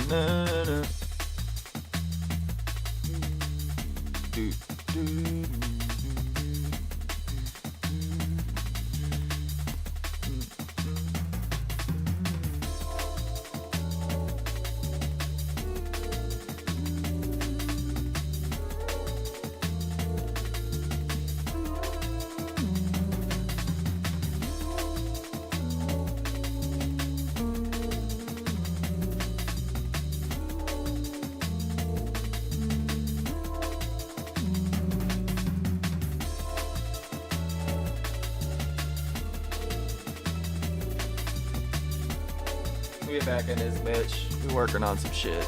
na, na, na. Do, do, do. We back in this bitch. We working on some shit.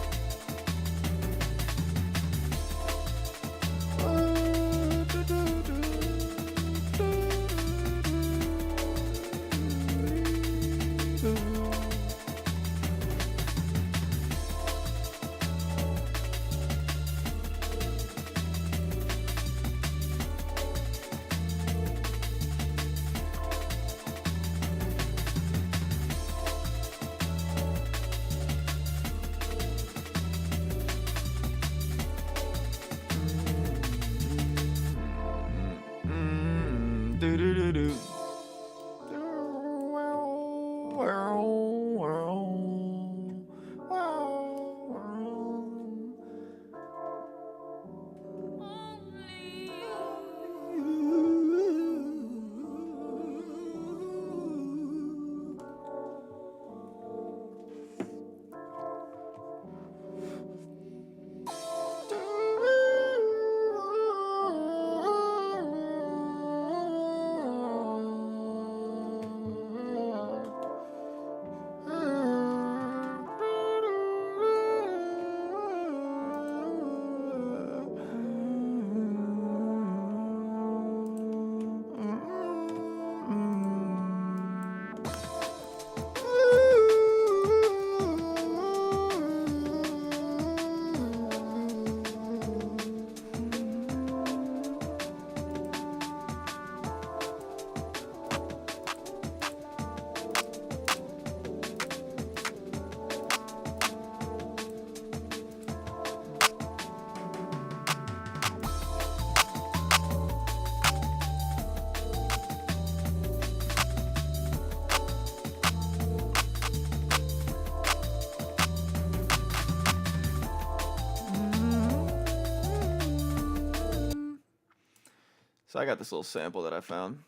Do do do do. So I got this little sample that I found.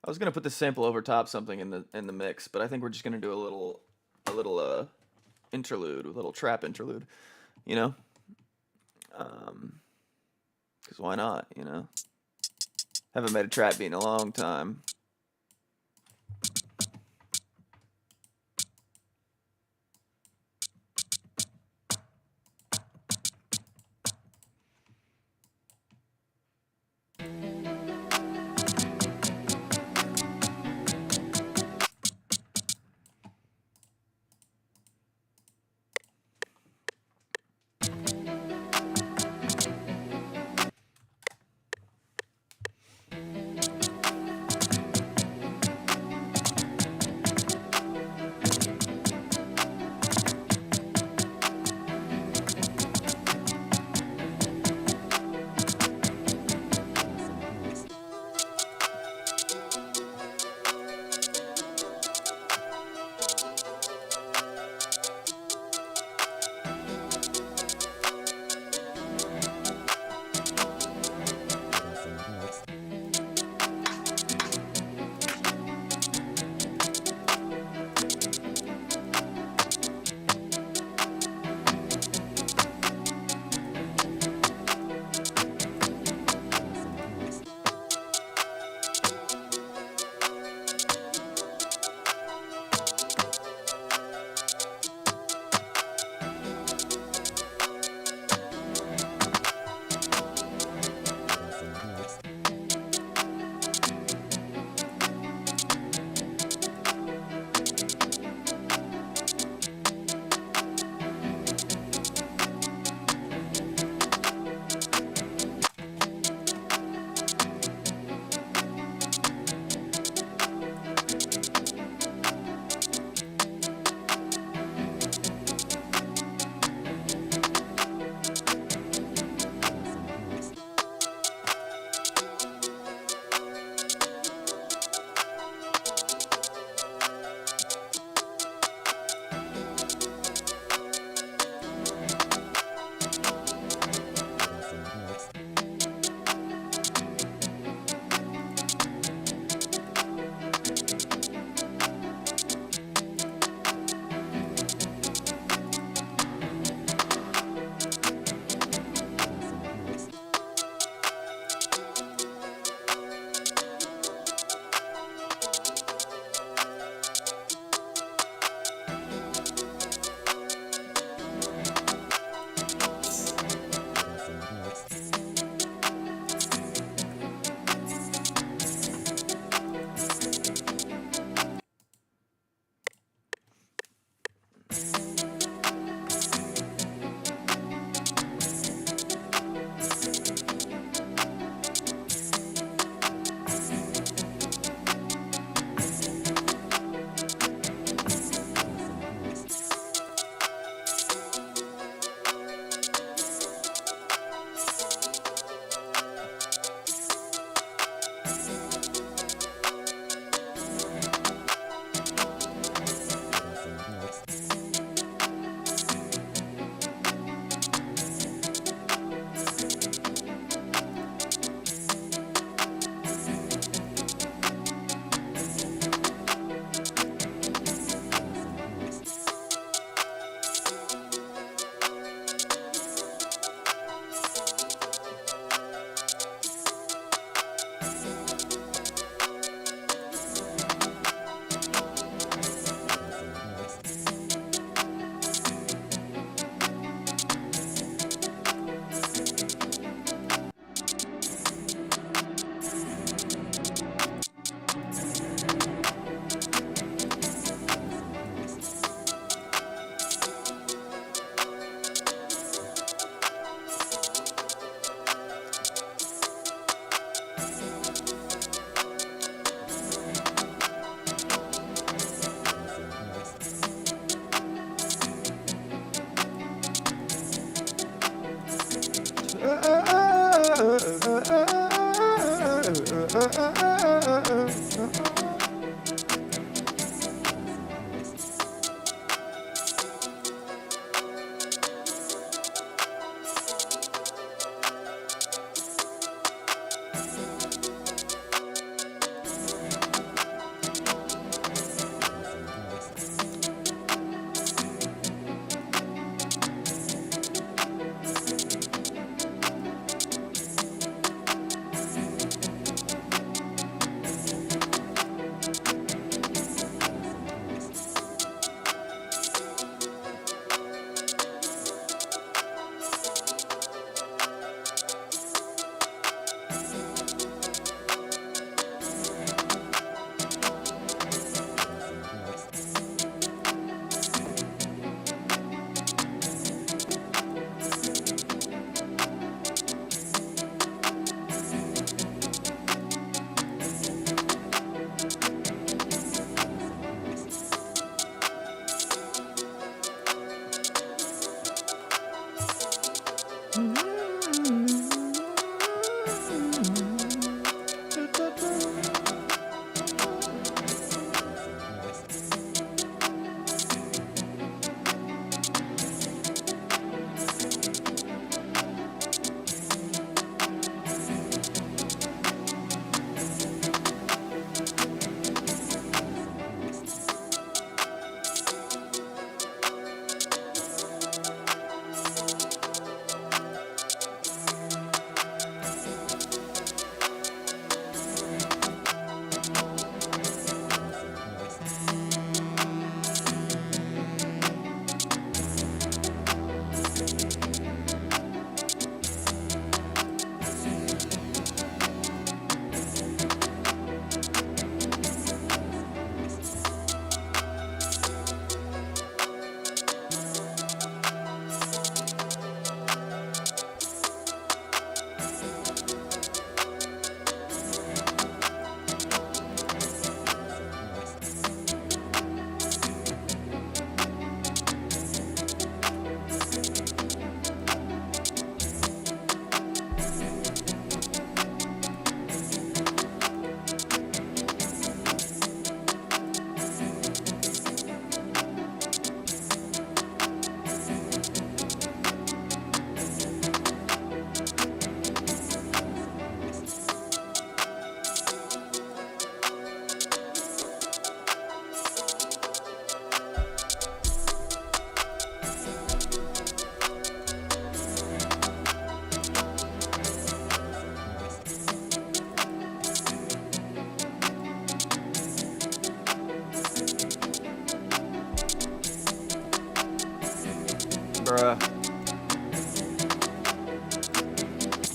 I was gonna put this sample over top something in the mix, but I think we're just gonna do a little interlude, a little trap interlude, you know? Because why not, you know? Haven't made a trap beat in a long time.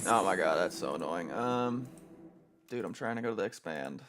Oh my god, that's so annoying. Dude, I'm trying to go to the expand.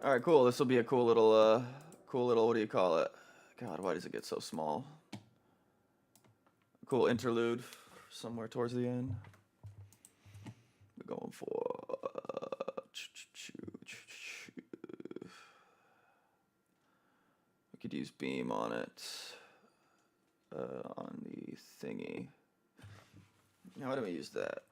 All right, cool. This will be a cool little, what do you call it? God, why does it get so small? Cool interlude somewhere towards the end. We're going for. We could use beam on it. On the thingy. How do we use that?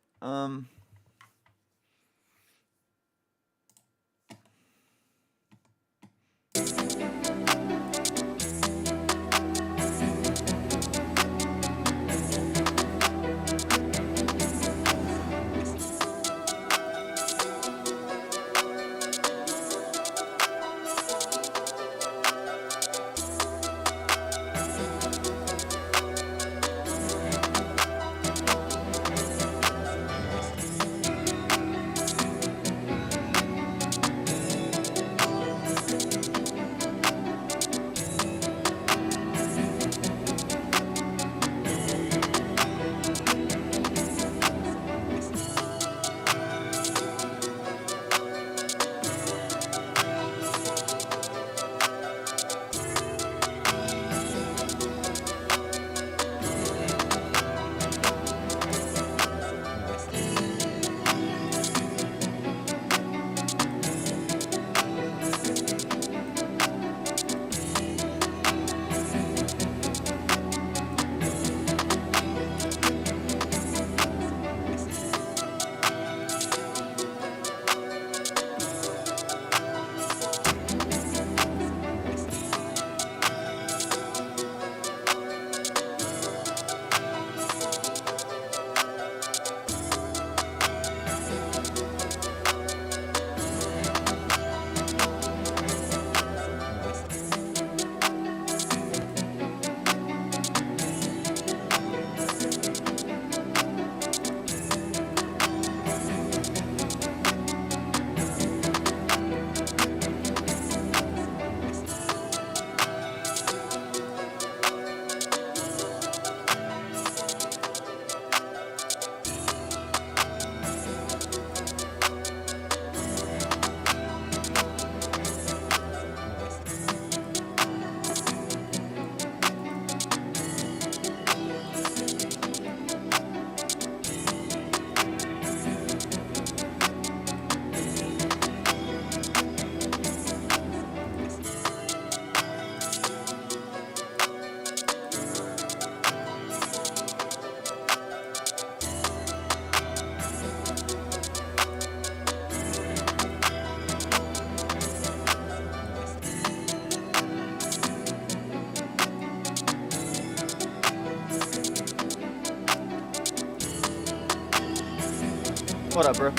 What up, bro?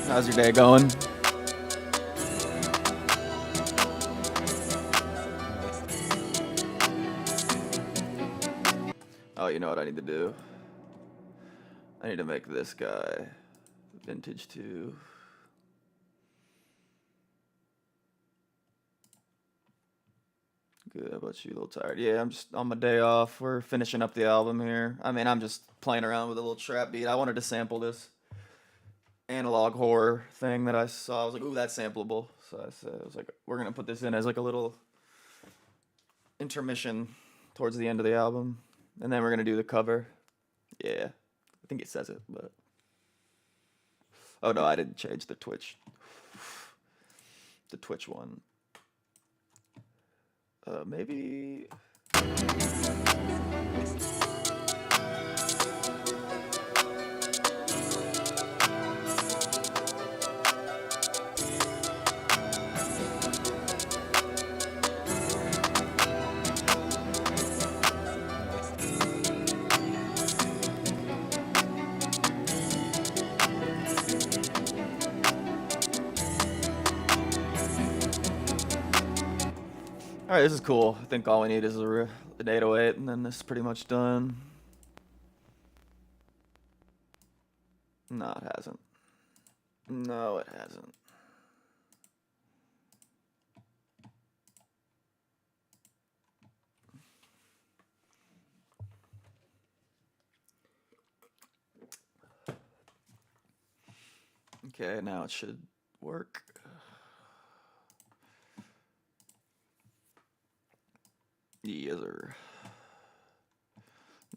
How's your day going? Oh, you know what I need to do? I need to make this guy vintage too. Good, how about you? A little tired? Yeah, I'm just on my day off. We're finishing up the album here. I mean, I'm just playing around with a little trap beat. I wanted to sample this analog horror thing that I saw. I was like, ooh, that's sampleable. So I was like, we're gonna put this in as like a little intermission towards the end of the album, and then we're gonna do the cover. Yeah, I think it says it, but oh no, I didn't change the Twitch one. Maybe. All right, this is cool. I think all we need is an 808, and then this is pretty much done. No, it hasn't. No, it hasn't. Okay, now it should work. Yes, sir.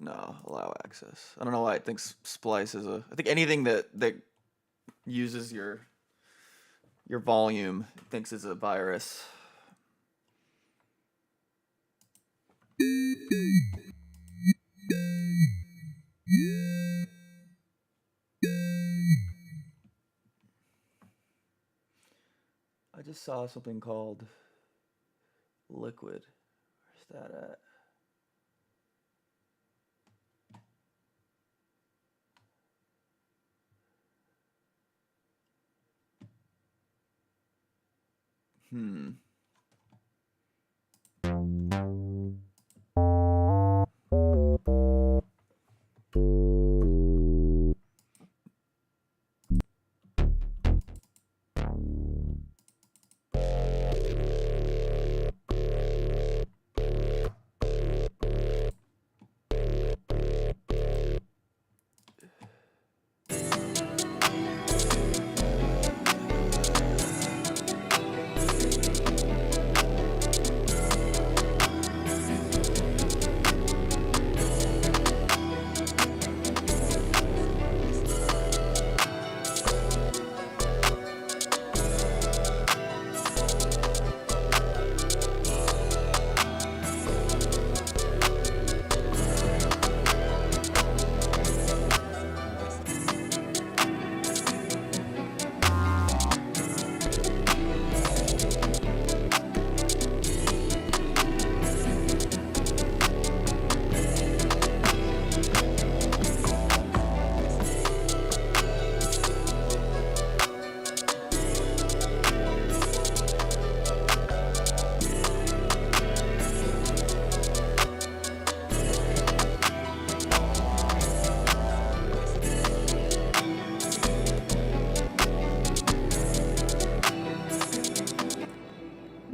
No, allow access. I don't know why it thinks splice is a. I think anything that uses your volume thinks is a virus. I just saw something called Liquid. Where's that at?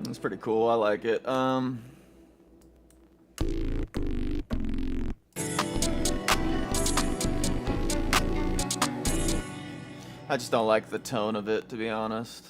It's pretty cool. I like it. I just don't like the tone of it, to be honest.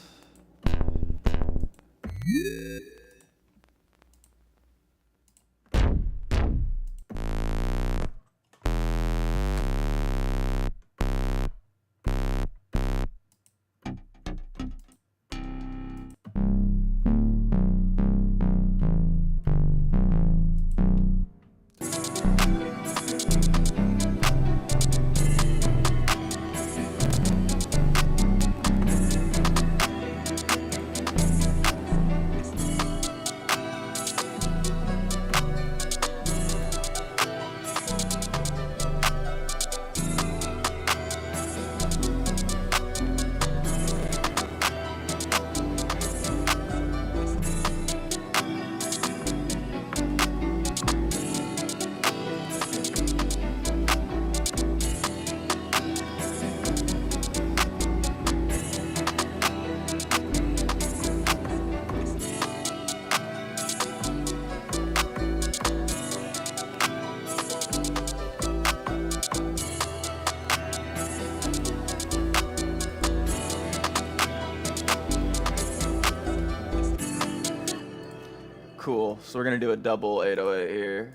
cool. So we're gonna do a double 808 here.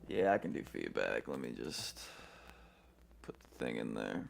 Yeah, I can do feedback. Let me just put the thing in there.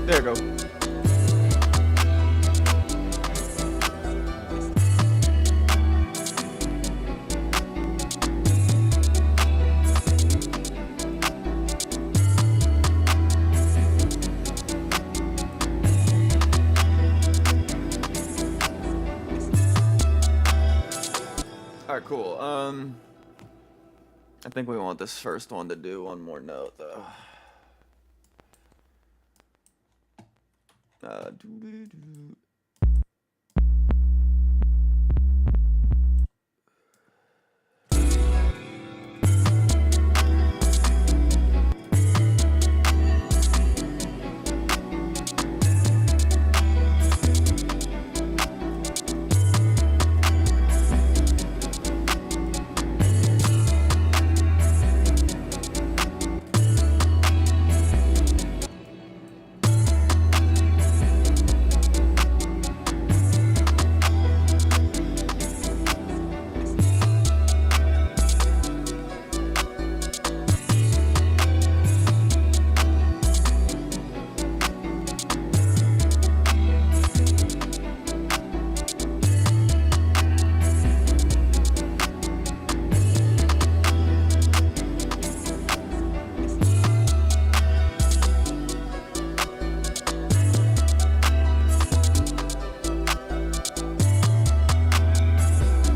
There you go. Alright, cool. I think we want this first one to do one more note, though. Doo-doo-doo.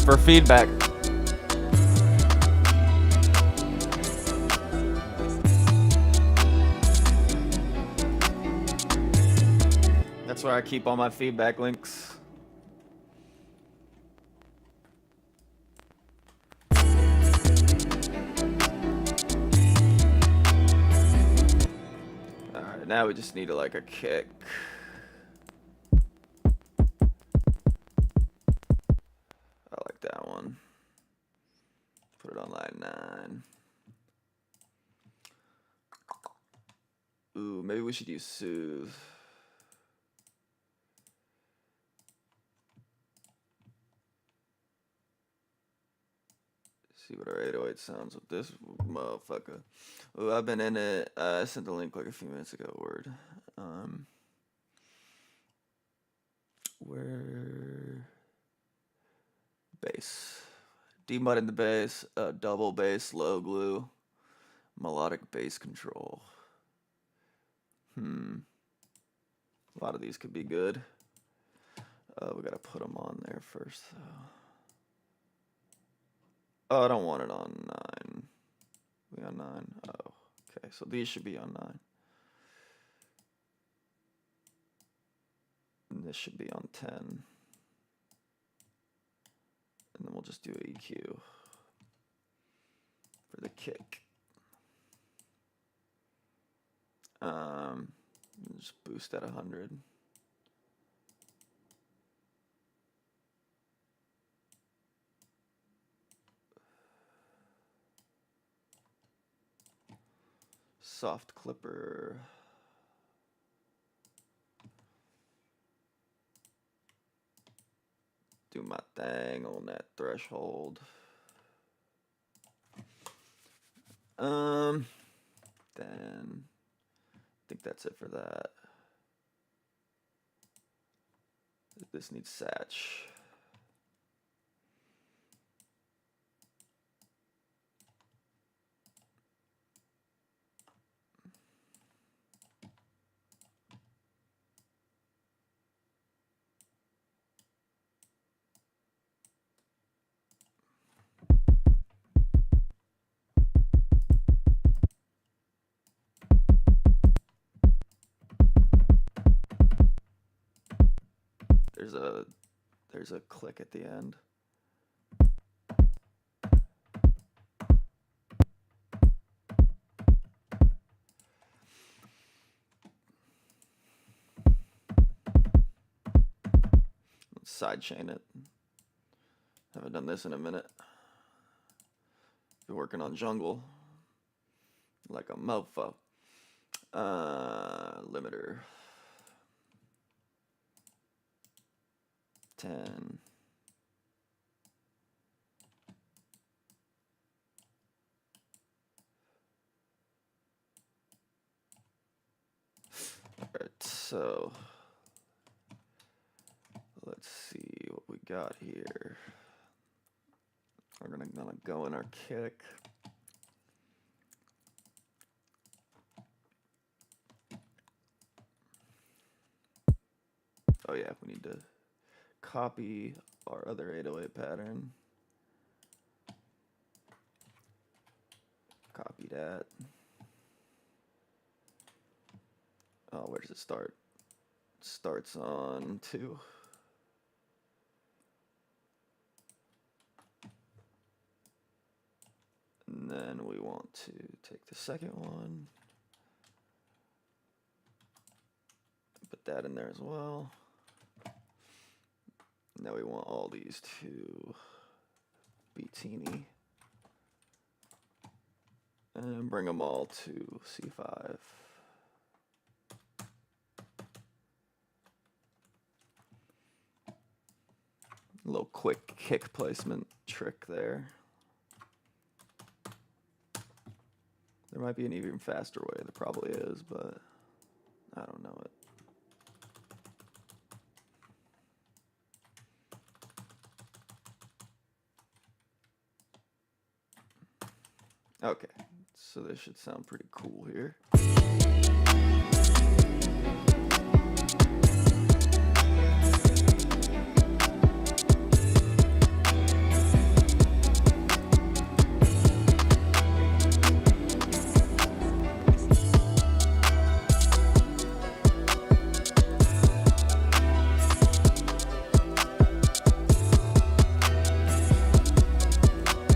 For feedback. That's where I keep all my feedback links. Alright, now we just need like a kick. we should use Soothe. See what our 808 sounds with this motherfucker. Ooh, I've been in it. I sent the link like a few minutes ago. Word. Where bass, D-mud in the bass, double bass, low glue, melodic bass control. A lot of these could be good. We gotta put them on there first though. Oh, I don't want it on 9. We on 9? Oh, okay. So these should be on 9. And this should be on 10. And then we'll just do an EQ for the kick. Just boost at 100. Soft clipper. Do my thing on that threshold. Then I think that's it for that. This needs Satch. There's a click at the end. Let's sidechain it. Haven't done this in a minute. Been working on jungle like a mofo. Limiter. 10. Alright, so let's see what we got here. We're gonna go in our kick. Oh yeah, we need to copy our other 808 pattern. Copy that. Oh, where does it start? It starts on 2. And then we want to take the second one. Put that in there as well. Now we want all these to be teeny. And bring them all to C5. A little quick kick placement trick there. There might be an even faster way, there probably is, but I don't know it. Okay, so this should sound pretty cool here.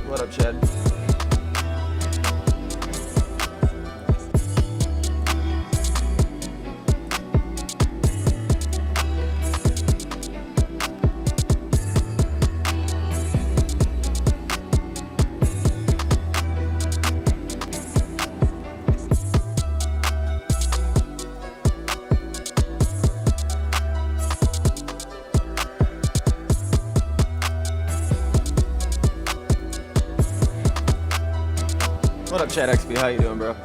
What up, Chad? up, Chad XP? How you doing, bro?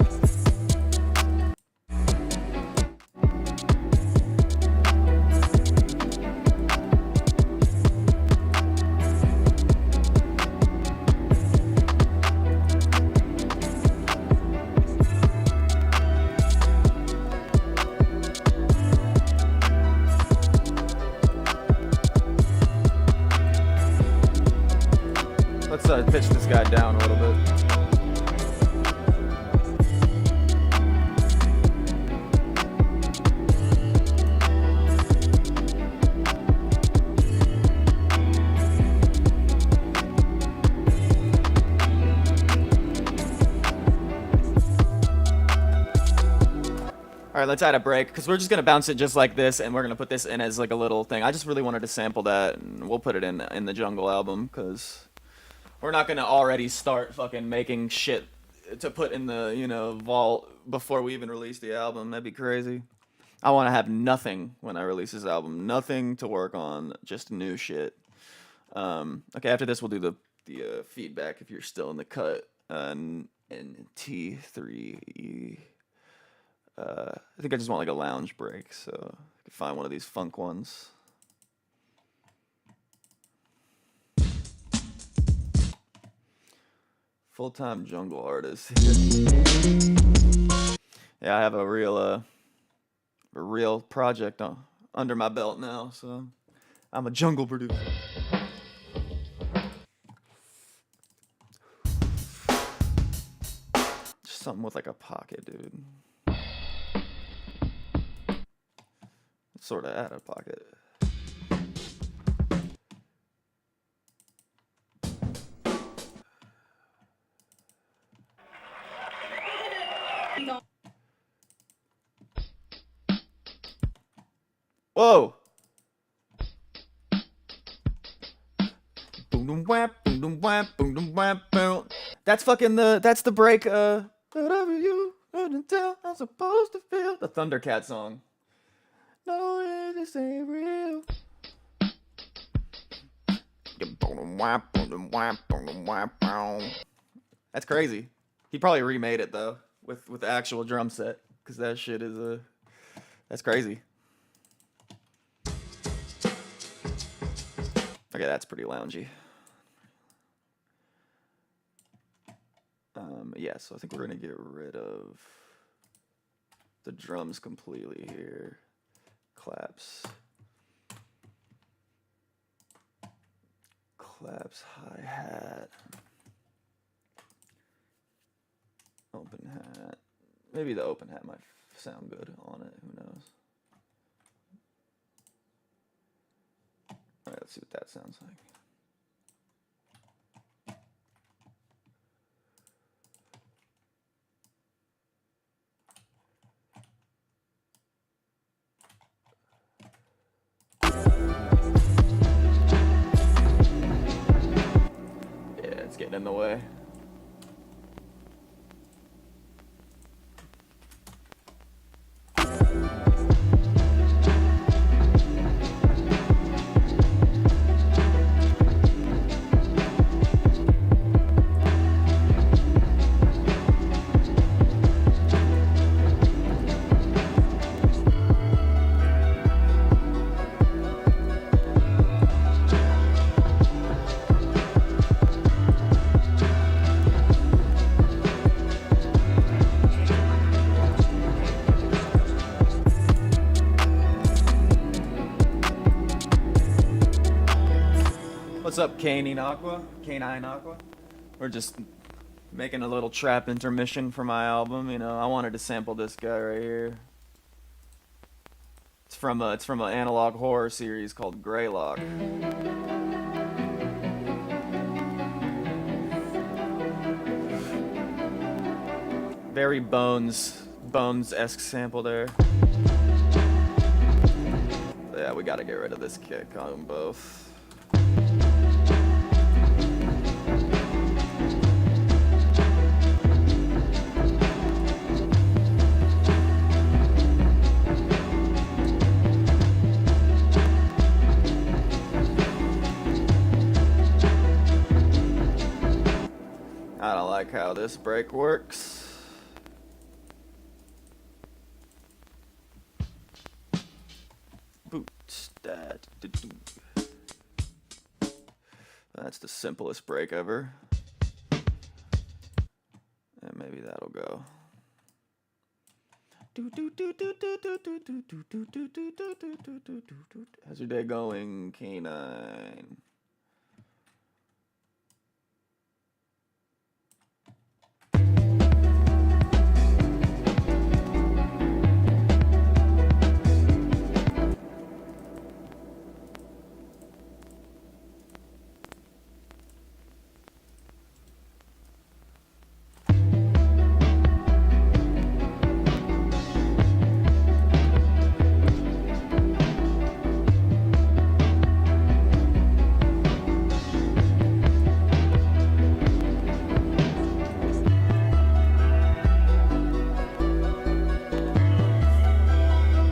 Let's pitch this guy down a little bit. All right, let's add a break because we're just gonna bounce it just like this, and we're gonna put this in as like a little thing. I just really wanted to sample that, and we'll put it in the Jungle album because we're not gonna already start fucking making shit to put in the, you know, vault before we even release the album. That'd be crazy. I want to have nothing when I release this album, nothing to work on, just new shit. Okay, after this we'll do the feedback if you're still in the cut, in T3. I think I just want like a lounge break, so I can find one of these funk ones. Full-time jungle artist. Yeah, I have a real project under my belt now, so I'm a jungle producer. Just something with like a pocket, dude. Sort of out of pocket. Whoa! Boom dum whap, boom dum whap, boom dum whap, boom. That's fucking that's the break. Whatever you couldn't tell, I'm supposed to feel. The Thundercat song. No, this ain't real. That's crazy. He probably remade it though with the actual drum set because that shit is that's crazy. Okay, that's pretty loungy. Yeah, so I think we're gonna get rid of the drums completely here. Claps, hi-hat, open hat. Maybe the open hat might sound good on it, who knows. Alright, let's see what that sounds like. Getting in the way. What's up, Canine Aqua? We're just making a little trap intermission for my album. You know, I wanted to sample this guy right here. It's from an analog horror series called Greylock. Very Bones-esque sample there. Yeah, we gotta get rid of this kick on them both. like how this break works. Boots that. That's the simplest break ever. And maybe that'll go. How's your day going, Canine?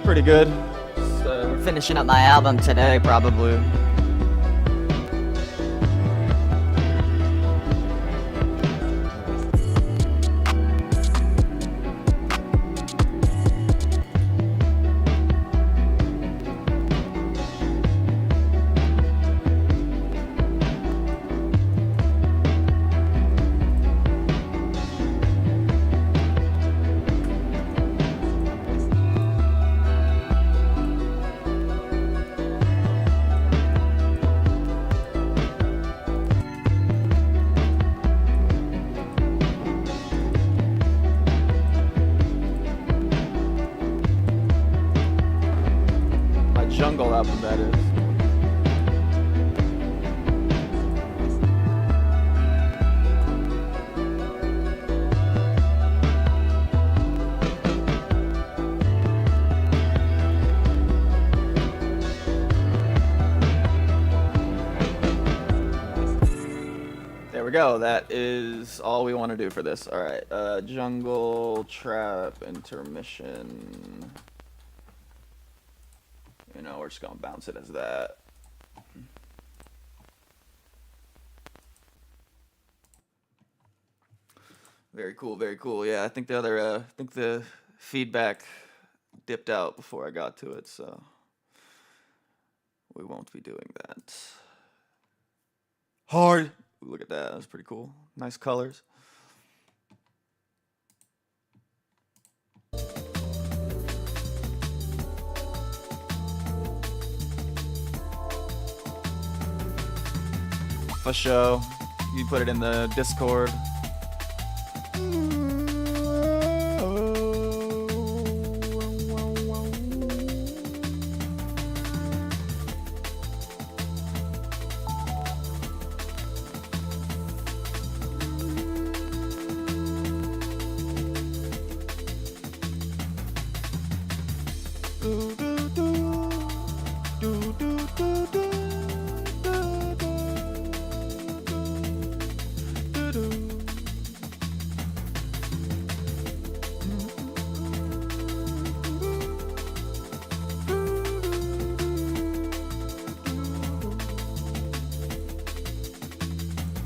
Pretty good. So, Finishing up my album today, probably. Jungle album, that is. There we go. That is all we want to do for this. All right. Jungle trap intermission. You know, we're just gonna bounce it as that. Very cool, very cool. Yeah, I think the feedback dipped out before I got to it, so we won't be doing that. Hard. Ooh, look at that. That's pretty cool. Nice colors. For sure. You put it in the Discord.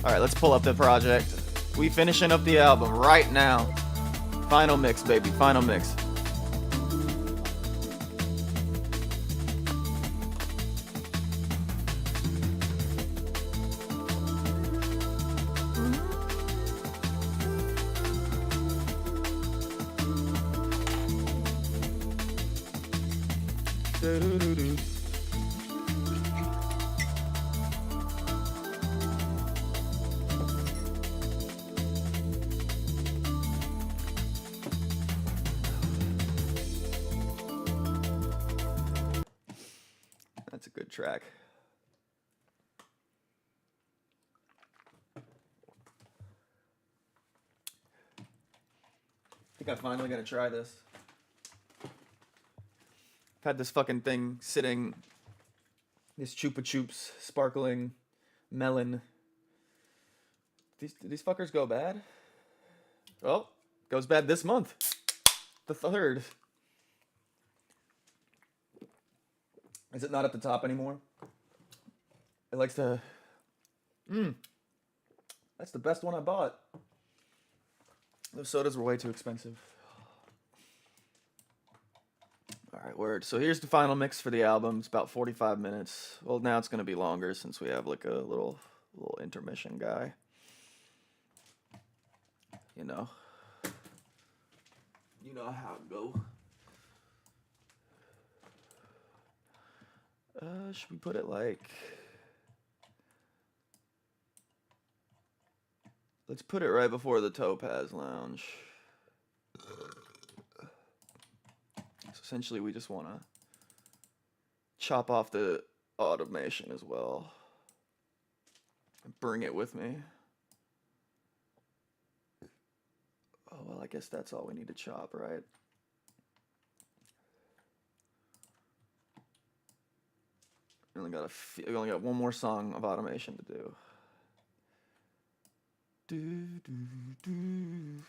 All right, let's pull up the project. We finishing up the album right now. Final mix, baby. Final mix. That's a good track. I think I'm finally gonna try this. I've had this fucking thing sitting, this Chupa Chups sparkling melon. These fuckers go bad? Well, goes bad this month. The 3rd. Is it not at the top anymore? It likes to... That's the best one I bought. Those sodas were way too expensive. All right, word. So here's the final mix for the album. It's about 45 minutes. Well, now it's gonna be longer since we have like a little intermission guy. You know, you know how it go. Should we put it like? Let's put it right before the Topaz Lounge. So essentially, we just want to chop off the automation as well. And bring it with me. Oh, well, I guess that's all we need to chop, right? We only got one more song of automation to do. Do, do, do.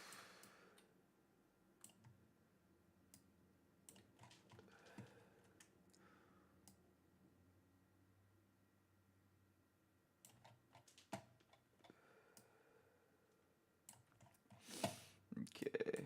Okay.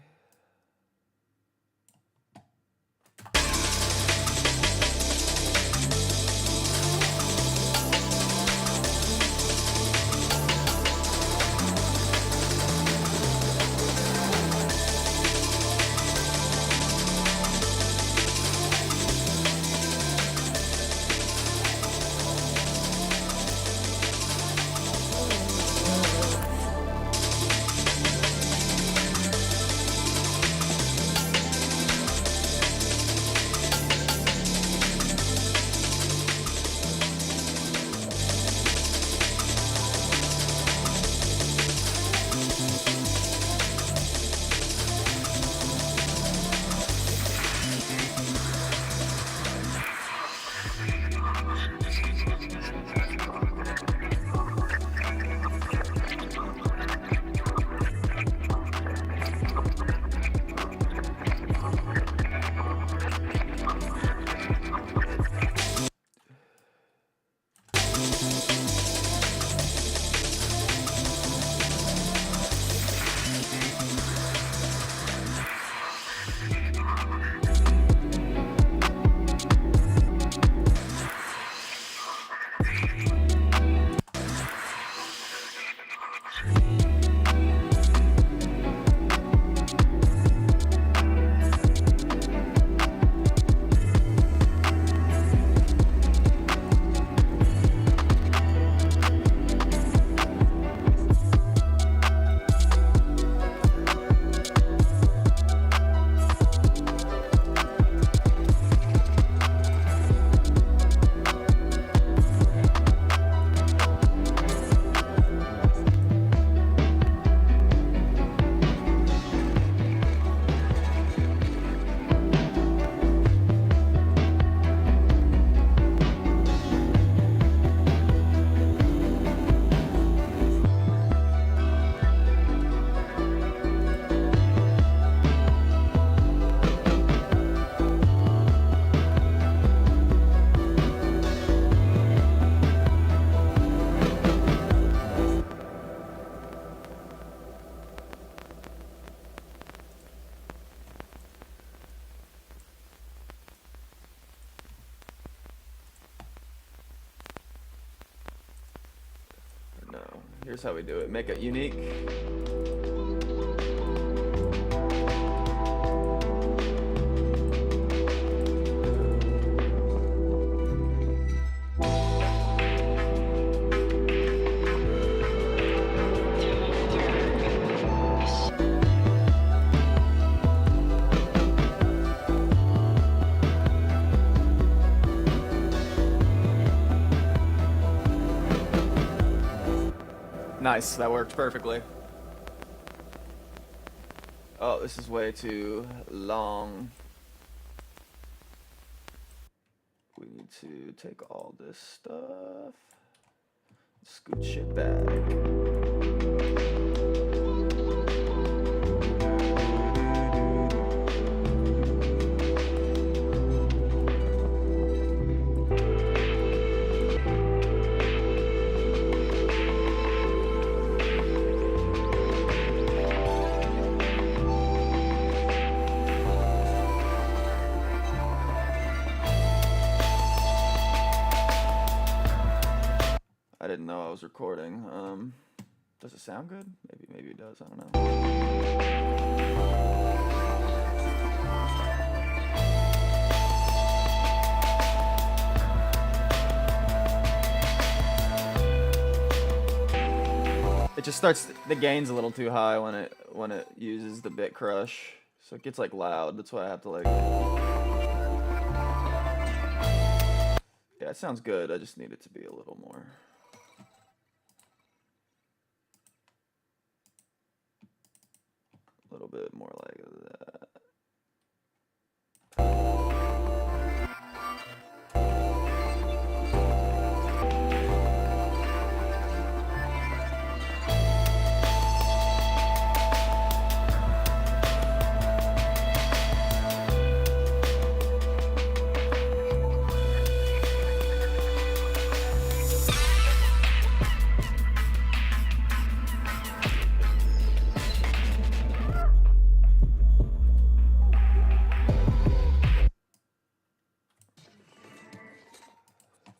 No, here's how we do it. Make it unique. Nice, that worked perfectly. Oh, this is way too long. We need to take all this stuff, scoot shit back. I didn't know I was recording. Does it sound good? Maybe it does. I don't know. It just starts. The gain's a little too high when it uses the bit crush, so it gets like loud. That's why I have to like. Yeah, it sounds good. I just need it to be a little more. A little bit more like that.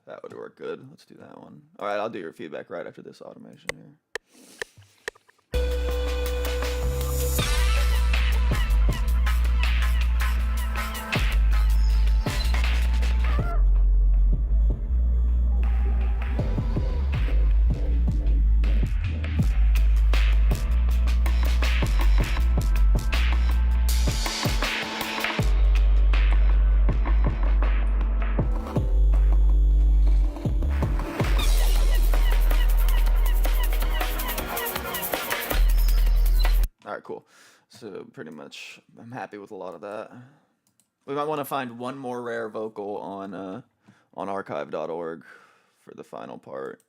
That would work good. Let's do that one. All right, I'll do your feedback right after this automation here. Alright, cool. So pretty much I'm happy with a lot of that. We might want to find one more rare vocal on archive.org for the final part.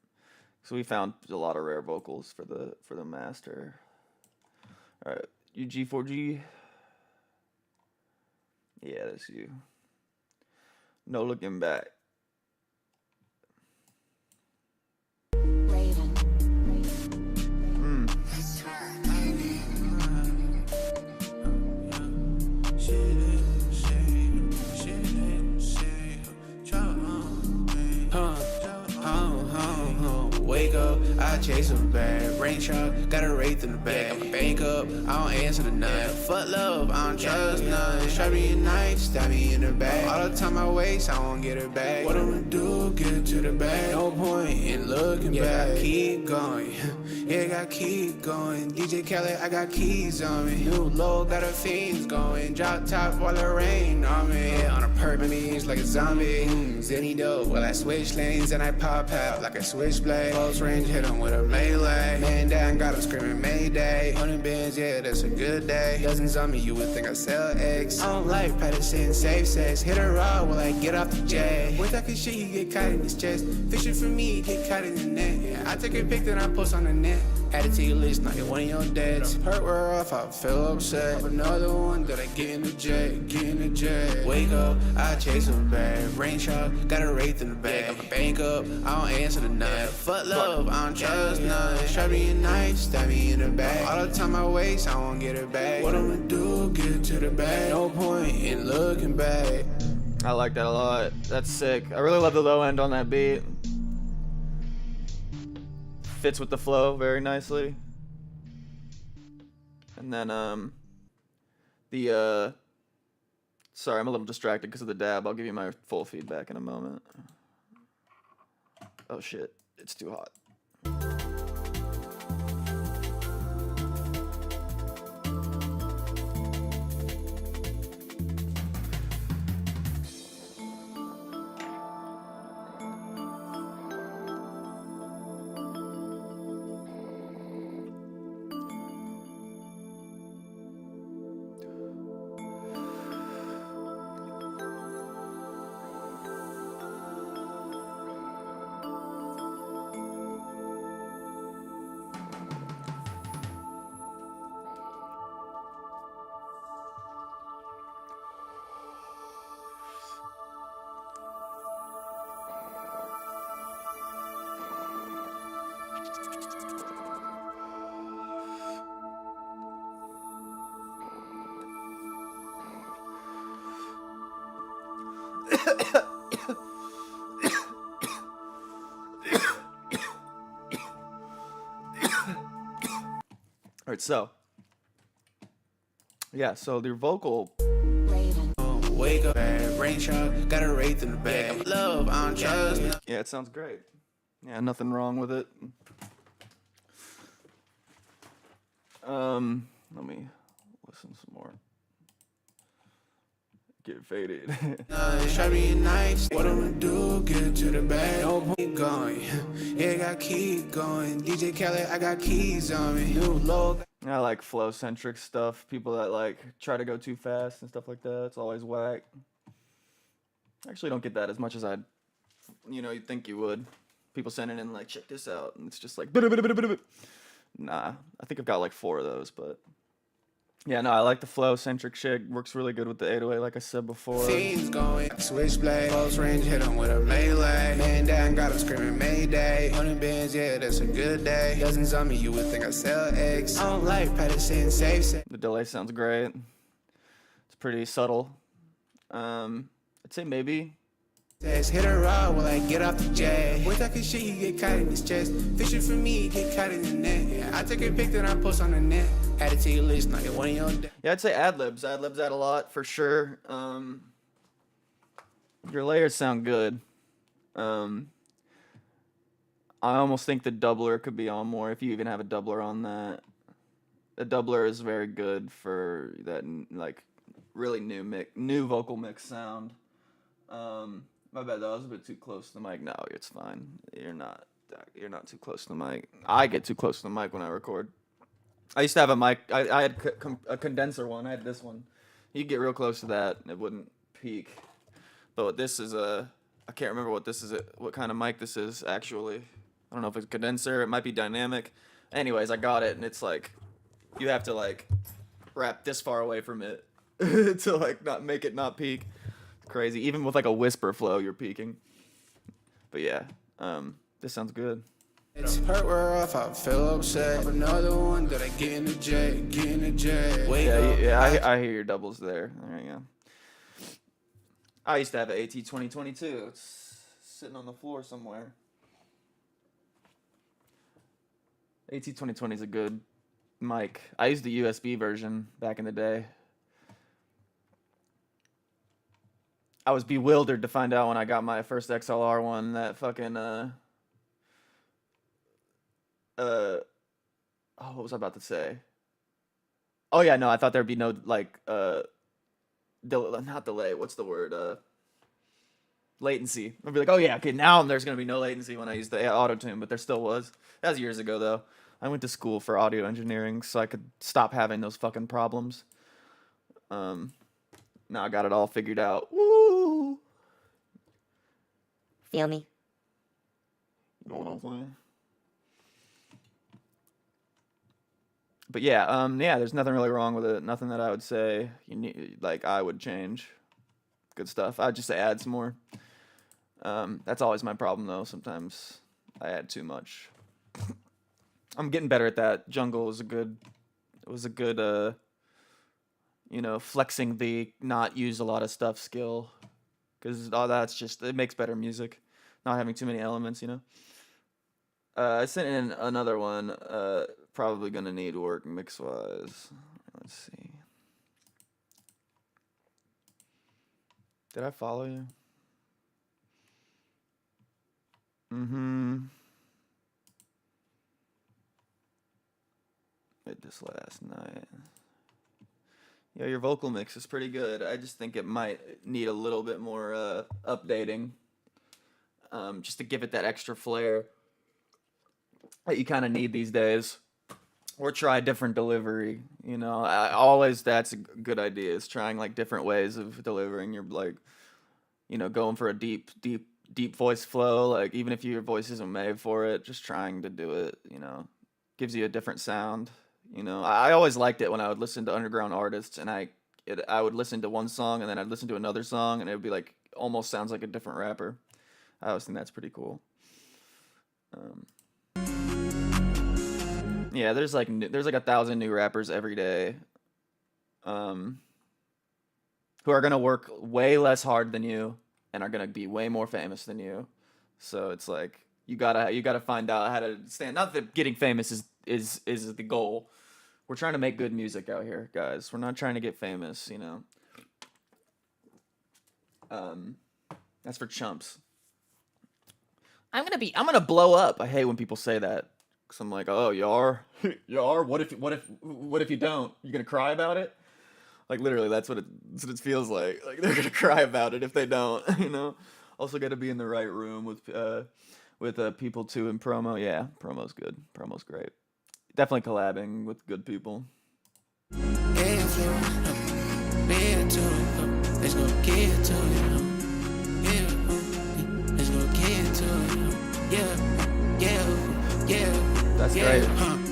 So we found a lot of rare vocals for the master. Alright, UG4G. Yeah, that's you. No looking back. Wake up, I chase a bag. Rain truck, got a wraith in the bag. Got my bank up, I don't answer the none. Fuck love, I don't trust none. Try me at night, stab me in the back. All the time I waste, I won't get it back. What I'ma do, get to the bag. No point in looking back. I keep going, yeah, gotta keep going. DJ Khaled, I got keys on me. New low, got her fiends going. Drop top while it rain on me. Yeah, on a perk, my knees like a zombie. Zenny dope, well I switch lanes and I pop out like a switchblade. Close range, hit him with a melee. Man down, got him screaming Mayday. 100 bands, yeah, that's a good day. Dozens on me, you would think I sell eggs. I don't like practicing safe sex. Hit her raw while I get off the jet. With that shit, he get caught in his chest. Fishing for me, get caught in the net. Yeah, I take a pic, then I post on the net. Add it to your list, not get one of your dads. Hurt wear off, I feel upset. Another one that I get in the jet, get in the jet. Wake up, I chase a bag. Rain truck, got a wraith in the bag. Got my bank up, I don't answer the nut. Fuck love, I don't trust none. Try me at night, stab me in the back. All the time I waste, I won't get it back. What I'ma do, get to the bag. No point in looking back. I like that a lot. That's sick. I really love the low end on that beat. Fits with the flow very nicely. And then sorry, I'm a little distracted because of the dab. I'll give you my full feedback in a moment. Oh shit, it's too hot. right, so yeah, so your vocal. Wake up, bad rain shock, got a wraith in the bag. Love, I don't trust. Yeah, it sounds great. Yeah, nothing wrong with it. Let me listen some more. Get faded. Try me nice. What I'ma do? Get to the bag. No point going. Yeah, got keep going. DJ Khaled, I got keys on me. New low. I like flow centric stuff. People that like try to go too fast and stuff like that. It's always whack. I actually don't get that as much as you'd think you would. People sending in like, check this out, and it's just like, nah. I think I've got like 4 of those, but yeah, no, I like the flow centric shit. Works really good with the 808, like I said before. Fiends going. Switchblade. Close range, hit him with a melee. Man down, got him screaming Mayday. 100 bands, yeah, that's a good day. Dozens on me, you would think I sell eggs. I don't like Patterson, safe. The delay sounds great. It's pretty subtle. I'd say maybe. Hit a rod while I get off the jet. Boy talking shit, he get caught in his chest. Fishing for me, he get caught in the net. Yeah, I take a pic, then I post on the net. Add it to your list, not get one of your own. Yeah, I'd say ad-libs. Ad-libs add a lot, for sure. Your layers sound good. I almost think the doubler could be on more, if you even have a doubler on that. The doubler is very good for that, like, really new vocal mix sound. My bad, that was a bit too close to the mic. No, it's fine. You're not too close to the mic. I get too close to the mic when I record. I used to have a mic. I had a condenser one. I had this one. You get real close to that, and it wouldn't peak. But this is I can't remember what this is. What kind of mic this is actually. I don't know if it's a condenser. It might be dynamic. Anyways, I got it, and it's like you have to like wrap this far away from it to like not make it not peak. Crazy. Even with like a whisper flow, you're peaking. But yeah, this sounds good. It's hurt where off, I feel upset. Another one that I get in the jet, Wake up. Yeah, I hear your doubles there. There you go. I used to have an AT 2022. It's sitting on the floor somewhere. AT 2020 is a good mic. I used the USB version back in the day. I was bewildered to find out when I got my first XLR one that fucking what was I about to say? Oh yeah, no, I thought there'd be no like not delay. What's the word? Latency. I'd be like, oh yeah, okay, now there's gonna be no latency when I use the auto tune, but there still was. That was years ago though. I went to school for audio engineering, so I could stop having those fucking problems. Now I got it all figured out. Woo! Feel me? You know what I'm saying? But yeah, there's nothing really wrong with it. Nothing that I would say I would change. Good stuff. I'd just say add some more. That's always my problem though. Sometimes I add too much. I'm getting better at that. Jungle was a good flexing the not use a lot of stuff skill, because all that's just, it makes better music, not having too many elements, I sent in another one, probably gonna need work mix wise. Let's see. Did I follow you? Did this last night. Yeah, your vocal mix is pretty good. I just think it might need a little bit more updating, just to give it that extra flair that you kind of need these days. Or try different delivery. That's a good idea, is trying like different ways of delivering. You're like, going for a deep voice flow. Like even if your voice isn't made for it, just trying to do it. Gives you a different sound. I always liked it when I would listen to underground artists, and I would listen to one song and then I'd listen to another song, and it would be like almost sounds like a different rapper. I always think that's pretty cool. Yeah, there's like 1,000 new rappers every day, who are gonna work way less hard than you and are gonna be way more famous than you. So it's like you gotta find out how to stand. Not that getting famous is the goal, We're trying to make good music out here, guys. We're not trying to get famous, you know. Um, that's for chumps. I'm gonna blow up. I hate when people say that. Cause I'm like, oh, you are, you are. What if you don't? You gonna cry about it? Like literally, that's what it feels like. Like they're gonna cry about it if they don't, you know. Also, got to be in the right room with people too in promo. Yeah, promo's good. Promo's great. Definitely collabing with good people. Let's go get to it. Yeah, let's go get to it. Yeah. That's great.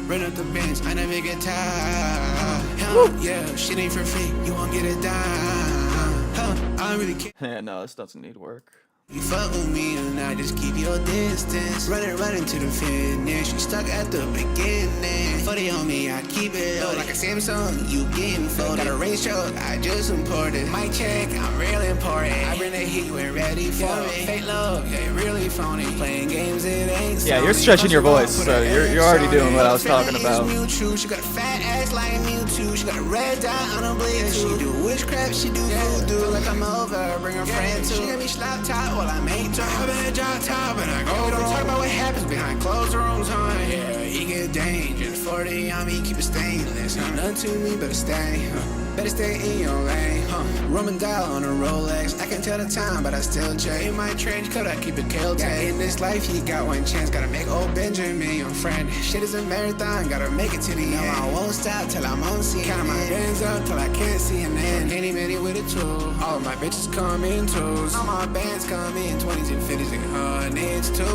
Run up the bench, I never get tired. Yeah, shit ain't for free, you won't get a dime. I don't really care. Yeah, no, this doesn't need work. You fuck with me and I just keep your distance. Running to the finish. You stuck at the beginning. 40 on me, I keep it low. Like a Samsung, you getting folded. Got a range stroke, I just imported. Mic check, I'm real important. I bring the heat when ready for me. Fake love, yeah, really phony. Playing games, it ain't Yeah, you're stretching your voice, so you're already doing what I was talking about. She got a fat ass like Mewtwo. She got a red dot on her blade. She do witchcraft, she do voodoo. Like I'm over, bring her friend too. She got me slap top. Well, I made time. I been drop top and I go. Don't talk about what happens behind closed rooms, huh? Yeah, he get dangerous. 40 on me, keep it stainless. Ain't nothing to me, better stay. Better stay in your lane. Roman dial on a Rolex. I can tell the time, but I still check. In my trench coat, I keep it killed. Yeah, in this life, you got one chance. Gotta make old Benjamin your friend. Shit is a marathon, gotta make it to the end. I won't stop till I'm on scene. Count my bands up till I can't see an end. Any minute with a tool. All of my bitches come in twos. All my bands come in 20s and 50s and hundreds too.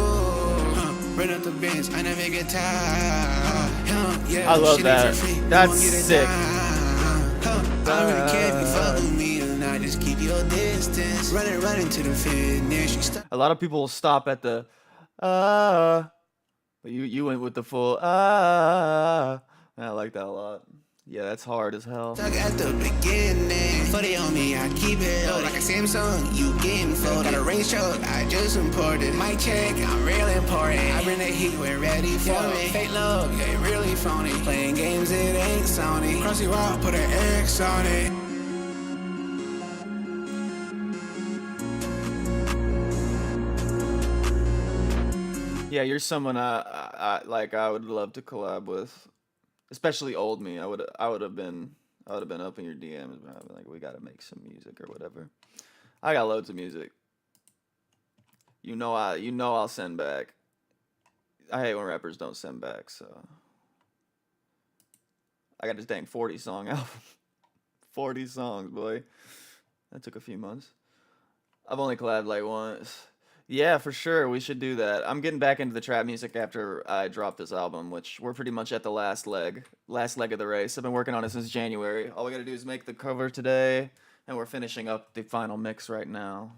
Run up the bench, I never get tired. Yeah, I love that. That's sick. I don't really care if you fuck with me or not. Just keep your distance. Running to the finish. A lot of people will stop at the but you went with the full I like that a lot. Yeah, that's hard as hell. Stuck at the beginning. 40 on me, I keep it low. Like a Samsung, you getting folded. Got a range stroke, I just imported. Mic check, I'm real important. I bring the heat when ready for me. Fake love, yeah, really phony. Playing games, it ain't Sony. Cross you out, put an X on it. Yeah, you're someone I like. I would love to collab with, especially old me. I would have been up in your DMs, but I'd be like, we gotta make some music or whatever. I got loads of music. You know I'll send back. I hate when rappers don't send back, so I got this dang 40 song album. 40 songs, boy. That took a few months. I've only collabed like once. Yeah, for sure. We should do that. I'm getting back into the trap music after I dropped this album, which we're pretty much at the last leg of the race. I've been working on it since January. All we gotta do is make the cover today, and we're finishing up the final mix right now.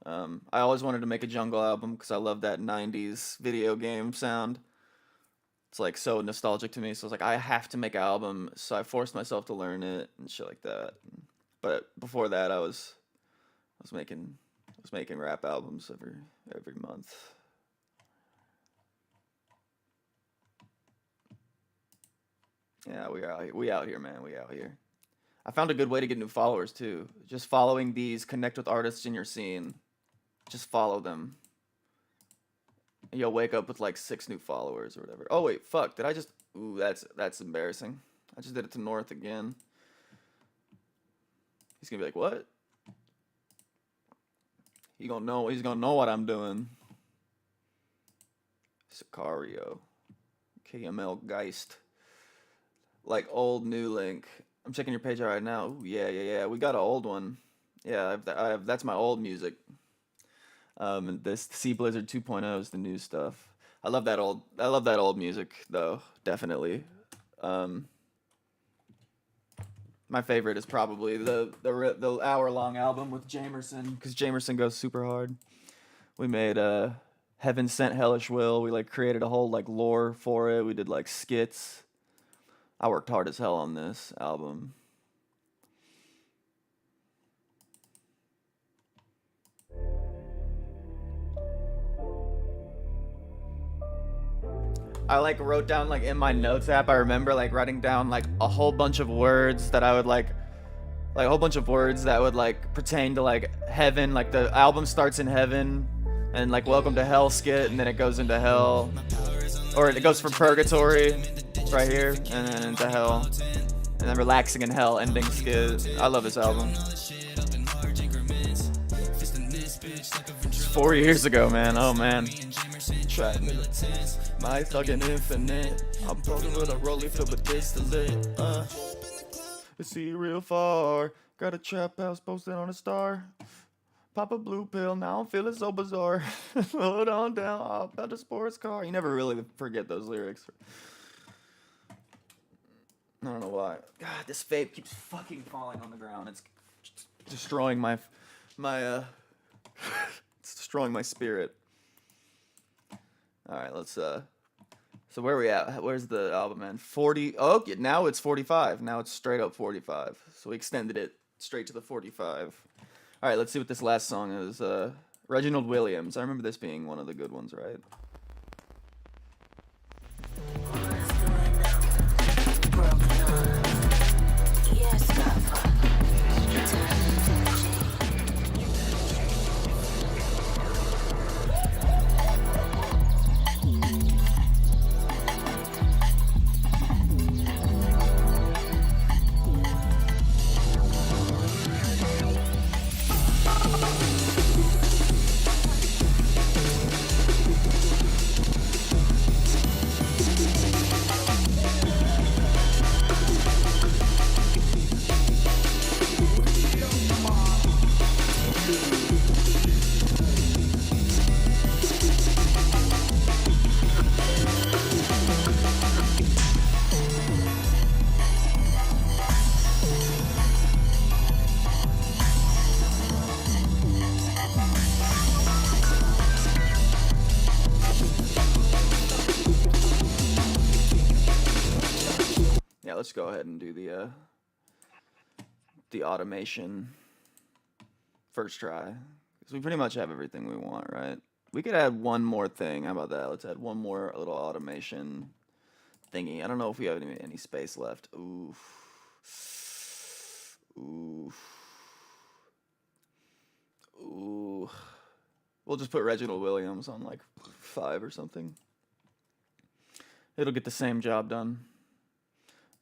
I always wanted to make a jungle album because I love that 90s video game sound. It's like so nostalgic to me. So I was like, I have to make an album. So I forced myself to learn it and shit like that. But before that, I was making rap albums every month. Yeah, we out here, man. We out here. I found a good way to get new followers too. Just following these, connect with artists in your scene. Just follow them. And you'll wake up with like 6 new followers or whatever. Oh wait, fuck. Did I just ooh, that's embarrassing. I just did it to North again. He's gonna be like, what? He's gonna know what I'm doing. Sicario. KML Geist. Like old new link. I'm checking your page out right now. Ooh, yeah. We got an old one. Yeah, I have that's my old music. And this Sea Blizzard 2.0 is the new stuff. I love that old music though, definitely. My favorite is probably the hour-long album with Jamerson, because Jamerson goes super hard. We made Heaven Sent Hellish Will. We like created a whole like lore for it. We did like skits. I worked hard as hell on this album. I like wrote down like in my notes app. I remember like writing down like a whole bunch of words that I would like a whole bunch of words that would like pertain to like heaven. Like the album starts in heaven, and like Welcome to Hell skit, and then it goes into hell, or it goes from purgatory, right here, and then into hell, and then relaxing in hell ending skit. I love this album. It's 4 years ago, man. Oh man. My fucking infinite. I'm talking with a rollie filled with distillate. See real far. Got a trap house posted on a star. Pop a blue pill, now I'm feeling so bizarre. Hold on down, I'll about a sports car. You never really forget those lyrics. I don't know why. God, this vape keeps fucking falling on the ground. It's destroying my it's destroying my spirit. All right, let's so where are we at? Where's the album, man? 40. Oh, okay, now it's 45. Now it's straight up 45. So we extended it straight to the 45. All right, let's see what this last song is. Reginald Williams. I remember this being one of the good ones, right? Yeah, let's go ahead and do the automation first try, because we pretty much have everything we want, right? We could add one more thing. How about that? Let's add one more little automation thingy. I don't know if we have any space left. Ooh. We'll just put Reginald Williams on like 5 or something. It'll get the same job done.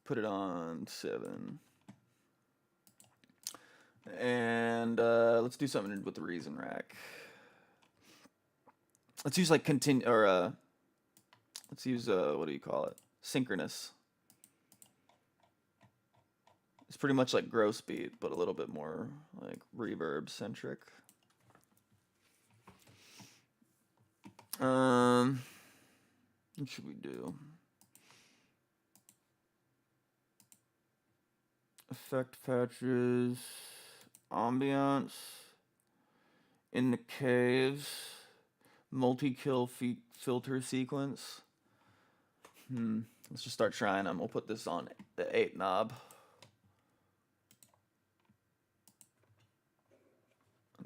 Put it on 7. And let's do something with the reason rack. Let's use like let's use what do you call it? Synchronous. It's pretty much like gross beat, but a little bit more like reverb centric. What should we do? Effect patches, ambiance, in the caves, multi-kill filter sequence. Let's just start trying them. We'll put this on the 8 knob.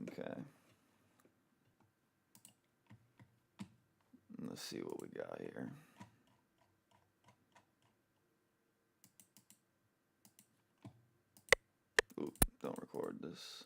Okay. Let's see what we got here. Oop, don't record this.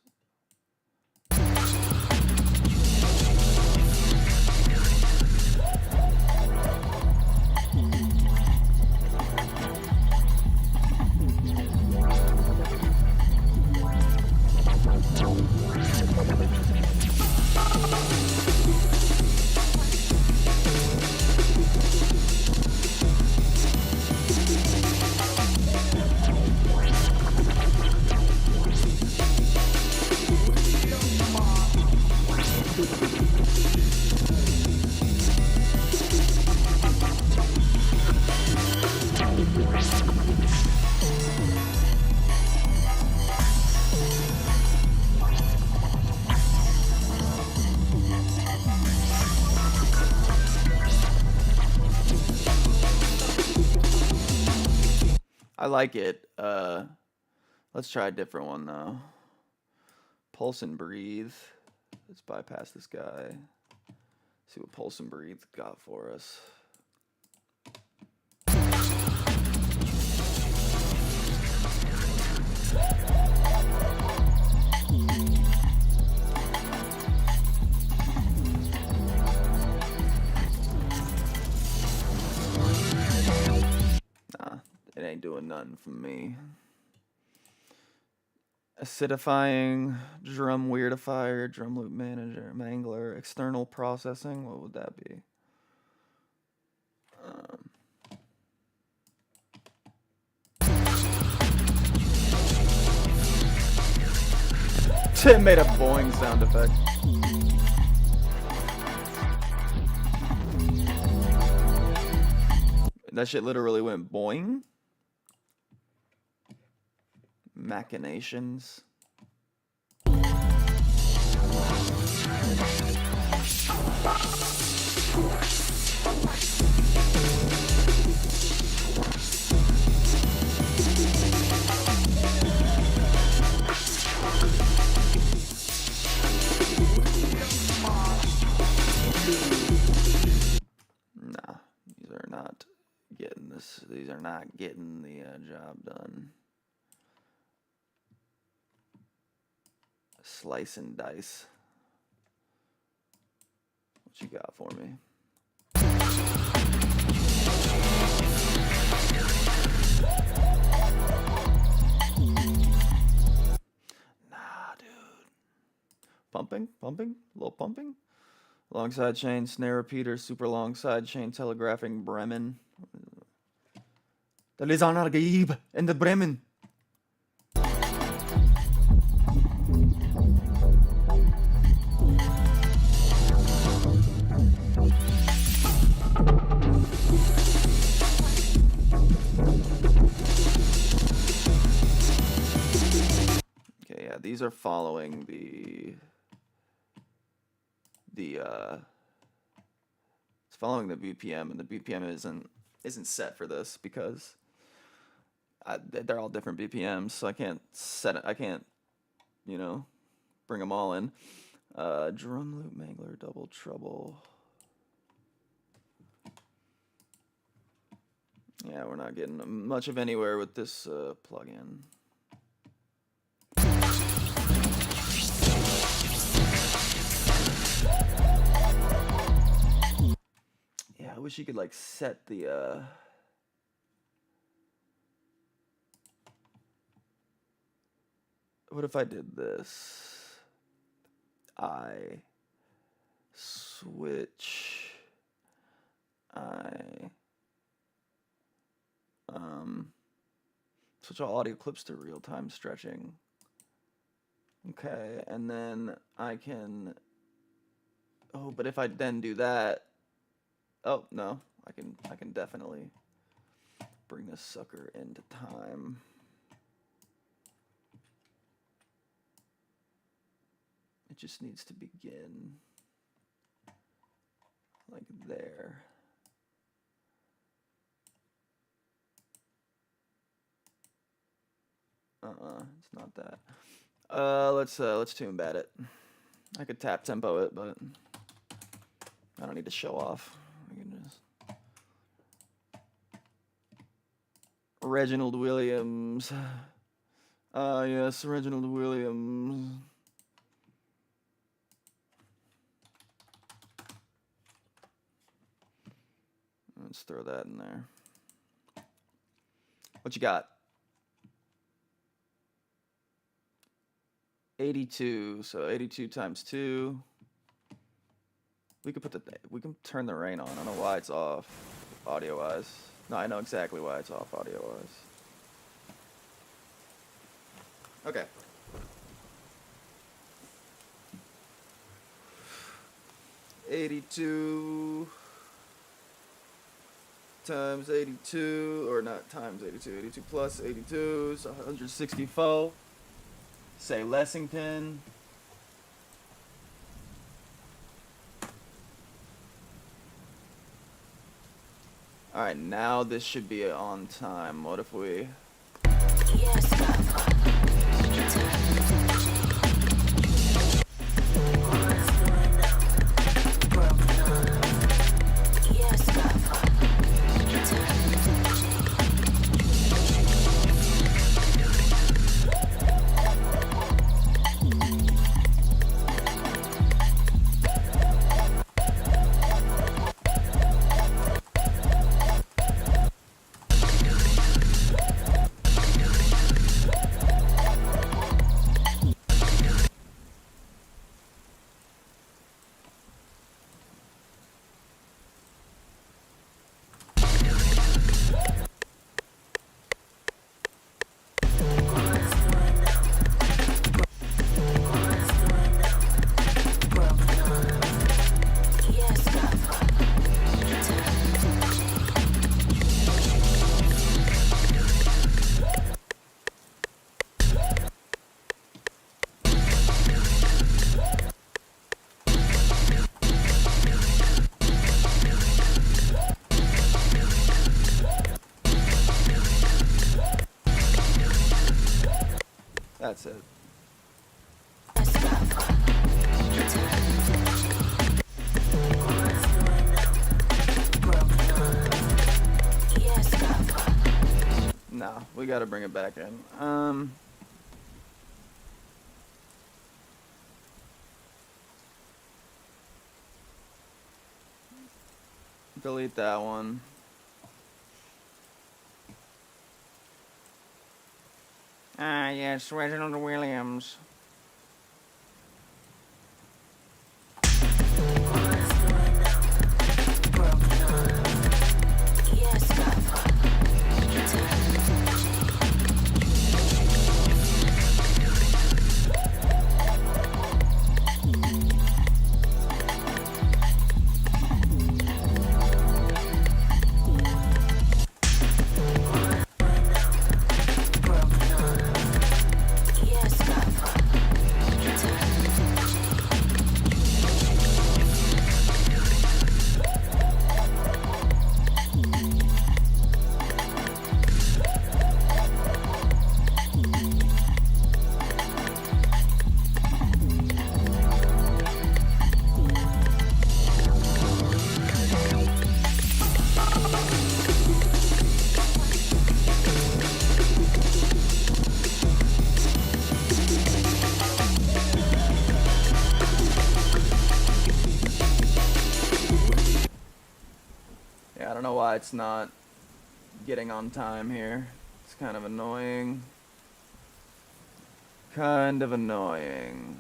I like it. Let's try a different one though. Pulse and Breathe. Let's bypass this guy. See what Pulse and Breathe got for us. ain't doing nothing for me. Acidifying, drum weirdifier, drum loop manager, mangler, external processing. What would that be? It made a boing sound effect. That shit literally went boing. Machinations. Nah, these are not getting this. These are not getting the job done. Slice and dice. What you got for me? Nah, dude. Pumping? Pumping? A little pumping? Longside chain, snare repeater, super long side chain, telegraphing, Bremen. Dat is aan haar gegeven in de Bremen. Okay, yeah, these are following it's following the BPM, and the BPM isn't set for this because they're all different BPMs, so I can't set it. I can't, bring them all in. Drum loop mangler, double trouble. Yeah, we're not getting much of anywhere with this plugin. Yeah, I wish you could like set the what if I did this? I switch switch all audio clips to real-time stretching. Okay, and then I can but if I then do that, oh no, I can definitely bring this sucker into time. It just needs to begin like there. It's not that. Let's tune bat it. I could tap tempo it, but I don't need to show off. I can just Reginald Williams. Yes, Reginald Williams. Let's throw that in there. What you got? 82. So 82 times 2. We can turn the rain on. I don't know why it's off audio wise. No, I know exactly why it's off audio wise. Okay. $82 times 82, or not times 82, 82 plus 82 is 164. Say Lexington. All right, now this should be on time. What if we? That's it. No, we gotta bring it back in. Delete that one. Ah, yes, Reginald Williams. Yeah, I don't know why it's not getting on time here. It's kind of annoying. Kind of annoying.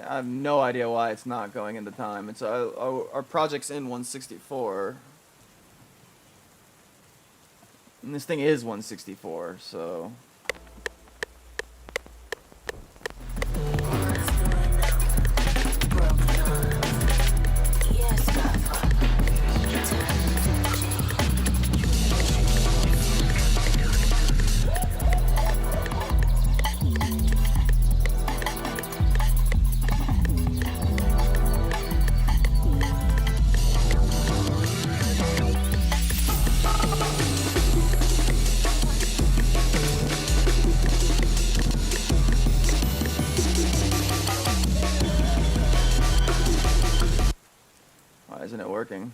I have no idea why it's not going into time. It's our project's in 164, and this thing is 164, so. Why isn't it working?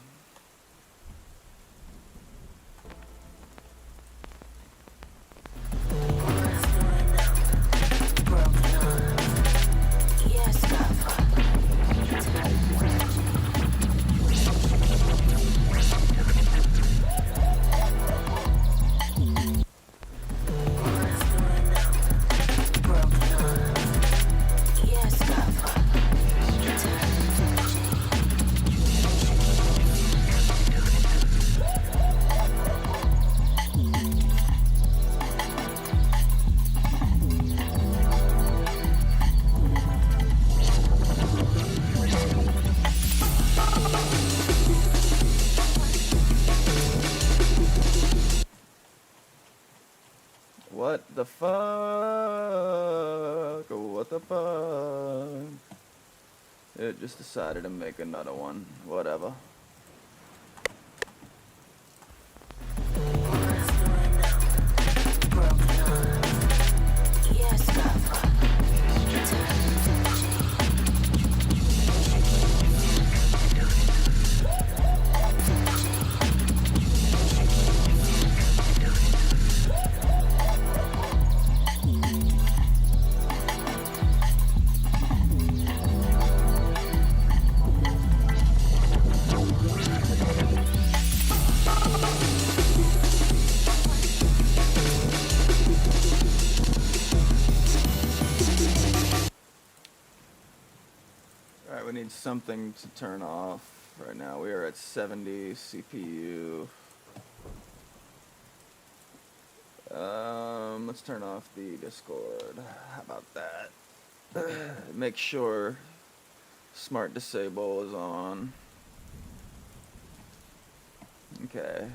What the fuck? What the fuck? It just decided to make another one. Whatever. Alright, we need something to turn off. Right now we are at 70 CPU. Let's turn off the Discord. How about that? Make sure Smart Disable is on. Okay.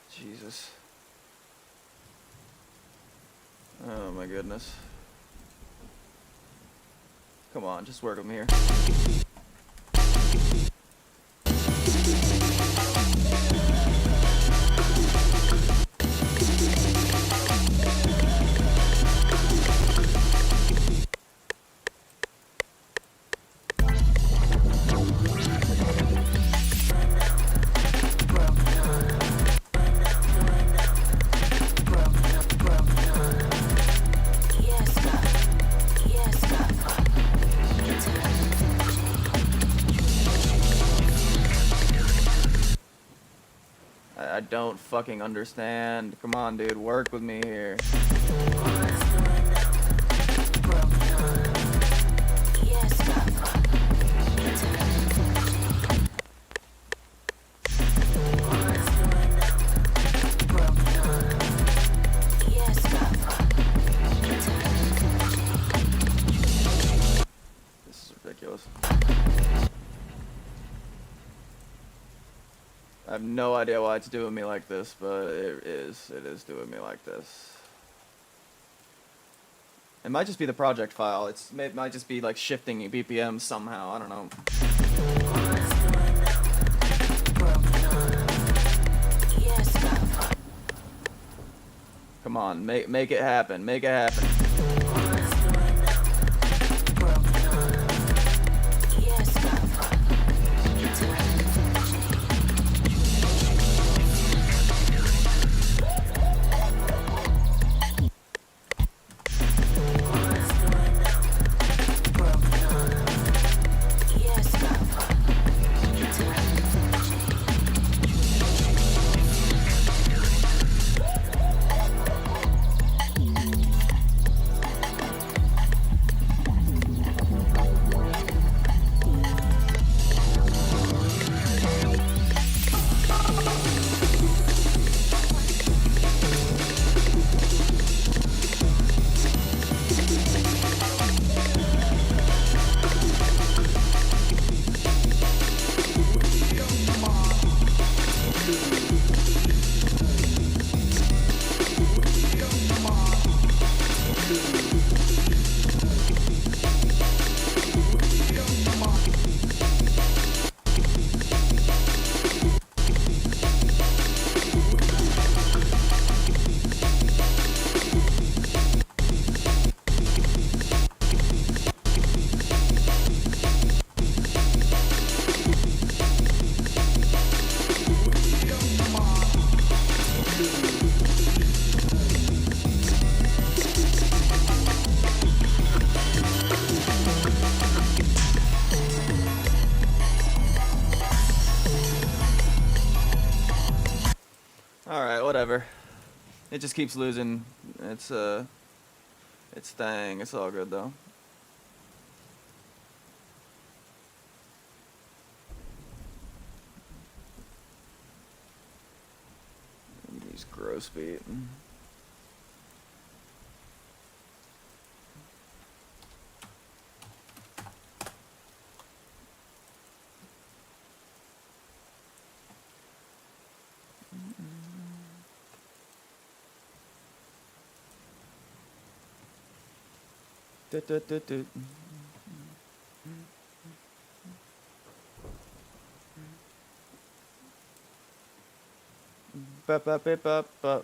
Jesus. Oh my goodness. Come on, just work with me here. I don't fucking understand. Come on, dude, work with me here. This is ridiculous. I have no idea why it's doing me like this, but it is doing me like this. It might just be the project file. It might just be like shifting BPM somehow. I don't know. Come on, make it happen. Make it happen. Alright, whatever. It just keeps losing its thing. It's all good though. Use gross beat. Ba ba ba ba ba.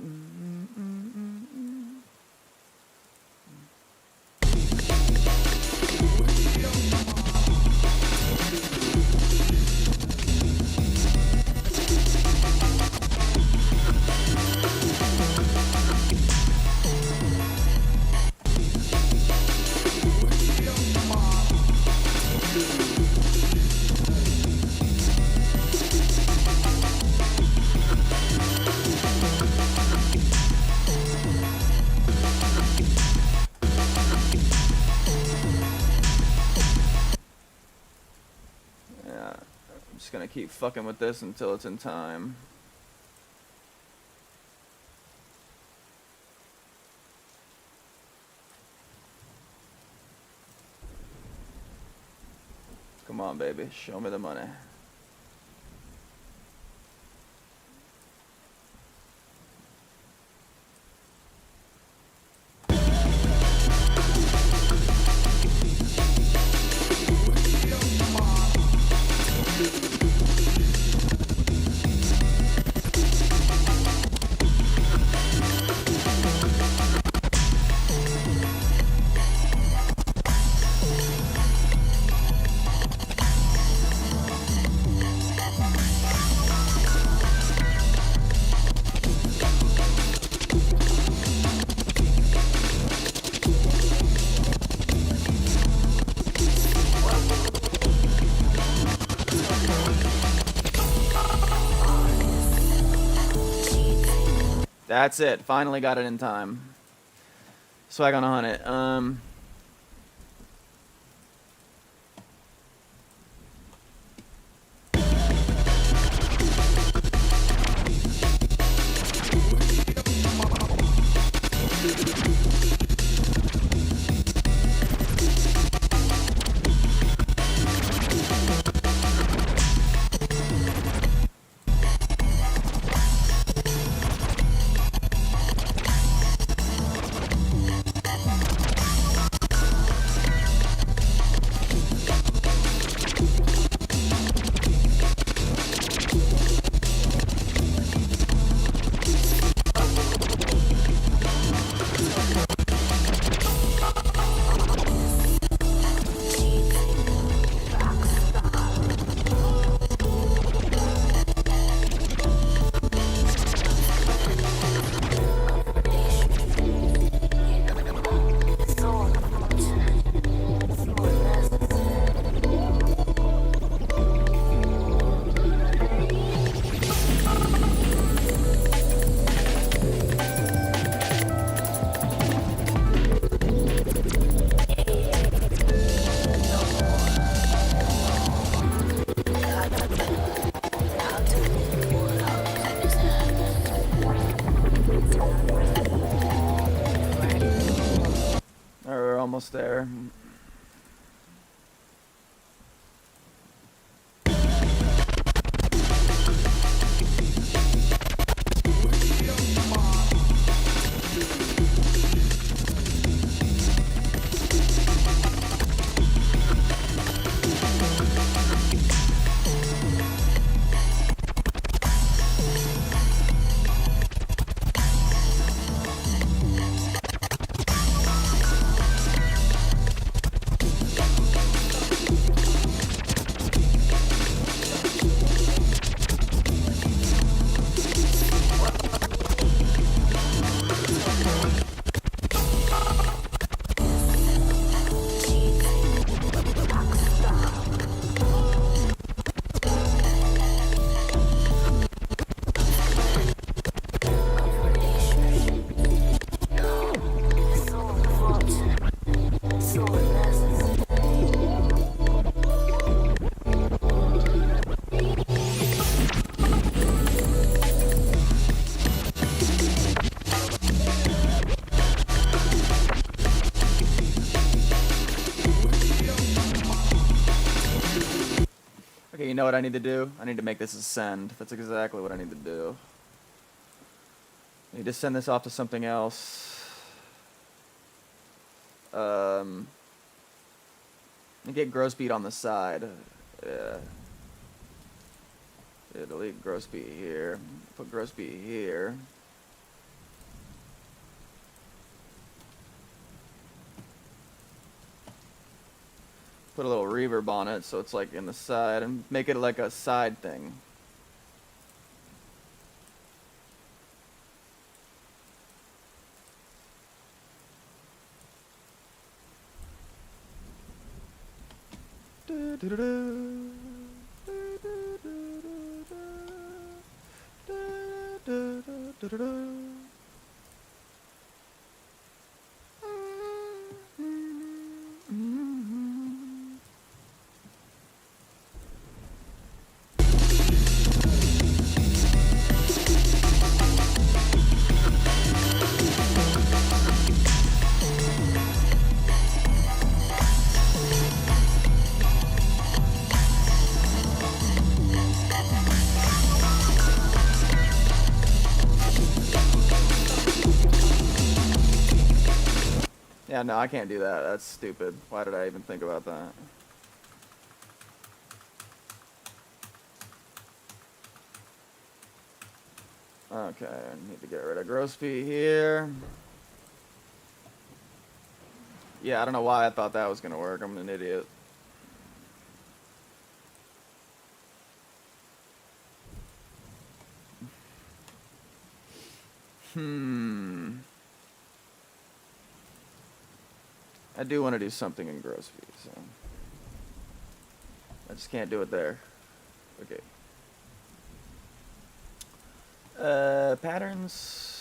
keep fucking with this until it's in time. Come on, baby. Show me the money. That's it. Finally got it in time. Swag on a hunt it. We're almost there. Okay, you know what I need to do? I need to make this a send. That's exactly what I need to do. I need to send this off to something else. And get gross beat on the side. Yeah, delete gross beat here. Put gross beat here. Put a little reverb on it so it's like in the side and make it like a side thing. Yeah, no, I can't do that. That's stupid. Why did I even think about that? Okay, I need to get rid of gross feet here. Yeah, I don't know why I thought that was gonna work. I'm an idiot. I do want to do something in gross feet, so I just can't do it there. Okay. Patterns.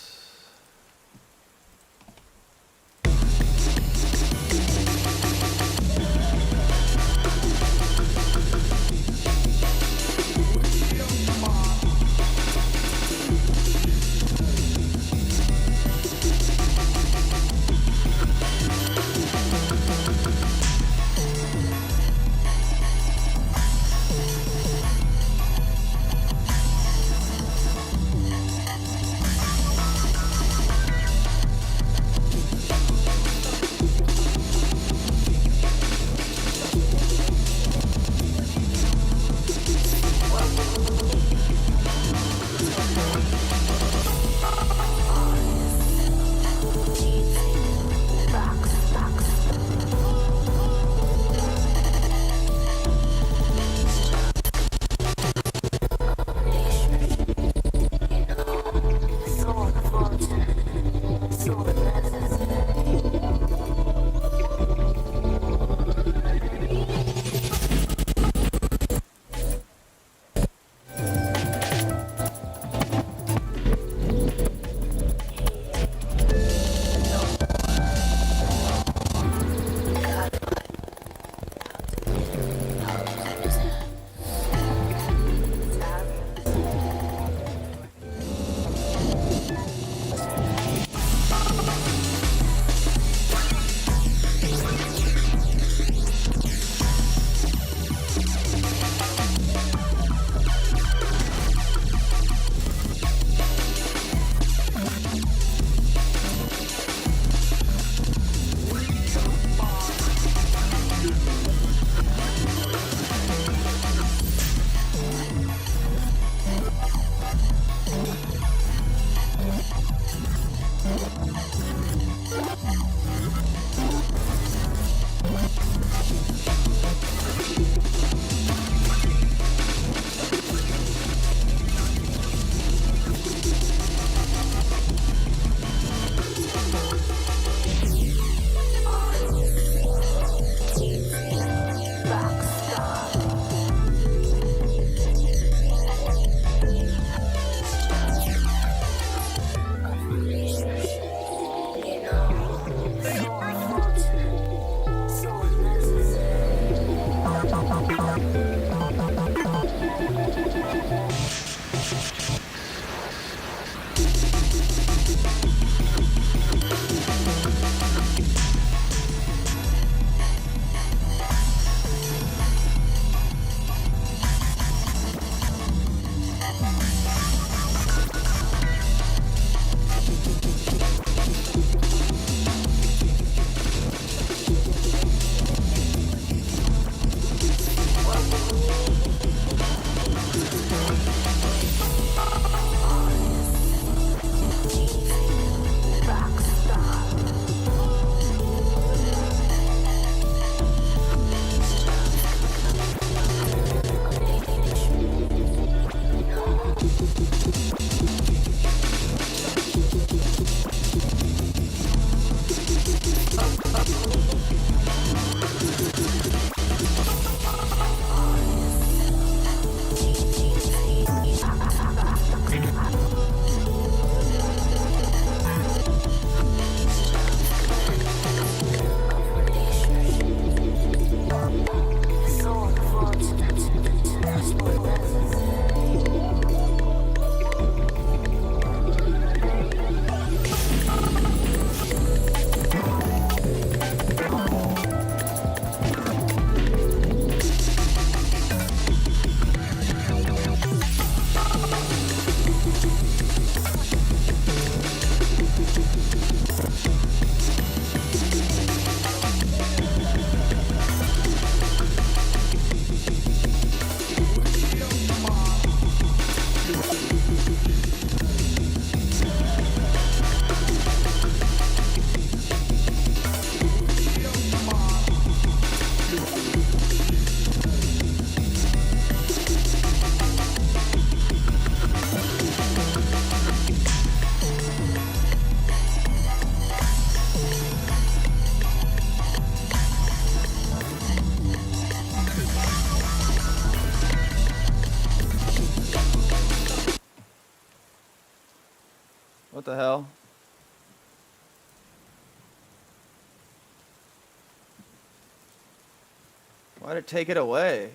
Why'd it take it away?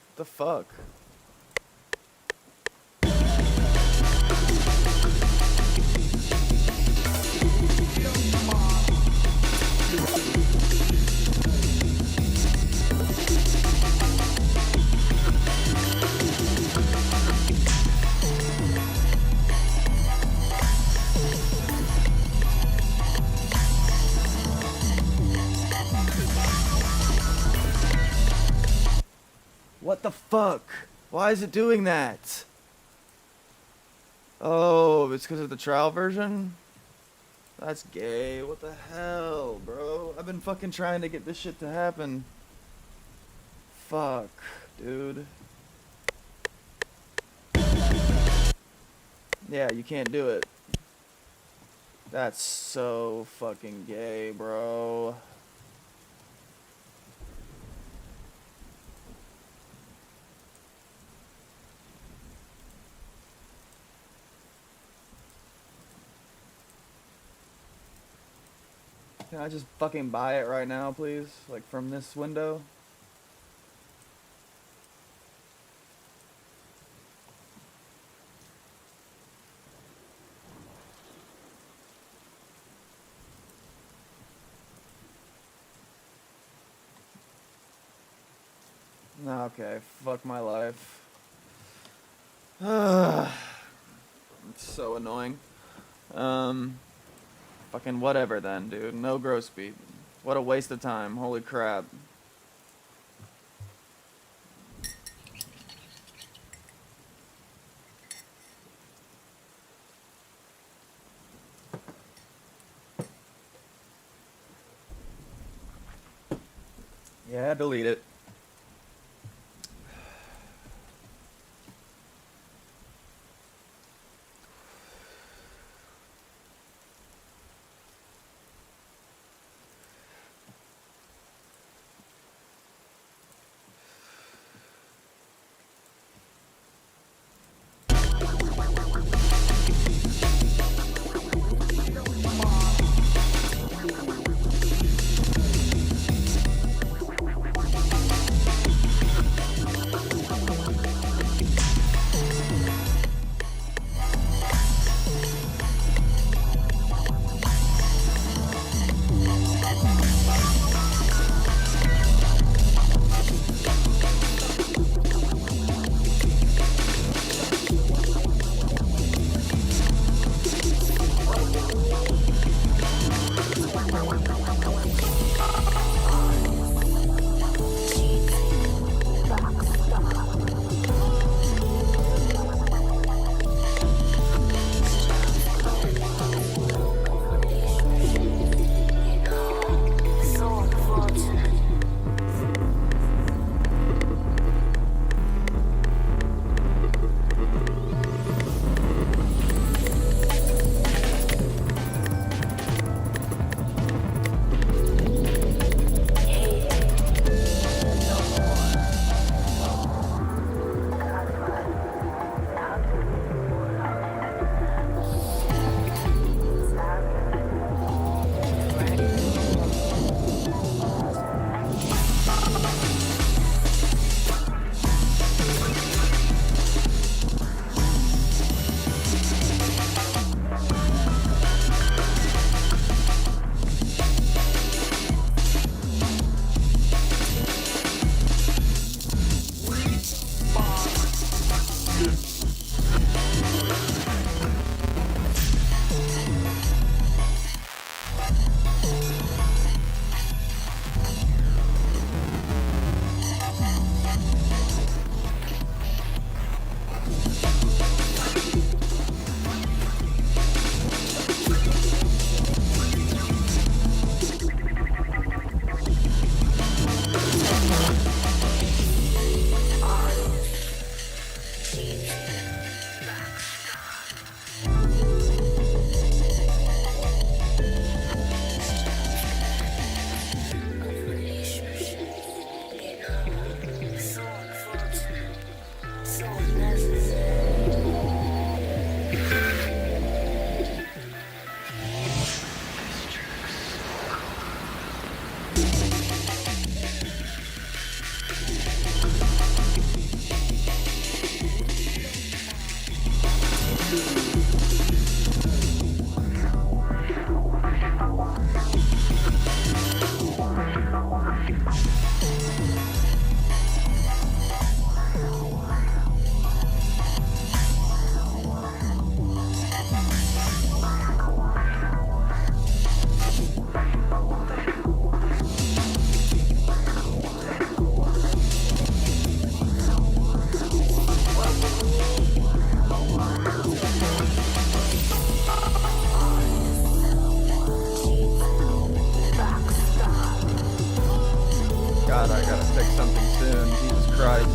What the fuck? What the fuck? Why is it doing that? Oh, it's because of the trial version? That's gay. What the hell, bro? I've been fucking trying to get this shit to happen. Fuck, dude. Yeah, you can't do it. That's so fucking gay, bro. Can I just fucking buy it right now, please? Like, from this window? Okay, fuck my life. It's so annoying. Fucking whatever then, dude. No growth speed. What a waste of time. Holy crap. Yeah, delete it. Christ.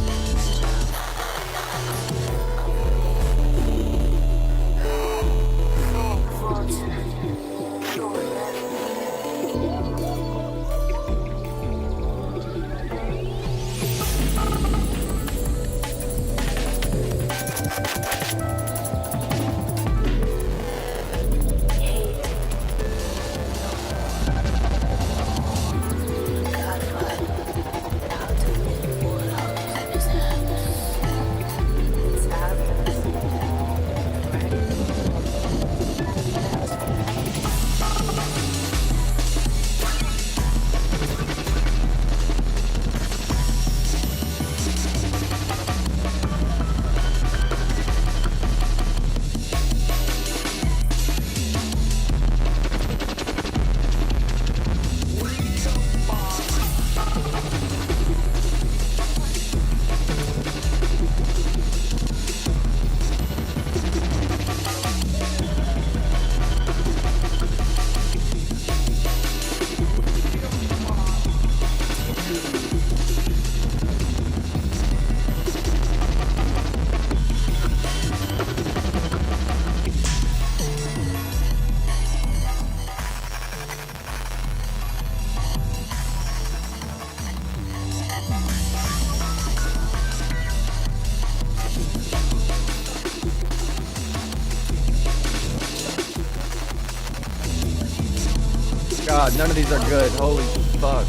God, none of these are good. Holy fuck.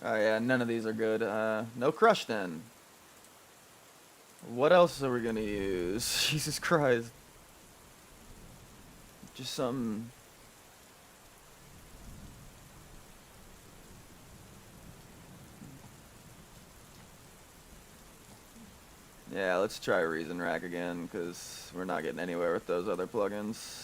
Oh yeah, none of these are good. No crush then. What else are we gonna use? Jesus Christ. Just some. Yeah, let's try Reason Rack again, because we're not getting anywhere with those other plugins.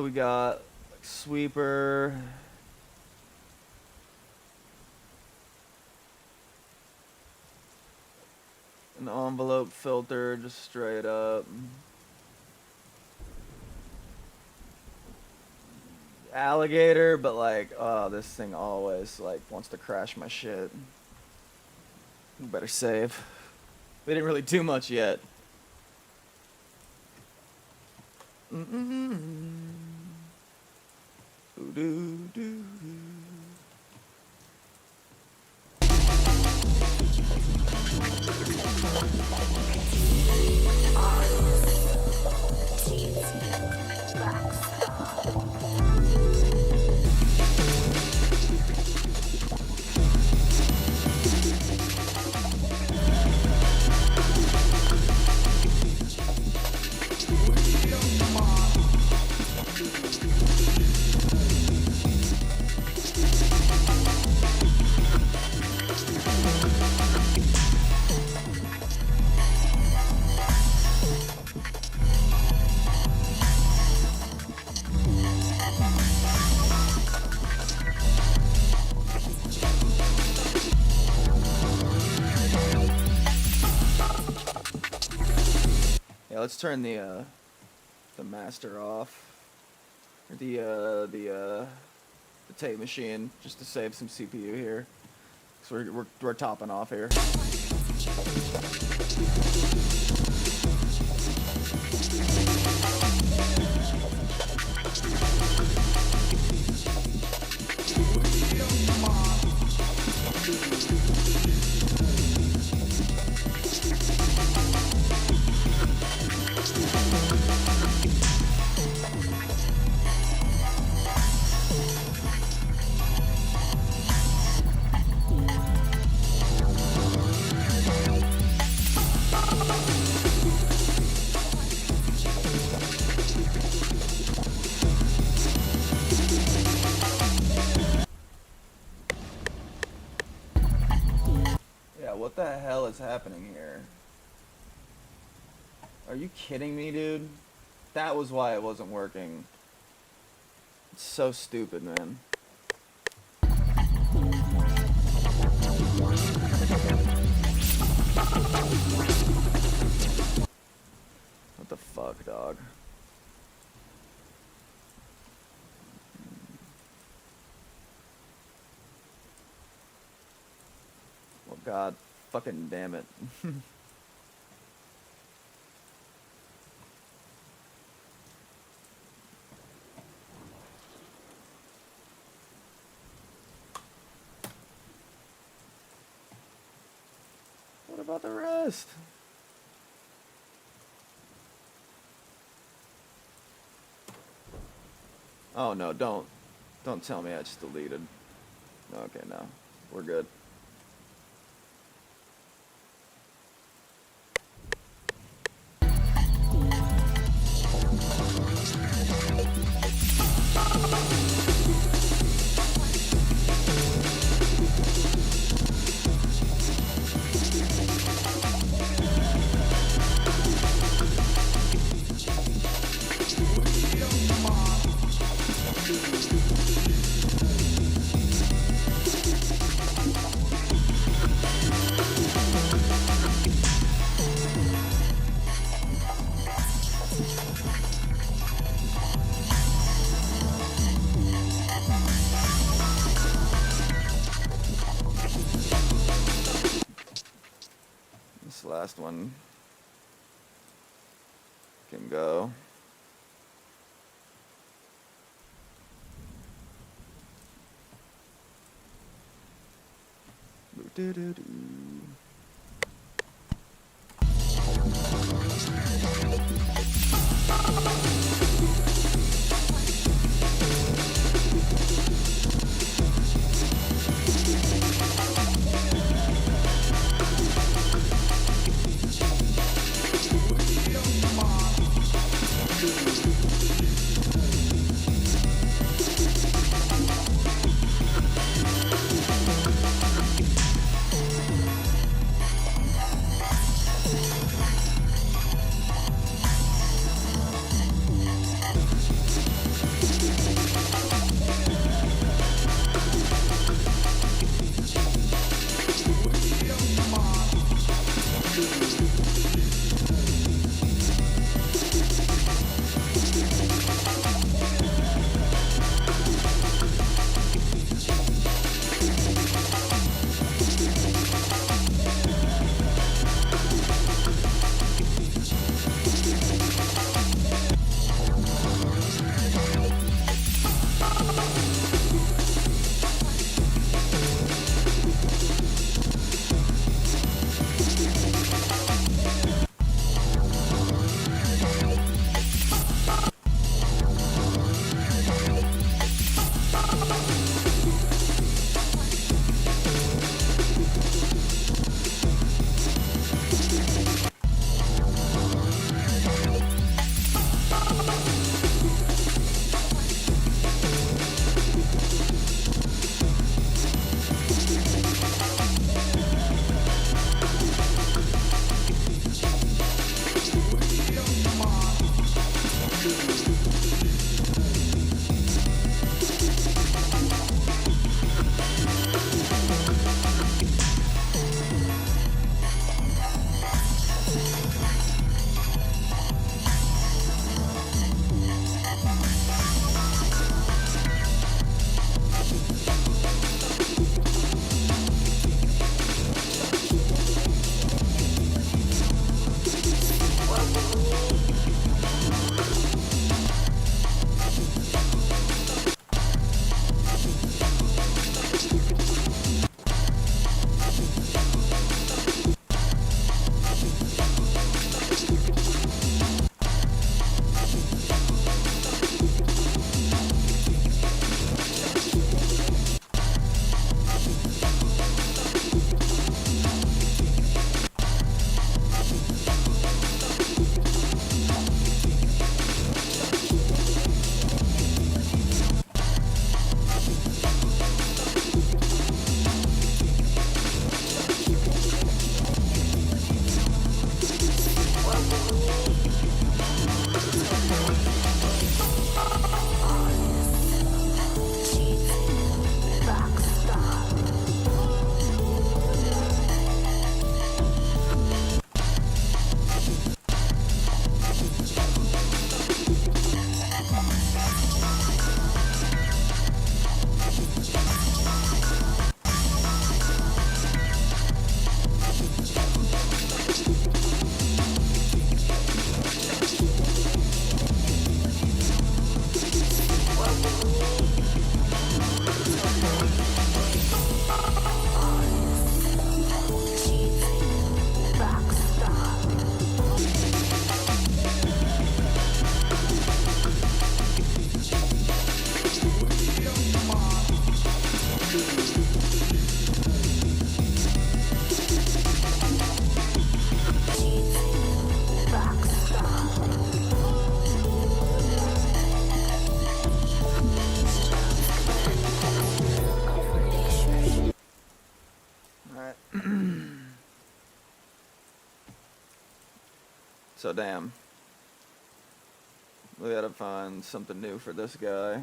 We got like, Sweeper. An envelope filter, just straight up. Alligator, but like, oh, this thing always like wants to crash my shit. You better save. We didn't really do much yet. Ooh-doo-doo-doo. Yeah, let's turn the master off. Or the tape machine, just to save some CPU here. So we're topping off here. What the hell is happening here? Are you kidding me, dude? That was why it wasn't working. It's so stupid, man. What the fuck, dog? Oh god, fucking damn it. What about the rest? Oh no, don't tell me I just deleted. Okay, no. We're good. This last one can go. Do-do-do-do. Alright. So damn. We gotta find something new for this guy.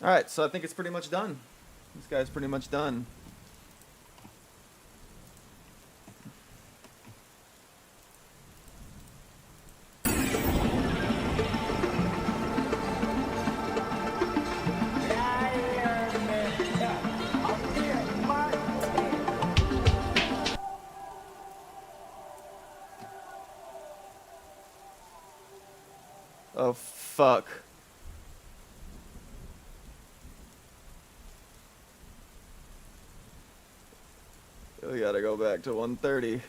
Alright, so I think it's pretty much done. This guy's pretty much done. Oh, fuck. We gotta go back to 130.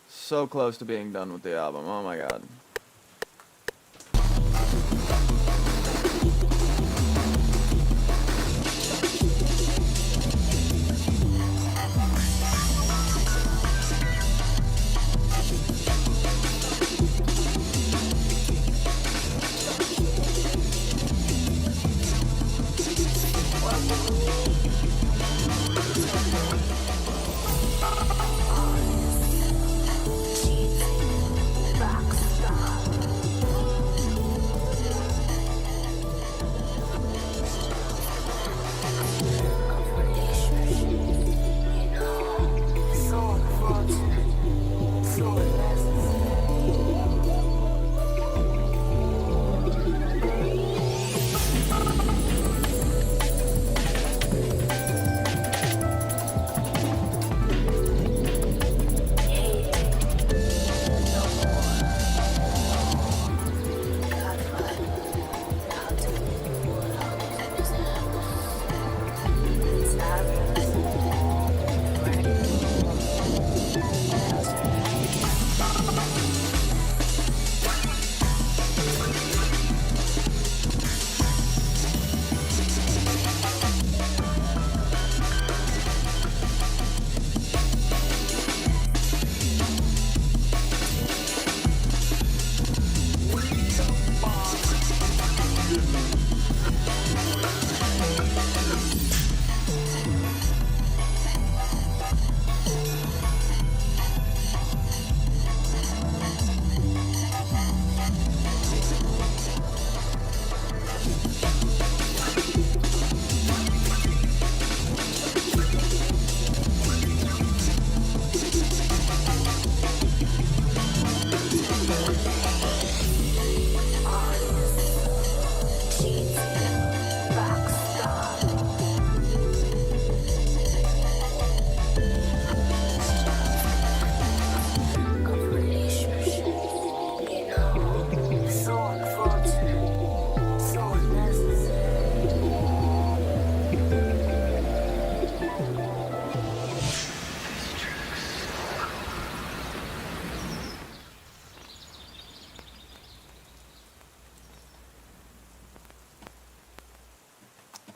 So close to being done with the album. Oh my god.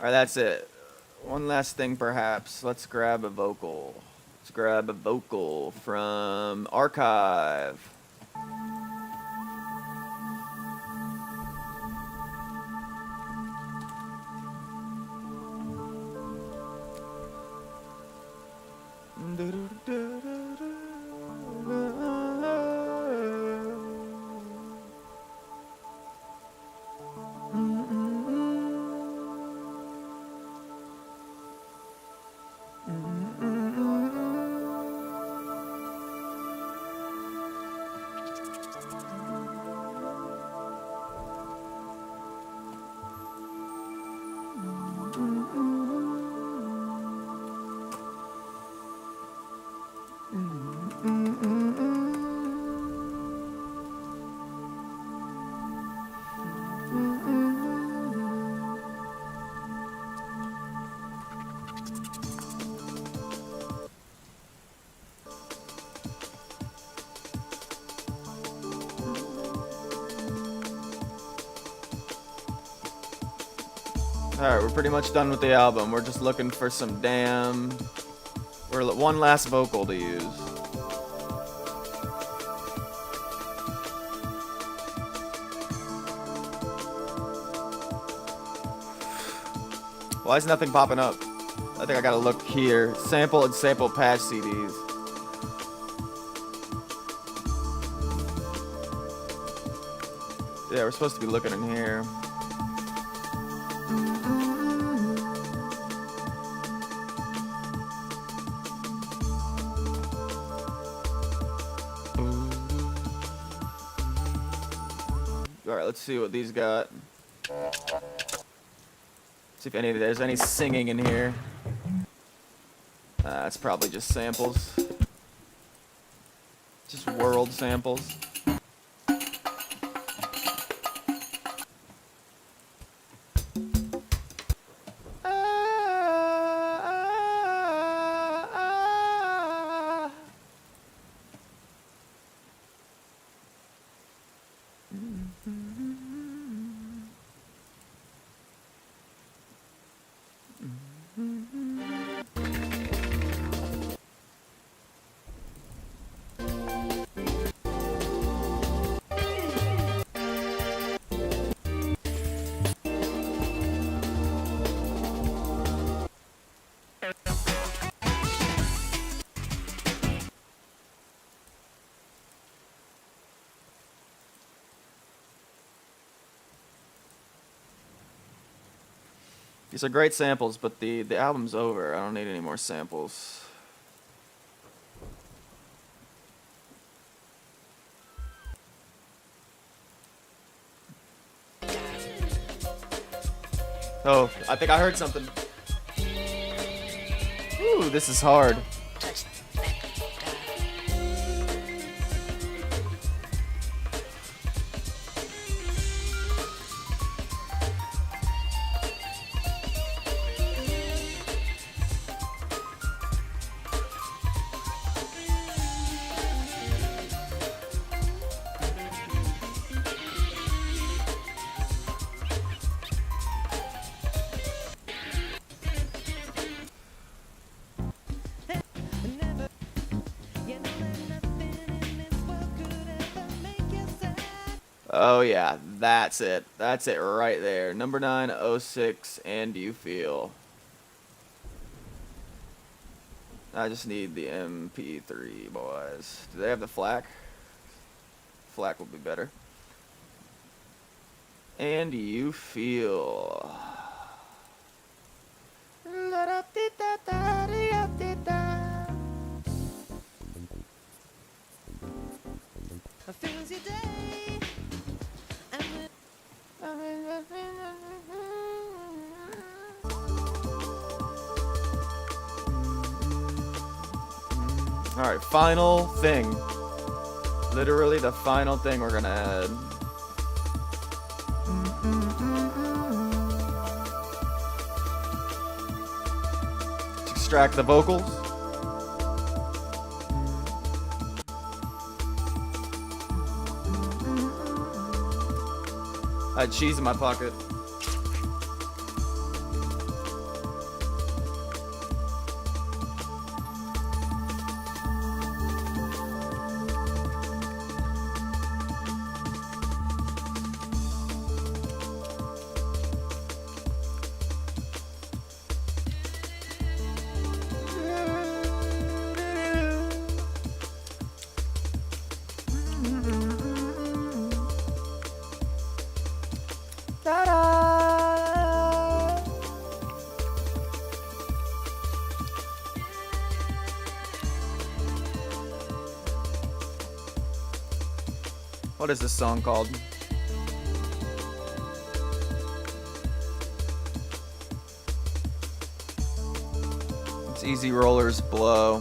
Alright, that's it. One last thing, perhaps. Let's grab a vocal. Let's grab a vocal from Archive. Alright, we're pretty much done with the album. We're just looking for some damn... one last vocal to use. Why is nothing popping up? I think I gotta look here. Sample and sample patch CDs. Yeah, we're supposed to be looking in here. Alright, let's see what these got. See if there's any singing in here. It's probably just samples. Just world samples. These are great samples, but the album's over. I don't need any more samples. Oh, I think I heard something. Ooh, this is hard. Oh yeah, that's it. That's it right there. Number 906, And You Feel. I just need the MP3, boys. Do they have the FLAC? FLAC will be better. And You Feel. Alright, final thing. Literally the final thing we're gonna add. Extract the vocals. I had cheese in my pocket. What is this song called? It's Easy Rollers Blow.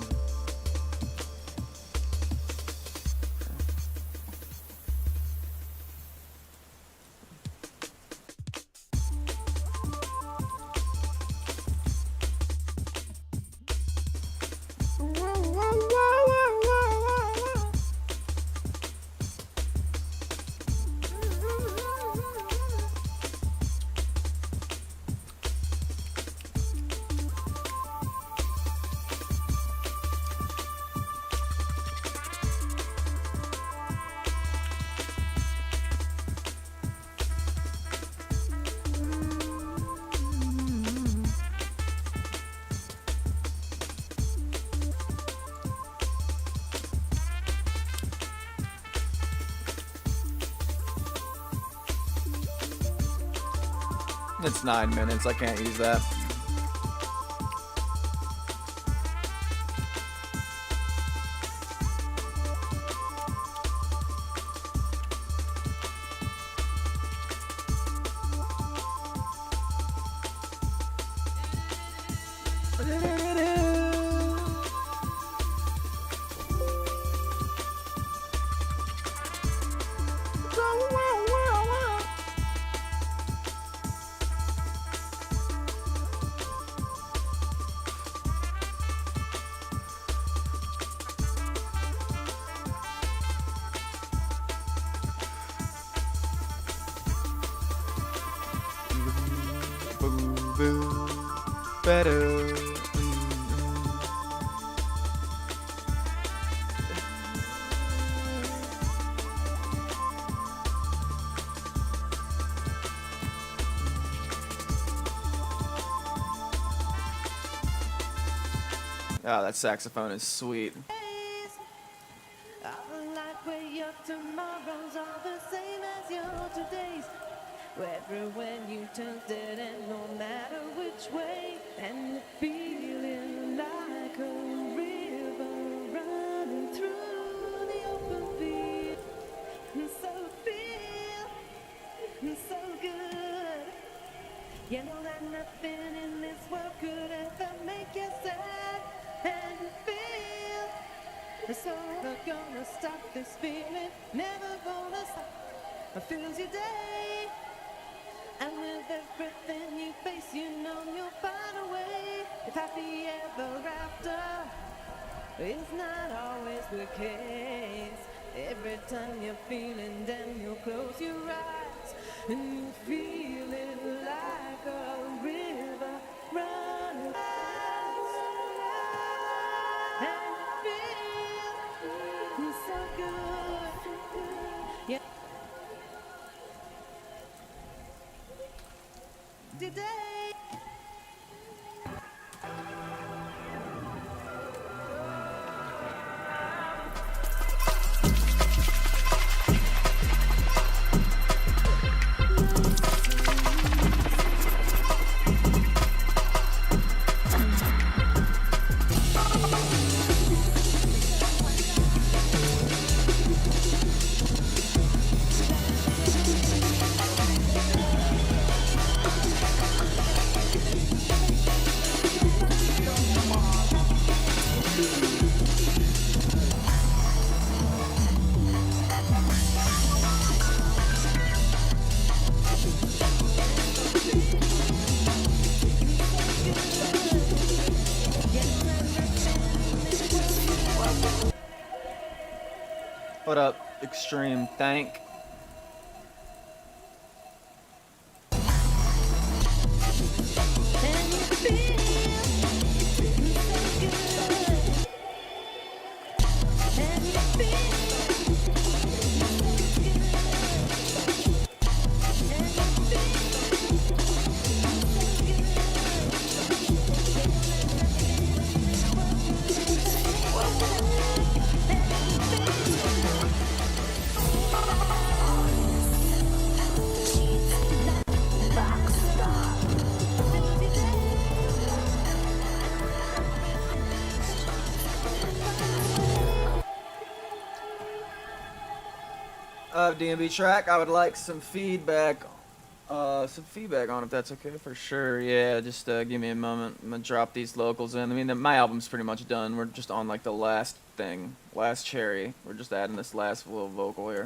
It's 9 minutes, I can't use that. Better. Oh, that saxophone is sweet. Tomorrows are the same as yesterdays. Everywhere you turn dead and no matter which way, and you're feeling like a river running through the open field. And so feel so good. You know that nothing in this world could ever make you sad and feel. So never gonna stop this feeling, never gonna stop. It fills your day, and with everything you face, you know you'll find a way. If happy ever after is not always the case. Every time you're feeling down, you close your eyes and you feel it like a river running. And feel so good. Yeah. Today. What up, Extreme Thank? DMB track. I would like some feedback. Some feedback on if that's okay for sure. Yeah, just give me a moment. I'm gonna drop these locals in. I mean, my album's pretty much done. We're just on like the last thing, last cherry. We're just adding this last little vocal here.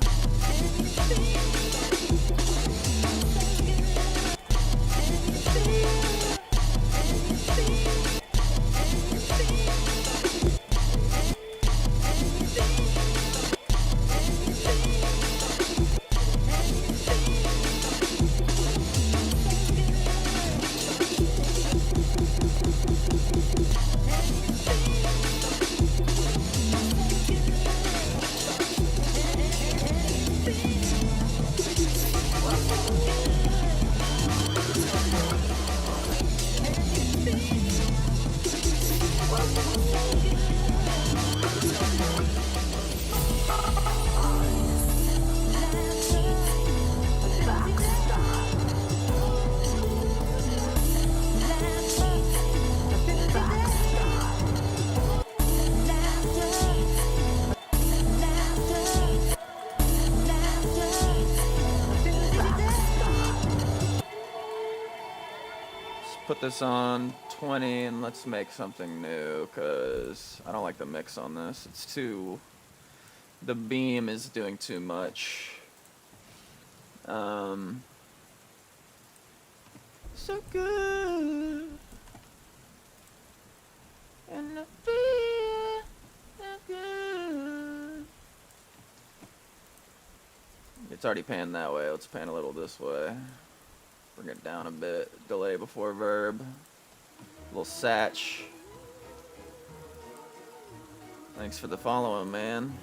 Put this on 20 and let's make something new because I don't like the mix on this. It's too... The beam is doing too much. So good. And I feel so good. It's already panned that way. Let's pan a little this way. Bring it down a bit. Delay before verb. A little satch. Thanks for the following, man.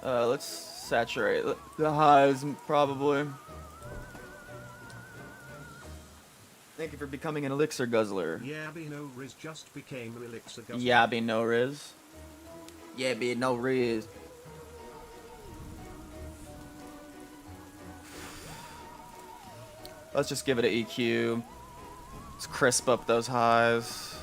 Let's saturate the highs, probably. Thank you for becoming an elixir guzzler. Yabby no Riz just became an elixir guzzler. Yabby no riz. Yabby no riz. Let's just give it an EQ. Let's crisp up those highs.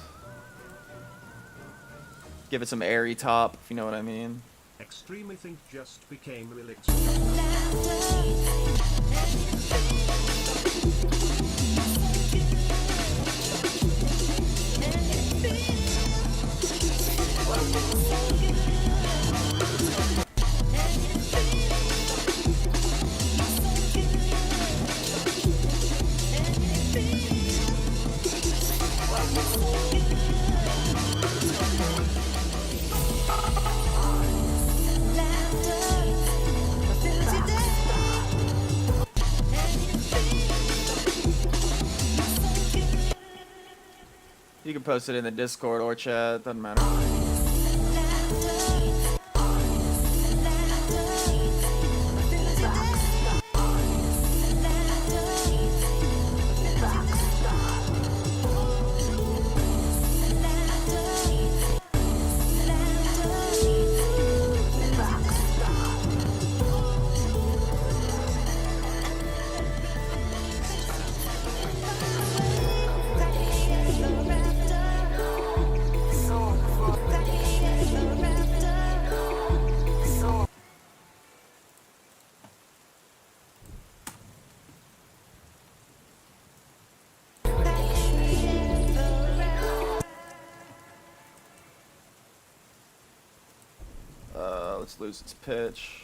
Give it some airy top, if you know what I mean. Extremely think just became an elixir guzzler. You can post it in the Discord or chat, doesn't matter. Let's lose its pitch.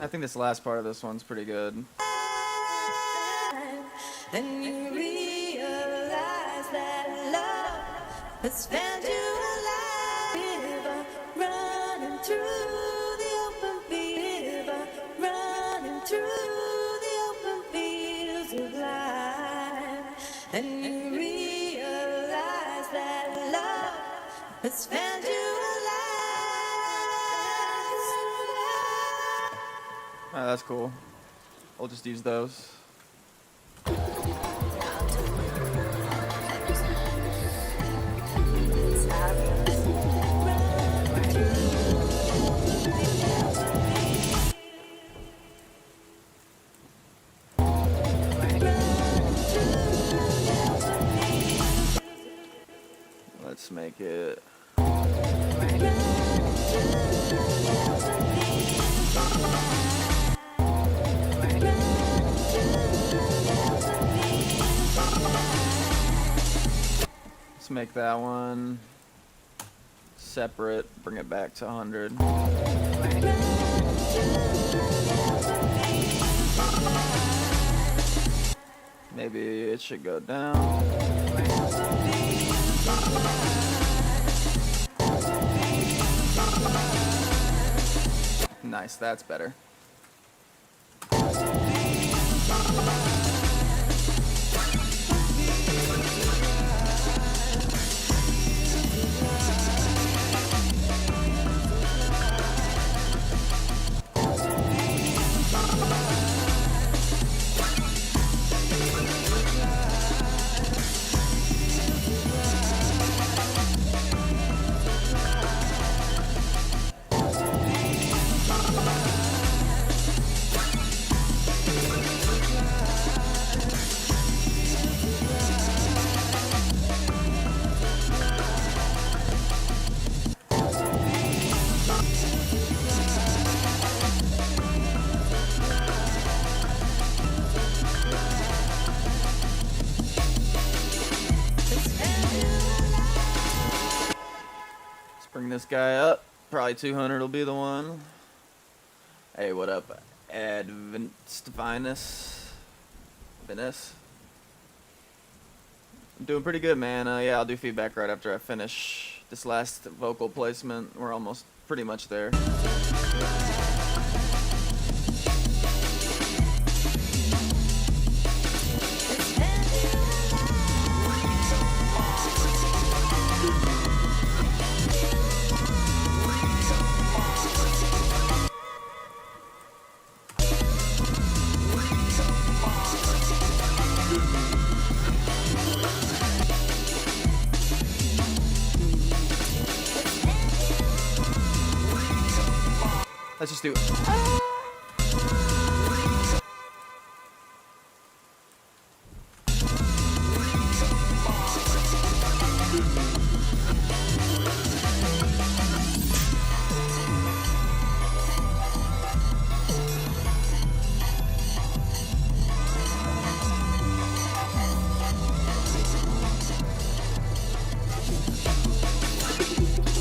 I think this last part of this one's pretty good. Then you realize that love has found you alive, running through the open field, running through the open fields of life. And you realize that love has found you alive. Ah, that's cool. We'll just use those. Let's make it. Let's make that one separate, bring it back to 100. Maybe it should go down. Nice, that's better. Bring this guy up. Probably 200 will be the one. Hey, what up? Advanced Vinus. Vinus. I'm doing pretty good, man. Yeah, I'll do feedback right after I finish this last vocal placement. We're almost pretty much there. Let's just do it.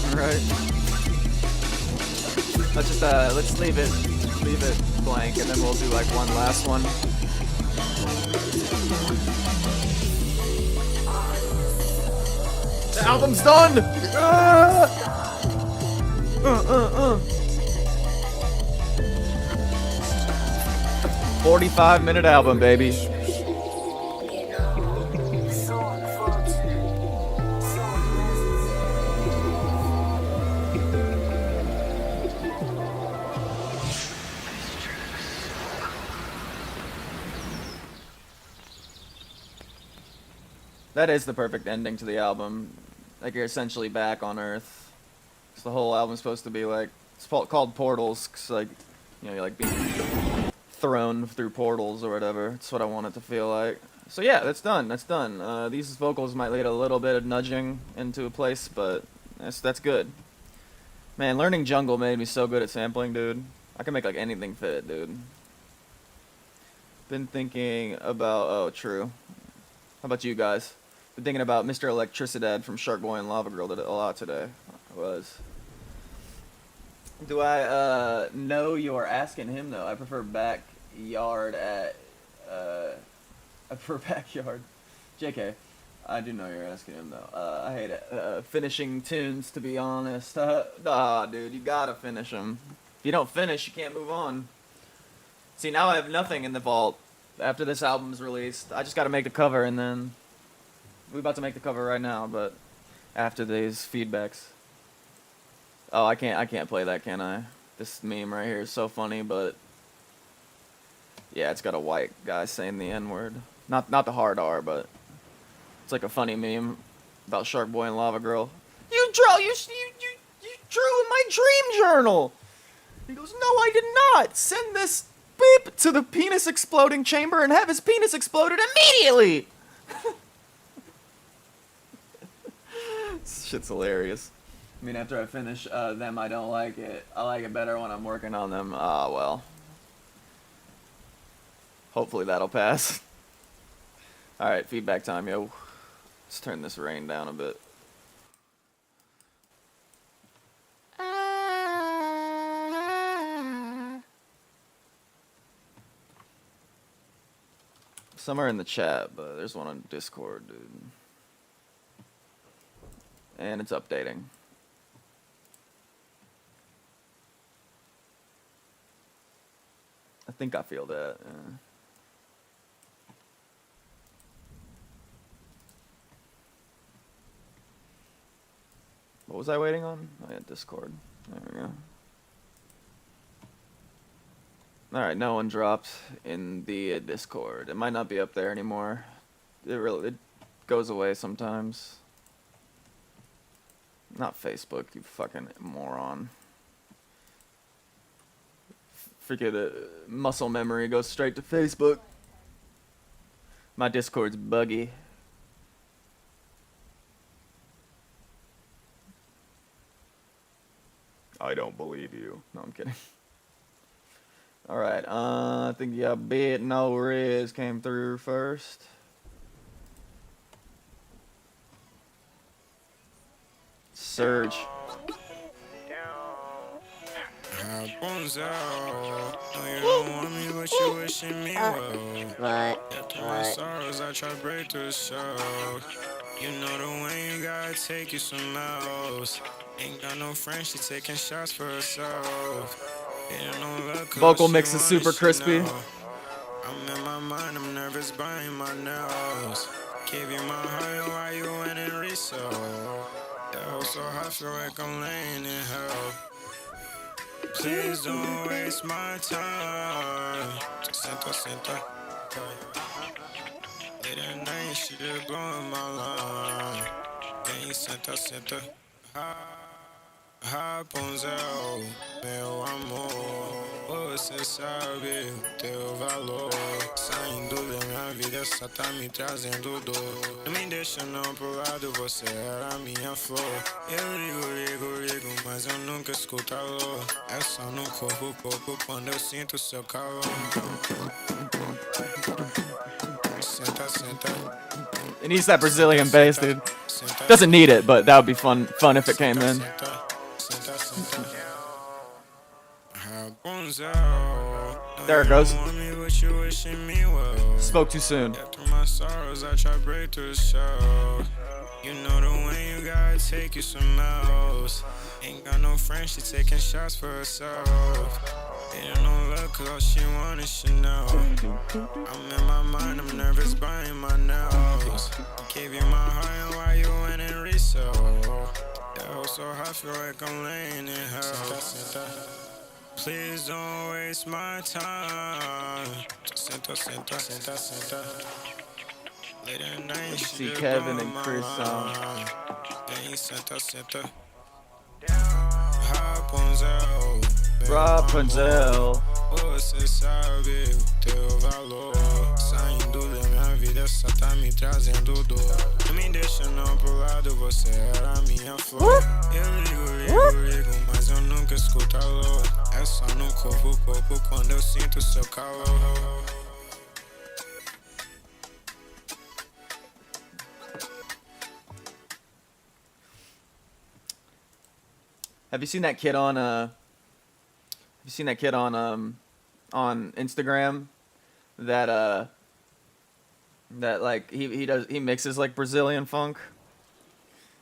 All right. Let's just let's leave it blank, and then we'll do like one last one. The album's done. 45-minute album, baby. That is the perfect ending to the album. Like, you're essentially back on Earth. So the whole album's supposed to be like, it's called Portals, cause like, you know, you're like being thrown through portals or whatever. That's what I want it to feel like. So yeah, that's done. That's done. These vocals might need a little bit of nudging into a place, but that's good. Man, learning jungle made me so good at sampling, dude. I can make like anything fit, dude. Been thinking about, oh, true. How about you guys? Been thinking about Mr. Electricidad from Shark Boy and Lava Girl did it a lot today. Do I know you're asking him though? I prefer backyard at I prefer backyard. JK. I do know you're asking him though. I hate it. Finishing tunes, to be honest. Dude, you gotta finish them. If you don't finish, you can't move on. See, now I have nothing in the vault after this album's released. I just gotta make the cover, and then we're about to make the cover right now. But after these feedbacks, oh, I can't play that, can I? This meme right here is so funny, but yeah, it's got a white guy saying the N-word. Not the hard R, but it's like a funny meme about Shark Boy and Lava Girl. You drew in my dream journal. He goes, no, I did not. Send this beep to the penis exploding chamber and have his penis exploded immediately. This shit's hilarious. I mean, after I finish them, I don't like it. I like it better when I'm working on them. Ah, well. Hopefully that'll pass. Alright, feedback time, yo. Let's turn this rain down a bit. Some are in the chat, but there's one on Discord, dude. And it's updating. I think I feel that. Yeah. What was I waiting on? Oh yeah, Discord. There we go. Alright, no one dropped in the Discord. It might not be up there anymore. It goes away sometimes. Not Facebook, you fucking moron. Forget it. Muscle memory goes straight to Facebook. My Discord's buggy. I don't believe you. No, I'm kidding. Alright, I think yeah, Bit No Riz came through first. Surge. Sorrows, I try to break through the show. You know the way you gotta take you some else. Ain't got no friends, she taking shots for herself. Vocal mix is super crispy. I'm in my mind, I'm nervous buying my nails. Give you my heart, why you went and resold? That was so hot, feel like I'm laying in hell. Please don't waste my time. Senta. Late at night, she just blowing my line. Then you senta. Rapunzel, meu amor, você sabe o teu valor. Saindo da minha vida, só tá me trazendo dor. Não me deixa não pro lado, você era a minha flor. Eu ligo, mas eu nunca escuto alô. É só no corpo, quando eu sinto seu calor. Senta. It needs that Brazilian bass, dude. Doesn't need it, but that would be fun if it came in. There it goes. Spoke too soon. You know the way you gotta take you some else. Ain't got no friends, she taking shots for herself. Ain't no luck, all she wanted, she know. I'm in my mind, I'm nervous buying my nails. Gave you my heart, why you went and resold? That was so hot, feel like I'm laying in hell. Please don't waste my time. Senta. Late at night, See Kevin and Chris on. Then senta. Rapunzel. Você sabe o teu valor. Saindo da minha vida, só tá me trazendo dor. Não me deixa não pro lado, você era a minha flor. Eu ligo, mas eu nunca escuto alô. É só no corpo, quando eu sinto seu calor. Have you seen that kid on You seen that kid on Instagram that like he mixes like Brazilian funk.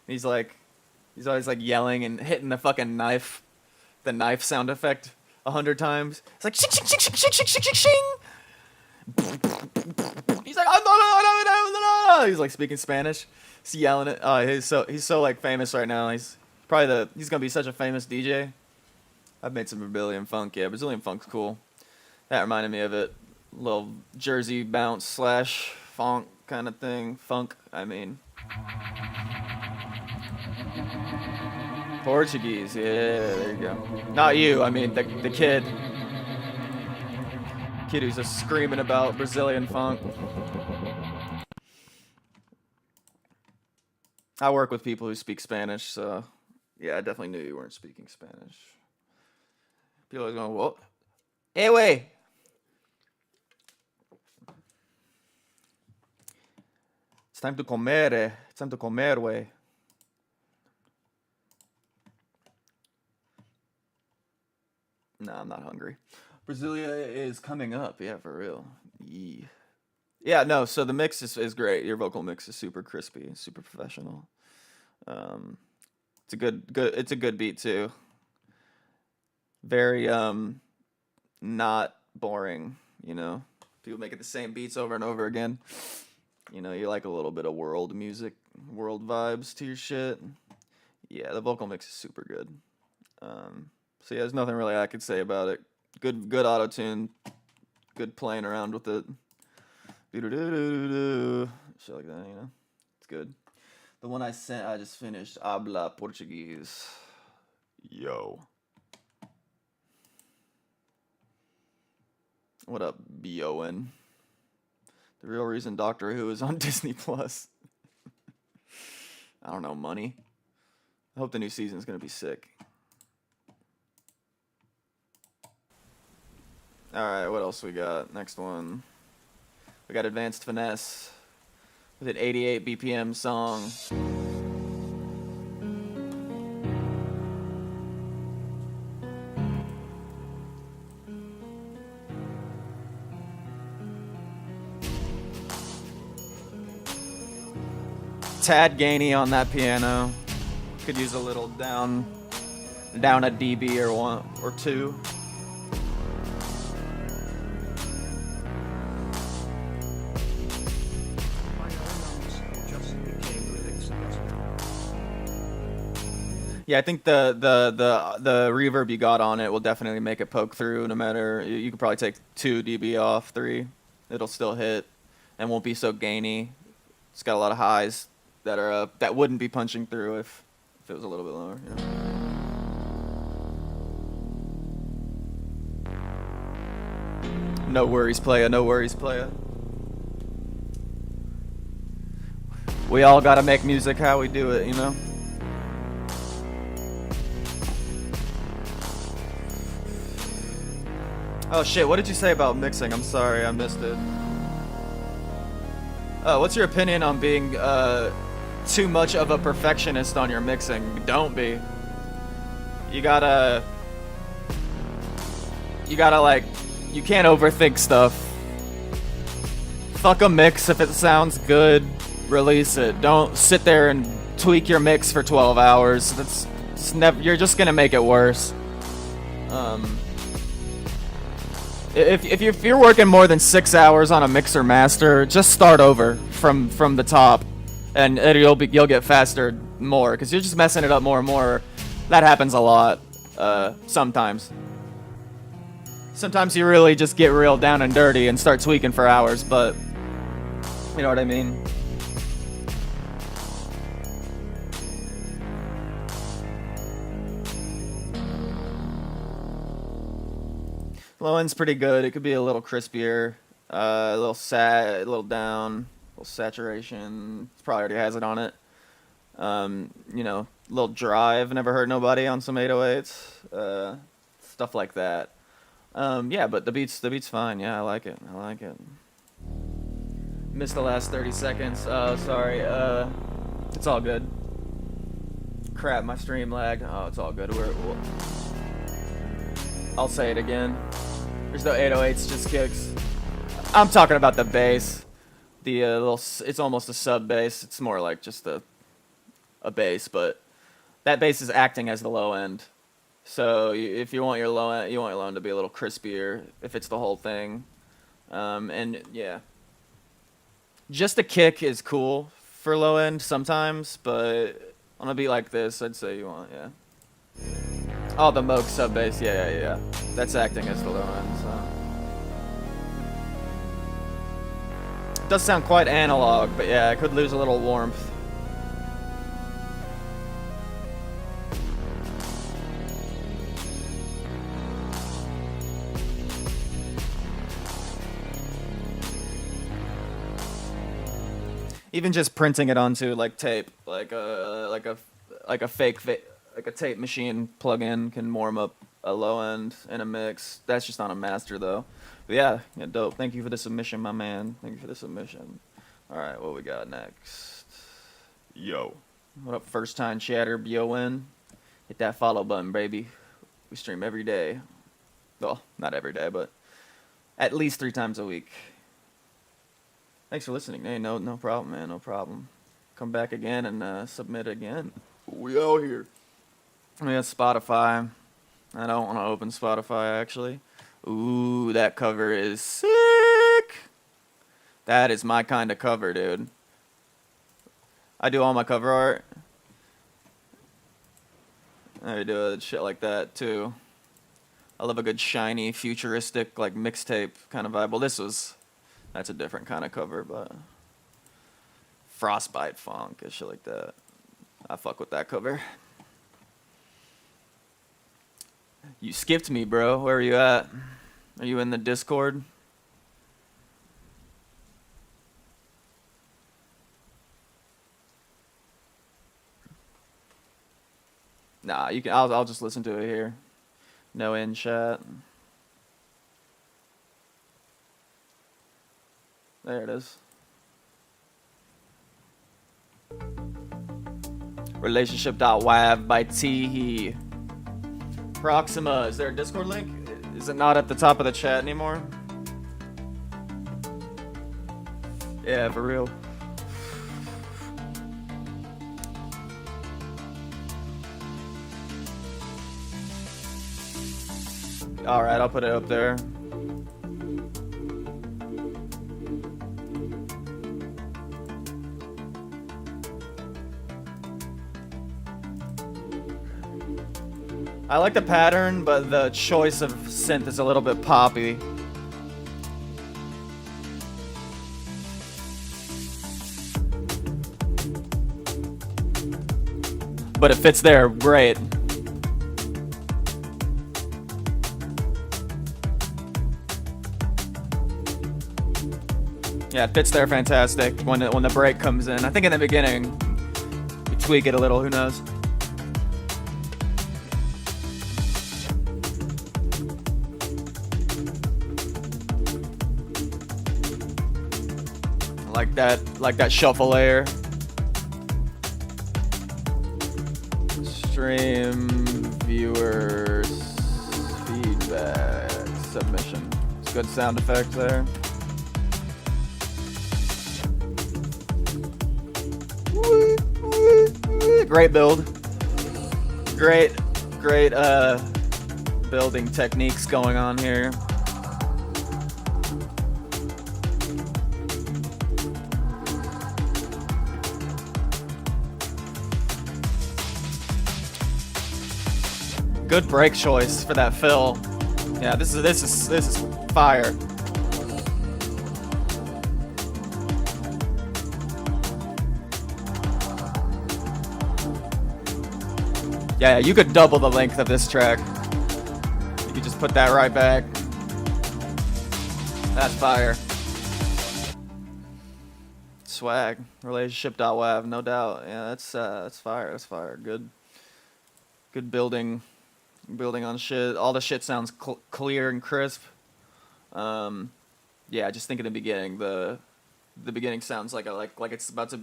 He's always like yelling and hitting the fucking knife, the knife sound effect 100 times. It's like shing shing shing shing shing shing shing shing. He's like he's like speaking Spanish. He's yelling it. He's so like famous right now. He's gonna be such a famous DJ. I've made some Brazilian funk. Yeah, Brazilian funk's cool. That reminded me of it. Little Jersey bounce slash funk kind of thing. Funk, I mean. Portuguese, yeah, there you go. Not you, I mean the kid. Kid who's just screaming about Brazilian funk. I work with people who speak Spanish, so yeah, I definitely knew you weren't speaking Spanish. People are going, whoa. Hey, wey. It's time to comer, eh? It's time to comer, wey. No, I'm not hungry. Brasilia is coming up. Yeah, for real. Yeah, no, so the mix is great. Your vocal mix is super crispy, super professional. It's a good beat too. Very not boring, you know. People making the same beats over and over again. You know, you like a little bit of world music, world vibes to your shit. Yeah, the vocal mix is super good. So yeah, there's nothing really I could say about it. Good auto tune. Good playing around with it. Shit like that, you know. It's good. The one I sent, I just finished. Habla Portuguese. Yo. What up, B.O.N.? The real reason Doctor Who is on Disney Plus. I don't know, money. I hope the new season's gonna be sick. Alright, what else we got? Next one. We got Advanced Finesse with an 88 BPM song. Tad gainy on that piano. Could use a little down a dB or one or two. Yeah, I think the reverb you got on it will definitely make it poke through. No matter, you could probably take 2 dB off, 3, it'll still hit, and won't be so gainy. It's got a lot of highs that are that wouldn't be punching through if it was a little bit lower. You know? No worries, playa. No worries, playa. We all gotta make music how we do it, you know. Oh shit, what did you say about mixing? I'm sorry, I missed it. What's your opinion on being too much of a perfectionist on your mixing? Don't be. You gotta like, you can't overthink stuff. Fuck a mix. If it sounds good, release it. Don't sit there and tweak your mix for 12 hours. You're just gonna make it worse. If you're working more than 6 hours on a mixer master, just start over from the top, and you'll get faster more, because you're just messing it up more and more. That happens a lot. Sometimes you really just get real down and dirty and start tweaking for hours, but you know what I mean. Low end's pretty good. It could be a little crispier, a little a little down, a little saturation. It probably already has it on it. You know, a little drive. Never hurt nobody on some 808s. Stuff like that. Yeah, but the beat's fine. Yeah, I like it. Missed the last 30 seconds. Sorry. It's all good. Crap, my stream lagged. Oh, it's all good. I'll say it again. There's no 808s, just kicks. I'm talking about the bass. The it's almost a sub bass. It's more like just a bass, but that bass is acting as the low end. So if you want your low end, you want your low end to be a little crispier. If it's the whole thing, and yeah, just a kick is cool for low end sometimes, but on a beat like this, I'd say you want Oh, the Moog sub bass, yeah. That's acting as the low end. So. Does sound quite analog, but yeah, I could lose a little warmth. Even just printing it onto like tape, like a tape machine plug-in can warm up a low end in a mix. That's just on a master though. But yeah, dope. Thank you for the submission, my man. Thank you for the submission. All right, what we got next? Yo, what up, first time chatter? BON, hit that follow button, baby. We stream every day. Well, not every day, but at least 3 times a week. Thanks for listening. Hey, no problem, man. No problem. Come back again and submit again. We out here. We got Spotify. I don't want to open Spotify, actually. Ooh, that cover is sick. That is my kind of cover, dude. I do all my cover art. I do shit like that, too. I love a good shiny, futuristic, like, mixtape kind of vibe. Well, that's a different kind of cover, but Frostbite funk and shit like that. I fuck with that cover. You skipped me, bro. Where are you at? Are you in the Discord? Nah, you can. I'll just listen to it here. No in chat. There it is. Relationship.wav by Teehee. Proxima, is there a Discord link? Is it not at the top of the chat anymore? Yeah, for real. Alright, I'll put it up there. I like the pattern, but the choice of synth is a little bit poppy. But it fits there great. Yeah, it fits there fantastic when the break comes in. I think in the beginning, you tweak it a little, who knows? Like that shuffle layer. Stream viewers feedback submission. It's good sound effect there. Great build. Great building techniques going on here. Good break choice for that fill. Yeah, this is fire. Yeah, you could double the length of this track. You could just put that right back. That's fire. Swag. Relationship.wav, no doubt. Yeah, that's fire. That's fire. Good building on shit. All the shit sounds clear and crisp. Yeah, just think in the beginning, the beginning sounds like it's about to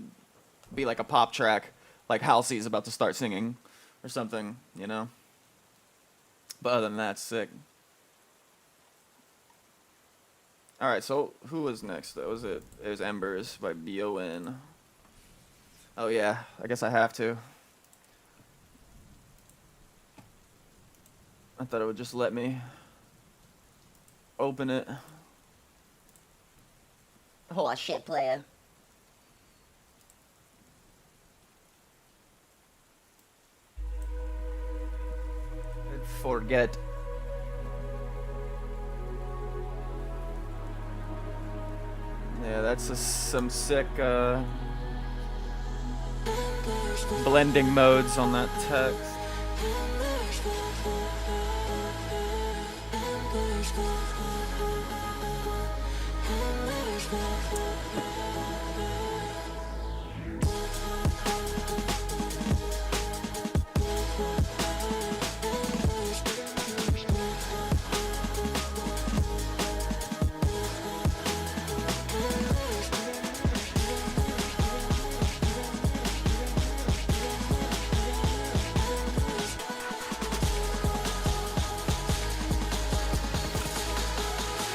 be like a pop track, like Halsey's about to start singing or something, you know. But other than that, sick. All right, so who was next though? It was Embers by BON. Oh yeah, I guess I have to. I thought it would just let me open it. Oh shit, player. I'd forget. Yeah, that's some sick blending modes on that text.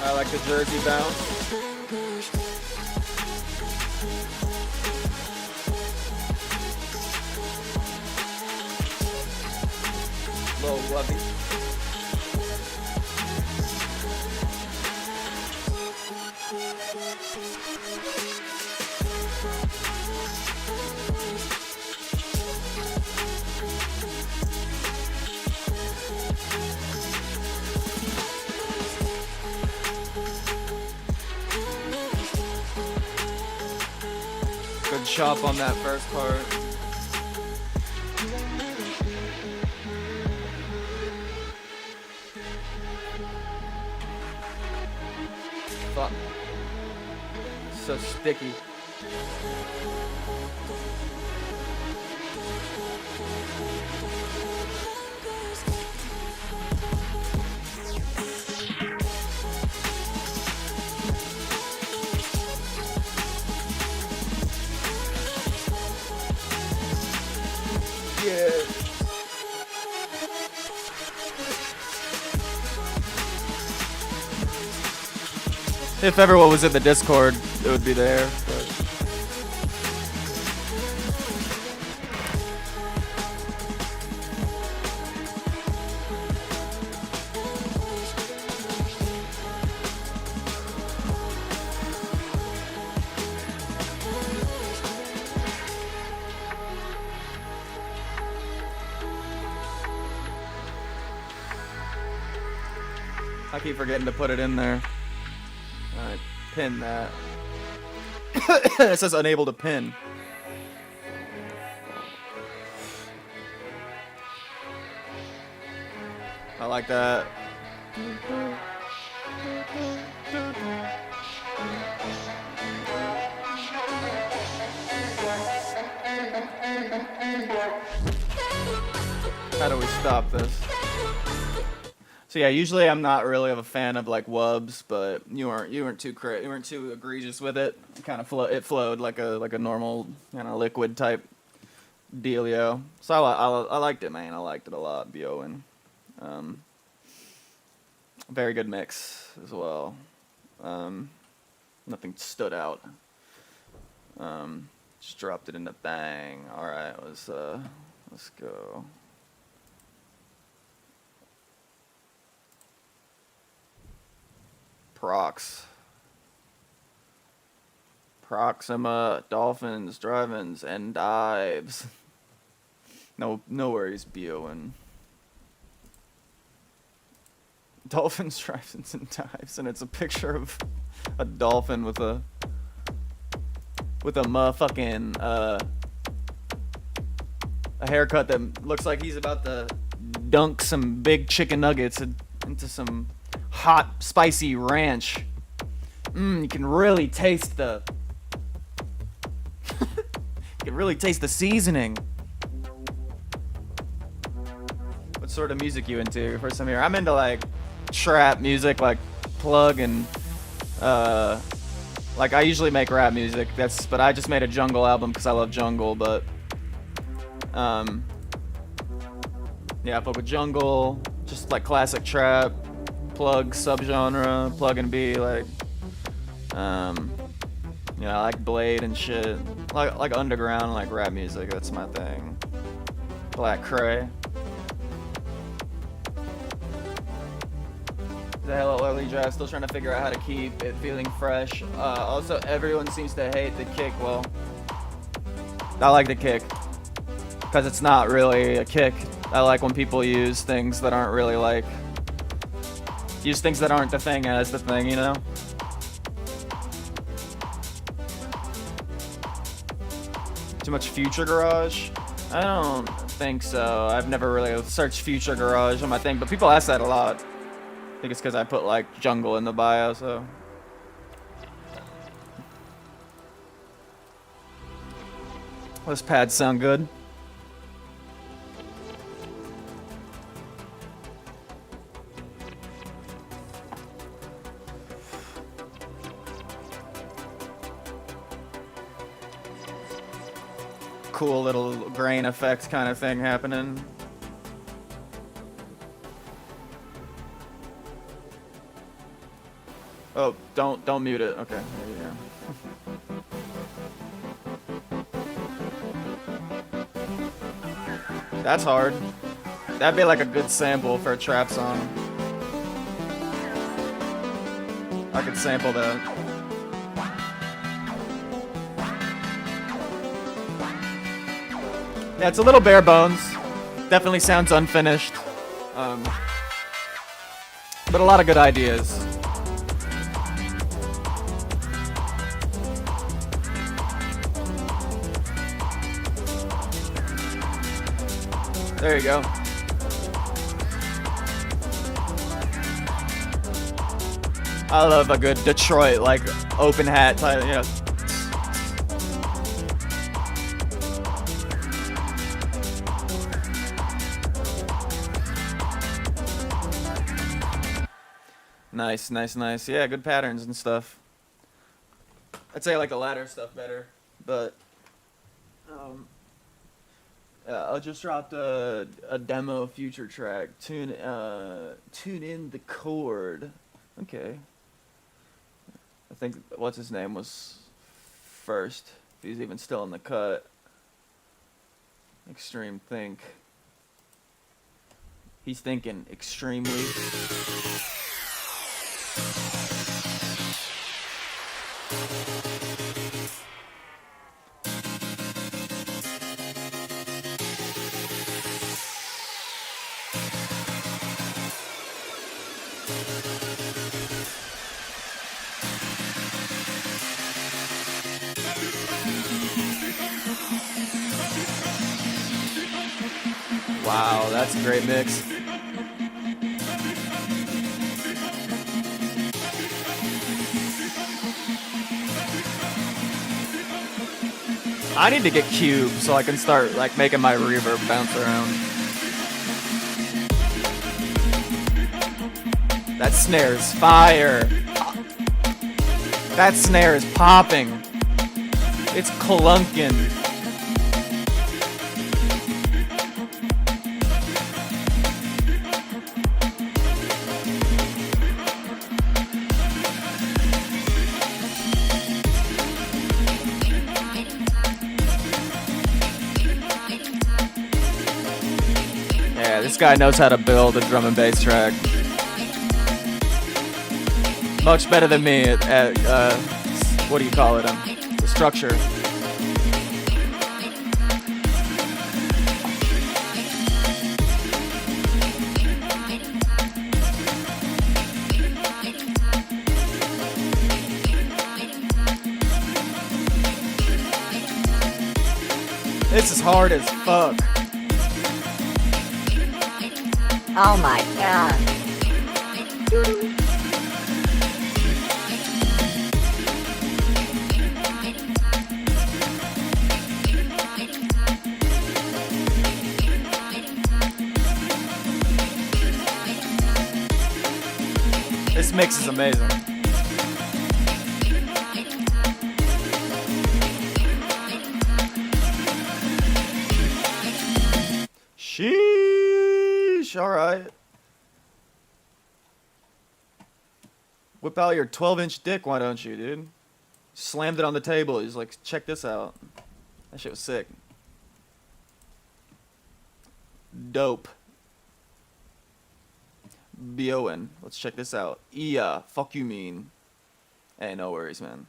I like the Jersey bounce. Little wubby. Good chop on that first part. Fuck. So sticky. Yeah. If everyone was in the Discord, it would be there. But I keep forgetting to put it in there. Alright, pin that. It says unable to pin. I like that. How do we stop this? So yeah, usually I'm not really of a fan of like wubs, but you weren't too egregious with it. It flowed like a normal kind of liquid type dealio. So I liked it, man. I liked it a lot. BON. Very good mix as well. Nothing stood out. Just dropped it in the bang. All right, let's go. Proxima, Dolphins, Drive-ins, and Dives. No worries, BON. Dolphins, Drive-ins, and Dives, and it's a picture of a dolphin with a motherfucking a haircut that looks like he's about to dunk some big chicken nuggets into some hot, spicy ranch. You can really taste the seasoning. What sort of music you into? First time here. I'm into like trap music, like Plug and like I usually make rap music. But I just made a jungle album because I love jungle. But yeah, I fuck with jungle, just like classic trap. Plug subgenre, Plug and B, like You know, I like Blade and shit. Like underground, like rap music. That's my thing. Black Cray. The Hello Early Draft, still trying to figure out how to keep it feeling fresh. Also, everyone seems to hate the kick. Well, I like the kick because it's not really a kick. I like when people use things that aren't really like, use things that aren't the thing as the thing, you know? Too much Future Garage? I don't think so. I've never really searched Future Garage on my thing, but people ask that a lot. I think it's because I put like jungle in the bio, so. Those pads sound good. Cool little grain effect kind of thing happening. Oh, don't mute it. Okay, there you go. That's hard. That'd be like a good sample for a trap song. I could sample that. Yeah, it's a little bare bones. Definitely sounds unfinished. But a lot of good ideas. There you go. I love a good Detroit, like, open hat type, you know. Nice, nice, nice. Yeah, good patterns and stuff. I'd say I like the latter stuff better, but I just dropped a demo future track. Tune in the chord. Okay. I think what's his name was first. If he's even still in the cut. Extreme Think. He's thinking extremely. Wow, that's a great mix. I need to get Cube so I can start like making my reverb bounce around. That snare is fire. That snare is popping. It's clunking. Yeah, this guy knows how to build a drum and bass track. Much better than me at what do you call it? The structure. This is hard as fuck. Oh my god. This mix is amazing. Sheesh, alright. Whip out your 12-inch dick, why don't you, dude? Slammed it on the table. He's like, check this out. That shit was sick. Dope. B-O-N. Let's check this out. Yeah, fuck you mean. Hey, no worries, man.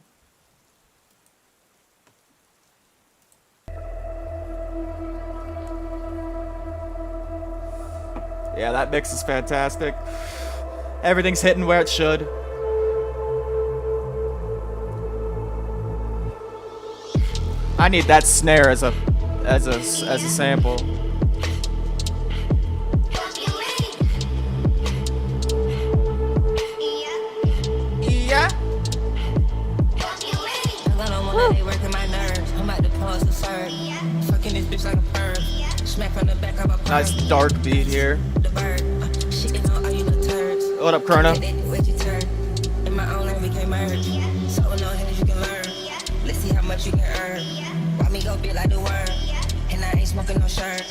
Yeah, that mix is fantastic. Everything's hitting where it should. I need that snare as a sample. Yeah. They working my nerves. I'm about to pause the serve. Fucking this bitch like a bird. Smack from the back of a bird. Nice dark beat here. The bird. Shitting on all you little turds. What up, Chrono? Where'd you turn? In my own lane we can merge. So no hands you can learn. Let's see how much you can earn. Why me go big like the worm? And I ain't smoking no shirt.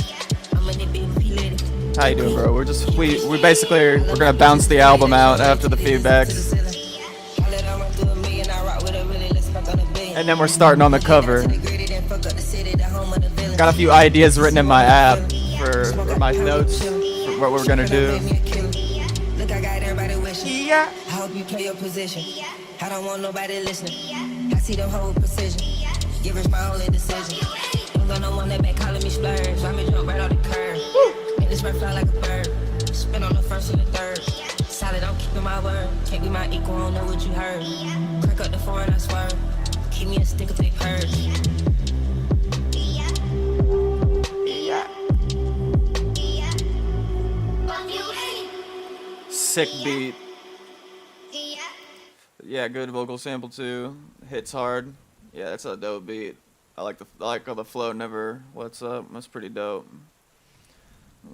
I'm in the beat with P-Litty. How you doing, bro? We're basically we're gonna bounce the album out after the feedbacks, and then we're starting on the cover. Got a few ideas written in my app for my notes for what we're gonna do. Look, I got everybody wishing. Yeah. I hope you play your position. I don't want nobody listening. I see them whole precision. Givers my only decision. Don't got no one that back calling me splurge. I'm a jump right on the curve. Make this bird fly like a bird. Spin on the first and the third. Solid, I'm keeping my word. Can't be my equal, I don't know what you heard. Crack up the foreign, I swear. Keep me a stick of big purge. Sick beat. Yeah, good vocal sample too. Hits hard. Yeah, that's a dope beat. I like how the flow never. What's up? That's pretty dope.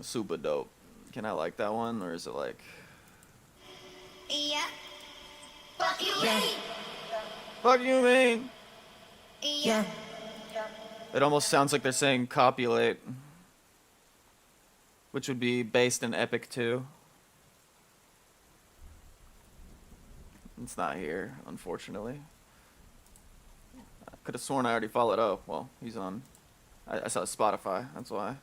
Super dope. Can I like that one, or is it like? Yeah. Fuck you mean? Yeah. It almost sounds like they're saying copulate, which would be based in Epic 2. It's not here, unfortunately. I could have sworn I already followed. Oh, well, he's on. I saw Spotify, that's why.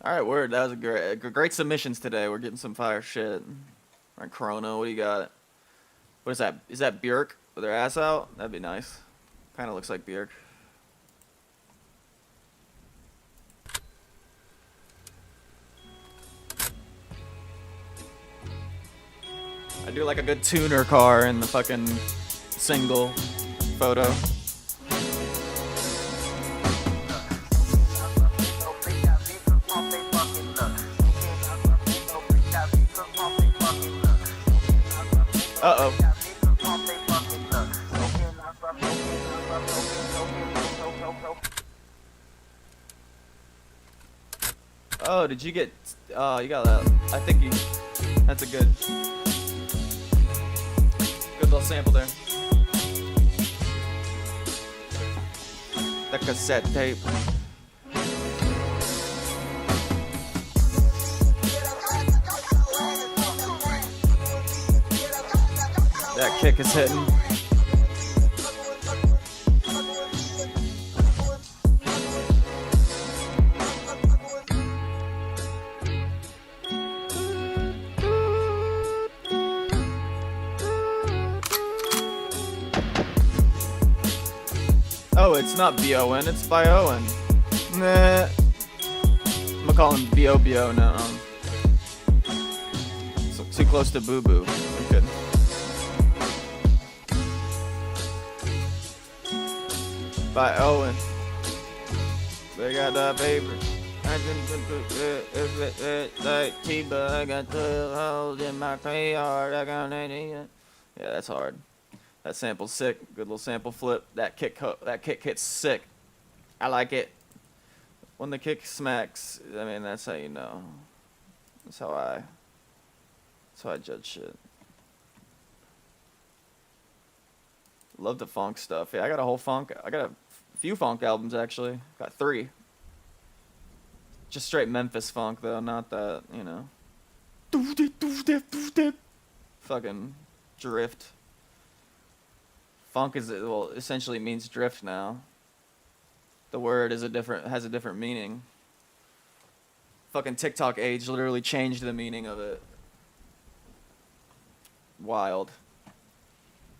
Alright, word. That was a great submissions today. We're getting some fire shit. Alright, Chrono, what do you got? What is that? Is that Björk with her ass out? That'd be nice. Kind of looks like Björk. I do like a good tuner car in the fucking single photo. Uh-oh. Oh, did you get... Oh, you got that. I think you... That's a good... Good little sample there. The cassette tape. That kick is hitting. Oh, it's not B-O-N, it's by Owen. Nah. I'm gonna call him B-O-B-O now. So, too close to Boo Boo. I'm kidding. By Owen. They got that paper. I just like T-Bug. I got 12 holes in my crayon. I got 80. Yeah, that's hard. That sample's sick. Good little sample flip. That kick hits sick. I like it. When the kick smacks, I mean, that's how you know. That's how I judge shit. Love the funk stuff. Yeah, I got a few funk albums actually. Got 3. Just straight Memphis funk though, not that, you know. Fucking drift. Funk is, well, essentially means drift now. The word has a different meaning. Fucking TikTok age literally changed the meaning of it. Wild.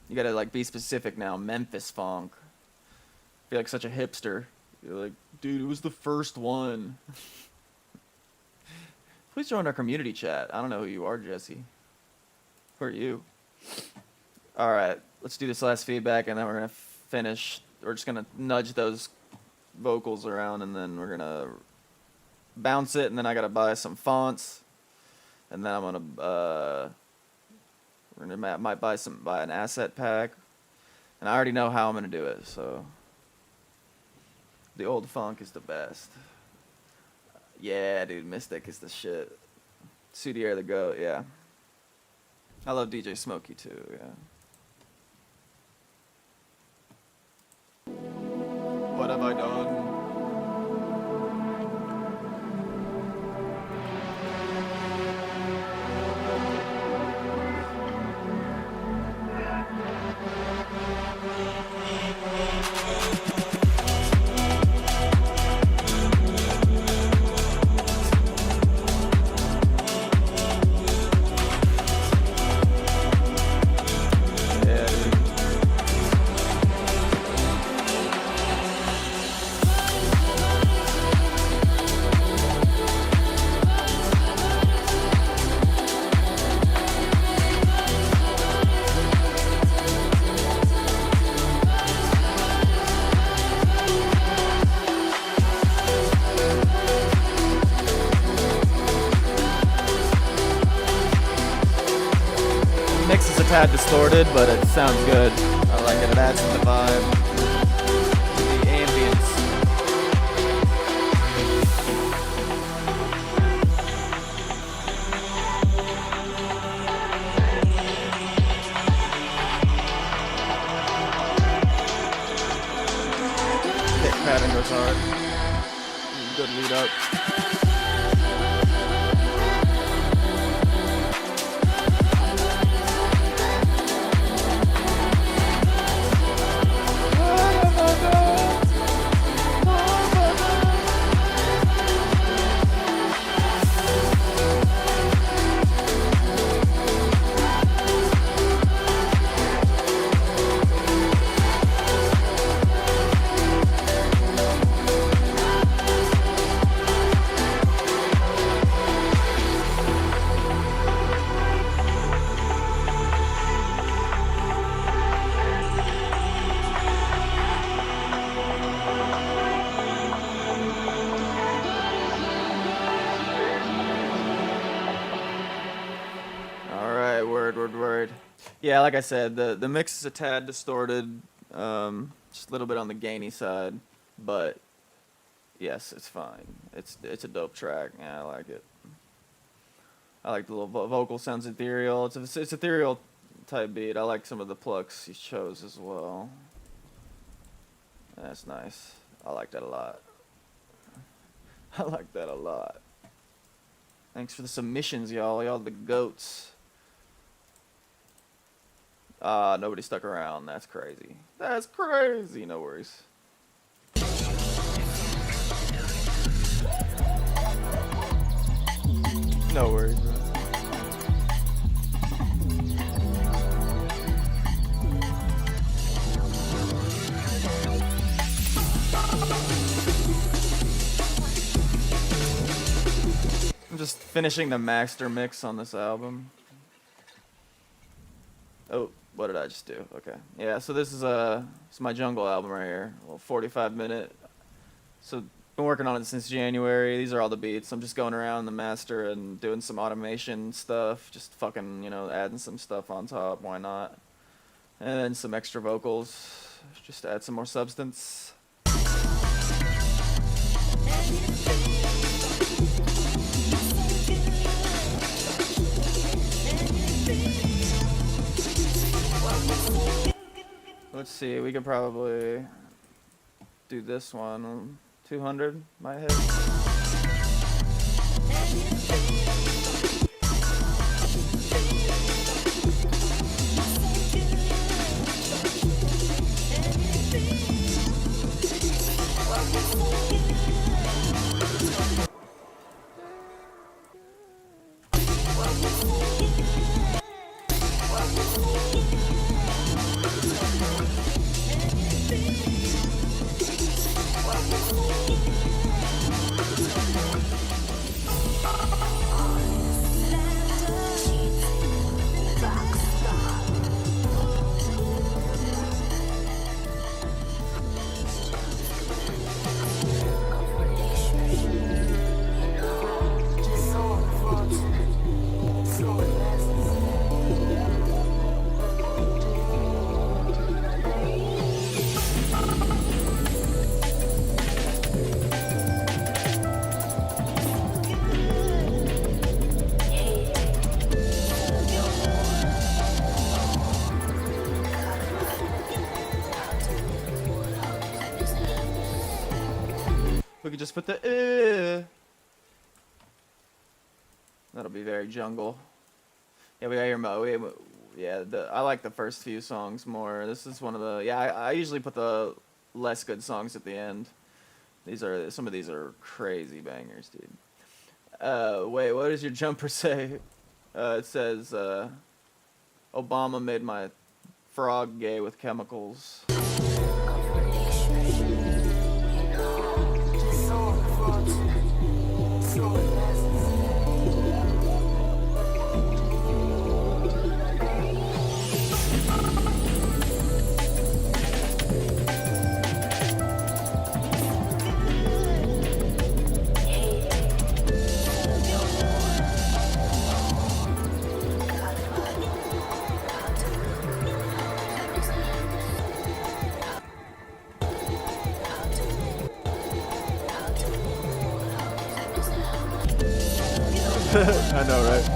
You gotta like be specific now. Memphis funk. I feel like such a hipster. You're like, dude, it was the first one. Please join our community chat. I don't know who you are, Jesse. Who are you? Alright, let's do this last feedback and then we're gonna finish. We're just gonna nudge those vocals around and then we're gonna bounce it and then I gotta buy some fonts. And then I'm gonna might buy an asset pack. And I already know how I'm gonna do it, so the old funk is the best. Yeah, dude, Mystic is the shit. Sudier the GOAT, yeah. I love DJ Smokey too, yeah. What have I done? Mix is a tad distorted, but it sounds good. I like it. It adds to the vibe. The ambience. Hit pattern goes hard. Good lead up. Word. Yeah, like I said, the mix is a tad distorted, just a little bit on the gainy side, but yes, it's fine. It's a dope track. Yeah, I like it. I like the little vocal sounds ethereal. It's ethereal type beat. I like some of the plucks he chose as well. That's nice. I like that a lot. I like that a lot. Thanks for the submissions, y'all. Y'all the goats. Nobody stuck around. That's crazy. That's crazy. No worries. No worries, bro. I'm just finishing the master mix on this album. Oh, what did I just do? Okay. Yeah, so this is my jungle album right here. A little 45-minute. So been working on it since January. These are all the beats. I'm just going around the master and doing some automation stuff. Just fucking, adding some stuff on top. Why not? And then some extra vocals. Just to add some more substance. Let's see, we could probably do this one. 200 might hit. could just put the that'll be very jungle. Yeah, we got your Mo. Yeah, I like the first few songs more. This is one of the I usually put the less good songs at the end. Some of these are crazy bangers, dude. Wait, what does your jumper say? It says Obama made my frog gay with chemicals. I know, right?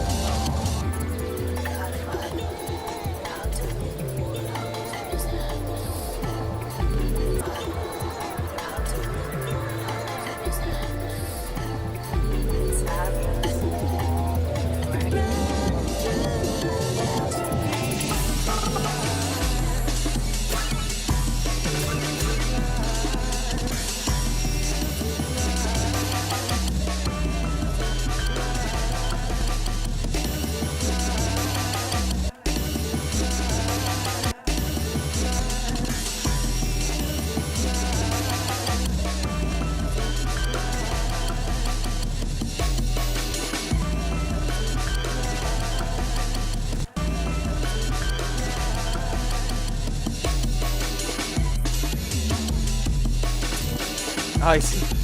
I see.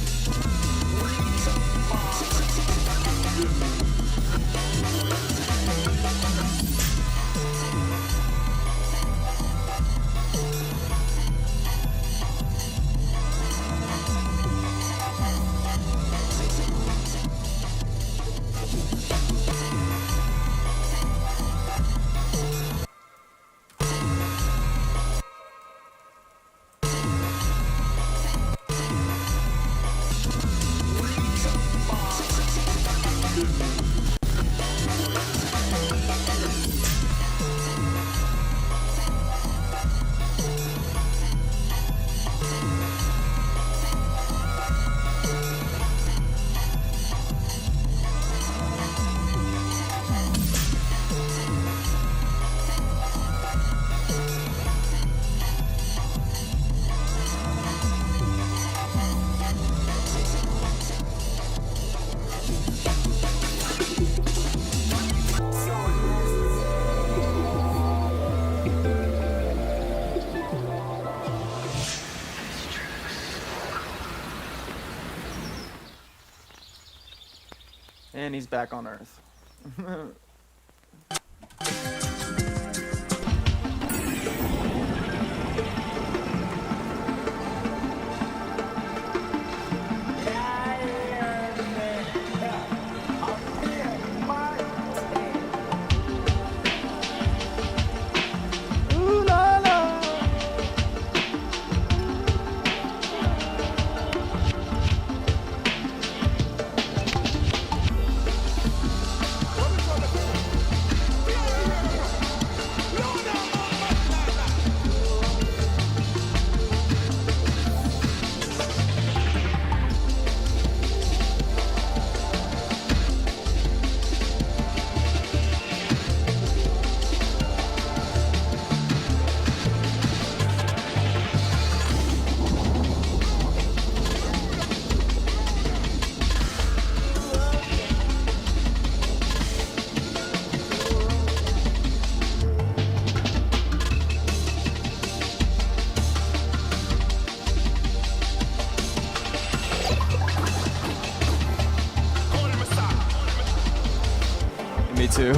And he's back on Earth. Ooh la la. Me too.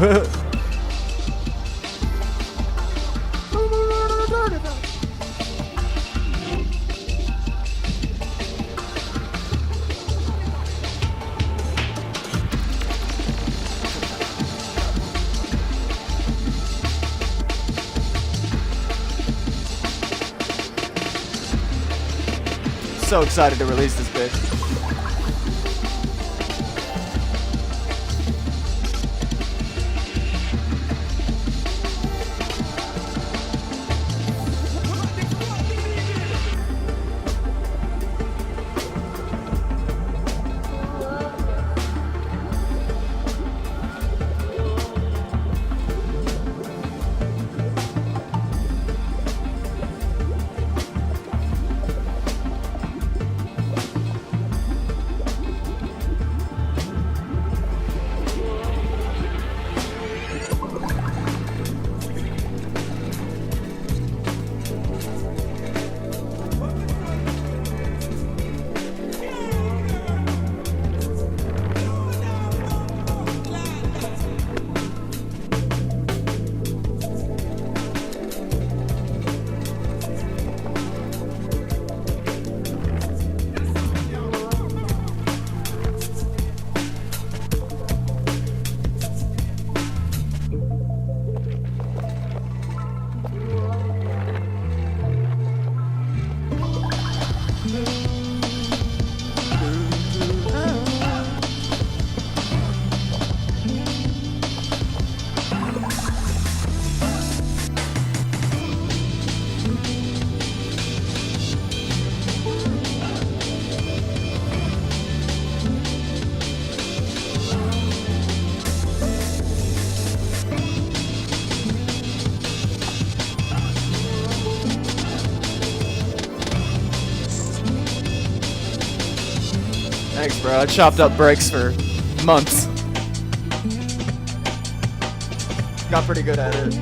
So excited to release this bitch. Thanks, bro. I chopped up breaks for months. Got pretty good at it.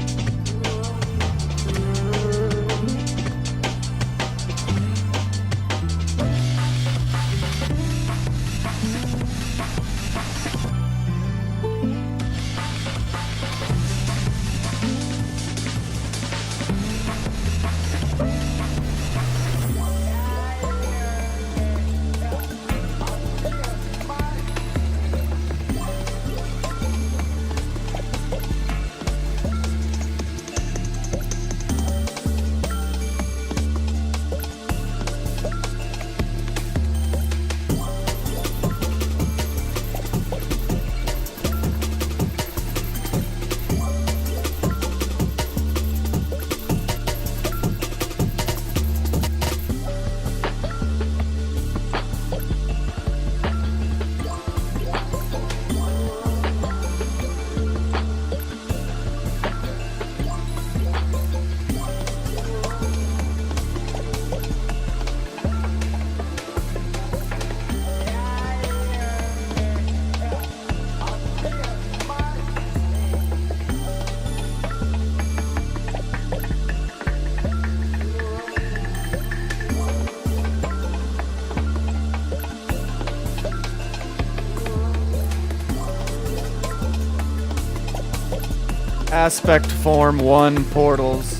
Aspect Form 1 portals.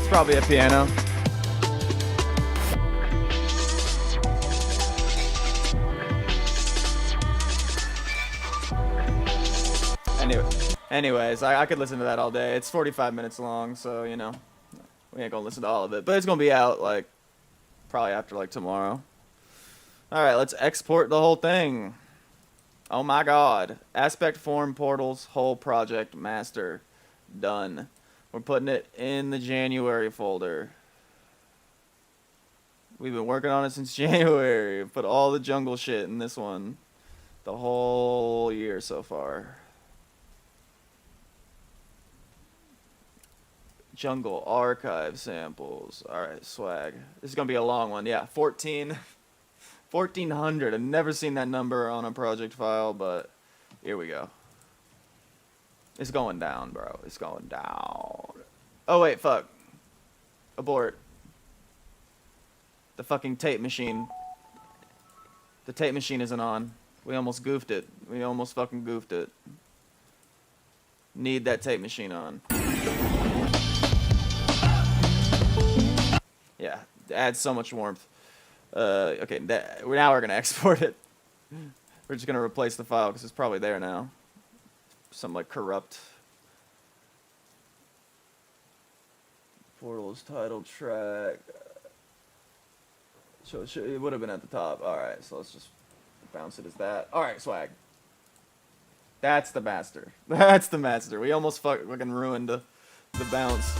Probably a piano. Anyways, I could listen to that all day. It's 45 minutes long, so you know, we ain't gonna listen to all of it. But it's gonna be out like probably after like tomorrow. All right, let's export the whole thing. Oh my God! Aspect Form Portals whole project master done. We're putting it in the January folder. We've been working on it since January. Put all the jungle shit in this one. The whole year so far. Jungle archive samples. Alright, swag. This is going to be a long one. Yeah, 1400. I've never seen that number on a project file, but here we go. It's going down, bro. It's going down. Oh, wait, fuck. Abort. The fucking tape machine. The tape machine isn't on. We almost goofed it. We almost fucking goofed it. Need that tape machine on. Yeah, it adds so much warmth. Okay, now we're gonna export it. We're just gonna replace the file because it's probably there now. Some like corrupt portals title track. So it would have been at the top. All right, so let's just bounce it as that. All right, swag. That's the master. That's the master. We almost fucking ruined the bounce.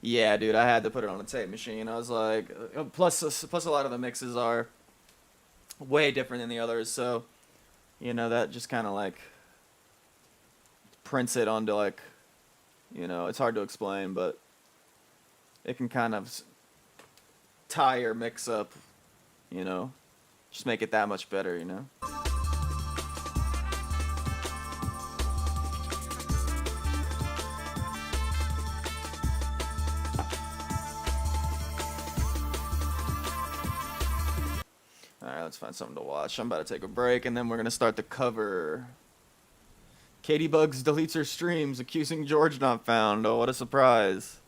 Yeah, dude, I had to put it on a tape machine. I was like, plus a lot of the mixes are way different than the others, so you know that just kind of like prints it onto like, you know, it's hard to explain, but it can kind of tie your mix up, you know, just make it that much better, you know. Alright, let's find something to watch. I'm about to take a break, and then we're gonna start the cover. Katie Bugs deletes her streams, accusing George not found. Oh, what a surprise.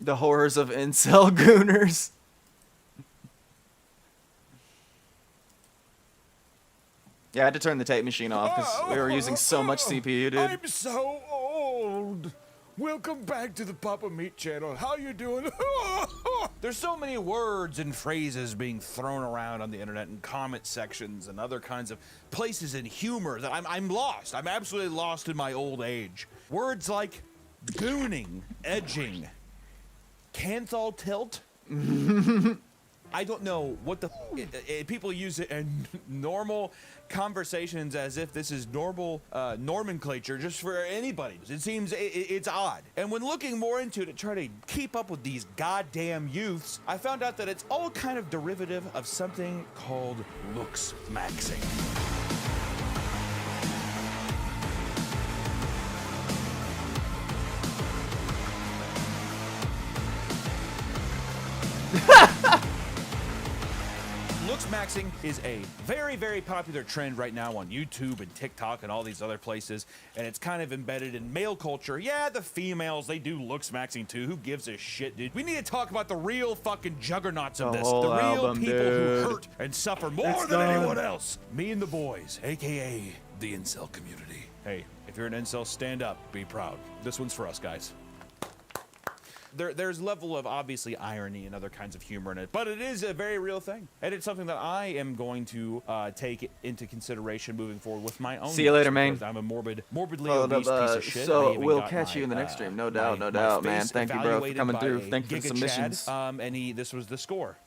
The horrors of incel gooners. Yeah, I had to turn the tape machine off because we were using so much CPU, dude. I'm so old. Welcome back to the Papa Meat channel. How you doing? There's so many words and phrases being thrown around on the internet and comment sections and other kinds of places in humor that I'm lost. I'm absolutely lost in my old age. Words like gooning, edging, canthal tilt. I don't know what the people use it in normal conversations as if this is normal nomenclature just for anybody. It seems it's odd. And when looking more into it to try to keep up with these goddamn youths, I found out that it's all kind of derivative of something called looks maxing. Looks maxing is a very, very popular trend right now on YouTube and TikTok and all these other places, and it's kind of embedded in male culture. Yeah, the females, they do looks maxing too. Who gives a shit, dude? We need to talk about the real fucking juggernauts of The this. whole The real album, people dude. who hurt and suffer more than anyone else. Me and the boys, aka the incel community. Hey, if you're an incel, stand up, be proud. This one's for us, guys. There's level of obviously irony and other kinds of humor in it, but it is a very real thing, and it's something that I am going to take into consideration moving forward with my own. See you later, man. I'm a morbidly Hold obese up, piece of shit. I so even we'll got catch you in the my, next stream, no doubt, my man. face Thank you, bro, for evaluated coming by through. Thank you for the Giga submissions. Chad, and this was the score.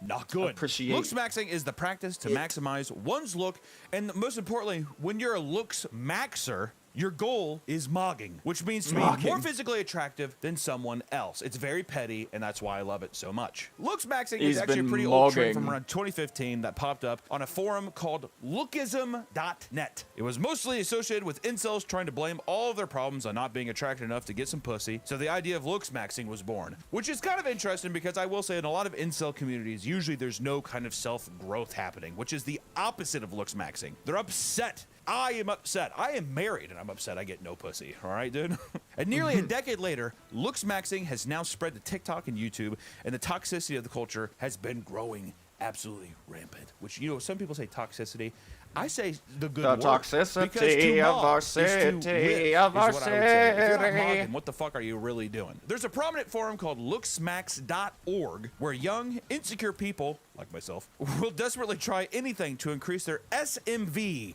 Not good. Appreciate. Looks maxing is the practice to maximize one's look, and most importantly, when you're a looks maxer, your goal is mogging, which means to be more physically attractive than someone else. It's very petty, and that's why I love it so much. Looks maxing is actually a pretty old trend from around 2015 that popped up on a forum called lookism.net. It was mostly associated with incels trying to blame all of their problems on not being attractive enough to get some pussy, so the idea of looks maxing was born, which is kind of interesting because I will say in a lot of incel communities, usually there's no kind of self-growth happening, which is the opposite of looks maxing. They're upset. I am upset. I am married and I'm upset I get no pussy. All right, dude? And nearly a decade later, looks maxing has now spread to TikTok and YouTube, and the toxicity of the culture has been growing absolutely rampant. Which, you know, some people say toxicity. I say the good word. Toxicity of our city, of our city. If you're not mogging, what the fuck are you really doing? There's a prominent forum called looksmax.org where young, insecure people, like myself, will desperately try anything to increase their SMV,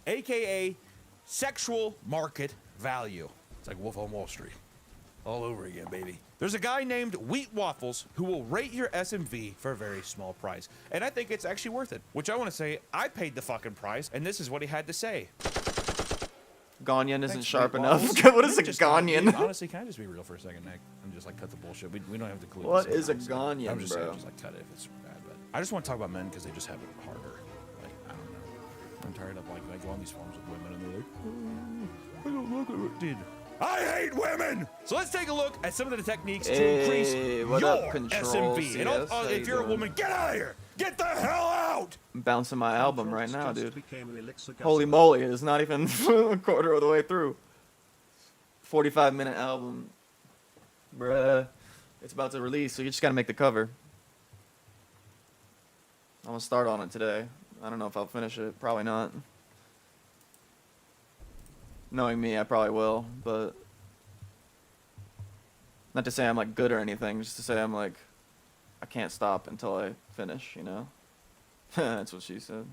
aka sexual market value. It's like Wolf on Wall Street. All over again, baby. There's a guy named Wheat Waffles who will rate your SMV for a very small price. And I think it's actually worth it. Which I want to say, I paid the fucking price, and this is what he had to say. Ganyan isn't Thanks, sharp Wheat enough. Waffles. What is a Just- Ganyan? Honestly, can I just be real for a second, Nick? And just like cut the bullshit. We don't have to clue. What is a Ganyan, I'm just saying, bro? just like cut it if it's bad. But I just want to talk about men because they just have it harder. Like, I don't know. I'm tired of like I go on these forums with women and they're like, oh, I don't look at it, dude. I hate women! So let's take a look at some of the techniques to increase what your up, Control SMV. And CS? How if you you're a doing? woman, get out of here! Get the hell out! I'm bouncing my album right now, Just dude. became an elixir Holy guzzler. moly, it's not even a quarter of the way through. 45-minute album. Bruh. It's about to release, so you just gotta make the cover. I'm gonna start on it today. I don't know if I'll finish it. Probably not. Knowing me, I probably will, but not to say I'm like good or anything, just to say I'm like I can't stop until I finish, you know? That's what she said.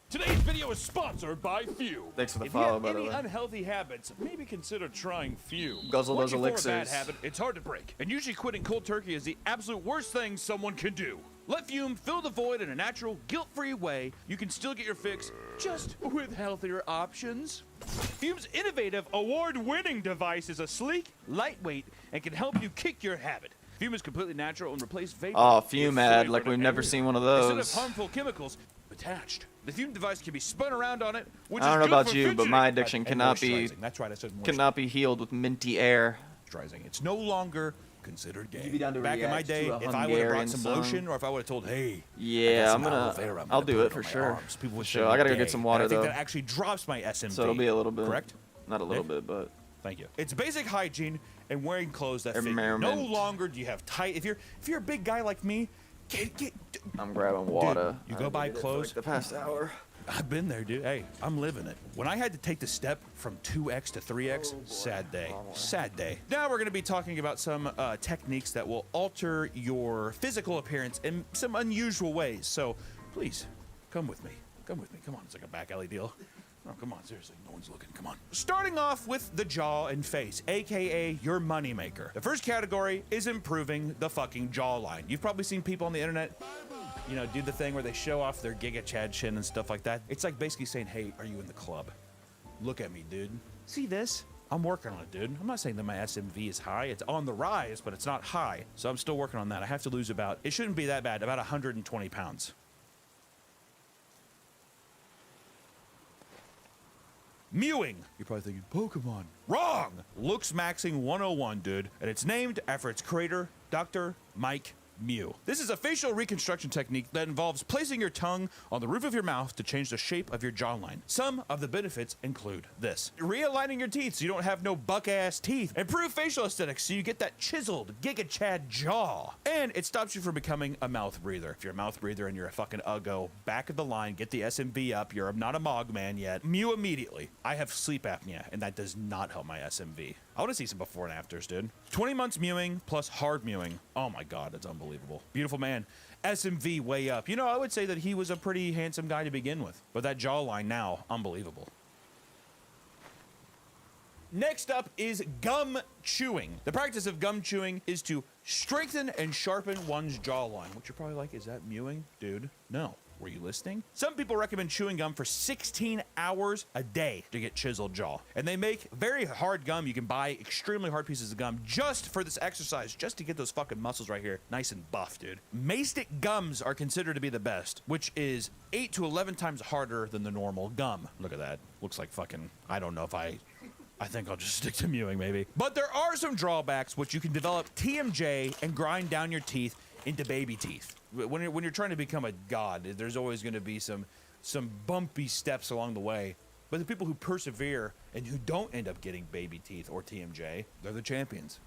Today's video is sponsored by Fume. Thanks for the If you follow, have by the any way. unhealthy habits, maybe consider trying Fume. Guzzle Once those you form a bad elixirs. habit, it's hard to break, and usually quitting cold turkey is the absolute worst thing someone can do. Let Fume fill the void in a natural, guilt-free way. You can still get your fix, just with healthier options. Fume's innovative, award-winning device is a sleek, lightweight, and can help you kick your habit. Fume is completely natural and replace vapor. Oh, with Fume fully ad, like running we've never air. seen one of Instead those. of harmful chemicals attached. The Fume device can be spun around on it, which I don't is know good about for you, but fidgeting. my addiction And cannot be moisturizing. That's right, I said cannot be healed with minty air. moisturizing. It's no longer considered gay. You'd be down to Back in my react to day, a if I would have Hungarian brought some song. lotion, or if I would have told, hey, I Yeah, got I'm some aloe gonna. vera, I'm I'll gonna do put it on for my sure. arms," people would Sure, say I gotta you're go get gay. some And water I think though. that actually drops my SMV. So it'll be a little bit. Correct? Not a little Nick? bit, but Thank you. It's basic hygiene and wearing clothes that fit you. No Environment. longer do you have tight. If you're a big guy like me, get I'm grabbing water. you go I've buy needed it for, clothes. like the past hour. I've been there, dude. Hey, I'm living it. When I had to take the step from 2x to 3x, sad day. Sad day. Now we're going to be talking about some techniques that will alter your physical appearance in some unusual ways. So please, come with me. Come with me. Come on. It's like a back alley deal. Oh, come on. Seriously. No one's looking. Come on. Starting off with the jaw and face, aka your moneymaker. The first category is improving the fucking jawline. You've probably seen people on the internet, you know, do the thing where they show off their Giga Chad chin and stuff like that. It's like basically saying, hey, are you in the club? Look at me, dude. See this? I'm working on it, dude. I'm not saying that my SMV is high. It's on the rise, but it's not high. So I'm still working on that. I have to lose about, it shouldn't be that bad, about 120 pounds. Mewing. You're probably thinking, Pokemon. Wrong! Looks Maxing 101, dude. And it's named after its creator, Dr. Mike Mew. This is a facial reconstruction technique that involves placing your tongue on the roof of your mouth to change the shape of your jawline. Some of the benefits include this: realigning your teeth so you don't have no buck-ass teeth, improve facial aesthetics so you get that chiseled Giga Chad jaw, and it stops you from becoming a mouth breather. If you're a mouth breather and you're a fucking uggo, back of the line, get the SMV up. You're not a Mog man yet. Mew immediately. I have sleep apnea, and that does not help my SMV. I want to see some before and afters, dude. 20 months mewing plus hard mewing. Oh my God, it's unbelievable. Beautiful man. SMV way up. You know, I would say that he was a pretty handsome guy to begin with, but that jawline now, unbelievable. Next up is gum chewing. The practice of gum chewing is to strengthen and sharpen one's jawline. What you're probably like, is that mewing? Dude, no. Were you listening? Some people recommend chewing gum for 16 hours a day to get chiseled jaw. And they make very hard gum. You can buy extremely hard pieces of gum just for this exercise, just to get those fucking muscles right here nice and buff, dude. Mastic gums are considered to be the best, which is 8 to 11 times harder than the normal gum. Look at that. Looks like fucking, I don't know if I think I'll just stick to mewing, maybe. But there are some drawbacks, which you can develop TMJ and grind down your teeth into baby teeth. When you're trying to become a god, there's always going to be some bumpy steps along the way. But the people who persevere and who don't end up getting baby teeth or TMJ, they're the champions.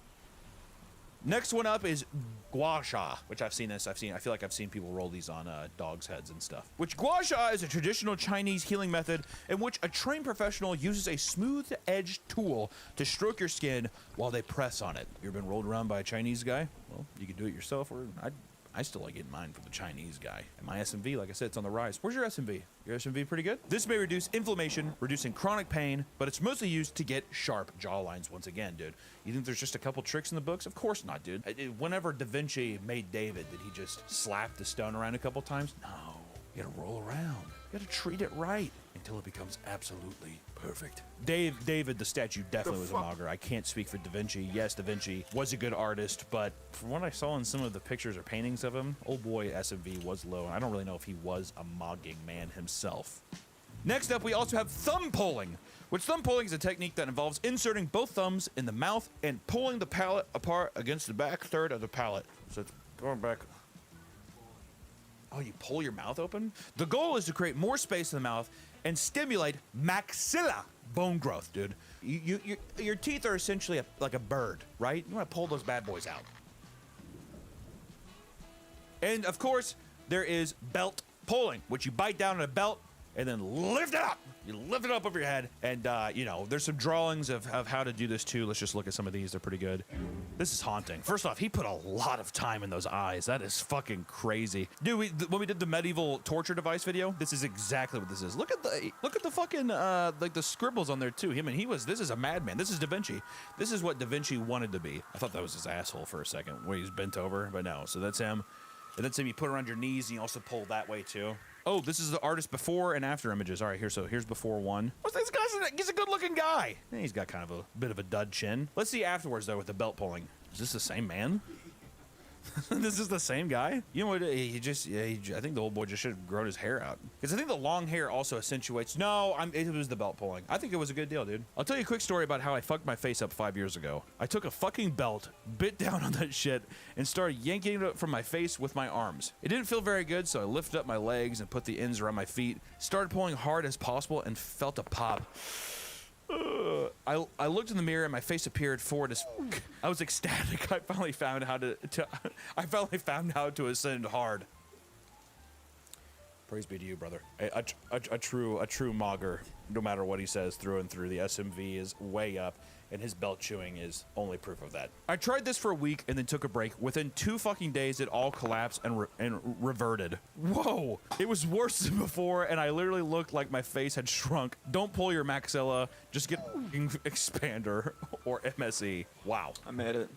Next one up is gua sha, which I feel like I've seen people roll these on dogs' heads and stuff. Which gua sha is a traditional Chinese healing method in which a trained professional uses a smooth-edged tool to stroke your skin while they press on it. You ever been rolled around by a Chinese guy? Well, you can do it yourself, or I still like getting mine from the Chinese guy. And my SMV, like I said, it's on the rise. Where's your SMV? Your SMV pretty good? This may reduce inflammation, reducing chronic pain, but it's mostly used to get sharp jawlines once again, dude. You think there's just a couple tricks in the books? Of course not, dude. Whenever Da Vinci made David, did he just slap the stone around a couple times? No. You gotta roll around. You gotta treat it right until it becomes absolutely perfect. David, the statue, definitely was a mogger. I can't speak for Da Vinci. Yes, Da Vinci was a good artist, but from what I saw in some of the pictures or paintings of him, old boy SMV was low, and I don't really know if he was a mogging man himself. Next up, we also have thumb pulling, which thumb pulling is a technique that involves inserting both thumbs in the mouth and pulling the palate apart against the back third of the palate. So it's going back. Oh, you pull your mouth open? The goal is to create more space in the mouth and stimulate maxilla bone growth, dude. Your teeth are essentially like a bird, right? You want to pull those bad boys out. And of course, there is belt pulling, which you bite down on a belt and then lift it up. You lift it up over your head, and you know, there's some drawings of how to do this too. Let's just look at some of these. They're pretty good. This is haunting. First off, he put a lot of time in those eyes. That is fucking crazy. Dude, when we did the medieval torture device video, this is exactly what this is. Look at the fucking like the scribbles on there too. This is a madman. This is Da Vinci. This is what Da Vinci wanted to be. I thought that was his asshole for a second where he's bent over, but no. So that's him. And that's him. You put it around your knees, and you also pull that way too. Oh, this is the artist before and after images. All right, here's before one. What's this guy's? He's a good-looking guy. He's got kind of a bit of a dud chin. Let's see afterwards though with the belt pulling. Is this the same man? This is the same guy? You know what? I think the old boy just should have grown his hair out. Because I think the long hair also accentuates. No, it was the belt pulling. I think it was a good deal, dude. I'll tell you a quick story about how I fucked my face up 5 years ago. I took a fucking belt, bit down on that shit, and started yanking it up from my face with my arms. It didn't feel very good, so I lifted up my legs and put the ends around my feet, started pulling hard as possible, and felt a pop. I looked in the mirror and my face appeared forward as fuck. I was ecstatic. I finally found how to ascend hard. Praise be to you, brother. A true mogger. No matter what he says, through and through, the SMV is way up, and his belt chewing is only proof of that. I tried this for a week and then took a break. Within 2 fucking days, it all collapsed and reverted. Whoa! It was worse than before, and I literally looked like my face had shrunk. Don't pull your maxilla. Just get expander or MSE. Wow. I made it.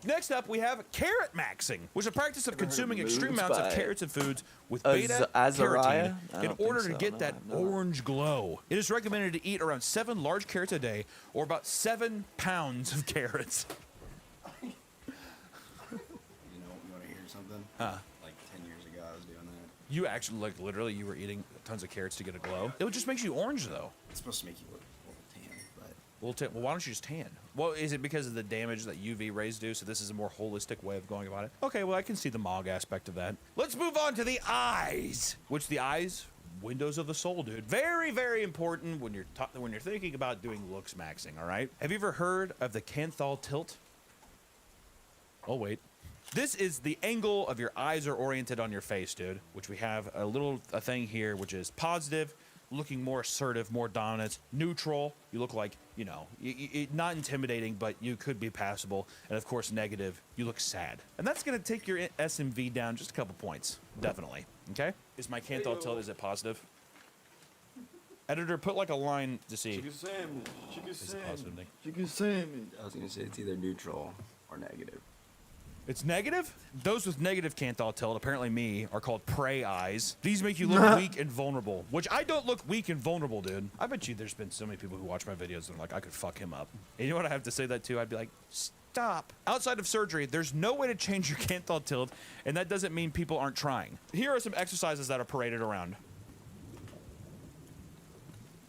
Next up, we have carrot maxing, which is a practice of consuming extreme moves amounts of by carrots and foods with Azariah? beta-carotene I in don't order think to so. get No, that I have not. orange glow. It is recommended to eat around 7 large carrots a day, or about 7 pounds of carrots. You want to hear something? Huh? Like 10 years ago, I was doing that. You actually, like, literally, you were eating tons of carrots to get a glow? It just makes you orange, though. It's supposed to make you look a little tan, but Well, why don't you just tan? Well, is it because of the damage that UV rays do, so this is a more holistic way of going about it? Okay, well, I can see the Mog aspect of that. Let's move on to the eyes, which the eyes, windows of the soul, dude. Very, very important when you're thinking about doing looks maxing, all right? Have you ever heard of the Canthal tilt? Oh, wait. This is the angle of your eyes are oriented on your face, dude, which we have a thing here, which is positive, looking more assertive, more dominant, neutral. You look like, you know, not intimidating, but you could be passable. And of course, negative, you look sad. And that's going to take your SMV down just a couple points. Definitely. Okay? Is my Canthal tilt, is it positive? Editor, put like a line to see. Chicken salmon. Chicken Is it positive thing? Chicken salmon. I was going to say it's either neutral or negative. It's negative? Those with negative Canthal tilt, apparently me, are called prey eyes. These make you look weak and vulnerable, which I don't look weak and vulnerable, dude. I bet you there's been so many people who watch my videos and are like, I could fuck him up. And you know what I have to say that to? I'd be like, stop. Outside of surgery, there's no way to change your Canthal tilt, and that doesn't mean people aren't trying. Here are some exercises that are paraded around.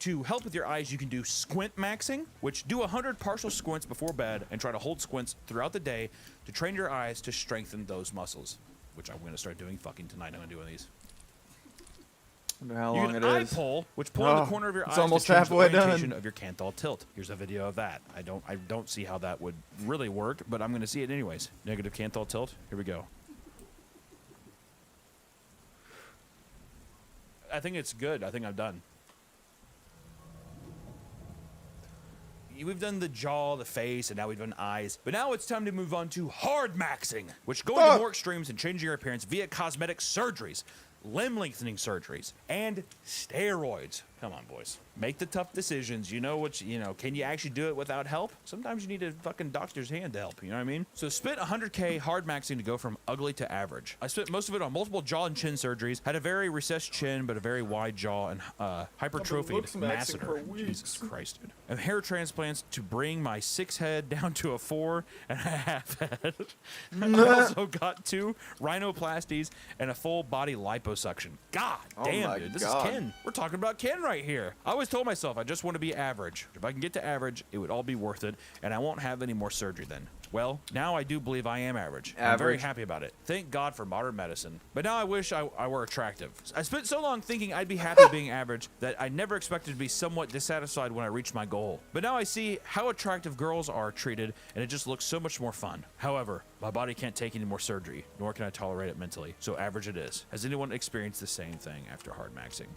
To help with your eyes, you can do squint maxing, which do 100 partial squints before bed and try to hold squints throughout the day to train your eyes to strengthen those muscles, which I'm going to start doing fucking tonight. I'm going to do one of these. Wonder how You long can it eye is. pull, which pull in the Oh, corner of your it's eyes almost to change the halfway done. orientation of your Canthal tilt. Here's a video of that. I don't see how that would really work, but I'm going to see it anyways. Negative Canthal tilt. Here we go. I think it's good. I think I'm done. We've done the jaw, the face, and now we've done eyes. But now it's time to move on to hard maxing, which going to more extremes and changing your appearance via cosmetic surgeries, limb lengthening surgeries, and steroids. Come on, boys. Make the tough decisions. You know can you actually do it without help? Sometimes you need a fucking doctor's hand to help, you know what I mean? So spent 100K hard maxing to go from ugly to average. I spent most of it on multiple jaw and chin surgeries, had a very recessed chin, but a very wide jaw and hypertrophied looks maxing for masseter. weeks. Jesus Christ, dude. And hair transplants to bring my 6 head down to a 4.5 head. I also got 2 rhinoplasties and a full body liposuction. God Oh damn, my dude. This God. is Ken. We're talking about Ken right here. I always told myself I just want to be average. If I can get to average, it would all be worth it, and I won't have any more surgery then. Well, now I do believe I am average. I'm very Average. happy about it. Thank God for modern medicine. But now I wish I were attractive. I spent so long thinking I'd be happy being average that I never expected to be somewhat dissatisfied when I reached my goal. But now I see how attractive girls are treated, and it just looks so much more fun. However, my body can't take any more surgery, nor can I tolerate it mentally. So average it is. Has anyone experienced the same thing after hard maxing?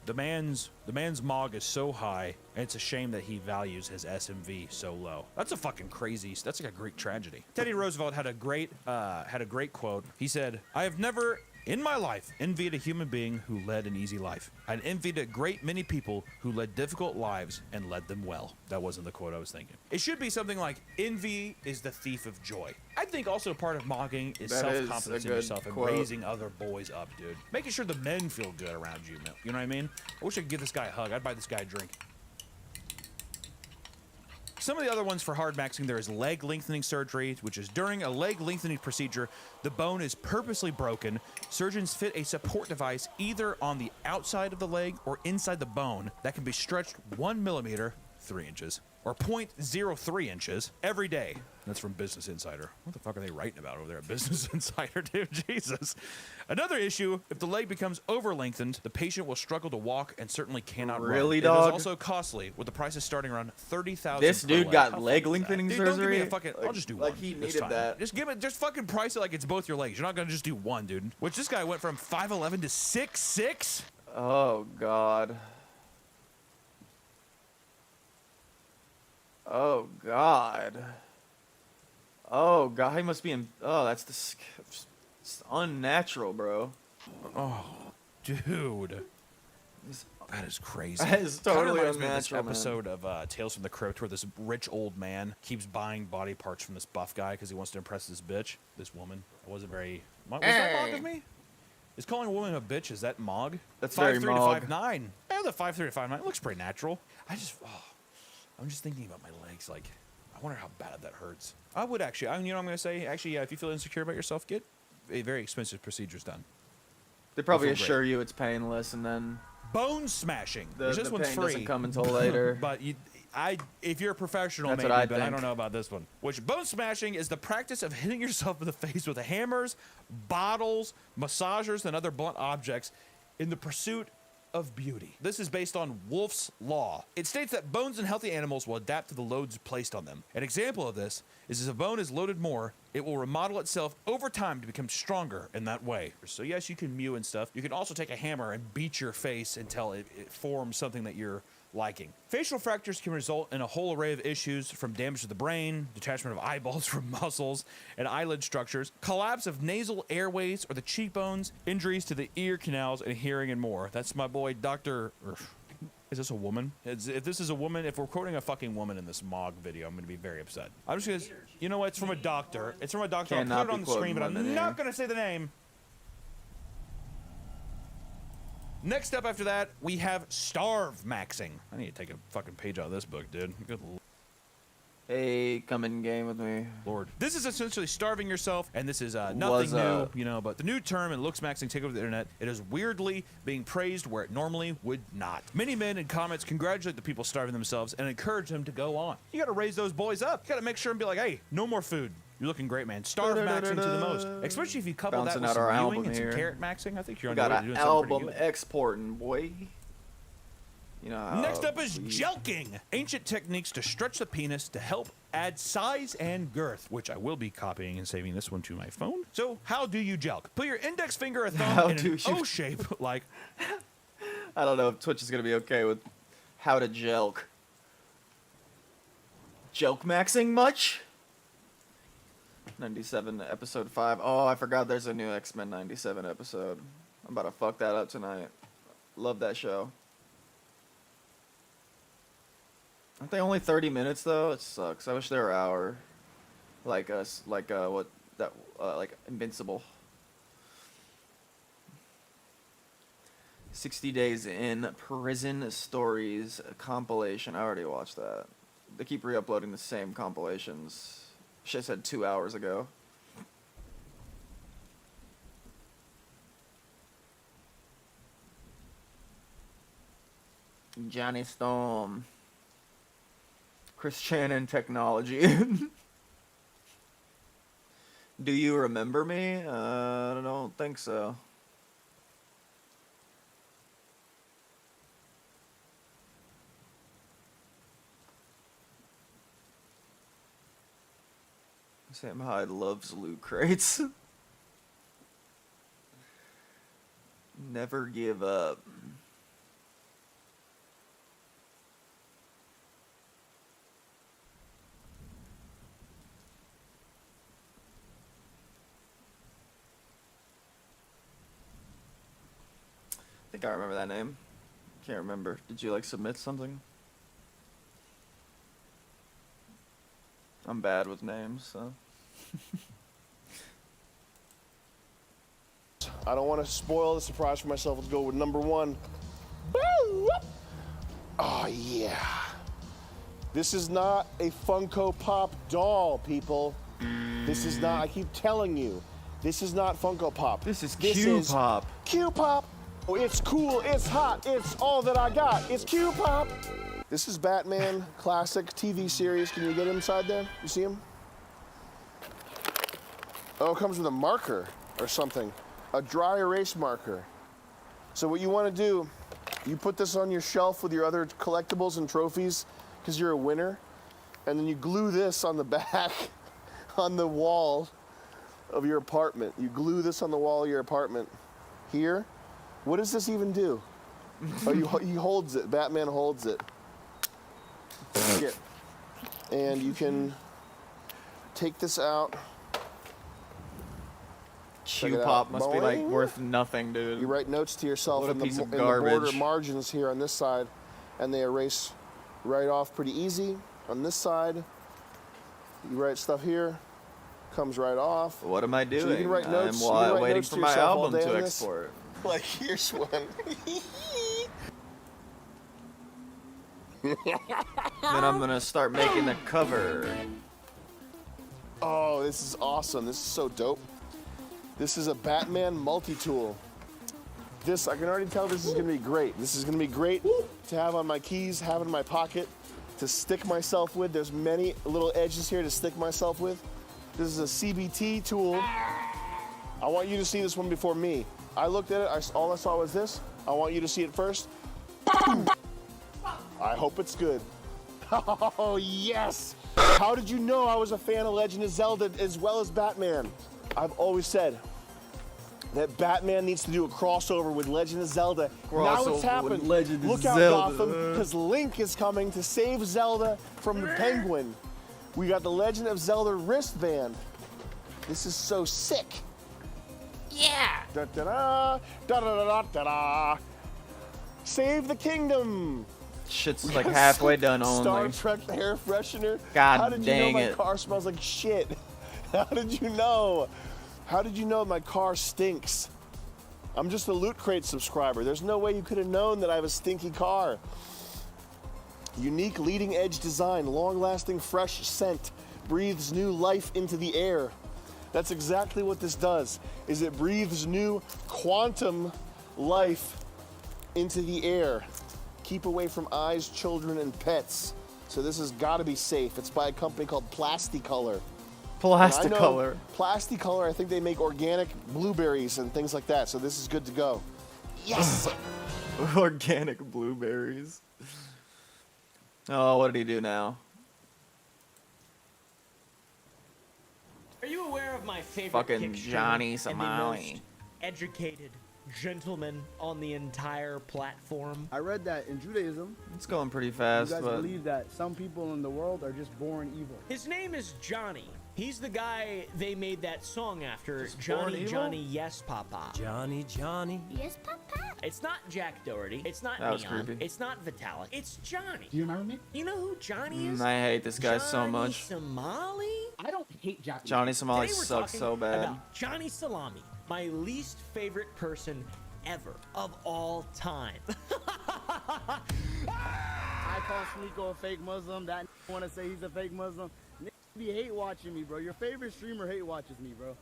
The man's MOG is so high, and it's a shame that he values his SMV so low. That's a fucking crazy. That's like a Greek tragedy. Teddy Roosevelt had a great quote. He said, "I have never in my life envied a human being who led an easy life. I envied a great many people who led difficult lives and led them well." That wasn't the quote I was thinking. It should be something like, "Envy is the thief of joy." I think also part of mogging is That is a self-confidence in good yourself and quote. raising other boys up, dude. Making sure the men feel good around you, man. You know what I mean? I wish I could give this guy a hug. I'd buy this guy a drink. Some of the other ones for hard maxing, there is leg lengthening surgery, which is during a leg lengthening procedure, the bone is purposely broken. Surgeons fit a support device either on the outside of the leg or inside the bone that can be stretched 1 millimeter, 3 inches, or 0.03 inches every day. That's from Business Insider. What the fuck are they writing about over there at Business Insider, dude? Jesus. Another issue, if the leg becomes over-lengthened, the patient will struggle to walk and certainly cannot Really, run. It dog? is also costly, with the prices starting around $30,000 This per dude leg. got How leg fucking lengthening sad. Dude, don't give me surgery? a fucking, I'll just do Like one. he It's needed fine. that. Just fucking price it like it's both your legs. You're not gonna just do one, dude. Which this guy went from 5'11" to 6'6". Oh God. Oh God. Oh God, he must be in. Oh, that's it's unnatural, bro. Dude. That is crazy. That is Kinda totally reminds me of this unnatural, man. episode of Tales from the Crypt where this rich old man keeps buying body parts from this buff guy because he wants to impress this bitch, this woman. I wasn't very. Was that Mog of me? Is calling a woman a bitch, is that Mog? That's very 5'3" Mog. to 5'9". Yeah, the 5'3" to 5'9". It looks pretty natural. I'm just thinking about my legs. Like, I wonder how bad that hurts. I would actually. You know what I'm going to say? Actually, yeah, if you feel insecure about yourself, get a very expensive procedures done. They probably feel great. assure you it's painless, and then Bone smashing. the this one's pain free. doesn't come until later. But if you're a professional, That's maybe, what I but I think. don't know about this one. Which bone smashing is the practice of hitting yourself in the face with hammers, bottles, massagers, and other blunt objects in the pursuit of beauty. This is based on Wolff's Law. It states that bones in healthy animals will adapt to the loads placed on them. An example of this is if a bone is loaded more, it will remodel itself over time to become stronger in that way. So yes, you can mew and stuff. You can also take a hammer and beat your face until it forms something that you're liking. Facial fractures can result in a whole array of issues, from damage to the brain, detachment of eyeballs from muscles and eyelid structures, collapse of nasal airways or the cheekbones, injuries to the ear canals and hearing, and more. That's my boy Dr. Is this a woman? If this is a woman, if we're quoting a fucking woman in this Mog video, I'm going to be very upset. I'm just going to, you know what? It's from a doctor. It's from a doctor. I'll Cannot put it on be the screen, quoting but I'm women not here. going to say the name. Next up after that, we have starve maxing. I need to take a fucking page out of this book, dude. Good hey, come in game with me. Lord. This is essentially starving yourself, and this is nothing What's new, up? you know, but the new term in looks maxing take over the internet. It is weirdly being praised where it normally would not. Many men in comments congratulate the people starving themselves and encourage them to go on. You gotta raise those boys up. You gotta make sure and be like, hey, no more food. You're looking great, man. Starve maxing to the most. Especially if you couple Bouncing that with out our some album viewing and some here. carrot maxing. I think you're We on got your way to an doing something pretty album good. exporting, boy. You know how Next up is we- jelking. Ancient techniques to stretch the penis to help add size and girth, which I will be copying and saving this one to my phone. So how do you jelk? Put your index finger or How thumb in do an you- O shape, like I don't know if Twitch is gonna be okay with how to jelk. Jelk maxing much? 97 episode 5. Oh, I forgot there's a new X-Men 97 episode. I'm about to fuck that up tonight. Love that show. Aren't they only 30 minutes though? It sucks. I wish they were an hour. Like us, like like Invincible. 60 Days in Prison Stories compilation. I already watched that. They keep re-uploading the same compilations. Shit said 2 hours ago. Johnny Storm. Chris Shannon technology. Do you remember me? I don't think so. Sam Hyde loves loot crates. Never give up. I think I remember that name. Can't remember. Did you like submit something? I'm bad with names, so. I don't want to spoil the surprise for myself. Let's go with number one. Oh, yeah. This is not a Funko Pop doll, people. This is not, I keep telling you, this is not Funko Pop. This is Q-Pop. Q-Pop. Oh, it's cool, it's hot, it's all that I got. It's Q-Pop. This is Batman classic TV series. Can you get inside there? You see him? Oh, it comes with a marker or something. A dry erase marker. So what you want to do, you put this on your shelf with your other collectibles and trophies because you're a winner, and then you glue this on the back, on the wall of your apartment. You glue this on the wall of your apartment. Here, what does this even do? Oh, he holds it. Batman holds it. And you can take this out. Q-Pop must be like Boing. worth nothing, dude. You write notes to yourself What a in the, piece of in the border garbage. margins here on this side, and they erase right off pretty easy. On this side, you write stuff here, comes right off. What am I doing? So you can write notes. I'm you can write waiting notes for to my yourself all album day to on this. export. Like, here's one. Then I'm gonna start making the cover. Oh, this is awesome. This is so dope. This is a Batman multi-tool. This, I can already tell this is gonna be great. This is gonna be great to have on my keys, have in my pocket, to stick myself with. There's many little edges here to stick myself with. This is a CBT tool. I want you to see this one before me. I looked at it, all I saw was this. I want you to see it first. I hope it's good. Oh, yes! How did you know I was a fan of Legend of Zelda as well as Batman? I've always said that Batman needs to do a crossover with Legend of Zelda. Now Crossover it's with happened. Legend of Look out, Zelda. Gotham, because Link is coming to save Zelda from the Penguin. We got the Legend of Zelda wristband. This is so sick. Yeah. Da da da da da da da da. Save the kingdom. Shit's like halfway done Star only. Trek hair freshener. God How did you dang know my it. car smells like shit? How did you know? How did you know my car stinks? I'm just a Loot Crate subscriber. There's no way you could have known that I have a stinky car. Unique leading edge design, long-lasting fresh scent, breathes new life into the air. That's exactly what this does, is it breathes new quantum life into the air. Keep away from eyes, children, and pets. So this has got to be safe. It's by a company called Plasticolor. Plasticolor. Plasticolor, I think they make organic blueberries and things like that, so this is good to go. Yes! Organic blueberries. Oh, what did he do now? Are you aware of my favorite Fucking kickstreamer Johnny and the Somali. most educated gentleman on the entire platform? I read that in Judaism, It's going pretty you fast, guys but believe that some people in the world are just born evil. His name is Johnny. He's the guy they made that song after. Just born Johnny, evil? Johnny, yes, Papa. Johnny, Johnny. Yes, Papa. It's not Jack Doherty. It's not That was Neon. creepy. It's not Vitalik. It's Johnny. Do you remember me? You know who Johnny is? I hate this guy so much. Johnny Somali? I don't hate Japanese. Johnny Somali Today we're sucks talking so bad. about Johnny Salami, my least favorite person ever of all time. I call Sneeko a fake Muslim. That want to say he's a fake Muslim. Be hate watching me, bro. Your favorite streamer hate watches me, bro.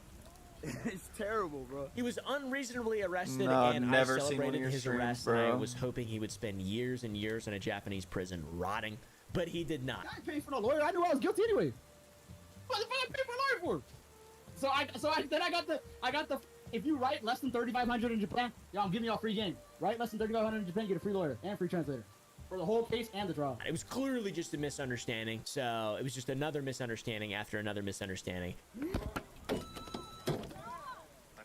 It's terrible, bro. He was unreasonably arrested, No, I've and never I seen one of celebrated your his streams, arrest, and I bro. was hoping he would spend years and years in a Japanese prison rotting, but he did not. I ain't paying for no lawyer. I knew I was guilty anyway. What the fuck I pay for a lawyer for? Then I got the. If you write less than 3,500 in Japan, y'all give me y'all free game. Write less than 3,500 in Japan, get a free lawyer and free translator for the whole case and the trial. It was clearly just a misunderstanding, so it was just another misunderstanding after another misunderstanding.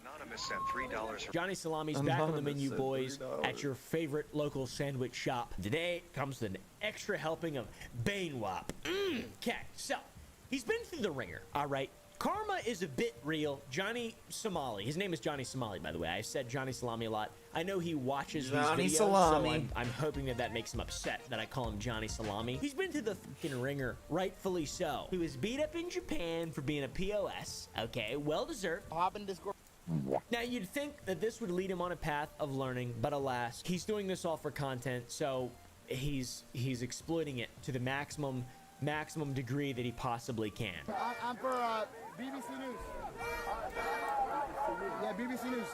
Anonymous sent $3. Johnny Salami's back on the Anonymous menu, said boys, $3. at your favorite local sandwich shop. Today comes with an extra helping of Bane Wop. Okay, so he's been through the ringer, all right? Karma is a bit real. Johnny Somali, his name is Johnny Somali, by the way. I said Johnny Salami a lot. I know he watches Johnny these videos, Salami. so I'm hoping that makes him upset that I call him Johnny Salami. He's been to the fucking ringer, rightfully so. He was beat up in Japan for being a POS. Okay, well deserved. Now, you'd think that this would lead him on a path of learning, but alas, he's doing this all for content, so he's exploiting it to the maximum degree that he possibly can. I'm for BBC News. Yeah, BBC News.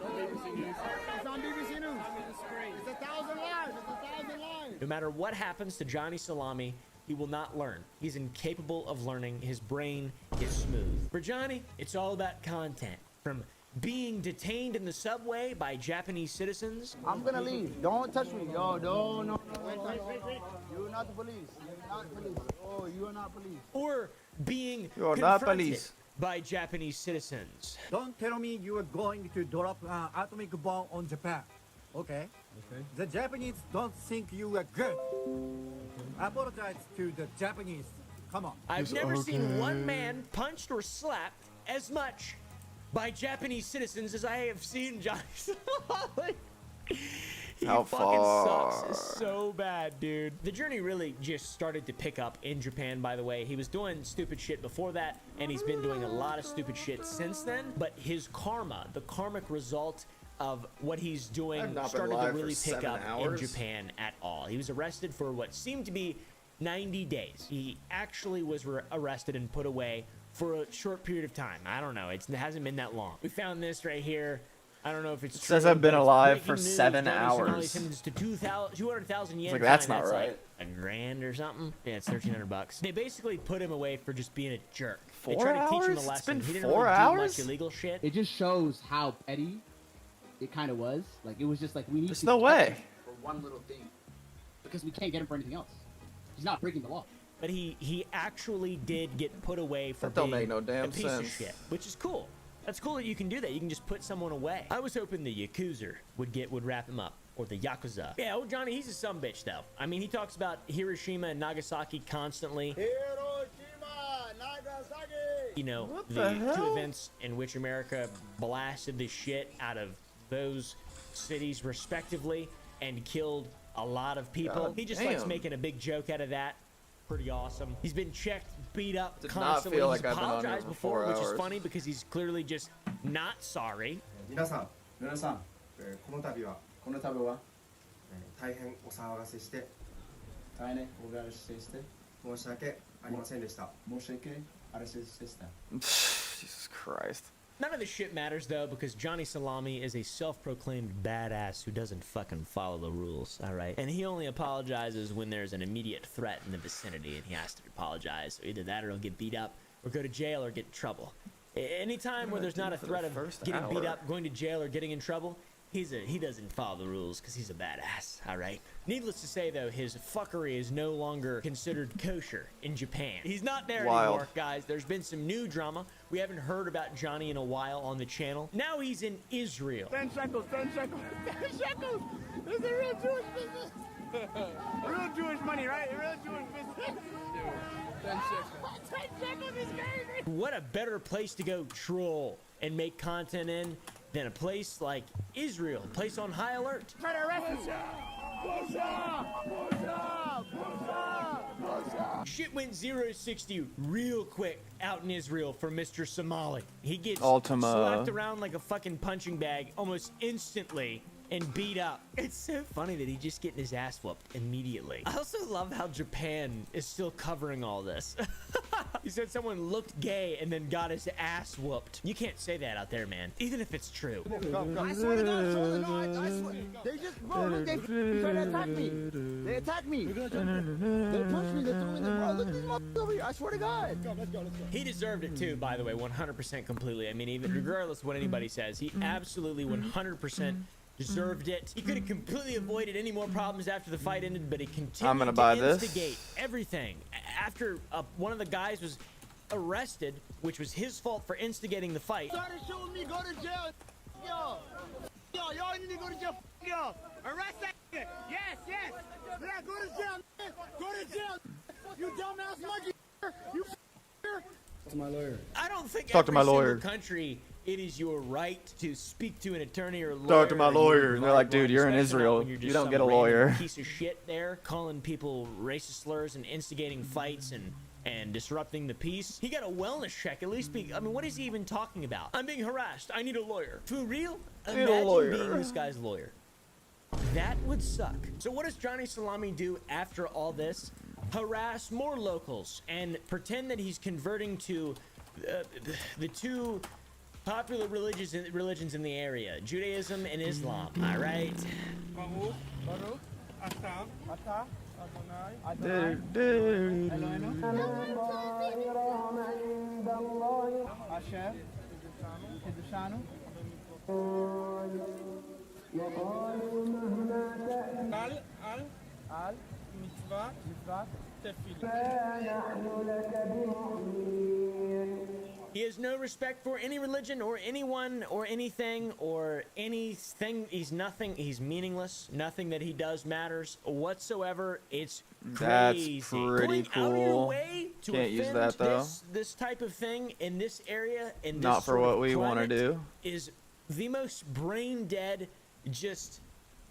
BBC News. It's on BBC News. It's 1,000 lives. It's 1,000 lives. No matter what happens to Johnny Salami, he will not learn. He's incapable of learning. His brain is smooth. For Johnny, it's all about content. From being detained in the subway by Japanese citizens. I'm gonna leave. Don't touch me. Yo, no. Wait. You're not the police. You're not police. Oh, you are not police. Or being You're not confronted police. by Japanese citizens. Don't tell me you are going to drop an atomic bomb on Japan. Okay? The Japanese don't think you are good. Apologize to the Japanese. Come on. I've never seen one man punched or slapped as much by Japanese citizens as I have seen Johnny Somali. He How fucking far? sucks so bad, dude. The journey really just started to pick up in Japan, by the way. He was doing stupid shit before that, and he's been doing a lot of stupid shit since then. But his karma, the karmic result of what he's doing, I've not been started to live for really pick 7 up in hours. Japan at all. He was arrested for what seemed to be 90 days. He actually was arrested and put away for a short period of time. I don't know. It hasn't been that long. We found this right here. I don't know if it's true. says I've been but it's alive breaking for news. 7 Johnny Somali hours. sentenced to 200,000 yen. It's like, that's fine. not right. Like $1,000 or something. Yeah, it's $1,300. They basically put him away for just being a jerk. They 4 tried to teach him a hours? lesson. It's been He didn't 4 really hours? do much illegal shit. It just shows how petty it kind of was. Like, it was just like, we need There's to no catch way. him for one little thing. Because we can't get him for anything else. He's not breaking the law. But he actually did get put away for That don't being make no damn a piece sense. of shit, which is cool. That's cool that you can do that. You can just put someone away. I was hoping the Yakuza would wrap him up. Or the Yakuza. Yeah, old Johnny, he's a sumbitch, though. I mean, he talks about Hiroshima and Nagasaki constantly. Hiroshima, Nagasaki. You know, What the the hell? two events in which America blasted the shit out of those cities, respectively, and killed a lot of people. God He just likes damn. making a big joke out of that. Pretty awesome. He's been checked, beat up Did not constantly. feel He's like I've been on here apologized for before, 4 which is hours. funny because he's clearly just not sorry. 皆さん、この度は、大変お騒がせして申し訳ありませんでした。 Jesus Christ. None of this shit matters, though, because Johnny Salami is a self-proclaimed badass who doesn't fucking follow the rules, all right? And he only apologizes when there's an immediate threat in the vicinity and he has to apologize. So either that or he'll get beat up or go to jail or get in trouble. Anytime where there's not a for the threat of first getting beat hour. up, going to jail, or getting in trouble, he doesn't follow the rules because he's a badass, all right? Needless to say, though, his fuckery is no longer considered kosher in Japan. He's not there Wild. anymore, guys. There's been some new drama. We haven't heard about Johnny in a while on the channel. Now he's in Israel. 10 shekels. 10 shekels. This is a real Jewish business. Real Jewish money, right? Real Jewish business. 10 shekels. 10 shekels is crazy. What a better place to go troll and make content in than a place like Israel, a place on high alert. Try to arrest me. Shit went 0-60 real quick out in Israel for Mr. Somali. He gets Ultima. slapped around like a fucking punching bag almost instantly and beat up. It's so funny that he's just getting his ass whooped immediately. I also love how Japan is still covering all this. He said someone looked gay and then got his ass whooped. You can't say that out there, man. Even if it's true. I swear to God, no, I swear. They just, bro, look, they tried to attack me. They attacked me. They pushed me. They threw me. Bro, look at these motherfuckers over here. I swear to God. Let's go. He deserved it too, by the way, 100% completely. I mean, even regardless of what anybody says, he absolutely 100% deserved it. He could have completely avoided any more problems after the fight ended, but he continued to instigate everything. After one of the guys was arrested, which was his fault for instigating the fight. Started shooting me, go to jail. Y'all need to go to jail. Yo, arrest that nigga. Yes. Yeah, go to jail. Go to jail. You dumbass monkey. You To my lawyer. I don't think Talk to my every lawyer. single country it is your right to speak to an attorney or lawyer. Talk to my or lawyer. you're They're like, dude, you're in especially not Israel. when you're You just don't some get a random lawyer. Piece of shit there, calling people racist slurs and instigating fights and disrupting the peace. He got a wellness check. At least I mean, what is he even talking about? I'm being harassed. I need a lawyer. For real? Imagine being this guy's lawyer. That would suck. So what does Johnny Salami do after all this? Harass more locals and pretend that he's converting to the two popular religions in the area, Judaism and Islam. All right. He has no respect for any religion or anyone or anything or anything. He's nothing. He's meaningless. Nothing that he does matters whatsoever. It's crazy. That's pretty Going out of your cool. way to Can't use offend that though. this type of thing in this area in this Not for sort of what we want to climate do. is the most brain dead, just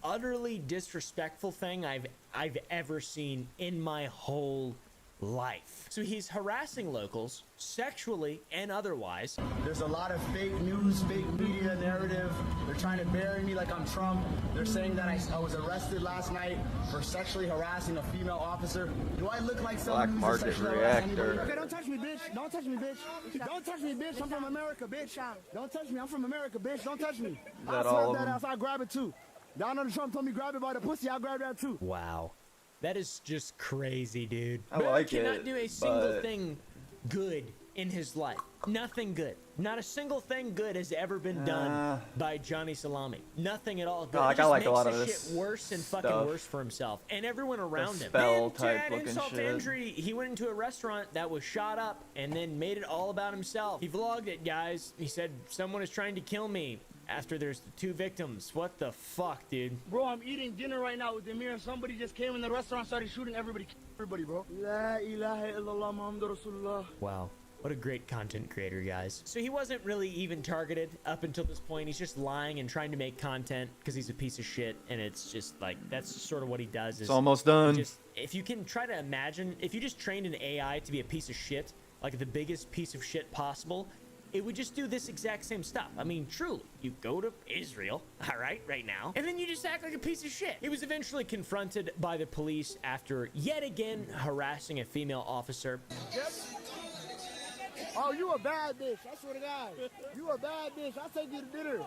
utterly disrespectful thing I've ever seen in my whole life. So he's harassing locals sexually and otherwise. There's a lot of fake news, fake media narrative. They're trying to bury me like I'm Trump. They're saying that I was arrested last night for sexually harassing a female officer. Do I look like someone Black who's market sexually harassing reactor. anybody? Okay, don't touch me, bitch. Don't touch me, bitch. Don't touch me, bitch. I'm from America, bitch. Don't touch me. I'm from America, bitch. Don't touch me. that I all slap of that them? ass. I'll grab it too. Donald Trump told me grab it by the pussy. I'll grab that too. Wow. That is just crazy, dude. I Man like cannot it, do a single but- thing good in his life. Nothing good. Not a single thing good has ever been done by Johnny Salami. Nothing at all good. No, like, He I just like a makes lot the of this shit worse and fucking stuff. worse for himself and everyone around him. spell Then, to type add looking insult to shit. injury, he went into a restaurant that was shot up and then made it all about himself. He vlogged it, guys. He said, someone is trying to kill me after there's 2 victims. What the fuck, dude? Bro, I'm eating dinner right now with Demir, and somebody just came in the restaurant, started shooting everybody, bro. La ilaha illallah Muhammadur Rasulullah. Wow. What a great content creator, guys. So he wasn't really even targeted up until this point. He's just lying and trying to make content because he's a piece of shit. And it's just like, that's sort of what he does. Is It's almost done. Just, if you can try to imagine, if you just trained an AI to be a piece of shit, like the biggest piece of shit possible, it would just do this exact same stuff. I mean, truly, you go to Israel, all right now, and then you just act like a piece of shit. He was eventually confronted by the police after yet again harassing a female officer. Oh, you a bad bitch. I swear to God. You a bad bitch. I'll take you to dinner.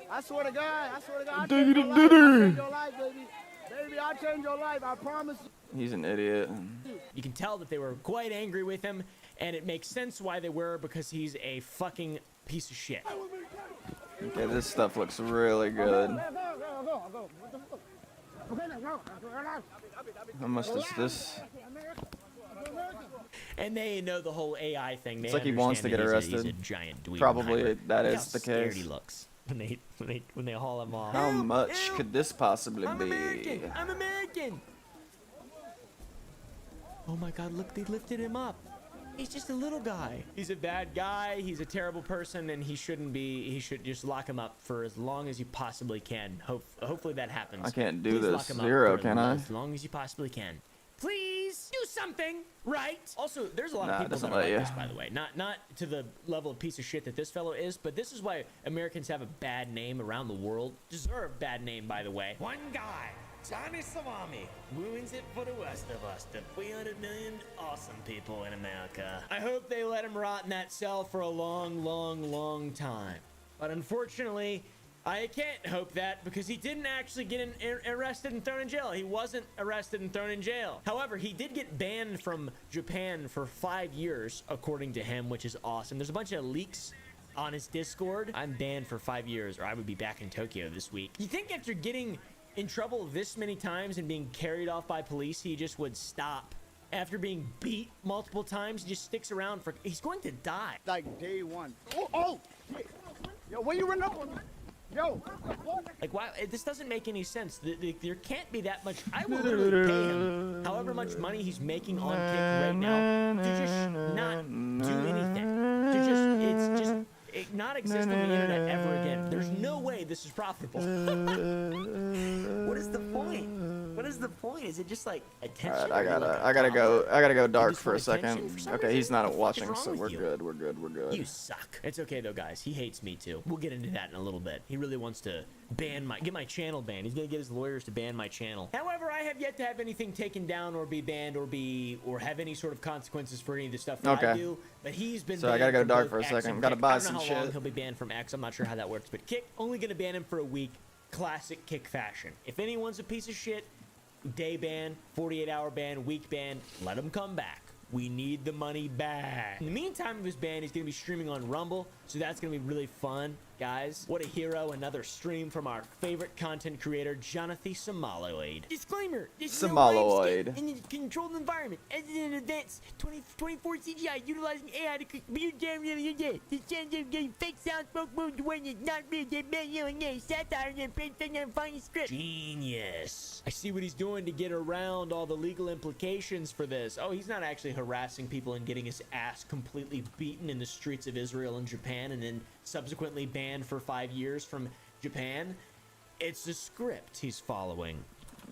I swear to God. I'll Take you to I'll dinner. change your life, baby. Baby, I'll change your life. I promise you. He's an idiot. You can tell that they were quite angry with him, and it makes sense why they were, because he's a fucking piece of shit. Okay, this stuff looks really good. Go. What the fuck? Okay, now go. How much does this? And they know the whole AI thing. They It's like he wants to get understand that he's a arrested. giant dweeb. Probably hybrid. that Look is how the scared case. he looks when they haul him off. How much could this possibly I'm be? American. I'm American. Oh my God! Look, they lifted him up. He's just a little guy. He's a bad guy. He's a terrible person, and he shouldn't be. He should just lock him up for as long as you possibly can. Hopefully that happens. I can't do Please this. lock him up 0, for can I? As long as you possibly can. Please do something right. Also, there's a lot Nah, of it people doesn't that are let like ya. this, by the way. Not to the level of piece of shit that this fellow is, but this is why Americans have a bad name around the world. Deserve bad name, by the way. One guy Johnny Salami ruins it for the rest of us, the 300 million awesome people in America. I hope they let him rot in that cell for a long, long, long time. But unfortunately, I can't hope that because he didn't actually get arrested and thrown in jail. He wasn't arrested and thrown in jail. However, he did get banned from Japan for 5 years, according to him, which is awesome. There's a bunch of leaks on his Discord. I'm banned for 5 years, or I would be back in Tokyo this week. You think after getting in trouble this many times and being carried off by police, he just would stop? After being beat multiple times, he just sticks around for... He's going to die. Like day one. Oh! Yo, what you running up on me? Yo! Like, why? This doesn't make any sense. There can't be that much. I will literally pay him however much money he's making on Kick right now to just not do anything. To just... It's just... not exist on the internet ever again. There's no way this is profitable. What is the point? What is the point? Is it just like attention? Alright, I gotta go dark for a second. Okay, he's not watching, so we're good. We're good. You suck. It's okay though, guys. He hates me too. We'll get into that in a little bit. He really wants to get my channel banned. He's gonna get his lawyers to ban my channel. However, I have yet to have anything taken down or be banned or have any sort of consequences for any of the stuff that I do. But he's been. So I gotta go dark for a second. Gotta buy some shit. I don't know how long he'll be banned from X. I'm not sure how that works, but Kick only gonna ban him for a week. Classic Kick fashion. If anyone's a piece of shit, day ban, 48-hour ban, week ban, let him come back. We need the money back. In the meantime of his ban, he's gonna be streaming on Rumble, so that's gonna be really fun, guys. What a hero! Another stream from our favorite content creator, Jonathan Samaloid. Disclaimer: this is Samaloid. in a controlled environment. As in advanced 24 CGI utilizing AI to compute the sense of getting fake sound, smoke, moves, awareness, not real, satire, and funny script. Genius. I see what he's doing to get around all the legal implications for this. Oh, he's not actually harassing people and getting his ass completely beaten in the streets of Israel and Japan and then subsequently banned for 5 years from Japan. It's a script he's following.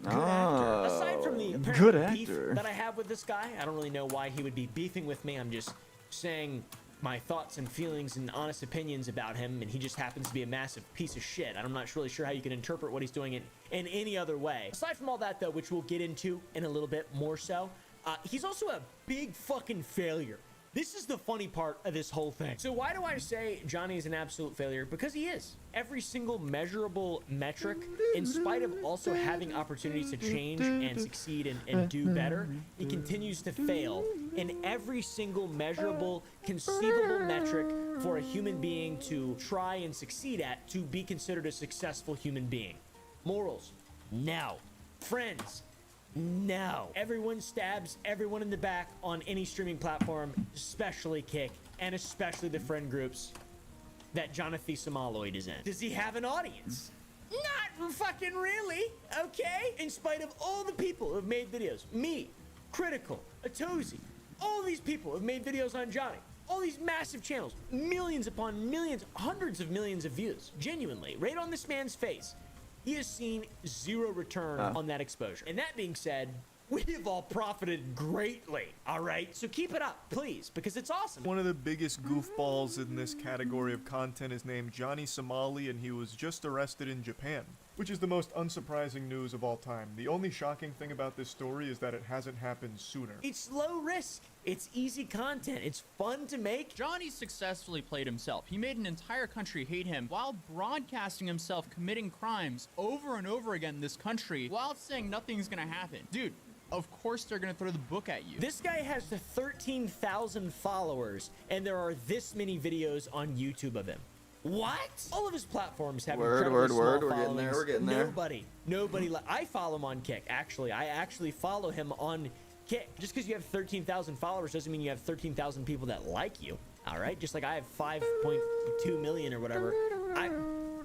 Good actor. Aside from the apparent beef that I have with this guy, I don't really know why he would be beefing with me. I'm just saying my thoughts and feelings and honest opinions about him, and he just happens to be a massive piece of shit. I'm not really sure how you can interpret what he's doing in any other way. Aside from all that, though, which we'll get into in a little bit more so, he's also a big fucking failure. This is the funny part of this whole thing. So why do I say Johnny is an absolute failure? Because he is. Every single measurable metric, in spite of also having opportunities to change and succeed and do better, he continues to fail in every single measurable, conceivable metric for a human being to try and succeed at to be considered a successful human being. Morals, no. Friends, no. Everyone stabs everyone in the back on any streaming platform, especially Kick, and especially the friend groups that Jonathan Samaloid is in. Does he have an audience? Not fucking really, okay? In spite of all the people who have made videos, me, Critical, Atozy, all these people have made videos on Johnny. All these massive channels, millions upon millions, hundreds of millions of views, genuinely, right on this man's face. He has seen zero return on that exposure. And that being said, we have all profited greatly, all right? So keep it up, please, because it's awesome. One of the biggest goofballs in this category of content is named Johnny Somali, and he was just arrested in Japan, which is the most unsurprising news of all time. The only shocking thing about this story is that it hasn't happened sooner. It's low risk. It's easy content. It's fun to make. Johnny successfully played himself. He made an entire country hate him while broadcasting himself committing crimes over and over again in this country while saying nothing's gonna happen. Dude, of course they're gonna throw the book at you. This guy has 13,000 followers, and there are this many videos on YouTube of him. What? All of his platforms have incredibly small followings. We're getting there. Nobody. I follow him on Kick. Actually, I actually follow him on Kick. Just because you have 13,000 followers doesn't mean you have 13,000 people that like you. All right. Just like I have 5.2 million or whatever.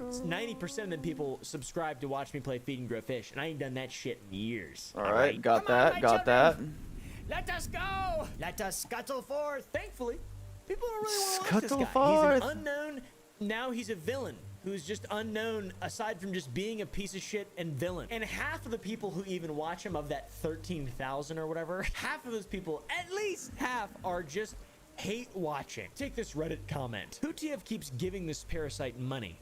90% of them people subscribe to watch me play Feed and Grow Fish, and I ain't done that shit in years. All right, got that. Let us go. Let us scuttle forth. Thankfully, people don't really want to watch this Scuttle guy. forth. He's an unknown. Now he's a villain who's just unknown aside from just being a piece of shit and villain. And half of the people who even watch him, of that 13,000 or whatever, half of those people, at least half, are just hate watching. Take this Reddit comment. Who TF keeps giving this parasite money?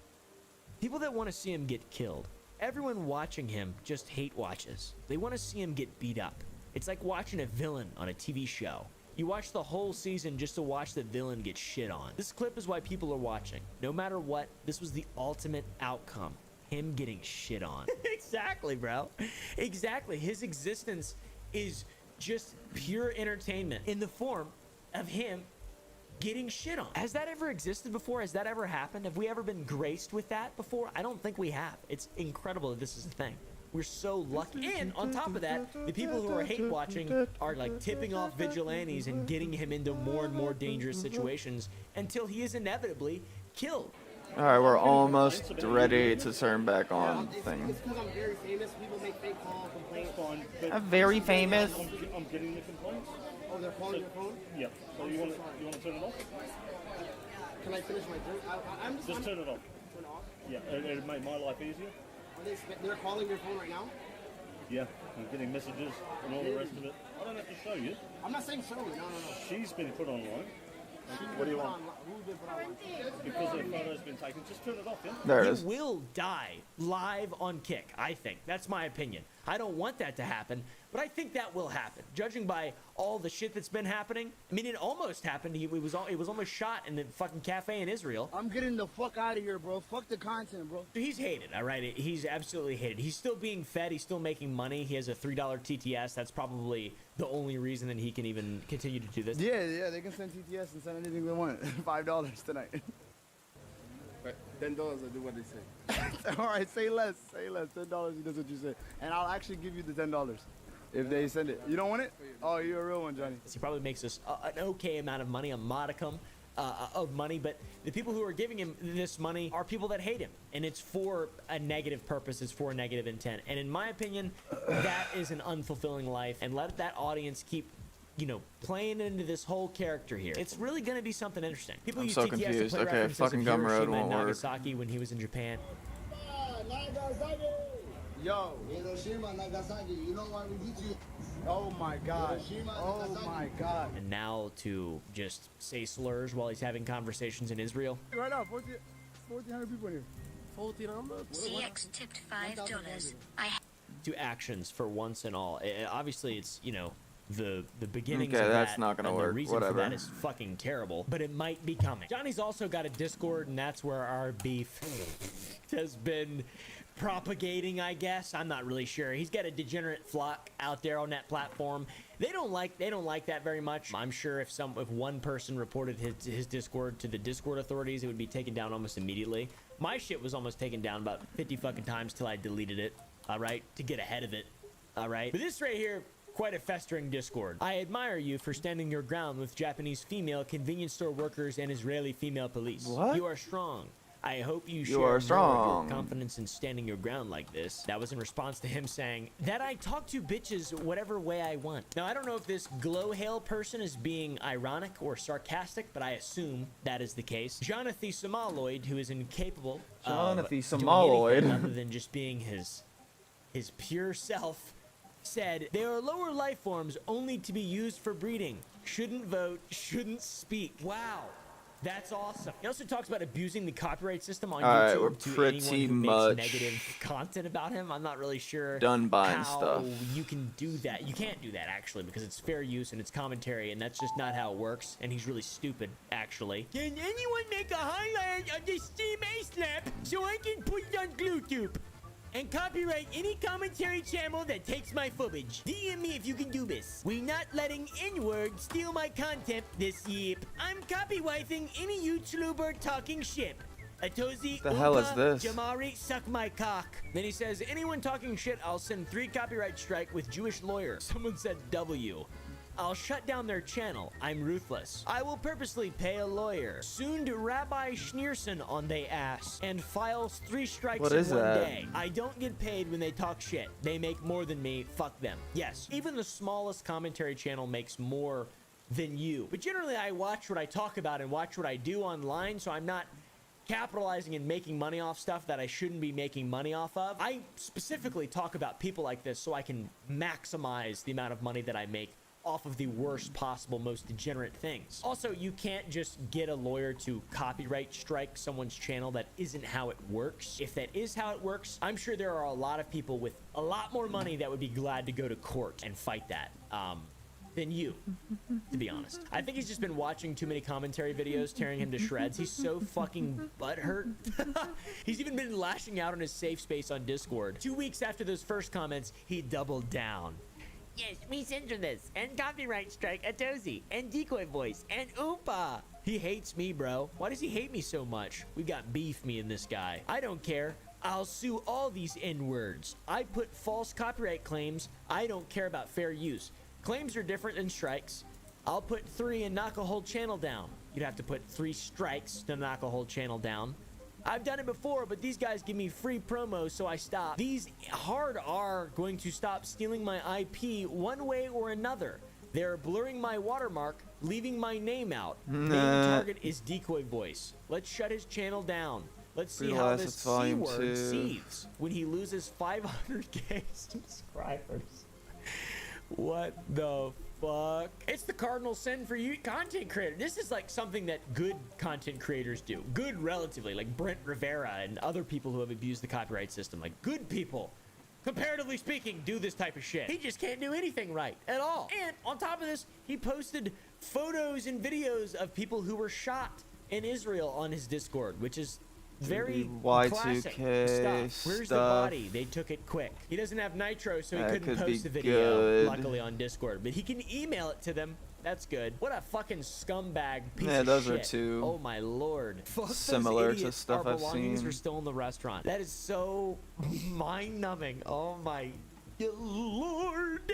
People that want to see him get killed. Everyone watching him just hate watches. They want to see him get beat up. It's like watching a villain on a TV show. You watch the whole season just to watch the villain get shit on. This clip is why people are watching. No matter what, this was the ultimate outcome. Him getting shit on. Exactly, bro. Exactly. His existence is just pure entertainment in the form of him getting shit on. Has that ever existed before? Has that ever happened? Have we ever been graced with that before? I don't think we have. It's incredible that this is a thing. We're so lucky. And on top of that, the people who are hate watching are like tipping off vigilantes and getting him into more and more dangerous situations until he is inevitably killed. All right, we're almost ready to turn back on thing. It's because I'm very famous. People make fake call complaints. I'm very famous. I'm getting the complaints. Oh, they're calling your phone? Yeah. So you want to turn it off? Can I finish my drink? I'm Just turn it off. Turn it off? Yeah, it'd make my life easier. They're calling your phone right now? Yeah, I'm getting messages and all the rest of it. I don't have to show you. I'm not saying show me. No. She's been put online. What do you want? Because her photo's been taken. Just turn it off, yeah? There it is. He will die live on Kick, I think. That's my opinion. I don't want that to happen, but I think that will happen. Judging by all the shit that's been happening, I mean, it almost happened. He was almost shot in the fucking cafe in Israel. I'm getting the fuck out of here, bro. Fuck the content, bro. He's hated, all right? He's absolutely hated. He's still being fed. He's still making money. He has a $3 TTS. That's probably the only reason that he can even continue to do this. Yeah, they can send TTS and send anything they want. $5 tonight. $10 will do what they say. All right, say less. $10, he does what you say. And I'll actually give you the $10 if they send it. You don't want it? Oh, you're a real one, Johnny. He probably makes us an okay amount of money, a modicum of money, but the people who are giving him this money are people that hate him, and it's for a negative purpose, it's for a negative intent. And in my opinion, that is an unfulfilling life, and let that audience keep, you know, playing into this whole character here. It's really going to be something interesting. People I'm use so TTS to confused. play Okay, references fucking of Gumroad Hiroshima won't and work. Nagasaki when he was in Japan. Yo. Hiroshima, Nagasaki. You know why we beat you? Oh my God. Oh my God. And now to just say slurs while he's having conversations in Israel. Right now, 1,400 people in here. 1,400? CX tipped $5. To actions for once and all. Obviously, it's, you know, the beginnings Okay, of that's that, not gonna and work. The reason Whatever. for that is fucking terrible, but it might be coming. Johnny's also got a Discord, and that's where our beef has been propagating, I guess. I'm not really sure. He's got a degenerate flock out there on that platform. They don't like that very much. I'm sure if one person reported his Discord to the Discord authorities, it would be taken down almost immediately. My shit was almost taken down about 50 fucking times till I deleted it. All right, to get ahead of it. All right, but this right here, quite a festering Discord. I admire you for standing your ground with Japanese female convenience store workers and Israeli female police. What? You are strong. I hope you share are more of strong. your confidence in standing your ground like this. That was in response to him saying that I talk to bitches whatever way I want. Now, I don't know if this glow hail person is being ironic or sarcastic, but I assume that is the case. Jonathan Somaloid, who is incapable of Jonathan doing Somaloid. anything other than just being his pure self, said, they are lower life forms only to be used for breeding. Shouldn't vote, shouldn't speak. Wow. That's awesome. He also talks about abusing the copyright system on All right, YouTube we're to pretty anyone who much makes negative content about him. I'm not really sure done buying how stuff. you can do that. You can't do that, actually, because it's fair use and it's commentary, and that's just not how it works, and he's really stupid, actually. Can anyone make a highlight of this Steam A-Snap so I can put it on Bluetooth? And copyright any commentary channel that takes my footage. DM me if you can do this. We're not letting N-word steal my content this year. I'm copywifing any YouTuber talking shit. Atozi, The hell is Upa, this? Jamari, suck my cock. Then he says, anyone talking shit, I'll send 3 copyright strike with Jewish lawyer. Someone said W. I'll shut down their channel. I'm ruthless. I will purposely pay a lawyer. Soon to Rabbi Schneerson on they ass and files 3 strikes What in is one that? day. I don't get paid when they talk shit. They make more than me. Fuck them. Yes, even the smallest commentary channel makes more than you. But generally, I watch what I talk about and watch what I do online, so I'm not capitalizing and making money off stuff that I shouldn't be making money off of. I specifically talk about people like this so I can maximize the amount of money that I make off of the worst possible, most degenerate things. Also, you can't just get a lawyer to copyright strike someone's channel. That isn't how it works. If that is how it works, I'm sure there are a lot of people with a lot more money that would be glad to go to court and fight that. Than you, to be honest. I think he's just been watching too many commentary videos tearing him to shreds. He's so fucking butthurt. He's even been lashing out on his safe space on Discord. 2 weeks after those first comments, he doubled down. Yes, we censor this, and copyright strike a Tozy, and decoy voice, and Oompa. He hates me, bro. Why does he hate me so much? We got beef, me and this guy. I don't care. I'll sue all these N-words. I put false copyright claims. I don't care about fair use. Claims are different than strikes. I'll put 3 and knock a whole channel down. You'd have to put 3 strikes to knock a whole channel down. I've done it before, but these guys give me free promos, so I stop. These hard are going to stop stealing my IP one way or another. They're blurring my watermark, leaving my name out. Main target is decoy voice. Let's shut his channel down. Let's see how this C word seethes when he loses 500k subscribers. What the fuck? It's the cardinal sin for you content creator. This is like something that good content creators do. Good relatively, like Brent Rivera and other people who have abused the copyright system. Like good people, comparatively speaking, do this type of shit. He just can't do anything right at all. And on top of this, he posted photos and videos of people who were shot in Israel on his Discord, which is very classic stuff. Where's the body? They took it quick. He doesn't have nitro, so he couldn't post the video, luckily, on Discord. But he can email it to them. That's good. What a fucking scumbag piece of shit. Those are two oh my lord. similar to stuff I've seen. Are still in the restaurant. That is so mind-numbing. Oh my lord.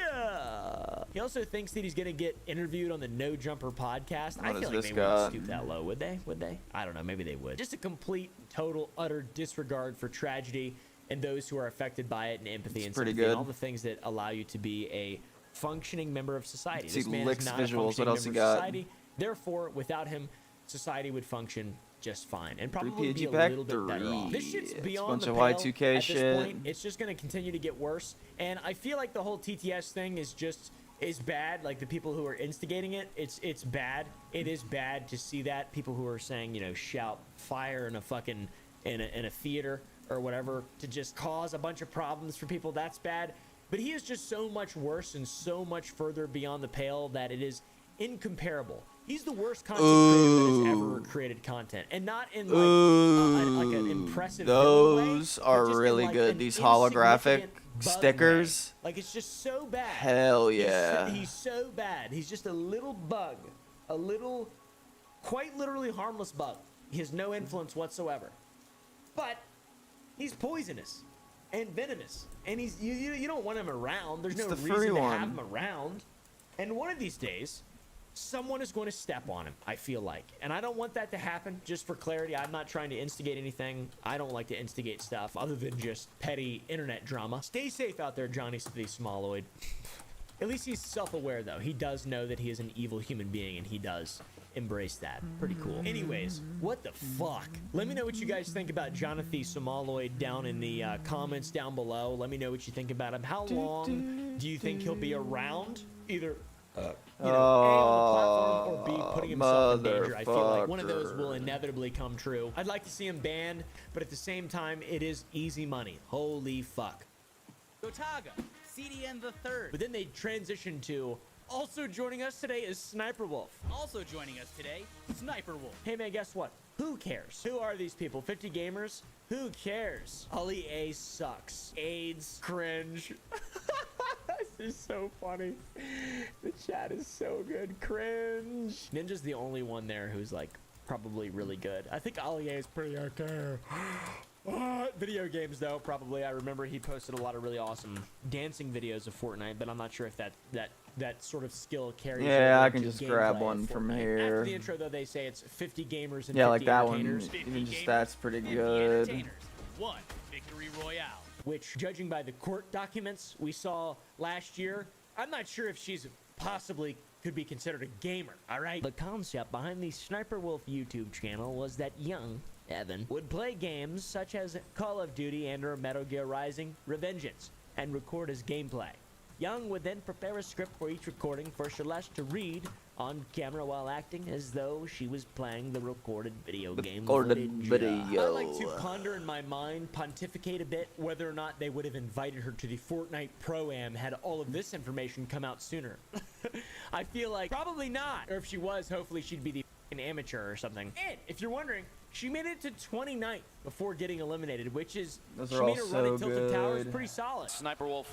He also thinks that he's gonna get interviewed on the No Jumper podcast. I feel like they wouldn't stoop that low, would they? Would they? I don't know. Maybe they would. Just a complete, total, utter disregard for tragedy and those who are affected by it, and empathy and sympathy, and all the things that allow you to be a functioning member of society. This man is not a functioning member of society. Therefore, without him, society would function just fine and probably be a little bit better off. This shit's beyond the pale at this point. It's just going to continue to get worse, and I feel like the whole TTS thing is bad. Like the people who are instigating it, it's bad. It is bad to see that people who are saying, you know, shout fire in a fucking in a theater or whatever to just cause a bunch of problems for people. That's bad. But he is just so much worse and so much further beyond the pale that it is incomparable. He's the worst content creator that has ever created content, and not in like an impressive those way, are just really in, like, good. These holographic stickers. Way. Like it's just so bad. Hell yeah. He's so bad. He's just a little bug, a little, quite literally harmless bug. He has no influence whatsoever, but he's poisonous and venomous, and he's you don't want him around. There's no reason to have him around. And one of these days, someone is going to step on him, I feel like. And I don't want that to happen. Just for clarity, I'm not trying to instigate anything. I don't like to instigate stuff other than just petty internet drama. Stay safe out there, Johnny the Smalloid. At least he's self-aware, though. He does know that he is an evil human being, and he does embrace that. Pretty cool. Anyways, what the fuck? Let me know what you guys think about Jonathan Somaloid down in the comments down below. Let me know what you think about him. How long do you think he'll be around? Either you know, A, on the platform, or B, putting himself in danger. I feel like one of those will inevitably come true. I'd like to see him banned, but at the same time, it is easy money. Holy fuck. Gotaga, CDN the Third. But then they transition to, also joining us today is Sniper Wolf. Also joining us today, Sniper Wolf. Hey man, guess what? Who cares? Who are these people? 50 gamers? Who cares? Ollie A sucks. AIDS. Cringe. This is so funny. The chat is so good. Cringe. Ninja's the only one there who's like probably really good. I think Ollie A is pretty okay. Video games though, probably. I remember he posted a lot of really awesome dancing videos of Fortnite, but I'm not sure if that sort of skill carries. Yeah, I can just grab one from here. After the intro though, they say it's 50 gamers and 50 like that one. entertainers. Even just that's pretty good. One victory royale. Which, judging by the court documents we saw last year, I'm not sure if she's possibly could be considered a gamer, all right? The concept behind the Sniper Wolf YouTube channel was that young Evan would play games such as Call of Duty and or Metal Gear Rising Revengeance and record his gameplay. Young would then prepare a script for each recording for Celeste to read on camera while acting as though she was playing the recorded video game footage. I like to ponder in my mind, pontificate a bit, whether or not they would have invited her to the Fortnite Pro-Am had all of this information come out sooner. I feel like probably not. Or if she was, hopefully she'd be the f***ing amateur or something. And if you're wondering, she made it to 29th before getting eliminated, which is, she made her run at Tilted Towers pretty solid. Sniper Wolf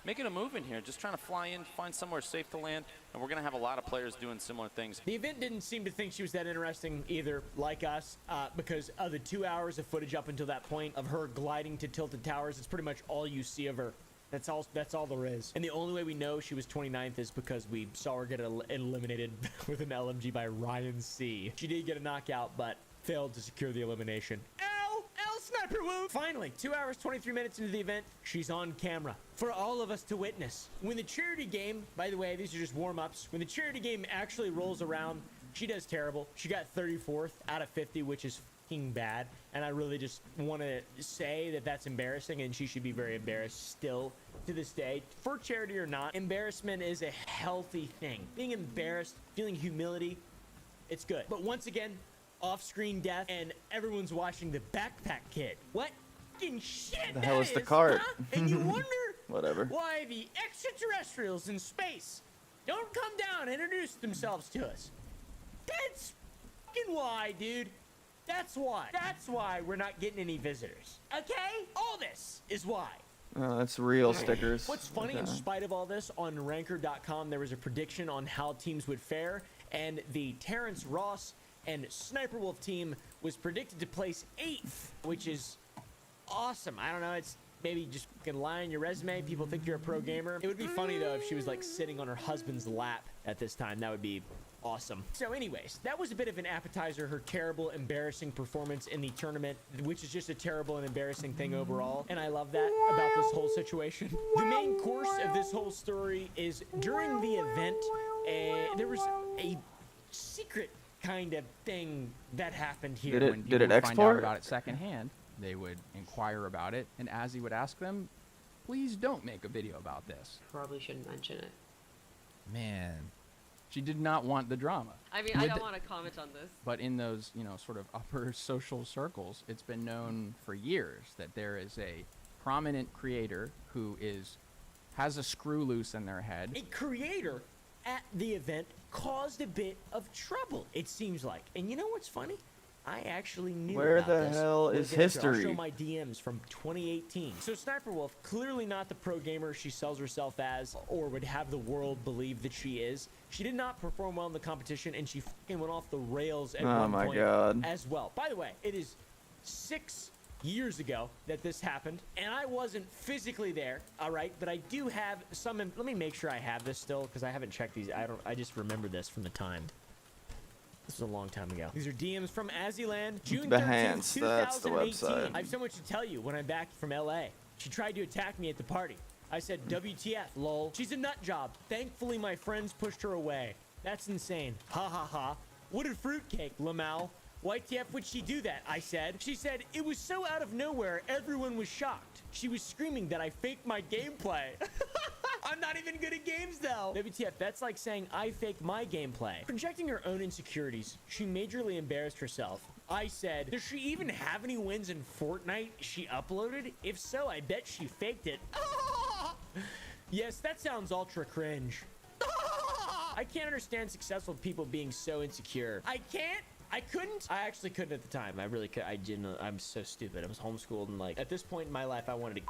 making a move in here, just trying to fly in, find somewhere safe to land, and we're going to have a lot of players doing similar things. The event didn't seem to think she was that interesting either, like us, because of the 2 hours of footage up until that point of her gliding to Tilted Towers. It's pretty much all you see of her. That's all there is. And the only way we know she was 29th is because we saw her get eliminated with an LMG by Ryan C. She did get a knockout, but failed to secure the elimination. Sniper Wolf! Finally, 2 hours, 23 minutes into the event, she's on camera for all of us to witness. When the charity game, by the way, these are just warm-ups, when the charity game actually rolls around, she does terrible. She got 34th out of 50, which is fucking bad. And I really just want to say that that's embarrassing, and she should be very embarrassed still to this day. For charity or not, embarrassment is a healthy thing. Being embarrassed, feeling humility, it's good. But once again, off-screen death, and everyone's watching the Backpack Kid. What fucking shit The hell is the is, cart? huh? And you wonder Whatever. why the extraterrestrials in space don't come down and introduce themselves to us. That's fucking why, dude. That's why. That's why we're not getting any visitors. Okay? All this is why. Oh, that's real stickers. What's funny, in spite of all this, on Ranker.com, there was a prediction on how teams would fare, and the Terrence Ross and Sniper Wolf team was predicted to place 8th, which is awesome. I don't know, it's maybe just fucking lie on your resume. People think you're a pro gamer. It would be funny, though, if she was, like, sitting on her husband's lap at this time. That would be awesome. So anyways, that was a bit of an appetizer, her terrible, embarrassing performance in the tournament, which is just a terrible and embarrassing thing overall. And I love that about this whole situation. The main course of this whole story is during the event, there was a secret kind of thing that happened here. Did it export? Find out about it secondhand, they would inquire about it, and as he would ask them, please don't make a video about this. Probably shouldn't mention it. Man, she did not want the drama. I mean, I don't want to comment on this. But in those, sort of upper social circles, it's been known for years that there is a prominent creator who has a screw loose in their head. A creator at the event caused a bit of trouble, it seems like. And you know what's funny? I actually knew Where about the this. hell We'll is get into it. I'll history? show my DMs from 2018. So Sniper Wolf, clearly not the pro gamer she sells herself as, or would have the world believe that she is. She did not perform well in the competition, and she fucking went off the rails at Oh one my point God. as well. By the way, it is 6 years ago that this happened, and I wasn't physically there, all right, but I do have some. Let me make sure I have this still, because I haven't checked these. I just remember this from the time. This was a long time ago. These are DMs from Aziland, June 13th, Behance, that's the 2018. website. I have so much to tell you when I'm back from LA. She tried to attack me at the party. I said, WTF, lol. She's a nut job. Thankfully, my friends pushed her away. That's insane. Ha ha ha. What a fruitcake, Lamau. Why TF would she do that? I said. She said, it was so out of nowhere, everyone was shocked. She was screaming that I faked my gameplay. I'm not even good at games, though. WTF, that's like saying I faked my gameplay. Projecting her own insecurities, she majorly embarrassed herself. I said, does she even have any wins in Fortnite she uploaded? If so, I bet she faked it. Yes, that sounds ultra cringe. I can't understand successful people being so insecure. I can't. I couldn't. I actually couldn't at the time. I really could. I didn't. I'm so stupid. I was homeschooled, and like at this point in my life, I wanted to.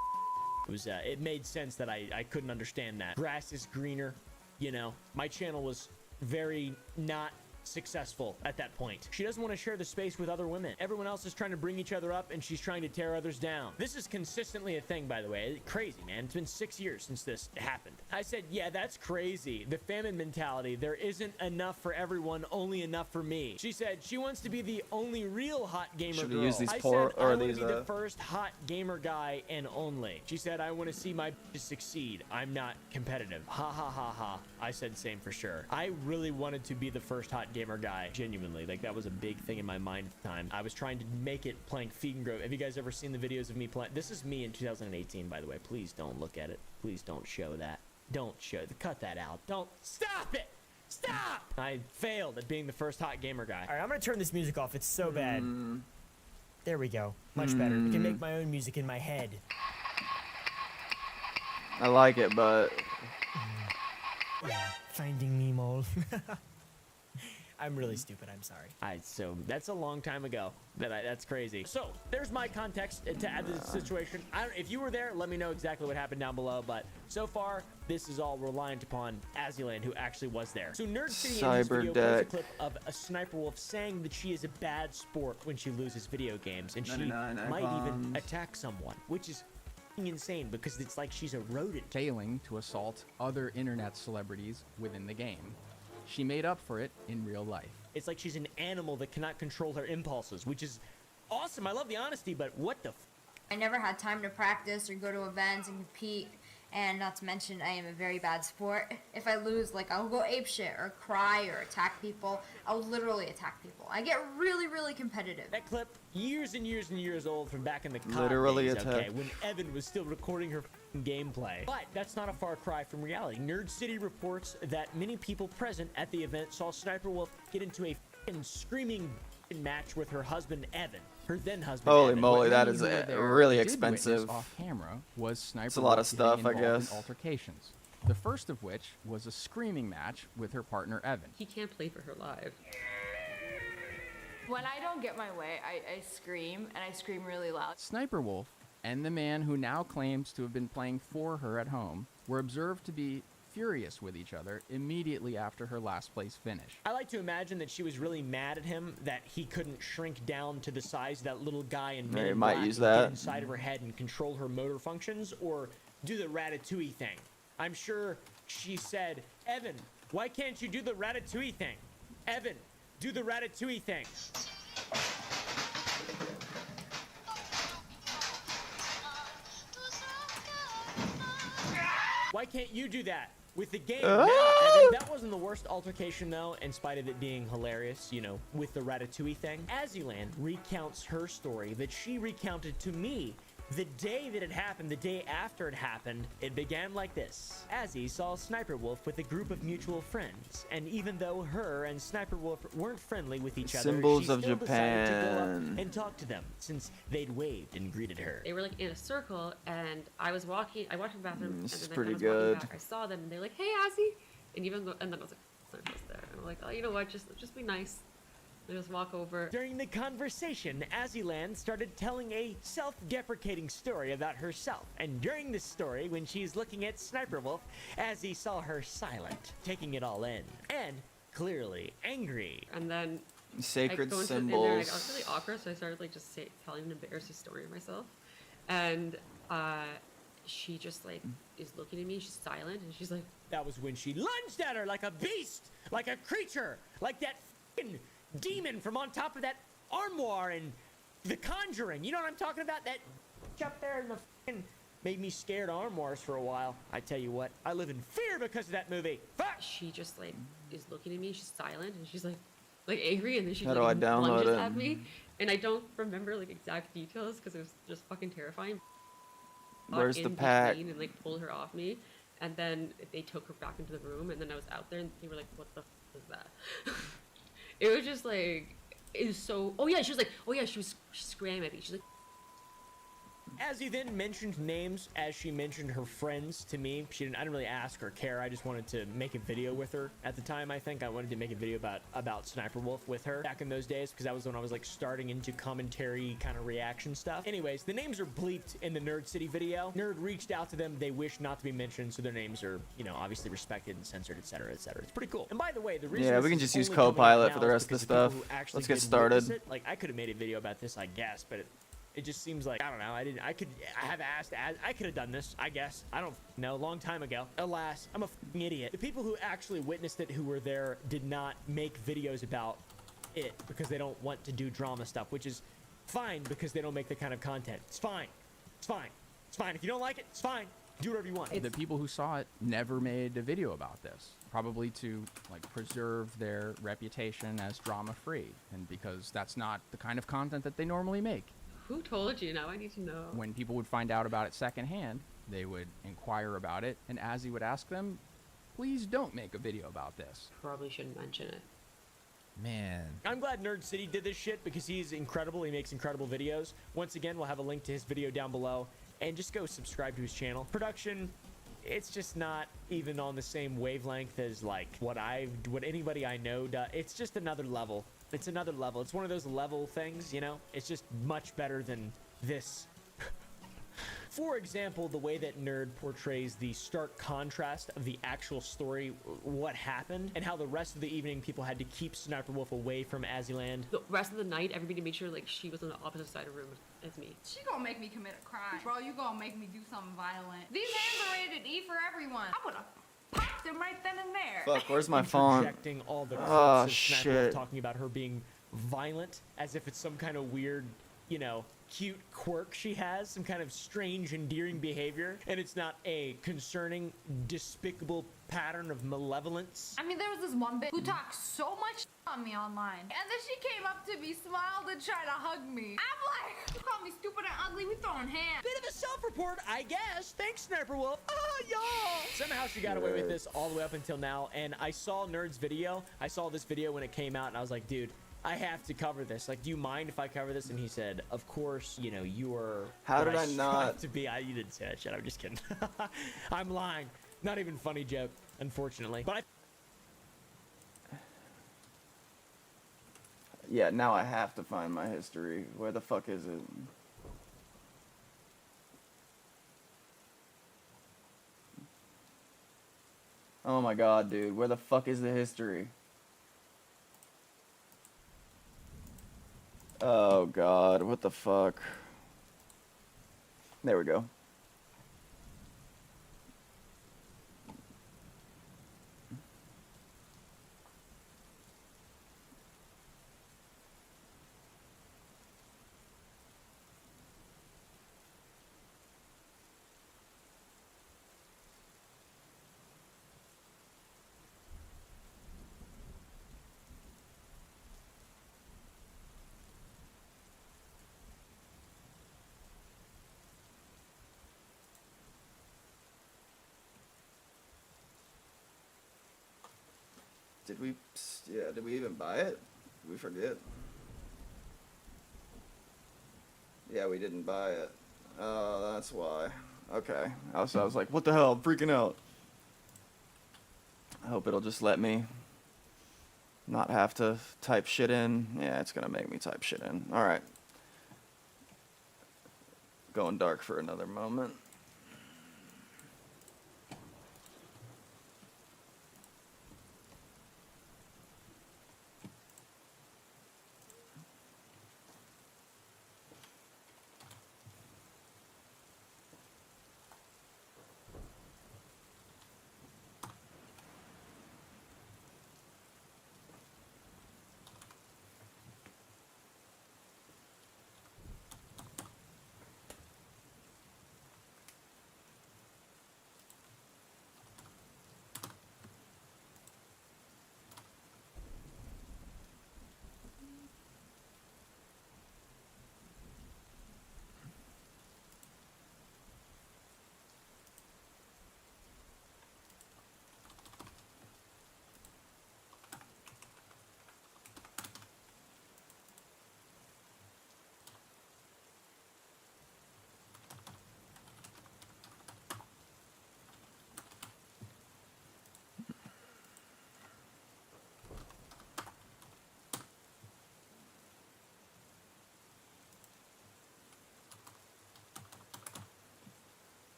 It was. It made sense that I couldn't understand that. Grass is greener. You know, my channel was very not successful at that point. She doesn't want to share the space with other women. Everyone else is trying to bring each other up, and she's trying to tear others down. This is consistently a thing, by the way. Crazy, man. It's been 6 years since this happened. I said, yeah, that's crazy. The famine mentality. There isn't enough for everyone, only enough for me. She said she wants to be the only real hot gamer Should we girl. use these I poor- said, or I want these, to be the first hot gamer guy and only. She said, I want to see my bitches succeed. I'm not competitive. Ha ha ha ha. I said same for sure. I really wanted to be the first hot gamer guy. Genuinely, like that was a big thing in my mind at the time. I was trying to make it playing Feed and Grove. Have you guys ever seen the videos of me playing? This is me in 2018, by the way. Please don't look at it. Please don't show that. Don't show. Cut that out. Don't. Stop it. Stop! I failed at being the first hot gamer guy. All right, I'm gonna turn this music off. It's so bad. There we go. Much better. I can make my own music in my head. I like it, but Yeah, finding Nemo. I'm really stupid. I'm sorry. So that's a long time ago. That's crazy. So there's my context to add to the situation. If you were there, let me know exactly what happened down below. But so far, this is all reliant upon Azzyland, who actually was there. So Nerd City in this video plays a clip of a Sniper Wolf saying that she is a bad sport when she loses video games, and she might even attack someone, which is insane because it's like she's a rodent. Failing to assault other internet celebrities within the game. She made up for it in real life. It's like she's an animal that cannot control her impulses, which is awesome. I love the honesty, but what the I never had time to practice or go to events and compete, and not to mention I am a very bad sport. If I lose, like, I'll go apeshit or cry or attack people. I'll literally attack people. I get really, really competitive. That clip, years and years and years old from back in the COD Literally days, attack. okay, when Evan was still recording her gameplay. But that's not a far cry from reality. Nerd City reports that many people present at the event saw Sniper Wolf get into a screaming match with her husband Evan. Her then husband. Holy Evan. moly, that Many is who were there really did witness expensive. Off camera was Sniper It's a lot of Wolf stuff, getting I involved in guess. Altercations. The first of which was a screaming match with her partner Evan. He can't play for her live. When I don't get my way, I scream, and I scream really loud. Sniper Wolf and the man who now claims to have been playing for her at home were observed to be furious with each other immediately after her last place finish. I like to imagine that she was really mad at him that he couldn't shrink down to the size of that little guy in Men Yeah, he in might Black use and get that. inside of her head and control her motor functions, or do the Ratatouille thing. I'm sure she said, Evan, why can't you do the Ratatouille thing? Evan, do the Ratatouille thing. Why can't you do that with the game? Now, Evan, that wasn't the worst altercation, though, in spite of it being hilarious, you know, with the Ratatouille thing. Azzyland recounts her story that she recounted to me the day that it happened, the day after it happened. It began like this. Azzy saw Sniper Wolf with a group of mutual friends, and even though her and Sniper Wolf weren't friendly with each other, Symbols she of still decided to go up Japan. and talk to them, since they'd waved and greeted her. They were like in a circle, and I walked to the bathroom, This and is then pretty I was walking good. back, I saw them, and they're like, "Hey, Azzy," and even though, and then I was like, "Sniper was there," and I'm like, "Oh, you know what? Just be nice." They just walk over. During the conversation, Azzyland started telling a self-deprecating story about herself. And during this story, when she's looking at Sniper Wolf, Azzy saw her silent, taking it all in, and clearly angry. And then Sacred I go into, and then I symbols. got really awkward, so I started like just telling an embarrassing story of myself. And she just like is looking at me, she's silent, and she's like, That was when she lunged at her like a beast, like a creature, like that f***ing demon from on top of that armoire in The Conjuring. You know what I'm talking about? That up there in the f***ing made me scared of armoires for a while. I tell you what, I live in fear because of that movie. Fuck! She just like is looking at me, she's silent, and she's like angry, and then she How do like I download lunges it? at me, and I don't remember like exact details because it was just fucking terrifying. Got Where's the in pack? between and like pulled her off me, and then they took her back into the room, and then I was out there, and they were like, "What the f is that?" It was just like, it was so. Oh yeah, she was like, oh yeah, she screaming at me. She's like. As he then mentioned names, as she mentioned her friends to me, I didn't really ask or care. I just wanted to make a video with her at the time. I think I wanted to make a video about Sniper Wolf with her back in those days, because that was when I was like starting into commentary kind of reaction stuff. Anyways, the names are bleeped in the Nerd City video. Nerd reached out to them. They wish not to be mentioned, so their names are, you know, obviously respected and censored, etc., etc. It's pretty cool. And by the way, the reason Yeah, we this can is just use only coming up Copilot now for the is rest of the because people stuff. who actually Let's get did started. witness it, like I could have made a video about this, I guess, but it just seems like, I don't know, I could have done this, I guess. I don't know, long time ago. Alas, I'm a f***ing idiot. The people who actually witnessed it, who were there, did not make videos about it because they don't want to do drama stuff, which is fine because they don't make the kind of content. It's fine. It's fine. It's fine. If you don't like it, it's fine. Do whatever you want. The people who saw it never made a video about this, probably to like preserve their reputation as drama-free, and because that's not the kind of content that they normally make. Who told you? Now I need to know. When people would find out about it secondhand, they would inquire about it, and as he would ask them, please don't make a video about this. Probably shouldn't mention it. Man. I'm glad Nerd City did this shit because he's incredible. He makes incredible videos. Once again, we'll have a link to his video down below. And just go subscribe to his channel. Production, it's just not even on the same wavelength as like what anybody I know does. It's just another level. It's another level. It's one of those level things, you know? It's just much better than this. For example, the way that Nerd portrays the stark contrast of the actual story, what happened, and how the rest of the evening people had to keep Sniper Wolf away from Azzyland. The rest of the night, everybody made sure like she was on the opposite side of the room as me. She gonna make me commit a crime. Bro, you gonna make me do something violent. These hands are rated E for everyone. I would've popped them right then and there. Fuck, where's my font? Projecting all the Oh, clips of Sniper Wolf shit. talking about her being violent as if it's some kind of weird, you know, cute quirk she has, some kind of strange, endearing behavior, and it's not a concerning, despicable pattern of malevolence. I mean, there was this one bitch who talked so much on me online. And then she came up to me, smiled, and tried to hug me. I'm like, you call me stupid and ugly, we throwing hands. Bit of a self-report, I guess. Thanks, Sniper Wolf. Ah, y'all. Somehow she got away with this all the way up until now, and I saw Nerd's video. I saw this video when it came out, and I was like, dude, I have to cover this. Like, do you mind if I cover this? And he said, of course, you know, you are... How what did I strive not- to be. You didn't say that shit. I'm just kidding. I'm lying. Not even funny joke, unfortunately. But Yeah, now I have to find my history. Where the fuck is it? Oh my god, dude. Where the fuck is the history? Oh god, what the fuck? There we go. Did we, yeah, did we even buy it? Did we forget? Yeah, we didn't buy it. Oh, that's why. Okay. I was like, what the hell? I'm freaking out. I hope it'll just let me not have to type shit in. Yeah, it's gonna make me type shit in. Alright. Going dark for another moment.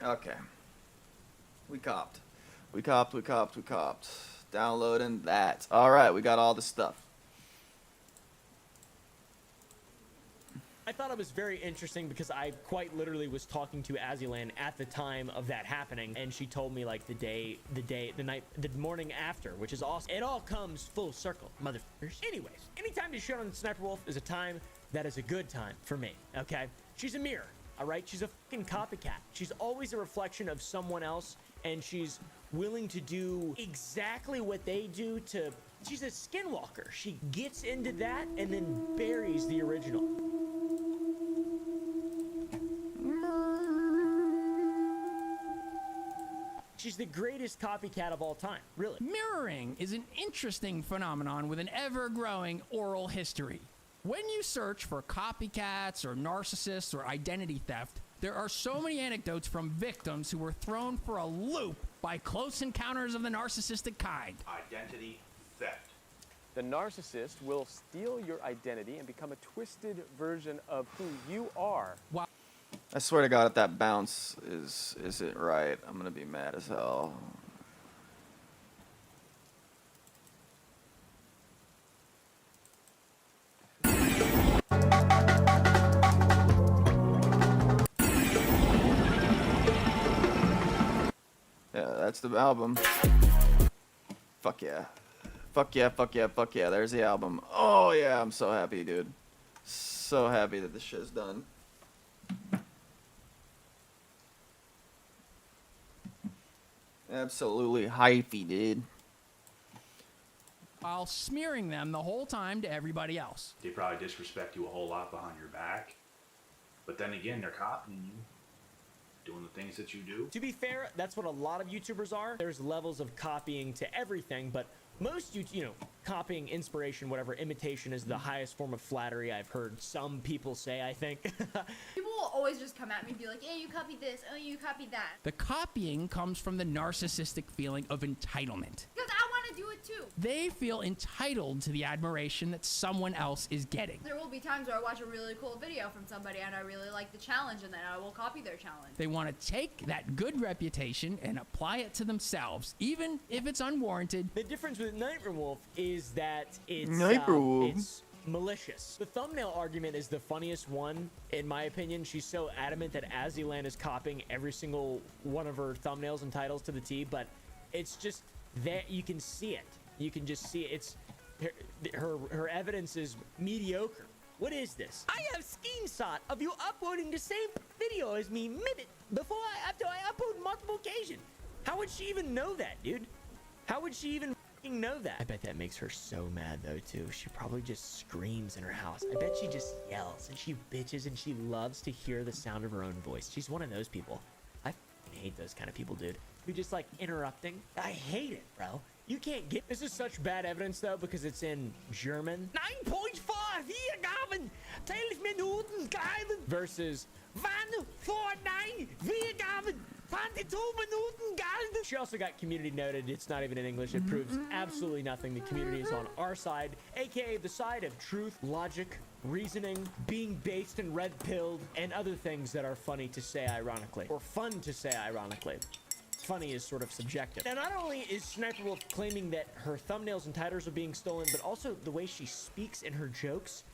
Okay. We copped. We copped. Downloading that. Alright, we got all the stuff. I thought it was very interesting because I quite literally was talking to Azilan at the time of that happening, and she told me like the morning after, which is awesome. It all comes full circle, motherfuckers. Anyways, anytime to shit on Sniper Wolf is a time that is a good time for me, okay? She's a mirror, all right? She's a fucking copycat. She's always a reflection of someone else, and she's willing to do exactly what they do to... She's a skinwalker. She gets into that and then buries the original. She's the greatest copycat of all time, really. Mirroring is an interesting phenomenon with an ever-growing oral history. When you search for copycats or narcissists or identity theft, there are so many anecdotes from victims who were thrown for a loop by close encounters of the narcissistic kind. Identity theft. The narcissist will steal your identity and become a twisted version of who you are. I swear to God, if that bounce isn't right, I'm gonna be mad as hell. Yeah, that's the album. Fuck yeah. Fuck yeah, fuck yeah, fuck yeah. There's the album. Oh yeah, I'm so happy, dude. So happy that this shit's done. Absolutely hypey, dude. While smearing them the whole time to everybody else. They probably disrespect you a whole lot behind your back. But then again, they're copying you. Doing the things that you do. To be fair, that's what a lot of YouTubers are. There's levels of copying to everything, but most copying, inspiration, whatever, imitation is the highest form of flattery I've heard some people say, I think. People will always just come at me and be like, hey, you copied this, oh, you copied that. The copying comes from the narcissistic feeling of entitlement. Because I want to do it too. They feel entitled to the admiration that someone else is getting. There will be times where I watch a really cool video from somebody and I really like the challenge, and then I will copy their challenge. They want to take that good reputation and apply it to themselves, even if it's unwarranted. The difference with Sniper Wolf is that it's malicious. The thumbnail argument is the funniest one, in my opinion. She's so adamant that Azilan is copying every single one of her thumbnails and titles to the T, but it's just that you can see it. You can just see it. It's her evidence is mediocre. What is this? I have screenshot of you uploading the same video as me minute after I upload multiple occasions. How would she even know that, dude? How would she even know that? I bet that makes her so mad though too. She probably just screams in her house. I bet she just yells and she bitches and she loves to hear the sound of her own voice. She's one of those people. I hate those kind of people, dude, who just like interrupting. I hate it, bro. You can't get... This is such bad evidence, though, because it's in German. 9.4 Wiedergaben, 12 Minuten Gaben versus Wann vor 9 Wiedergaben, 22 Minuten Gaben. She also got community noted. It's not even in English. It proves absolutely nothing. The community is on our side, aka the side of truth, logic, reasoning, being based and red-pilled, and other things that are funny to say ironically, or fun to say ironically. Funny is sort of subjective. Now, not only is Sniper Wolf claiming that her thumbnails and titles are being stolen, but also the way she speaks in her jokes,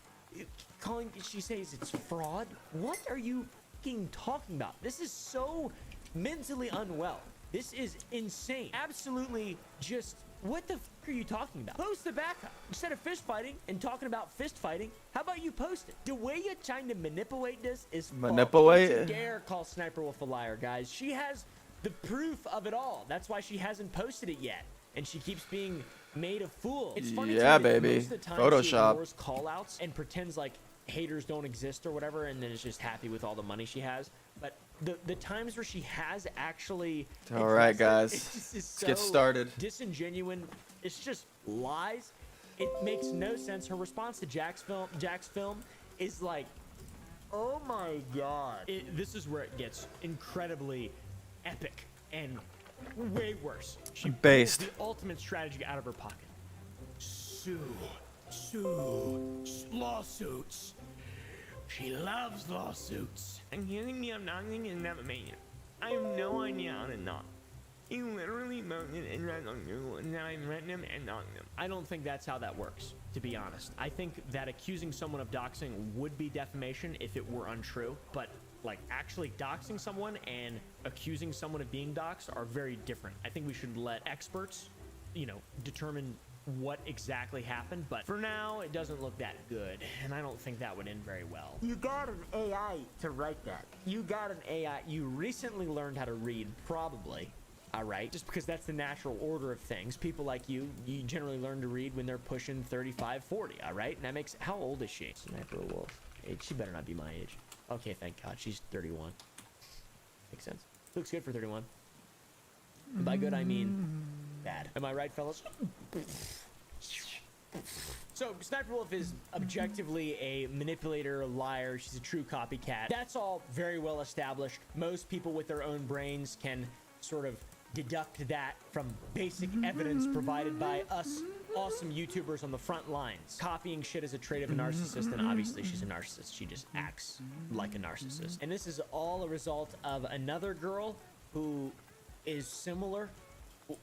she says it's fraud. What are you fucking talking about? This is so mentally unwell. This is insane. Absolutely just, what the fuck are you talking about? Post the backup. Instead of fist fighting and talking about fist fighting, how about you post it? The way you're trying to manipulate this is manipulate. Don't you dare call Sniper Wolf a liar, guys. She has the proof of it all. That's why she hasn't posted it yet, and she keeps being made a fool. It's funny, yeah, too, baby. most of the time Photoshop. She ignores call-outs and pretends like haters don't exist or whatever, and then is just happy with all the money she has. But the times where she has actually... All right, guys. Let's get started. Disingenuous. It's just lies. It makes no sense. Her response to Jack's film is like, oh my god. This is where it gets incredibly epic and way worse. She based the ultimate strategy out of her pocket. Lawsuits. She loves lawsuits. And hearing me, I'm not thinking never made it. I have no idea how to not. You literally mounted and ran on you, and now I'm letting him and on them. I don't think that's how that works, to be honest. I think that accusing someone of doxing would be defamation if it were untrue, but like actually doxing someone and accusing someone of being doxed are very different. I think we should let experts, you know, determine what exactly happened, but for now it doesn't look that good, and I don't think that would end very well. You got an AI to write that. You got an AI. You recently learned how to read, probably. All right, just because that's the natural order of things. People like you generally learn to read when they're pushing 35, 40, all right? And that makes, how old is she? Sniper Wolf. Age, she better not be my age. Okay, thank God, she's 31. Makes sense. Looks good for 31. And by good, I mean bad. Am I right, fellas? So, Sniper Wolf is objectively a manipulator, a liar. She's a true copycat. That's all very well established. Most people with their own brains can sort of deduct that from basic evidence provided by us awesome YouTubers on the front lines. Copying shit is a trait of a narcissist, and obviously she's a narcissist. She just acts like a narcissist. And this is all a result of another girl who is similar,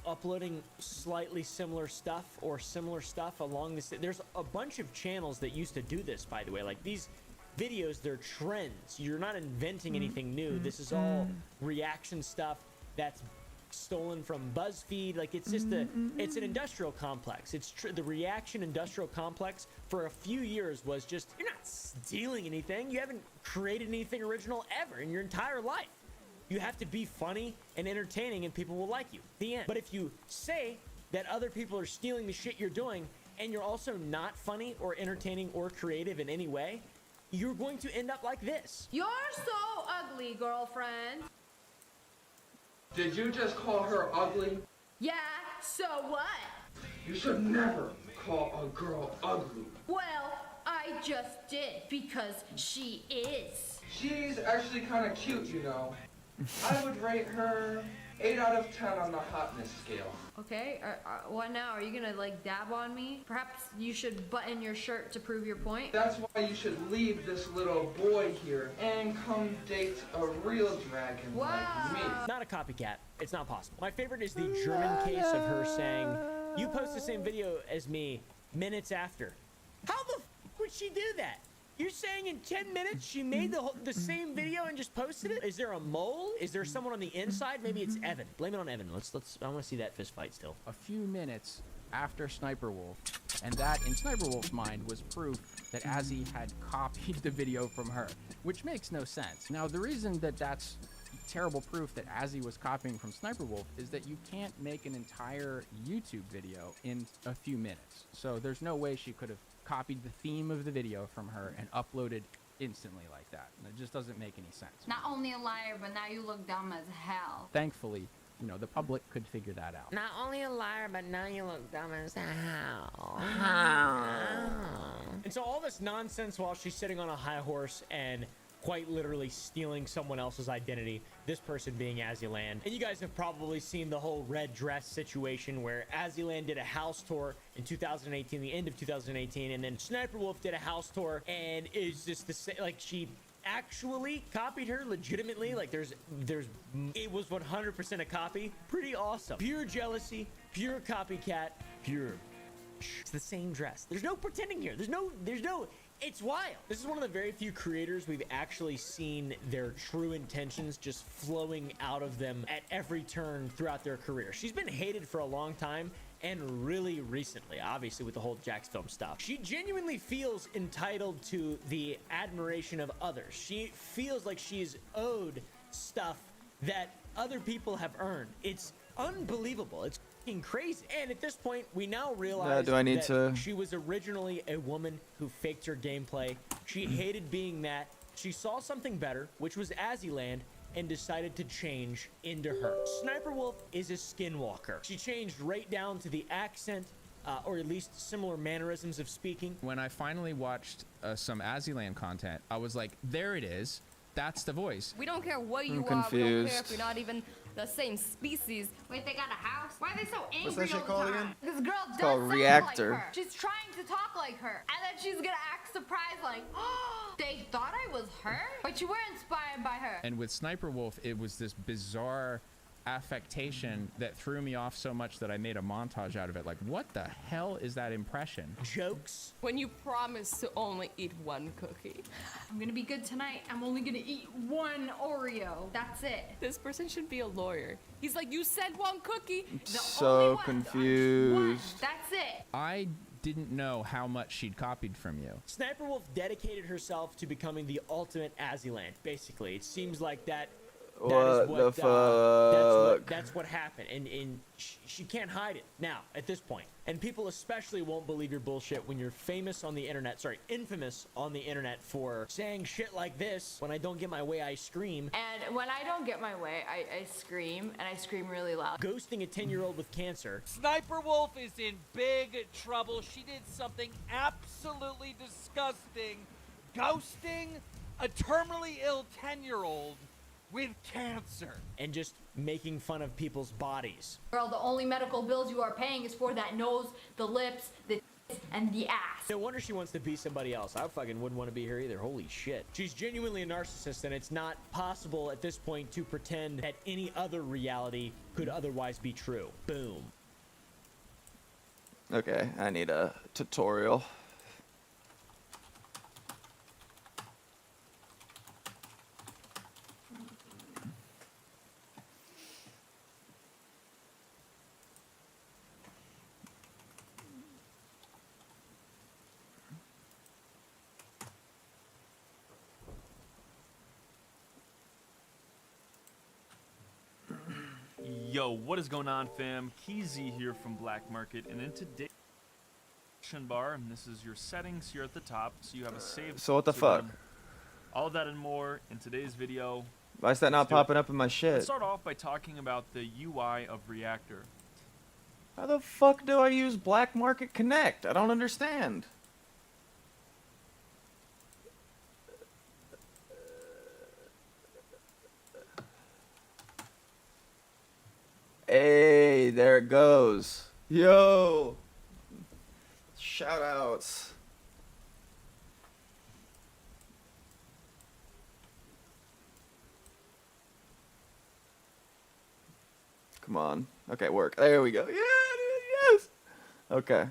uploading slightly similar stuff or similar stuff along this. There's a bunch of channels that used to do this, by the way. Like these videos, they're trends. You're not inventing anything new. This is all reaction stuff that's stolen from BuzzFeed. Like it's just it's an industrial complex. It's the reaction industrial complex for a few years was just, you're not stealing anything. You haven't created anything original ever in your entire life. You have to be funny and entertaining and people will like you. The end. But if you say that other people are stealing the shit you're doing and you're also not funny or entertaining or creative in any way, you're going to end up like this. You're so ugly, girlfriend. Did you just call her ugly? Yeah, so what? You should never call a girl ugly. Well, I just did because she is. She's actually kind of cute, you know. I would rate her 8 out of 10 on the hotness scale. Okay, what now? Are you gonna like dab on me? Perhaps you should button your shirt to prove your point? That's why you should leave this little boy here and come date a real dragon like me. Not a copycat. It's not possible. My favorite is the German case of her saying, you post the same video as me minutes after. How the f would she do that? You're saying in 10 minutes she made the same video and just posted it? Is there a mole? Is there someone on the inside? Maybe it's Evan. Blame it on Evan. Let's I want to see that fist fight still. A few minutes after Sniper Wolf, and that in Sniper Wolf's mind was proof that Azzy had copied the video from her, which makes no sense. Now the reason that that's terrible proof that Azzy was copying from Sniper Wolf is that you can't make an entire YouTube video in a few minutes. So there's no way she could have copied the theme of the video from her and uploaded instantly like that. And it just doesn't make any sense. Not only a liar, but now you look dumb as hell. Thankfully, you know, the public could figure that out. Not only a liar, but now you look dumb as hell. And so all this nonsense while she's sitting on a high horse and quite literally stealing someone else's identity, this person being Azzyland. And you guys have probably seen the whole red dress situation where Azzyland did a house tour in 2018, the end of 2018, and then Sniper Wolf did a house tour, and it's just the same, like she actually copied her legitimately. Like it was 100% a copy. Pretty awesome. Pure jealousy, pure copycat, pure. It's the same dress. There's no pretending here. There's no, it's wild. This is one of the very few creators we've actually seen their true intentions just flowing out of them at every turn throughout their career. She's been hated for a long time, and really recently, obviously with the whole Jax film stuff. She genuinely feels entitled to the admiration of others. She feels like she's owed stuff that other people have earned. It's unbelievable. It's crazy. And at this point, we now realize that she was originally a woman who faked her gameplay. She hated being that. She saw something better, which was Azzyland, and decided to change into her. Sniper Wolf is a skinwalker. She changed right down to the accent, or at least similar mannerisms of speaking. When I finally watched some Azzyland content, I was like, there it is. That's the voice. We don't care what you are. We don't care if you're not even the same species. Wait, they got a house? Why are they so angry? What's that shit called again? This girl does called sound Reactor. like her. She's trying to talk like her. And then she's gonna act surprised like, oh, they thought I was her? But you were inspired by her. And with Sniper Wolf, it was this bizarre affectation that threw me off so much that I made a montage out of it. Like, what the hell is that impression? Jokes. When you promise to only eat one cookie. I'm gonna be good tonight. I'm only gonna eat one Oreo. That's it. This person should be a lawyer. He's like, you said one cookie. The So confused. That's it. I didn't know how much she'd copied from you. Sniper Wolf dedicated herself to becoming the ultimate Azzyland. Basically, it seems like that. What the fuck? That's what happened, and she can't hide it now at this point. And people especially won't believe your bullshit when you're famous on the internet. Sorry, infamous on the internet for saying shit like this. When I don't get my way, I scream. And when I don't get my way, I scream, and I scream really loud. Ghosting a 10-year-old with cancer. Sniper Wolf is in big trouble. She did something absolutely disgusting. Ghosting a terminally ill 10-year-old with cancer. And just making fun of people's bodies. Girl, the only medical bills you are paying is for that nose, the lips, the and the ass. No wonder she wants to be somebody else. I fucking wouldn't want to be her either. Holy shit. She's genuinely a narcissist, and it's not possible at this point to pretend that any other reality could otherwise be true. Boom. Okay, I need a tutorial. Yo, what is going on, fam? Keezy here from Black Market, and in today's bar, and this is your settings here at the top, so you have a save. So what the fuck? All of that and more in today's video. Why is that not popping up in my shit? Let's start off by talking about the UI of Reactor. How the fuck do I use Black Market Connect? I don't understand. Hey, there it goes. Yo. Shout outs. Come on. Okay, work. There we go. Yeah, dude, yes. Okay.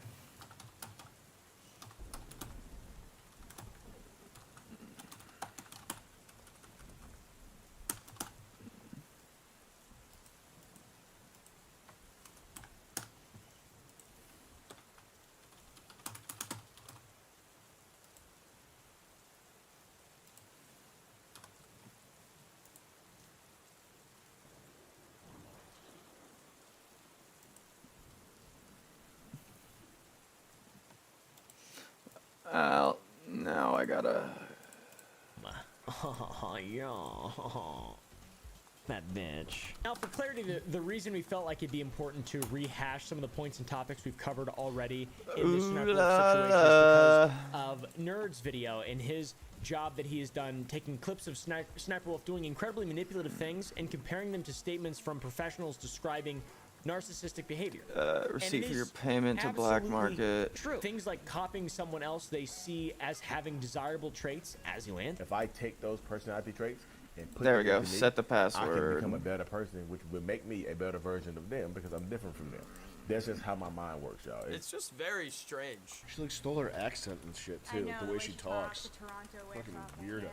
Now I gotta. Oh, yeah. That bitch. Now, for clarity, the reason we felt like it'd be important to rehash some of the points and topics we've covered already in this Sniper Wolf situation is because of Nerd's video and his job that he has done taking clips of Sniper Wolf doing incredibly manipulative things and comparing them to statements from professionals describing narcissistic behavior. Receipt for your payment to Black Market. True. Things like copying someone else they see as having desirable traits, as you land. If I take those personality traits and put there we them go. into me, Set the I password. can become a better person, which would make me a better version of them because I'm different from them. That's just how my mind works, y'all. It's just very strange. She like stole her accent and shit too, the way she talks. Fucking weirdo.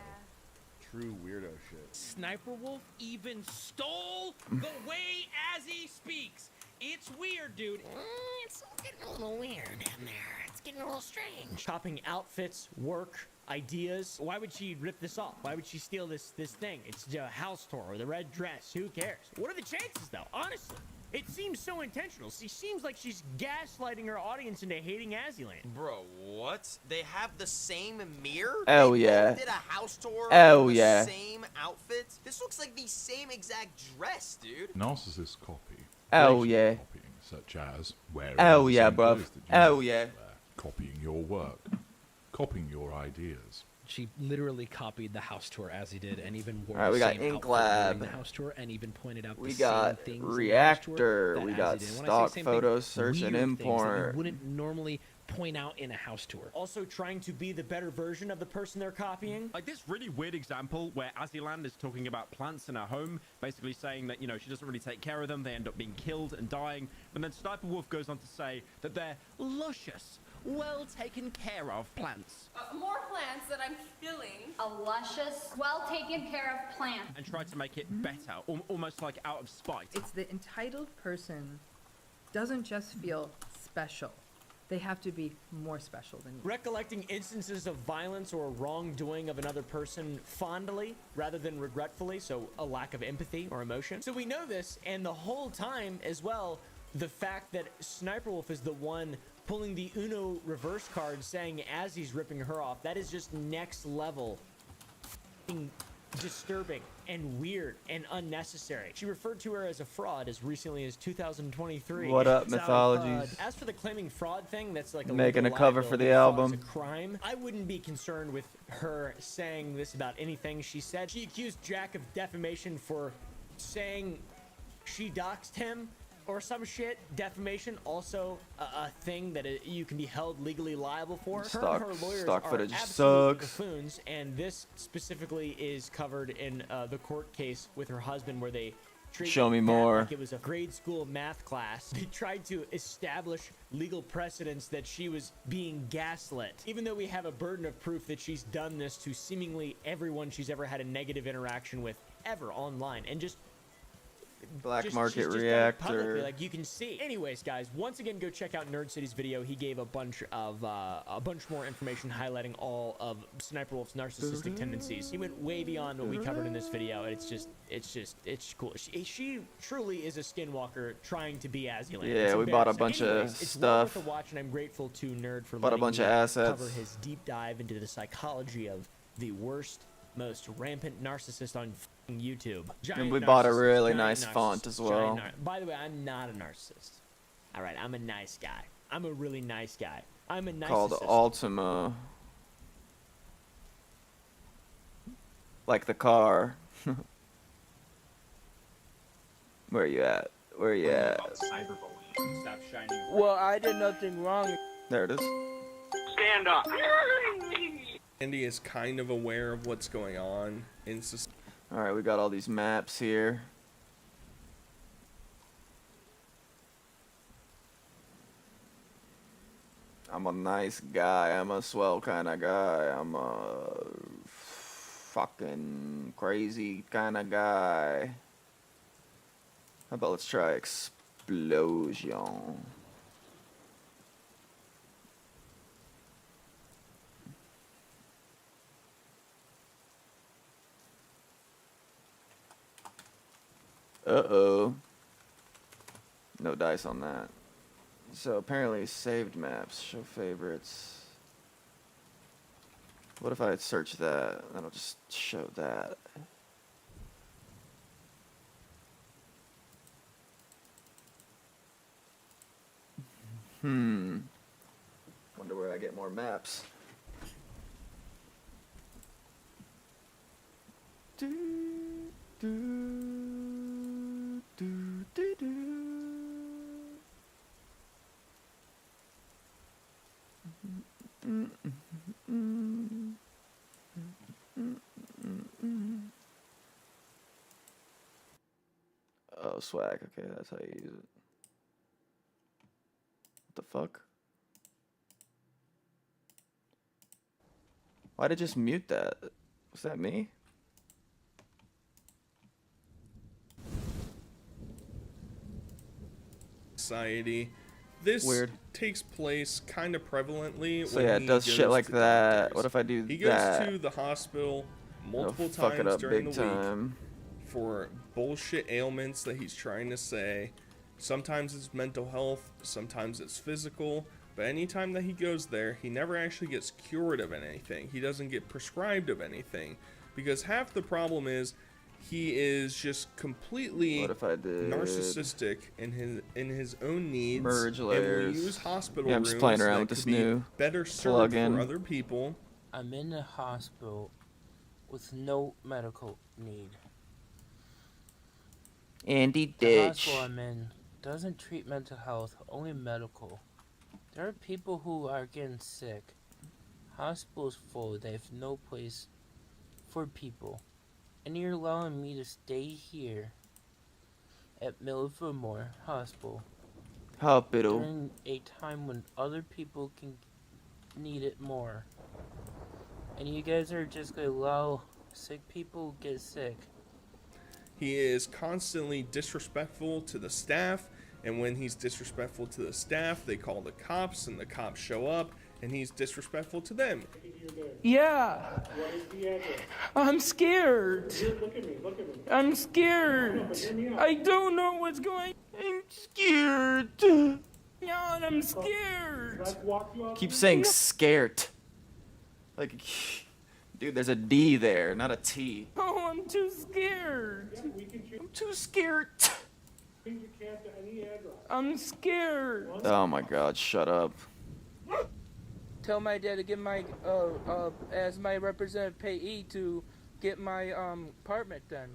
True weirdo shit. Sniper Wolf even stole the way as he speaks. It's weird, dude. It's getting a little weird in there. It's getting a little strange. Copying outfits, work, ideas. Why would she rip this off? Why would she steal this thing? It's a house tour or the red dress. Who cares? What are the chances, though? Honestly. It seems so intentional. She seems like she's gaslighting her audience into hating Azzyland. Bro, what? They have the same mirror? Oh, they yeah. both did a house tour Oh, with yeah. the same outfit? This looks like the same exact dress, dude. Narcissist copy. Oh, yeah. Copying, such as wearing Oh, the yeah, same bruv. clothes that you Oh, used to yeah. wear, copying your work, copying your ideas. She literally copied the house tour as he did, and even wore Alright, the we got same Ink outfit Lab. during the house tour, and even pointed out We the got same things in the house tour Reactor. that We Azzy got did. When I say stock same photo thing, search and weird things that you import. wouldn't normally point out in a house tour. Also trying to be the better version of the person they're copying. Like this really weird example where Aziland is talking about plants in her home, basically saying that, you know, she doesn't really take care of them, they end up being killed and dying, and then Sniper Wolf goes on to say that they're luscious, well taken care of plants. More plants that I'm killing. A luscious, well taken care of plant. And try to make it better, almost like out of spite. It's the entitled person doesn't just feel special. They have to be more special than you. Recollecting instances of violence or wrongdoing of another person fondly rather than regretfully, so a lack of empathy or emotion. So we know this, and the whole time as well, the fact that Sniper Wolf is the one pulling the Uno reverse card saying as he's ripping her off, that is just next level disturbing and weird and unnecessary. She referred to her as a fraud as recently as 2023. What up, It's out of Mythologies? As for the claiming fraud thing, that's like Making legal a cover for liability the fraud is album. a crime. I wouldn't be concerned with her saying this about anything she said. She accused Jack of defamation for saying she doxed him or some shit. Defamation, also a thing that you can be held legally liable for. Stock- Her and her lawyers stock are footage absolute sucks. buffoons, and this specifically is covered in the court case with her husband where they treat Show me that more. like it was a grade school math class. They tried to establish legal precedents that she was being gaslit, even though we have a burden of proof that she's done this to seemingly everyone she's ever had a negative interaction with ever online, and just Black she's Market just done it publicly, Reactor. like you can see. Anyways, guys, once again, go check out Nerd City's video. He gave a bunch more information highlighting all of Sniper Wolf's narcissistic tendencies. He went way beyond what we covered in this video, and it's cool. She truly is a skinwalker trying to be Aziland. Yeah, It's we bought a embarrassing. bunch of Anyways, it's well worth stuff. a watch, and I'm grateful to Nerd for Bought a letting bunch me of assets. cover his deep dive into the psychology of the worst, most rampant narcissist on YouTube. And we bought a narcissist, really giant nice narcissist, font as giant well. By the way, I'm not a narcissist. All right, I'm a nice guy. I'm a really nice guy. I'm a nice Called Ultima. Like the car. Where you at? Where you at? Cyberbullying. Stop shining. Well, I did nothing wrong. There it is. Stand up. Andy is kind of aware of what's going on in society. Alright, we got all these maps here. I'm a nice guy. I'm a swell kind of guy. I'm a fucking crazy kind of guy. How about let's try explosion? Uh-oh. No dice on that. So apparently saved maps, show favorites. What if I search that? That'll just show that. Wonder where I get more maps. Oh, swag. Okay, that's how you use it. What the fuck? Why'd it just mute that? Was that me? Society. This Weird. takes place kind of prevalently. So when yeah, it he does goes shit like to that. doctors. What if I do He goes that? to the hospital multiple It'll fuck it times up during big the week time. for bullshit ailments that he's trying to say. Sometimes it's mental health, sometimes it's physical. But anytime that he goes there, he never actually gets cured of anything. He doesn't get prescribed of anything. Because half the problem is he is just completely What if I did narcissistic in his own needs. merge And layers? we use hospital Yeah, I'm just playing rooms around that with this could be new better served plugin. for other people. I'm in a hospital with no medical need. Andy The Ditch. hospital I'm in doesn't treat mental health, only medical. There are people who are getting sick. Hospitals full. They have no place for people. And you're allowing me to stay here at Milford Hospital Hospital. during a time when other people can need it more. And you guys are just going to allow sick people get sick. He is constantly disrespectful to the staff, and when he's disrespectful to the staff, they call the cops, and the cops show up, and he's disrespectful to them. Yeah. I'm scared. I'm scared. I don't know what's going on. I'm scared. Yeah, I'm scared. Keep saying scared. Like, dude, there's a D there, not a T. Oh, I'm too scared. I'm too scared. I'm scared. Oh my god, shut up. Tell my dad to get my, as my representative payee to get my, apartment done.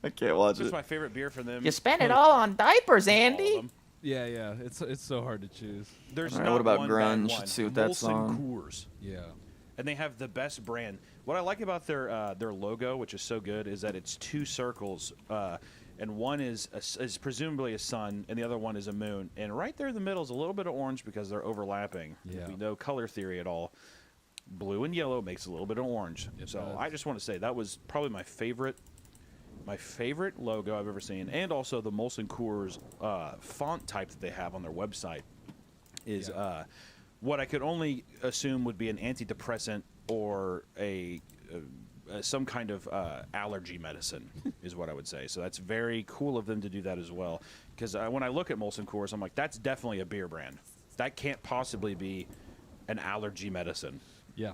I can't watch This is it. my favorite beer from them. You spent it all on diapers, Andy. Yeah, it's so hard to choose. There's All right, not what about one grunge? bad one. Let's see what that Molson song. Coors. Yeah. And they have the best brand. What I like about their logo, which is so good, is that it's two circles, and one is presumably a sun, and the other one is a moon. And right there in the middle is a little bit of orange because they're overlapping. Yeah. We know color theory at all. Blue and yellow makes a little bit of orange. So does. I just want to say that was probably my favorite logo I've ever seen, and also the Molson Coors font type that they have on their website is what I could only assume would be an antidepressant or some kind of allergy medicine is what I would say. So that's very cool of them to do that as well. Because when I look at Molson Coors, I'm like, that's definitely a beer brand. That can't possibly be an allergy medicine. Yeah.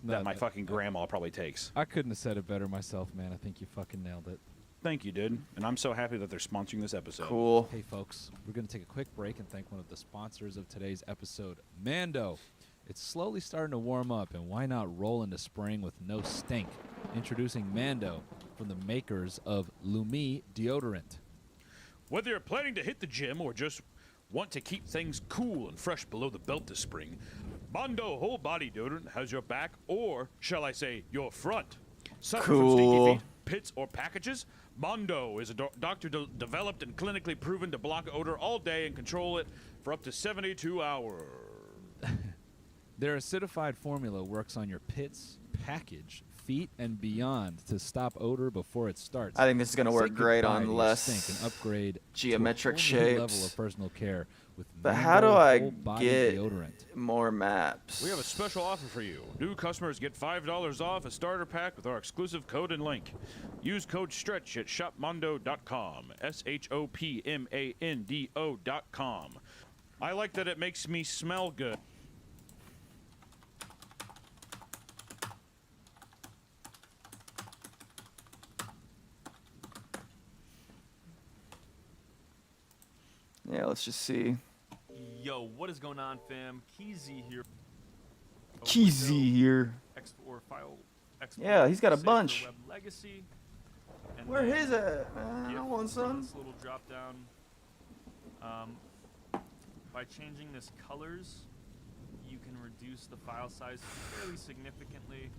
That my fucking grandma probably takes. I couldn't have said it better myself, man. I think you fucking nailed it. Thank you, dude. And I'm so happy that they're sponsoring this episode. Cool. Hey, folks, we're going to take a quick break and thank one of the sponsors of today's episode, Mando. It's slowly starting to warm up, and why not roll into spring with no stink? Introducing Mando from the makers of Lumi deodorant. Whether you're planning to hit the gym or just want to keep things cool and fresh below the belt this spring, Mondo Whole Body Deodorant has your back, or shall I say, your front. Suffer from Cool. stinky feet, pits, or packages? Mondo is a doctor-developed and clinically proven to block odor all day and control it for up to 72 hours. Their acidified formula works on your pits, package, feet, and beyond to stop odor before it starts. I think this is gonna work Say great goodbye on to your less stink and upgrade geometric to a whole new level shapes. of personal care with But how do Mando I Whole Body get deodorant. more maps? We have a special offer for you. New customers get $5 off a starter pack with our exclusive code and link. Use code STRETCH at shopmondo.com. SHOPMANDO.com. I like that it makes me smell good. Yeah, let's just see. Yo, what is going on, fam? Keezy here. Keezy here. Or file. Yeah, he's got a Save for bunch. Web Legacy. And Where then his at? I gift want from some. This little drop down. By changing this colors, you can reduce the file size fairly significantly.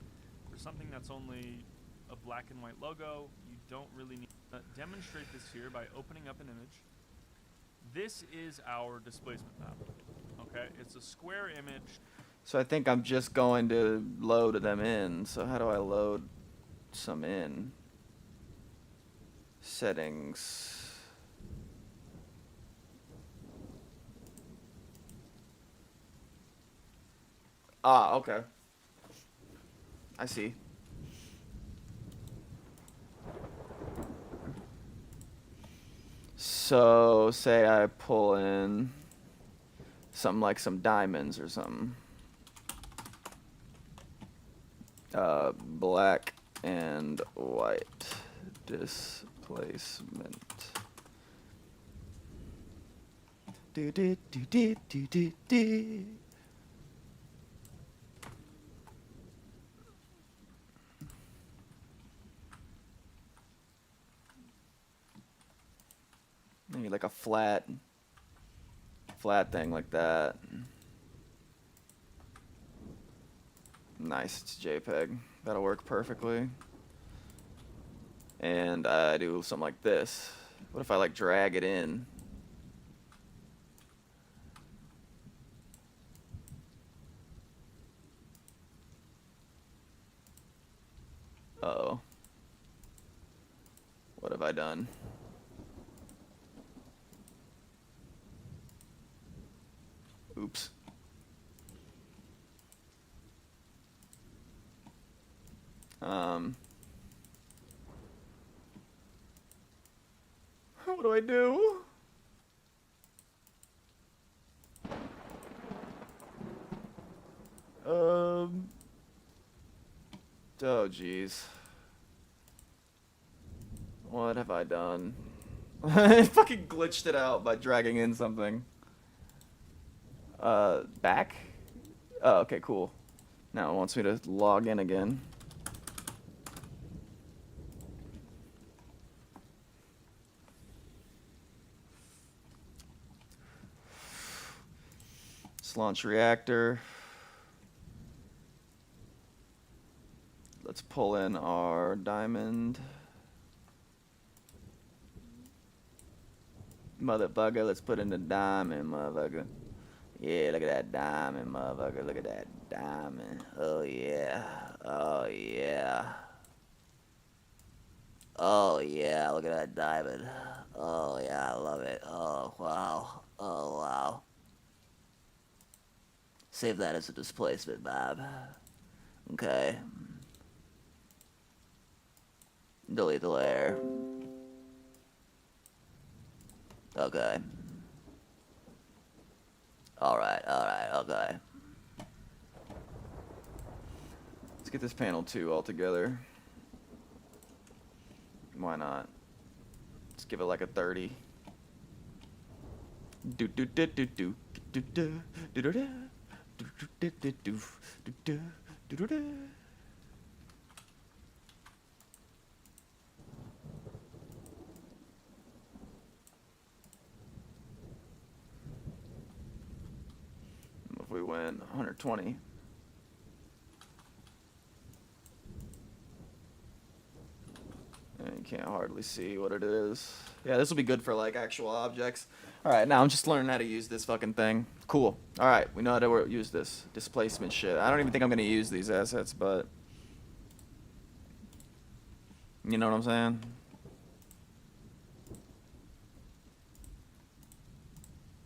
For something that's only a black and white logo, you don't really need to demonstrate this here by opening up an image. This is our displacement map. Okay, it's a square image. So I think I'm just going to load them in. So how do I load some in? Settings. Ah, okay. I see. So say I pull in something like some diamonds or something. Black and white displacement. Do do do do do do do. like a flat thing like that. Nice, it's JPEG. That'll work perfectly. And I do something like this. What if I like drag it in? Uh-oh. What have I done? Oops. What do I do? Oh, jeez. What have I done? I fucking glitched it out by dragging in something. Back? Oh, okay, cool. Now it wants me to log in again. Let's launch reactor. Let's pull in our diamond. Motherfucker, let's put in the diamond, motherfucker. Yeah, look at that diamond, motherfucker. Look at that diamond. Oh, yeah. Oh, yeah. Oh, yeah, look at that diamond. Oh, yeah, I love it. Oh, wow. Oh, wow. Save that as a displacement, Bob. Okay. Delete the layer. Okay. Alright, okay. Let's get this panel 2 all together. Why not? Let's give it like a 30. Do do do do do do do do do do do do do do do do. If we win 120. And you can't hardly see what it is. Yeah, this will be good for like actual objects. Alright, now I'm just learning how to use this fucking thing. Cool. Alright, we know how to use this displacement shit. I don't even think I'm gonna use these assets, but you know what I'm saying?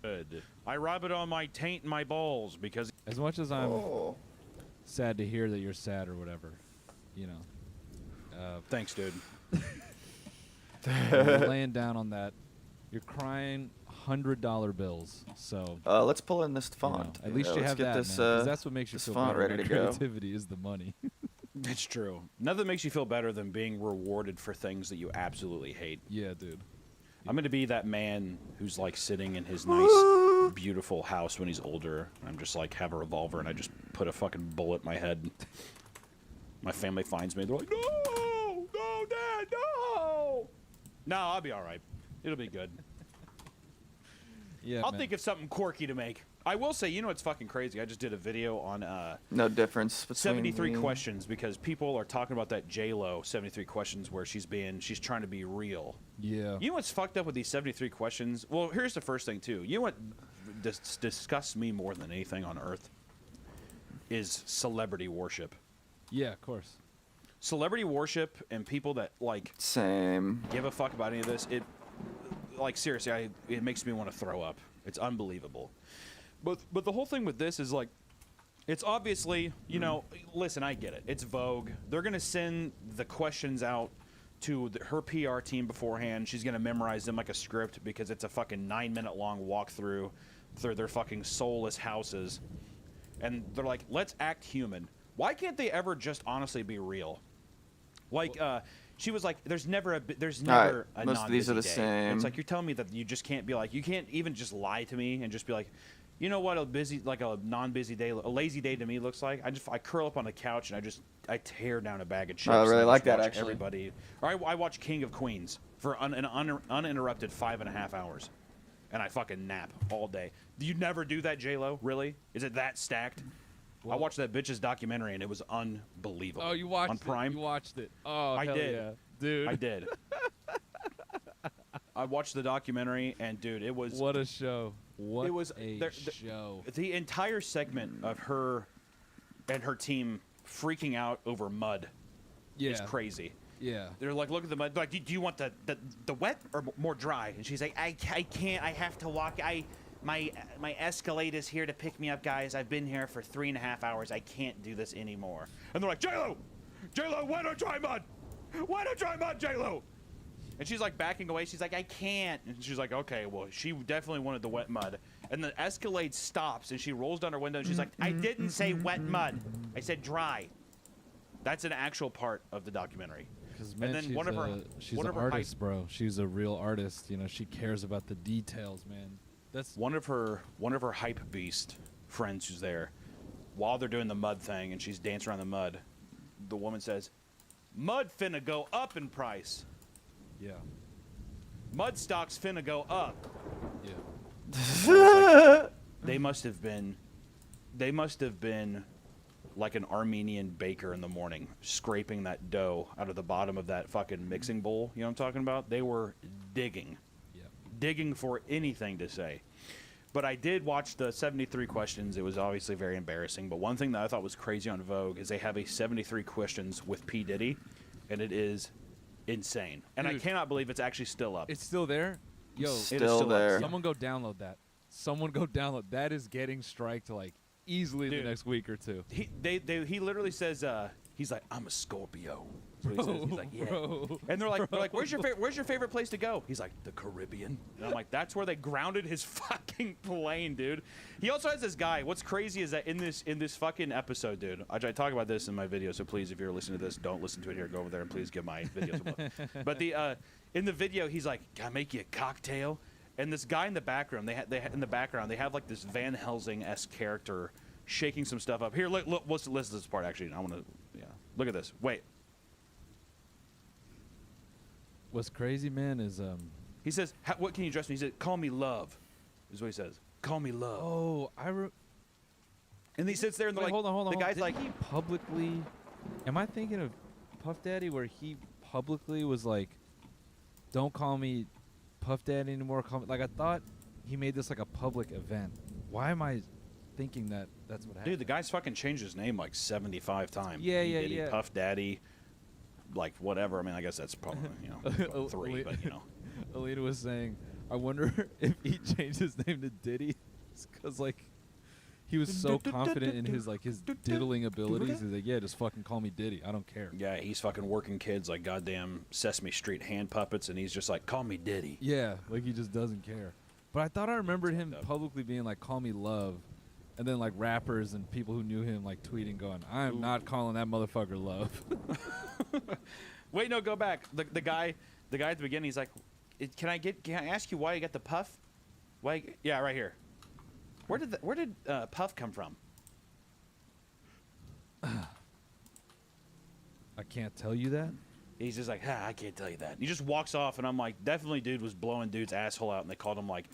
Good. I rub it on my taint and my balls because As much as I'm sad to hear that you're sad or whatever, you know. Thanks, dude. You're laying down on that. You're crying $100 bills. So let's pull in this font. At least you let's have get that, this, man, 'cause that's what makes you this feel font better. ready to That go. creativity is the money. It's true. Nothing makes you feel better than being rewarded for things that you absolutely hate. Yeah, dude. I'm gonna be that man who's like sitting in his nice, beautiful house when he's older. I'm just like have a revolver and I just put a fucking bullet in my head. My family finds me. They're like, no, no, Dad, no. No, I'll be all right. It'll be good. Yeah, I'll man. think of something quirky to make. I will say, you know, it's fucking crazy. I just did a video on No difference between 73 me. questions because people are talking about that J-Lo 73 questions where she's trying to be real. Yeah. You know what's fucked up with these 73 questions? Well, here's the first thing too. You know what disgusts me more than anything on earth is celebrity worship. Yeah, of course. Celebrity worship and people that like same give a fuck about any of this. It like seriously, it makes me want to throw up. It's unbelievable. But the whole thing with this is like, it's obviously, you know, listen, I get it. It's Vogue. They're gonna send the questions out to her PR team beforehand. She's gonna memorize them like a script because it's a fucking 9-minute long walkthrough through their fucking soulless houses, and they're like, let's act human. Why can't they ever just honestly be real? Like, she was like, there's never a most non-busy of these are the day. same. It's like you're telling me that you just can't be like, you can't even just lie to me and just be like, you know what a non-busy day, a lazy day to me looks like? I curl up on the couch and I tear down a bag of chips. I really and like just that, watch actually. Everybody, or I watch King of Queens for an uninterrupted 5.5 hours. and I fucking nap all day. Do you never do that, J-Lo? Really? Is it that stacked? I watched that bitch's documentary, and it was unbelievable. Oh, you watched on Prime? You watched it. Oh, I hell did. yeah. Dude. I did. I watched the documentary, and dude, it was What a show. What it was a show. The entire segment of her and her team freaking out over mud is crazy. Yeah. They're like, look at the mud. Like, do you want the wet or more dry? And she's like, I can't. I have to walk. My Escalade is here to pick me up, guys. I've been here for 3.5 hours. I can't do this anymore. And they're like, J-Lo, wet or dry mud? Wet or dry mud, J-Lo? And she's like backing away. She's like, I can't. And she's like, okay, well, she definitely wanted the wet mud. And the Escalade stops, and she rolls down her window, and she's like, I didn't say wet mud. I said dry. That's an actual part of the documentary. Because, man, she's one an of her artist, bro. She's a real artist. You know, she cares about the details, man. That's one of her hype beast friends who's there. While they're doing the mud thing, and she's dancing around the mud, the woman says, mud finna go up in price. Yeah. Mud stocks finna go up. Yeah. They must have been like an Armenian baker in the morning, scraping that dough out of the bottom of that fucking mixing bowl. You know what I'm talking about? They were digging. Digging for anything to say. But I did watch the 73 questions. It was obviously very embarrassing. But one thing that I thought was crazy on Vogue is they have a 73 questions with P. Diddy, and it is insane. And Dude, I cannot believe it's actually still up. It's still there? Yo, Still there. Someone go download that. Someone go download. That is getting striked like easily Dude, the next week or two. He literally says, he's like, I'm a Scorpio. That's what he says. He's like, yeah. Bro, And they're like, where's your favorite place to go? He's like, the Caribbean. And I'm like, that's where they grounded his fucking plane, dude. He also has this guy. What's crazy is that in this fucking episode, dude, I talk about this in my video, so please, if you're listening to this, don't listen to it here. Go over there and please give my videos a look. But in the video, he's like, can I make you a cocktail? And this guy in the background, they have like this Van Helsing-esque character shaking some stuff up. Here, look, listen to this part, actually. I want to, look at this. Wait. What's crazy, man, is he says, what can you address me? He said, call me love, is what he says. Call me love. Oh, and he sits there and they're like, hold on. The guy's Did like, he publicly, am I thinking of Puff Daddy where he publicly was like, don't call me Puff Daddy anymore, call me, like I thought he made this like a public event. Why am I thinking that that's what happened? dude, the guy's fucking changed his name like 75 times. Yeah, P. yeah, Diddy, yeah. Puff Daddy, like whatever. I mean, I guess that's probably, 3, but Alina was saying, I wonder if he changed his name to Diddy because like he was so confident in his diddling abilities. He's like, yeah, just fucking call me Diddy. I don't care. Yeah, he's fucking working kids like goddamn Sesame Street hand puppets, and he's just like, call me Diddy. Yeah, like he just doesn't care. But I thought I remembered him publicly being like, call me love. And then like rappers and people who knew him like tweeting going, I'm not calling that motherfucker love. Wait, no, go back. The guy at the beginning, he's like, can I ask you why you got the puff? Why? Yeah, right here. Where did Puff come from? I can't tell you that. He's just like, I can't tell you that. He just walks off, and I'm like, definitely dude was blowing dude's asshole out, and they called him like,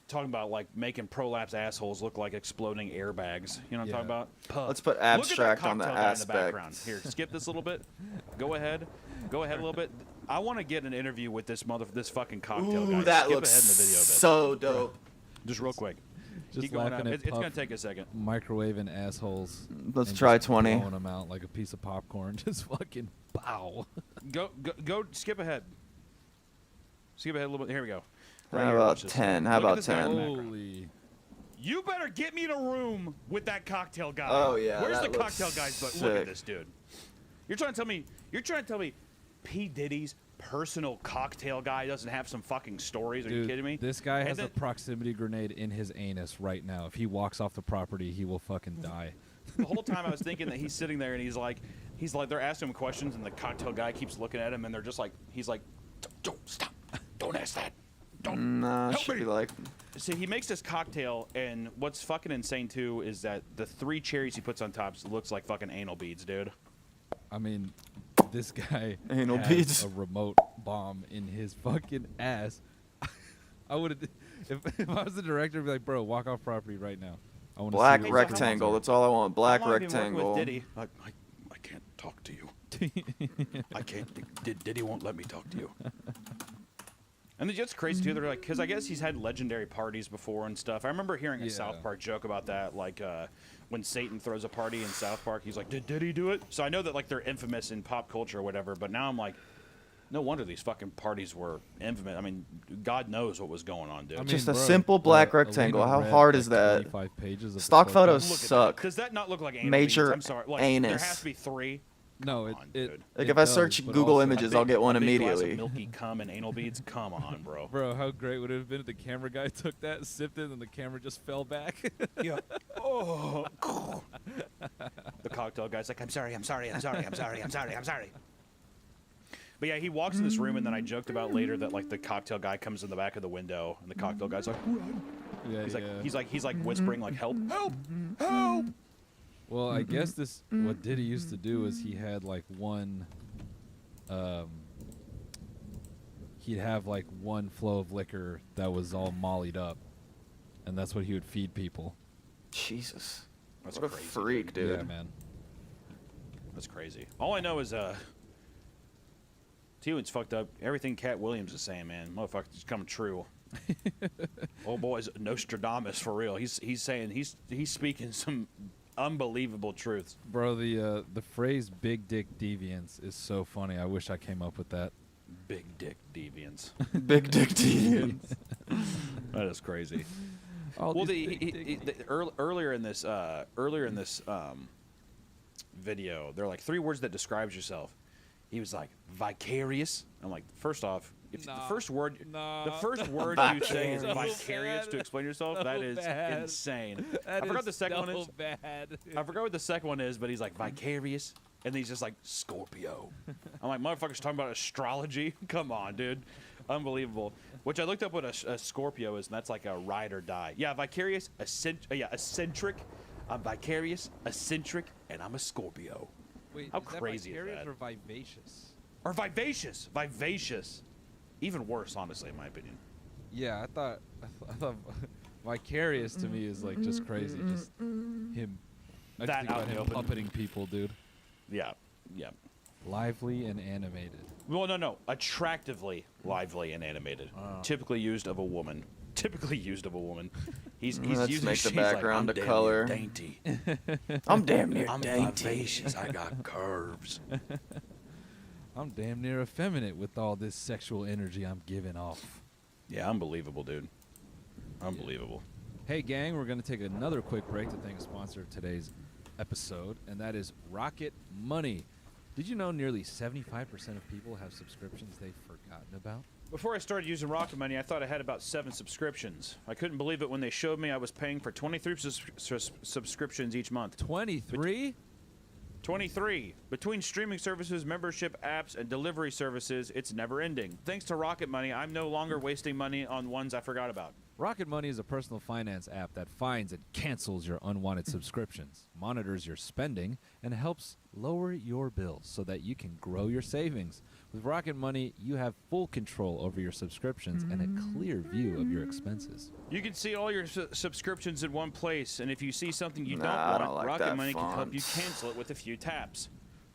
talking about like making prolapse assholes look like exploding airbags. You know what I'm talking about? Puff. Let's put abstract on the aspect. Here, skip this a little bit. Go ahead a little bit. I want to get an interview with this fucking cocktail guy. That skip looks ahead in the video a bit. so dope. Just real quick. Just Keep going laughing out. at It's Puff gonna take a second. Microwaving assholes. Let's and try just 20. Blowing them out like a piece of popcorn. Just fucking pow. Go. Skip ahead. Skip ahead a little bit. Here we go. How about 10? How about 10? Holy. You better get me in a room with that cocktail guy. Oh yeah. Where's the that looks cocktail guy's butt? sick. Look at this dude. You're trying to tell me P. Diddy's personal cocktail guy doesn't have some fucking stories? Are Dude, you kidding me? This guy has a proximity grenade in his anus right now. If he walks off the property, he will fucking die. The whole time I was thinking that he's sitting there and he's like they're asking him questions and the cocktail guy keeps looking at him and they're just like, he's like, don't stop, don't ask that. Nah, help should me. be like. See, he makes this cocktail, and what's fucking insane too is that the 3 cherries he puts on top looks like fucking anal beads, dude. I mean, this guy Anal has beads. a remote bomb in his fucking ass. I would have. If I was the director, I'd be like, bro, walk off property right now. I want Black to see rectangle. That's all I want. Black How long have you been working rectangle. with Diddy? I can't talk to you. I can't. Diddy won't let me talk to you. And it's crazy too. They're like, because I guess he's had legendary parties before and stuff. I remember hearing a South Park joke about that, like when Satan throws a party in South Park, he's like, did he do it? So I know that like they're infamous in pop culture or whatever. But now I'm like, no wonder these fucking parties were infamous. I mean, God knows what was going on, dude. I mean, Just a bro, simple black rectangle. Elena How read, hard like, is that? 25 pages of Stock the photos Look at suck. Does that not look like anal Major beads? I'm sorry. Like, anus. There has to be 3. No, Come on, dude. Like if I search Google Images, I'll get one a big glass immediately. of milky cum and anal beads. Come on, bro. Bro, how great would it have been if the camera guy took that, sipped it, and the camera just fell back? Yeah. Oh. The cocktail guy's like, I'm sorry. But yeah, he walks in this room, and then I joked about later that like the cocktail guy comes in the back of the window, and the cocktail guy's like, he's like whispering like, help. Well, I guess what Diddy used to do is he had like he'd have like one flow of liquor that was all mollied up, and that's what he would feed people. Jesus. That's what a crazy, freak, dude. Yeah, man. That's crazy. All I know is T-Woods fucked up. Everything Cat Williams is saying, man, motherfucker's coming true. Old boy's Nostradamus for real. He's saying he's speaking some unbelievable truths. Bro, the phrase "big dick deviance" is so funny. I wish I came up with that. Big dick deviance. Big dick deviance. That is crazy. All Well, these earlier in this video, there are like 3 words that describes yourself. He was like vicarious. I'm like, first off, if the first word you say is vicarious to explain yourself, that is insane. I forgot the second one is. Bad. I forgot what the second one is, but he's like vicarious, and then he's just like Scorpio. I'm like, motherfuckers talking about astrology. Come on, dude, unbelievable. Which I looked up what a Scorpio is, and that's like a ride or die. Yeah, vicarious, eccentric. I'm vicarious, eccentric, and I'm a Scorpio. Wait, how is that crazy is vicarious that? or vivacious? Or vivacious. Even worse, honestly, in my opinion. Yeah, I thought vicarious to me is like just crazy. Just him. I just That think out about in him the open. puppeting people, dude. Yeah. Lively and animated. Well, no. Attractively lively and animated. Typically used of a woman. He's Let's using make the she's like, background I'm a damn color. near dainty. I'm damn near I'm dainty. vivacious. I got curves. I'm damn near effeminate with all this sexual energy I'm giving off. Yeah, unbelievable, dude. Unbelievable. Hey, gang, we're going to take another quick break to thank a sponsor of today's episode, and that is Rocket Money. Did you know nearly 75% of people have subscriptions they've forgotten about? Before I started using Rocket Money, I thought I had about 7 subscriptions. I couldn't believe it when they showed me I was paying for 23 subscriptions each month. 23? 23. Between streaming services, membership apps, and delivery services, it's never ending. Thanks to Rocket Money, I'm no longer wasting money on ones I forgot about. Rocket Money is a personal finance app that finds and cancels your unwanted subscriptions, monitors your spending, and helps lower your bills so that you can grow your savings. With Rocket Money, you have full control over your subscriptions and a clear view of your expenses. You can see all your subscriptions in one place, and if you see something you Nah, I don't don't want, like Rocket that Money can help font. you cancel it with a few taps.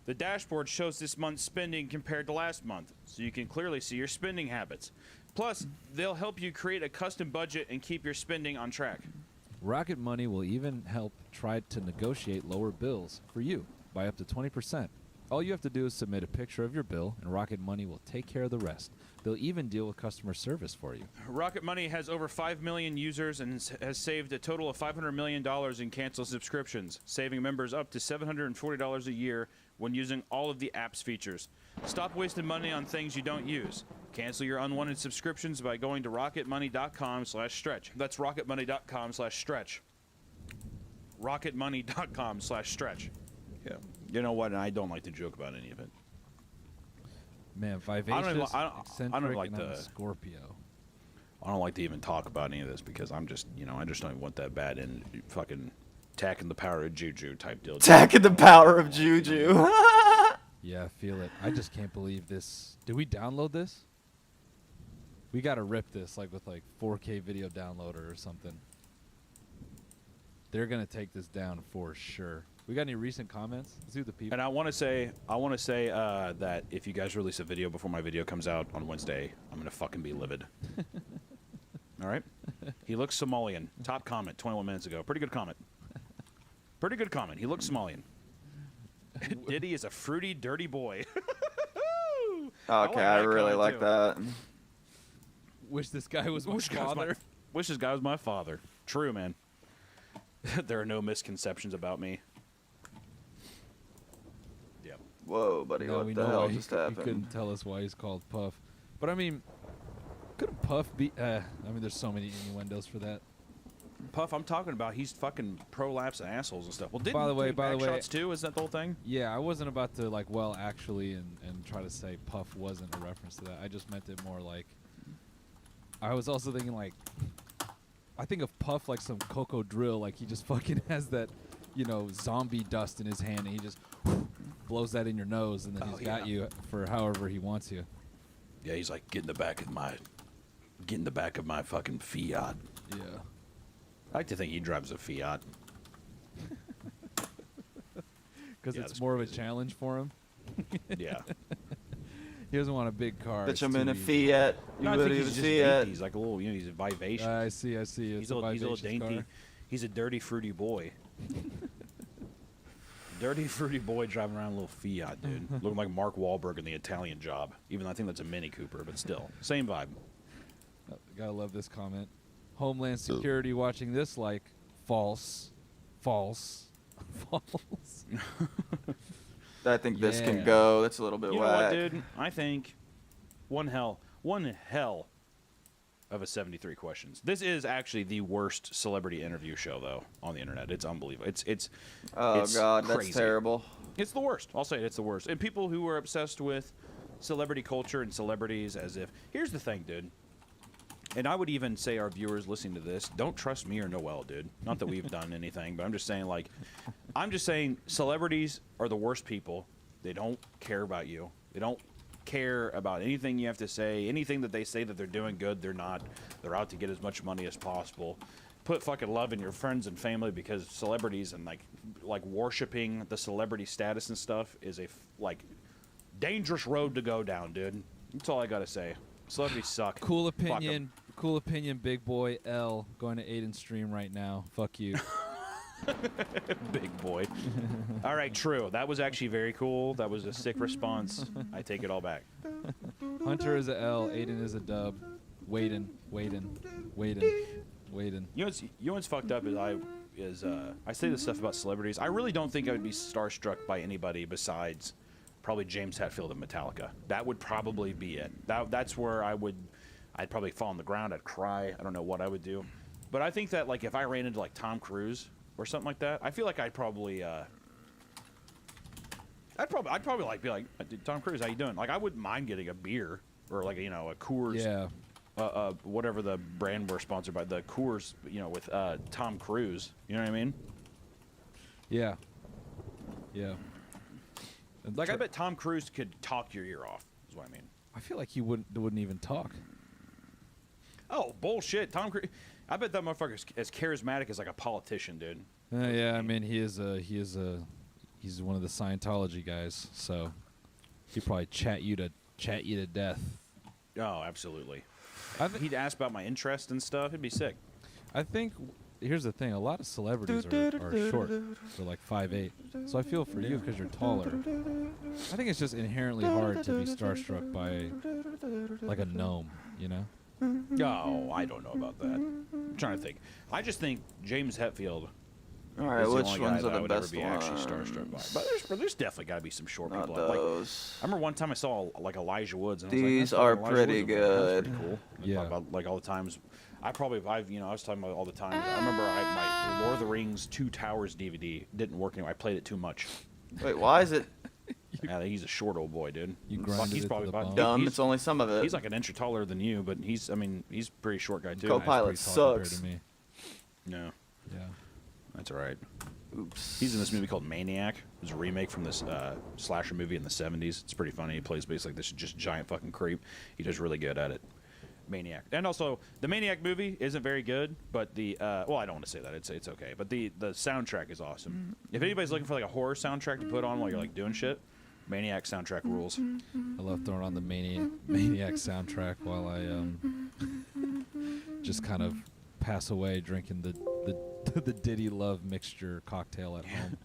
The dashboard shows this month's spending compared to last month, so you can clearly see your spending habits. Plus, they'll help you create a custom budget and keep your spending on track. Rocket Money will even help try to negotiate lower bills for you by up to 20%. All you have to do is submit a picture of your bill, and Rocket Money will take care of the rest. They'll even deal with customer service for you. Rocket Money has over 5 million users and has saved a total of $500 million in canceled subscriptions, saving members up to $740 a year when using all of the app's features. Stop wasting money on things you don't use. Cancel your unwanted subscriptions by going to rocketmoney.com/stretch. That's rocketmoney.com/stretch. rocketmoney.com/stretch. Yeah. You know what? I don't like to joke about any of it. Man, vivacious, I don't eccentric, like and I'm the a Scorpio. I don't like to even talk about any of this because I'm just, I just don't want that bad and fucking tacking the power of juju type deal. Tacking the power of juju. Yeah, I feel it. I just can't believe this. Did we download this? We gotta rip this like with like 4K video downloader or something. They're gonna take this down for sure. We got any recent comments? Let's see what the people. And I want to say that if you guys release a video before my video comes out on Wednesday, I'm gonna fucking be livid. All right. He looks Somalian. Top comment 21 minutes ago. Pretty good comment. Pretty good comment. He looks Somalian. Diddy is a fruity, dirty boy. Okay, I really like that. Wish this guy was my father. Wish this guy was my father. True, man. There are no misconceptions about me. Yep. Whoa, buddy, No, what we the know hell why just he happened? couldn't tell us why he's called Puff. But I mean, couldn't Puff be? I mean, there's so many innuendos for that. Puff, I'm talking about. He's fucking prolapse and assholes and stuff. Well, didn't By the way, shots too? Is that the whole thing? Yeah, I wasn't about to like, well, actually, and try to say Puff wasn't a reference to that. I just meant it more like. I was also thinking like, I think of Puff like some Coco drill, like he just fucking has that, you know, zombie dust in his hand, and he just blows that in your nose, and then he's got you for however he wants you. Yeah, he's like, get in the back of my fucking Fiat. Yeah. I like to think he drives a Fiat. Because it's more of a challenge for him. Yeah. He doesn't want a big car. Bitch, I'm in a Fiat. No, I think he's just dainty. He's like a little, he's a vivacious. I see. He's a little dainty. Car. He's a dirty, fruity boy. Dirty, fruity boy driving around a little Fiat, dude. Looking like Mark Wahlberg in The Italian Job. Even though I think that's a Mini Cooper, but still. Same vibe. Gotta love this comment. Homeland Security watching this like false. I think this can go. That's a little bit You know what, whack. dude? I think one hell of a 73 questions. This is actually the worst celebrity interview show, though, on the internet. It's unbelievable. It's God, crazy. that's terrible. It's the worst. I'll say it, it's the worst. And people who are obsessed with celebrity culture and celebrities as if... Here's the thing, dude. And I would even say our viewers listening to this, don't trust me or Noel, dude. Not that we've done anything, but I'm just saying, like... I'm just saying celebrities are the worst people. They don't care about you. They don't care about anything you have to say. Anything that they say that they're doing good, they're not. They're out to get as much money as possible. Put fucking love in your friends and family, because celebrities and like worshiping the celebrity status and stuff is a dangerous road to go down, dude. That's all I gotta say. Celebrities suck. Cool Fuck 'em. opinion. Cool opinion, big boy L. Going to Aiden's stream right now. Fuck you. Big boy. All right, true. That was actually very cool. That was a sick response. I take it all back. Hunter is a L. Aiden is a dub. Waiting. You know what's fucked up is I say this stuff about celebrities. I really don't think I would be starstruck by anybody besides probably James Hetfield of Metallica. That would probably be it. That's where I'd probably fall on the ground. I'd cry. I don't know what I would do. But I think that like if I ran into like Tom Cruise or something like that, I feel like I'd probably like be like, Tom Cruise, how you doing? Like I wouldn't mind getting a beer or like a Coors. Yeah. Whatever the brand we're sponsored by, the Coors, with Tom Cruise. You know what I mean? Yeah. Yeah. Like I bet Tom Cruise could talk your ear off. Is what I mean. I feel like he wouldn't even talk. Oh bullshit, Tom Cruise. I bet that motherfucker's as charismatic as like a politician, dude. Yeah, I mean he's one of the Scientology guys, so he'd probably chat you to death. Oh, absolutely. He'd ask about my interest and stuff. It'd be sick. I think here's the thing: a lot of celebrities are short. They're like 5'8". So I feel for you because you're taller. I think it's just inherently hard to be starstruck by like a gnome, you know? Oh, I don't know about that. I'm trying to think. I just think James Hetfield. All right, is the which only ones guy are that I the would ever best be actually starstruck by. But there's definitely got to be some short Not people. those. I remember one time I saw like Elijah Woods. And I was These like, are Elijah pretty Woods over there. good. That's pretty cool. Yeah. About, like all the times. I was talking about all the time. I remember my Lord of the Rings 2 Towers DVD didn't work anymore. I played it too much. Wait, why is it? Yeah, he's a short old boy, dude. You grinded He's it probably to the about bone. Dumb. It's only some of it. He's like an inch taller than you, but he's a pretty short guy too. Co-pilot sucks. To me. No. Yeah. That's all right. Oops. He's in this movie called Maniac. It was a remake from this slasher movie in the 70s. It's pretty funny. He plays basically this just giant fucking creep. He does really good at it. Maniac. And also, the Maniac movie isn't very good, but the well, I don't want to say that. It's okay, but the soundtrack is awesome. If anybody's looking for like a horror soundtrack to put on while you're like doing shit, Maniac soundtrack rules. I love throwing on the Maniac soundtrack while I just kind of pass away drinking the Diddy Love mixture cocktail at home.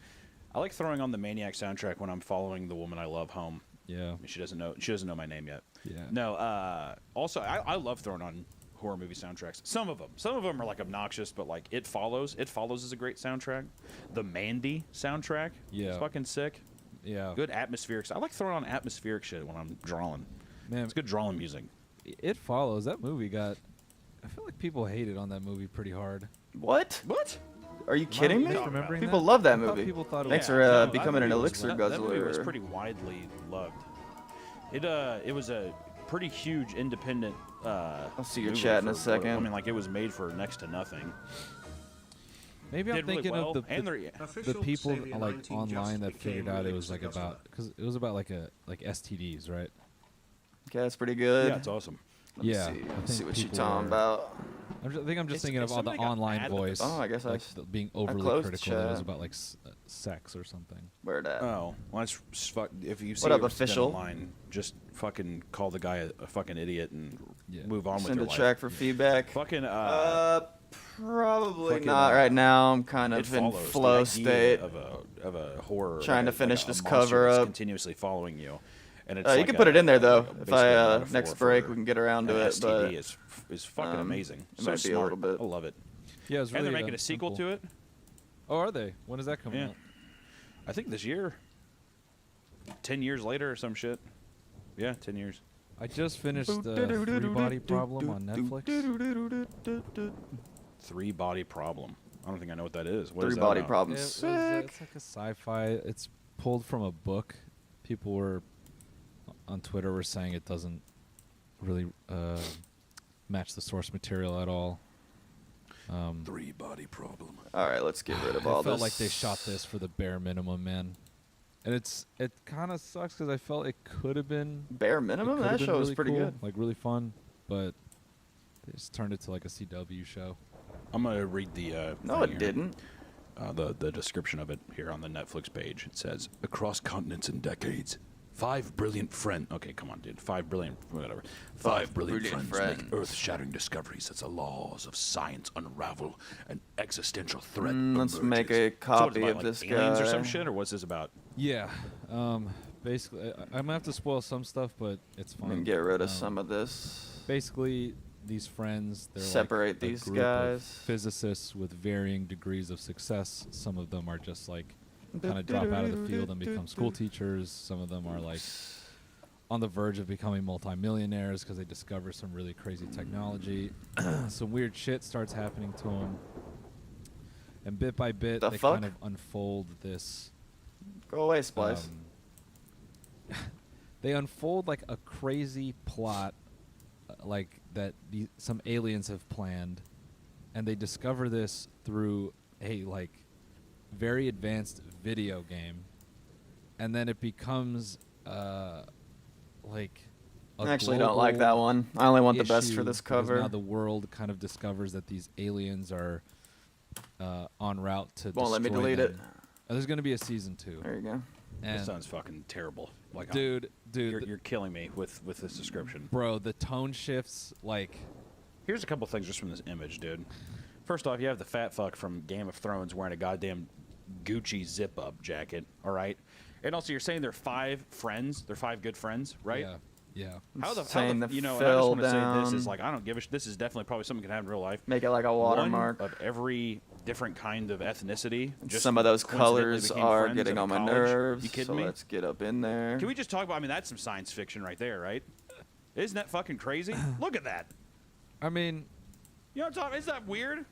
I like throwing on the Maniac soundtrack when I'm following the woman I love home. Yeah. She doesn't know my name yet. Yeah. No, also I love throwing on horror movie soundtracks. Some of them are like obnoxious, but like It Follows is a great soundtrack. The Mandy soundtrack. Yeah. It's fucking sick. Yeah. Good atmospheric. I like throwing on atmospheric shit when I'm drawing. Man, it's good drawing music. It Follows. That movie got. I feel like people hated on that movie pretty hard. What? Are you kidding me? Misremembering People that? love that I thought movie. people thought it Thanks was- for that becoming an movie elixir that movie was guzzler. pretty widely loved. It was a pretty huge independent. I'll see your movie chat in a for- second. I mean, like it was made for next to nothing. Maybe I'm Did really thinking well, of and the they're- people like online that figured out it was like about because it was about like STDs, right? Okay, that's pretty good. Yeah, it's awesome. Let me Yeah, see. I Let's see think what you're people talking are- about. I think I'm just thinking of all the somebody got online mad with voice. Oh, I guess I like s- being I overly closed the critical. That it was chat. about like sex or something. Where that? Oh, well, that's fuck. If you see What up, it was official? online, just fucking call the guy a fucking idiot and move on with Send your a life. track for feedback. Fucking Probably fucking, not right now. I'm kind It of in follows the flow idea state. of a horror. Trying like to finish a this monster cover that's up. continuously following you. And it's You like can put it in there though. If basically I a metaphor next break for we can get around to an it. STD But is fucking amazing. It So might be smart. a little bit. I love it. Yeah, it's really and they're making a sequel simple. to it. Oh, are they? When is that coming Yeah. out? I think this year. 10 years later or some shit. Yeah, 10 years. I just finished the Three Body Problem on Netflix. Three Body Problem. I don't think I know what that is. What Three is that Body about? Problem. It's like a sci-fi. It's pulled from a book. People were on Twitter were saying it doesn't really match the source material at all. Three Body Problem. All right, let's get rid of I all felt this. like they shot this for the bare minimum, man. And it kind of sucks because I felt it could have been Bare minimum? it could have That been show was really pretty cool, good. like really fun, but they just turned it to like a CW show. I'm gonna read the. No, thing it here. didn't. The description of it here on the Netflix page. It says across continents and decades, 5 brilliant friends. Okay, come on, dude. 5 brilliant, whatever. 5 brilliant friends make earth-shattering discoveries as the laws of science unravel. An existential threat. Let's emerges. make a So what, it's copy about, of like, this aliens guy. or some shit, or what's this about? Yeah, basically, I'm gonna have to spoil some stuff, but it's fine. And get rid of some of this. Basically, these friends, they're Separate like a these group of guys. physicists with varying degrees of success. Some of them are just like kind of drop out of the field and become school teachers. Some of them are like on the verge of becoming multimillionaires because they discover some really crazy technology. Some weird shit starts happening to them, and bit by bit, The they fuck? kind of unfold this. Go away, Splice. They unfold like a crazy plot, like that some aliens have planned, and they discover this through a like very advanced video game, and then it becomes like a I actually don't like that global one. I only want the best for issue this because cover. Now the world kind of discovers that these aliens are en route to Won't let me destroy delete it. them. There's going to be a season 2. There you go. And This sounds fucking terrible. Like, dude, you're killing me with this description. bro, the tone shifts like. Here's a couple things just from this image, dude. First off, you have the fat fuck from Game of Thrones wearing a goddamn Gucci zip-up jacket, all right? And also, you're saying they're 5 friends. They're 5 good friends, right? Yeah. Yeah. Saying the you know, and I just fill want to say this down. is like, I don't give a This is definitely probably something that can happen in real life. Make it like a watermark. One of every different kind of ethnicity. Just Some of those coincidentally colors became are friends getting in on my college. nerves. You kidding So me? let's get up in there. Can we just talk about? I mean, that's some science fiction right there, right? Isn't that fucking crazy? Look at that. I mean, You know what I'm talking? Isn't that weird?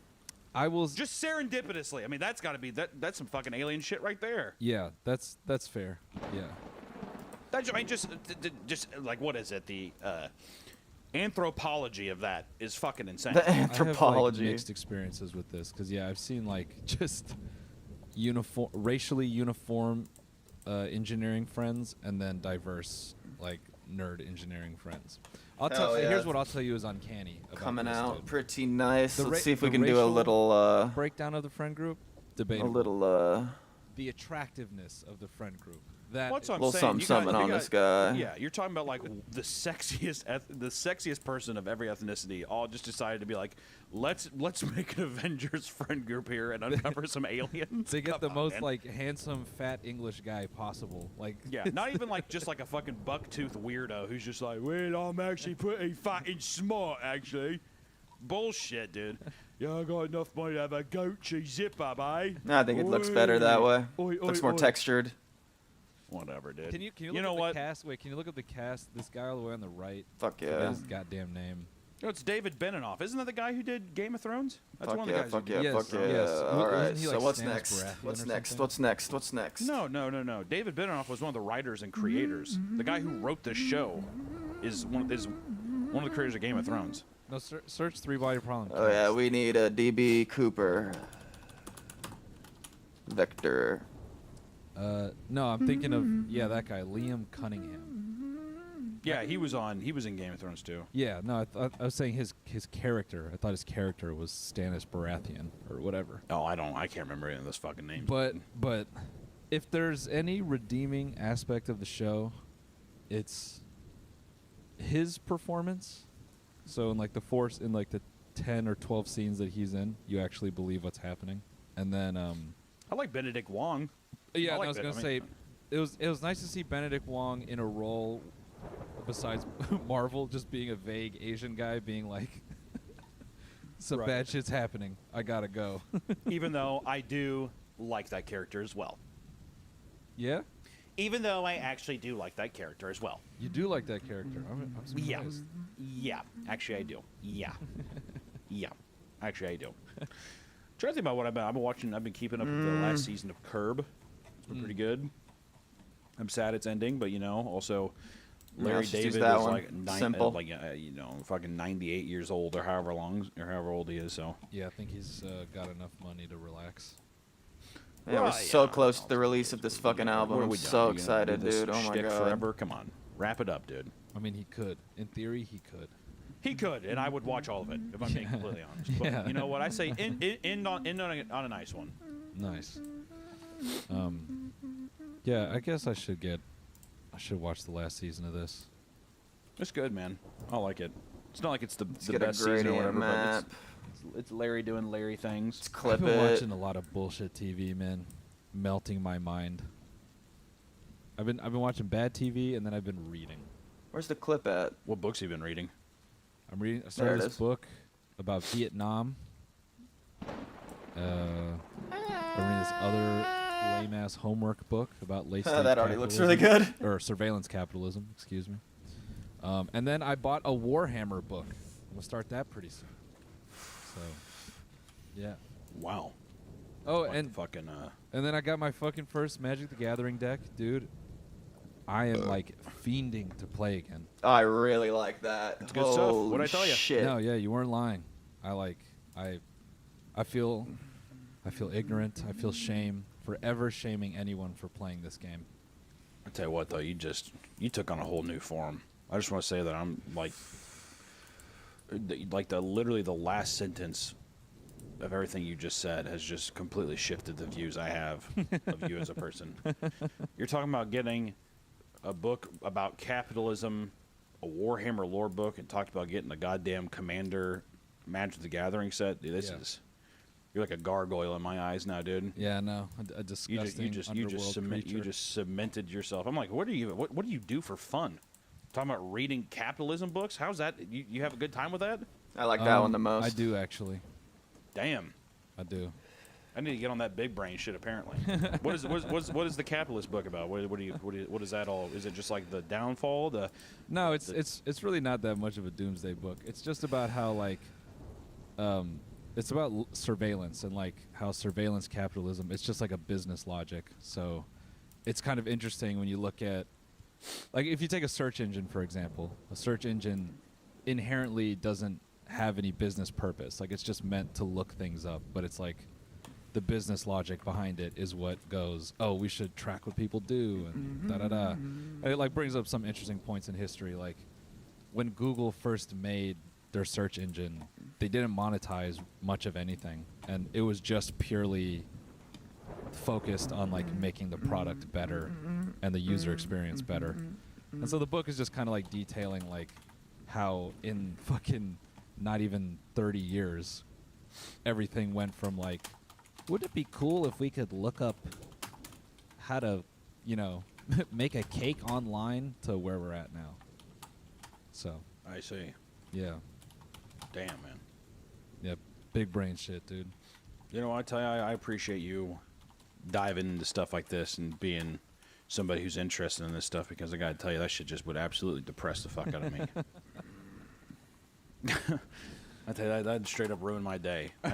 I will. Just serendipitously. I mean, that's got to be That's some fucking alien shit right there. Yeah, that's fair. Yeah. That's, I mean, just like what is it? The anthropology of that is fucking insane. The I have, anthropology. like, mixed experiences with this because I've seen like just racially uniform engineering friends and then diverse like nerd engineering friends. Hell yeah. Here's what I'll tell you is uncanny. About Coming this, out dude. pretty nice. Let's see if we the can do a racial little breakdown of the friend group. a Debatable. little The attractiveness of the friend group. That What's I'm little saying? something on this guy. Yeah, you're talking about like the sexiest person of every ethnicity. All just decided to be like, let's make an Avengers friend group here and uncover some aliens. They get Come the on, most man. like handsome fat English guy possible. Like Yeah, not even like just like a fucking bucktooth weirdo who's just like, well, I'm actually pretty fucking smart, actually. Bullshit, dude. Yeah, I got enough money to have a Gucci zipper, babe. I think it looks better that way. Oi, Looks oi, more oi. textured. Whatever, dude. Can you look know up the what? cast? Wait, can you look up the cast? This guy all the way on the right. Fuck Forget yeah. his goddamn name. No, it's David Benioff. Isn't that the guy who did Game of Thrones? That's Fuck one yeah, of the guys. fuck who yeah, did fuck yeah. yes. All Wasn't right. he, So like, what's Stannis next? Baratheon What's or next? something? What's next? What's next? No. David Benioff was one of the writers and creators. The guy who wrote the show is one of the creators of Game of Thrones. No, search 3-body problem. Oh yeah, we need a DB Cooper. Vector. No, I'm thinking of that guy, Liam Cunningham. Yeah, he was in Game of Thrones too. Yeah, no, I was saying his character. I thought his character was Stannis Baratheon or whatever. Oh, I can't remember any of those fucking names. But if there's any redeeming aspect of the show, it's his performance. So in like the 10 or 12 scenes that he's in, you actually believe what's happening. And then I like Benedict Wong. yeah, I was gonna say it was nice to see Benedict Wong in a role besides Marvel, just being a vague Asian guy, being like, some Right. bad shit's happening. I gotta go. Even though I do like that character as well. Yeah, Even though I actually do like that character as well. you do like that character. I'm Yeah. surprised. Yeah. Actually, I do. Yeah. Yeah. Actually, I do. Trying to think about what I've been watching. I've been keeping up with the last season of Curb. It's been pretty good. I'm sad it's ending, but also Larry let's just use David that is one. like Simple. fucking 98 years old or however old he is. So Yeah, I think he's got enough money to relax. Yeah, we're so close to the release of this fucking album. What are I'm we doing? so You gonna excited, do this dude. Oh my shtick god. Forever? Come on, wrap it up, dude. I mean, he could. In theory, he could. He could, and I would watch all of it if I'm being completely honest. But Yeah. you know what I say? End on a nice one. Nice. Yeah, I guess I should watch the last season of this. It's good, man. I like it. It's not like it's the get a best season or gradient whatever, map. but it's Larry doing Larry things. Let's clip I've been it. watching a lot of bullshit TV, man. Melting my mind. I've been watching bad TV and then I've been reading. Where's the clip at? What books have you been reading? I started it this is. book about Vietnam. I'm reading this other lame ass homework book about late stage That already looks capitalism. really good. Or surveillance capitalism, excuse me. And then I bought a Warhammer book. I'm gonna start that pretty soon. So, yeah. Wow. Oh, Like and fucking and then I got my fucking first Magic the Gathering deck, dude. I am like fiending to play again. I really like that. It's good stuff. What'd I tell ya? Shit. No, yeah, you weren't lying. I feel ignorant. I feel shame forever shaming anyone for playing this game. I tell you what though, you took on a whole new form. I just want to say that I'm like literally the last sentence of everything you just said has just completely shifted the views I have of you as a person. You're talking about getting a book about capitalism, a Warhammer lore book, and talked about getting a goddamn Commander Magic the Gathering set. Dude, you're like a gargoyle in my eyes now, dude. Yeah, no, a disgusting underworld You just cemented yourself. I'm like, what do you do for fun? Talking about reading capitalism books? How's that? You have a good time with that? I like that one the most. I do actually. Damn. I do. I need to get on that big brain shit. Apparently, what is the capitalist book about? What is that all? Is it just like the downfall? No, it's really not that much of a doomsday book. It's just about how it's about surveillance and like how surveillance capitalism. It's just like a business logic. So, it's kind of interesting when you look at, like, if you take a search engine for example. A search engine inherently doesn't have any business purpose. Like, it's just meant to look things up. But it's like, the business logic behind it is what goes, oh, we should track what people do and da da da. And it like brings up some interesting points in history. Like when Google first made their search engine, they didn't monetize much of anything, and it was just purely focused on like making the product better and the user experience better. And so the book is just kind of like detailing like how in fucking not even 30 years everything went from like, wouldn't it be cool if we could look up how to, you know, make a cake online, to where we're at now. So I see. Yeah. Damn, man. Yeah, big brain shit, dude. You know, I tell you, I appreciate you diving into stuff like this and being somebody who's interested in this stuff, because I gotta tell you, that shit just would absolutely depress the fuck out of me. I tell you, that straight up ruined my day. I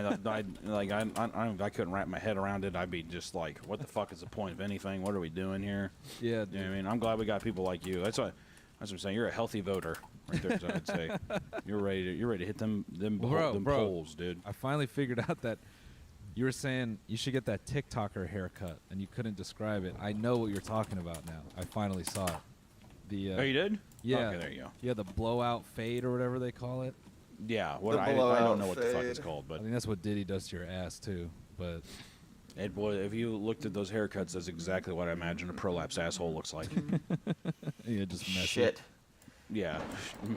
couldn't wrap my head around it. I'd be just like, what the fuck is the point of anything? What are we doing here? Yeah, you know what I mean? I'm glad we got people like you. That's what I'm saying. You're a healthy voter, right there. So I'd say you're ready to hit them polls, dude. I finally figured out that you were saying you should get that TikToker haircut, and you couldn't describe it. I know what you're talking about now. I finally saw it. Oh, you did? Yeah. Okay, there you go. Yeah, the blowout fade or whatever they call it. Yeah, I don't know what the fuck it's called, but I think that's what Diddy does to your ass too. But if you looked at those haircuts, that's exactly what I imagine a prolapse asshole looks like. Yeah, just messy. Shit. Yeah,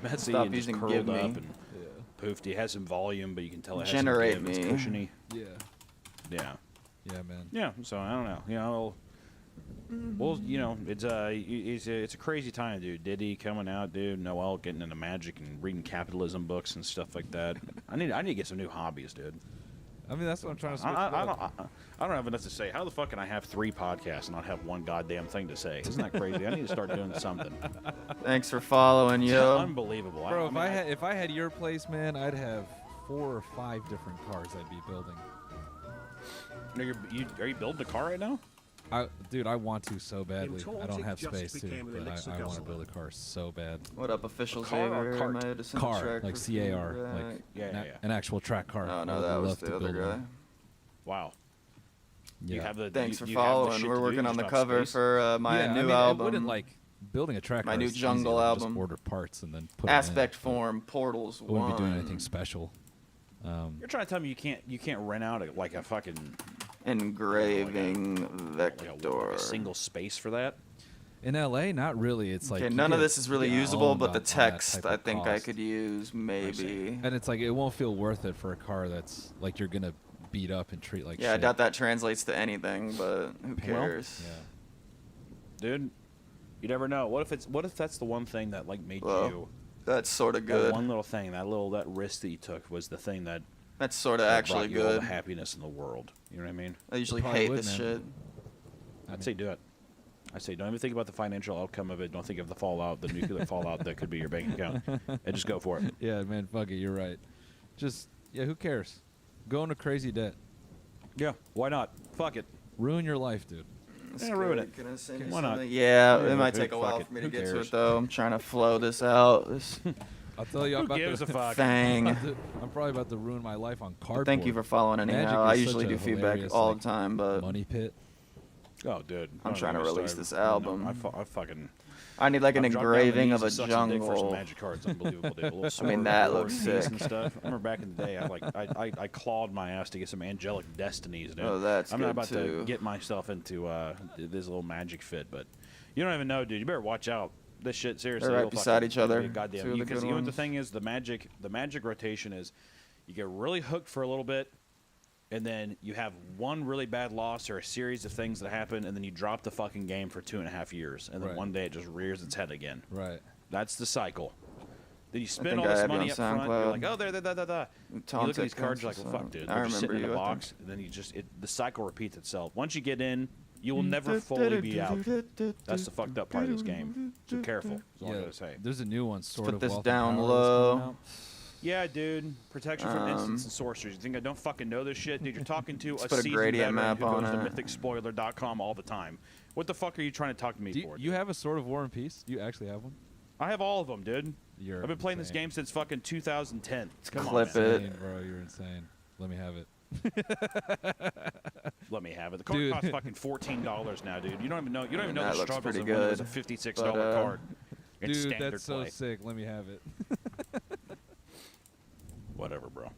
messy Stop and just using curled give up me. and poofed. It has some volume, but you can tell it has Generate some give. me. It's cushiony. Yeah. Yeah. Yeah, man. Yeah. So I don't know. You know. Well, you know, it's a crazy time, dude. Diddy coming out, dude. Noel getting into magic and reading capitalism books and stuff like that. I need to get some new hobbies, dude. I mean, that's what I'm trying to say. I don't have enough to say. How the fuck can I have 3 podcasts and not have one goddamn thing to say? Isn't that crazy? I need to start doing something. Thanks for following, yo. Unbelievable. Bro, if I had your place, man, I'd have 4 or 5 different cars I'd be building. Are you building a car right now? Dude, I want to so badly. I don't have space to, but I want to build a car so bad. What up, official car or Xavier? cart? Am I to send a Car, track like for CAR, feedback? like an actual track car. Oh, I no, would that was love the to other build guy. one. Wow. Yeah. You have the, Thanks for you have the following. shit We're to do, working you on the just don't have cover space. for my Yeah, new I mean, album. I wouldn't like building a track My car. new is easy. jungle I would album. Just order parts and then put 'em in. Aspect Form Portals I wouldn't 1. be doing anything special. You're trying to tell me you can't rent out like a fucking engraving vector. Like a single space for that? In LA, not really. It's like Okay, none of this is really usable, but the text I think I could use maybe. And it's like it won't feel worth it for a car that's like you're gonna beat up and treat like Yeah, I shit. doubt that translates to anything, but who cares? Dude, you never know. What if that's the one thing that like made Well, you? That's sort of That good. one little thing, that risk that you took was the thing that. That's sort of that actually brought you all good. the happiness in the world. You know what I mean? I usually Probably hate would, this man. shit. I'd say do it. I say don't even think about the financial outcome of it. Don't think of the fallout, the nuclear fallout that could be your bank account, and just go for it. Yeah, man, fuck it. You're right. Just who cares? Go into crazy debt. Yeah, why not? Fuck it. Ruin your life, dude. Yeah, ruin it. Can I send you Why not? something? Yeah, Yeah, it might dude, take a while fuck for me it. to Who get to cares? it though. I'm trying to flow this out. This I'll tell you, I'm Who about gives to a fuck? Thing. I'm probably about to ruin my life on cardboard. Thank you for following anyhow. Magic I is usually such do a feedback hilarious, all like, the time, but money pit. Oh, dude. I'm Don't trying to get me release started. this No, album. I fucking. I need like an I've dropped down the engraving knees of a and sucked some dick for some jungle. magic cards. Unbelievable, dude. A little I mean, sword, that sword looks piece sick. and stuff. I remember back in the day, I clawed my ass to get some angelic destinies, dude. Oh, that's I'm not good, about too. to get myself into this little magic fit, but you don't even know, dude. You better watch out. This shit, seriously. They're right it'll beside fucking each other. be a goddamn. Two of the Because good you know what the ones. thing is, the magic rotation is, you get really hooked for a little bit, and then you have one really bad loss or a series of things that happen, and then you drop the fucking game for 2.5 years, and then Right. one day it just rears its head again. Right. That's the cycle. Then you spend think all I this have you money on up front. You're SoundCloud. like, oh, there. You Tom look at these Tick cards, you're like, comes well, to fuck, dude. I They're just sitting in remember a you, I box, and then the cycle repeats itself. Once you get in, you will never fully be out. That's the fucked up part of this game. So careful. Is all I gotta say. There's a new one, Sword put of this Wealth down and Power, that's coming low. out. Yeah, dude. Protection from instants and sorceries. You think I don't fucking know this shit? Dude, you're talking to a put a seasoned gradient veteran map who on goes to it. mythicspoiler.com all the time. What the fuck are you trying to talk to me for? You have a Sword of War and Peace? Do you actually have one? I have all of them, dude. You're I've been playing this insane. game since fucking 2010. Come Clip on, man. it. Insane, bro. You're insane. Let me have it. Let me have it. The card Dude. costs fucking $14 now, dude. You don't even know. You don't even know That the looks struggles pretty of when it was a good. $56 But, card. It's Dude, standard that's so play. sick. Let me have it. Whatever, bro.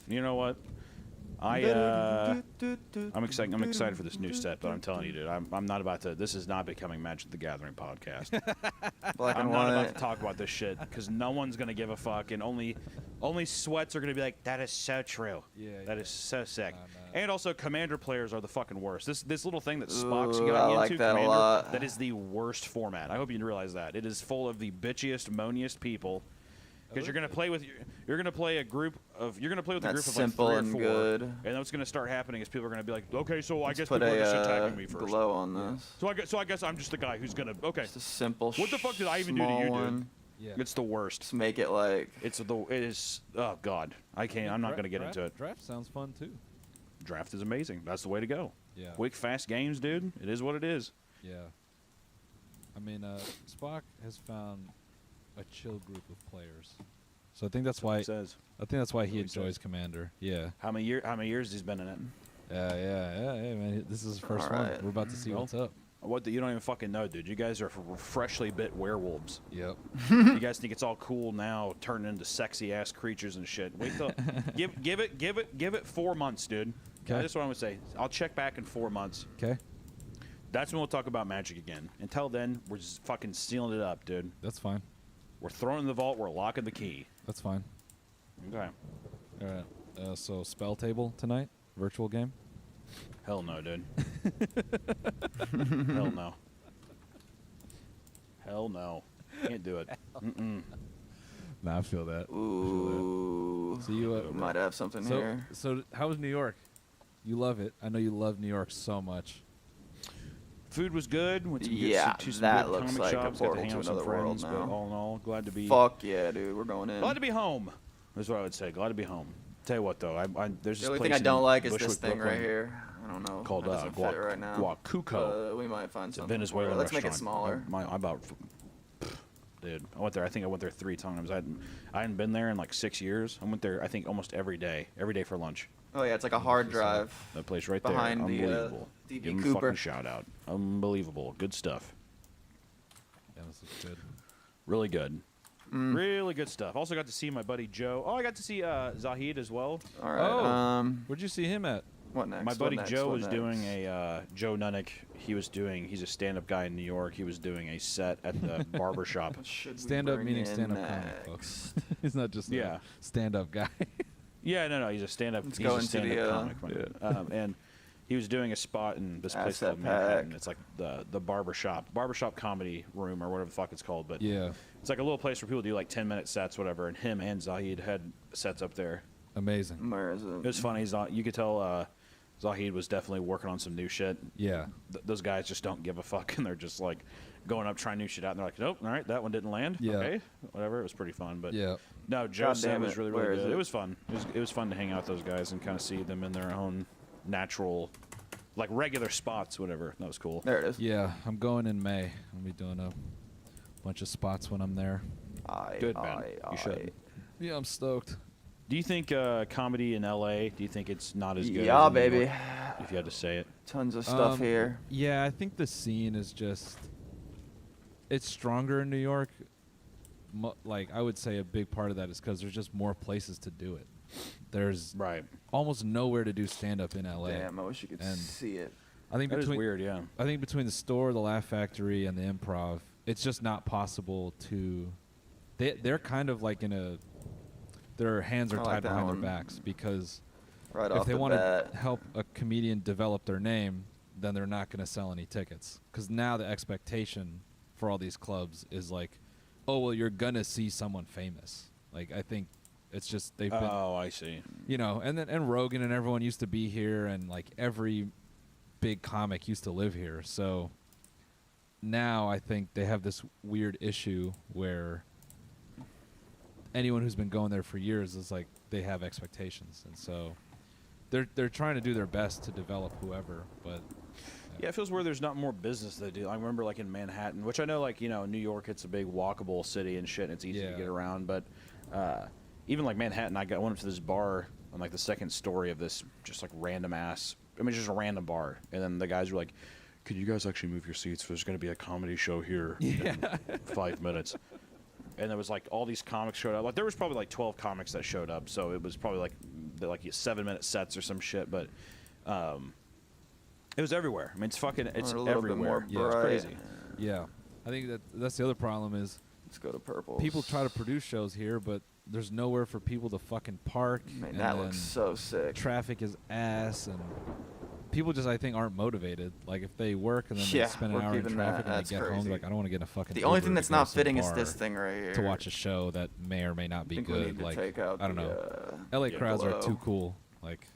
You know what? I'm excited. I'm excited for this new set, but I'm telling you, dude, I'm not about to. This is not becoming Magic the Gathering podcast. I'm not about to talk about this shit because no one's gonna give a fuck, and only sweats are gonna be like, that is so true. Yeah, that is so sick. And also, Commander players are the fucking worst. This little thing that Spock's Ooh, got I like into, that a Commander, lot. that is the worst format. I hope you realize that. It is full of the bitchiest, moaniest people. Because you're gonna play with a group of That's like simple 3 or and 4, good. and what's gonna start happening is people are gonna be like, okay, so I guess put people are a, just attacking me first. glow on this. So I guess I'm just the guy who's gonna Just a simple. What the fuck did I even do to small you, dude? one. Yeah. It's the worst. Just make it like. It is. Oh God, I can't. I'm not gonna get into it. Draft sounds fun too. Draft is amazing. That's the way to go. Yeah. Quick, fast games, dude. It is what it is. Yeah. I mean, Spock has found a chill group of players, so I think that's why. Says. I think that's why he That's what he enjoys says. Commander. Yeah. How many years he's been in it? Yeah. Hey, man, this is his first one. Alright. We're about to see Well, what's up. You don't even fucking know, dude. You guys are freshly bit werewolves. Yep. You guys think it's all cool now, turning into sexy ass creatures and shit. Wait till give it 4 months, dude. Okay. That's what I'm gonna say. I'll check back in 4 months. Okay. That's when we'll talk about Magic again. Until then, we're just fucking sealing it up, dude. That's fine. We're throwing it in the vault. We're locking the key. That's fine. Okay. All right. So spell table tonight, virtual game. Hell no, dude. Hell no. Hell no. Can't do it. Mm-mm. Nah, I feel that. Ooh. So you might have something so, here. So how was New York? You love it. I know you love New York so much. Food was good. Went to Yeah, to some that good looks comic like a shops. Got to portal hang to out with some another world friends. But now. all in all, glad to be. Fuck yeah, dude. We're going in. Glad to be home. That's what I would say. Glad to be home. Tell you what, though, there's The this only place thing I don't in like is this Bushwick, thing right Brooklyn here. I don't know. called That doesn't fit right now. Guacuco. We might find It's a something. for Venezuelan it. Let's make it restaurant. smaller. I about, dude. I went there. I think I went there 3 times. I hadn't been there in like 6 years. I went there. I think almost every day for lunch. Oh yeah, it's like a hard drive. That place right behind there. the Unbelievable. DB Give 'em a Cooper. fucking shout out. Unbelievable. Good stuff. Yeah, this looks good. Really good. Really good stuff. Also got to see my buddy Joe. Oh, I got to see Zahid as well. All right. Where'd you see him at? What next? My buddy What next? Joe What was next? doing a Joe Nunnick. He's a stand-up guy in New York. He was doing a set at the barber shop. Stand up meaning stand up comic, folks. He's not just a stand up guy. Yeah, no, he's a stand-up. Let's He's go a into stand-up the, comic. And he was doing a spot in this place Asset called Manhattan. It's like the barbershop comedy room or whatever the fuck it's called. But Yeah. it's like a little place where people do like 10-minute sets, whatever. And him and Zahid had sets up there. Amazing. Where is it? It was funny. You could tell Zahid was definitely working on some new shit. Yeah. Those guys just don't give a fuck, and they're just like going up trying new shit out, and they're like, nope, all right, that one didn't land. Yeah. Okay, whatever. It was pretty fun, but Yeah. no, Joe God said damn it was it. really Where really is good. it? It was fun. It was fun to hang out with those guys and kind of see them in their own natural, like regular spots, whatever. That was cool. There it is. Yeah, I'm going in May. I'll be doing a bunch of spots when I'm there. Good, man. You should. Yeah, I'm stoked. Do you think comedy in LA? Do you think it's not as good? Yeah, as in New baby. York, if you had to say it. Tons of stuff here. Yeah, I think the scene is just it's stronger in New York. Like I would say a big part of that is because there's just more places to do it. There's almost nowhere to do stand up in LA. Damn, I wish you could see it. I think That is between weird, yeah. I think between the store, the Laugh Factory, and the Improv, it's just not possible to. They're kind of like in a. Their hands are I like tied that behind one. their backs because Right if off they the want to bat. help a comedian develop their name, then they're not going to sell any tickets. Because now the expectation for all these clubs is like, oh well, you're gonna see someone famous. Like I think it's just they've been. Oh, I see. You know, and Rogan and everyone used to be here, and like every big comic used to live here. So now I think they have this weird issue where anyone who's been going there for years is like they have expectations, and so they're trying to do their best to develop whoever, but yeah, it feels where there's not more business they do. I remember like in Manhattan, which I know like, you know, New York, it's a big walkable city and shit, and it's easy to get around. But even like Manhattan, went up to this bar on like the second story of this just like random ass, I mean, just a random bar. And then the guys were like, could you guys actually move your seats? There's going to be a comedy show here in 5 minutes. and there was like all these comics showed up. Like there was probably like 12 comics that showed up, so it was probably like 7-minute sets or some shit. But it was everywhere. I mean, it's a little bit more everywhere. Yeah, it's bright. crazy. Yeah, I think that's the other problem is let's go to purple. People try to produce shows here, but there's nowhere for people to fucking park. Man, and that then looks so sick. Traffic is ass, and people just, I think, aren't motivated. Like, if they work and then Yeah, they spend an work hour in even traffic that, and that's they get home, crazy. they're like, I don't want to get in a fucking The only Uber thing to that's go to not some fitting is bar this thing right to here. watch a show that may or may not be think we good. need to Like, take out I don't the, know. LA yeah, crowds are glow. too cool. Like,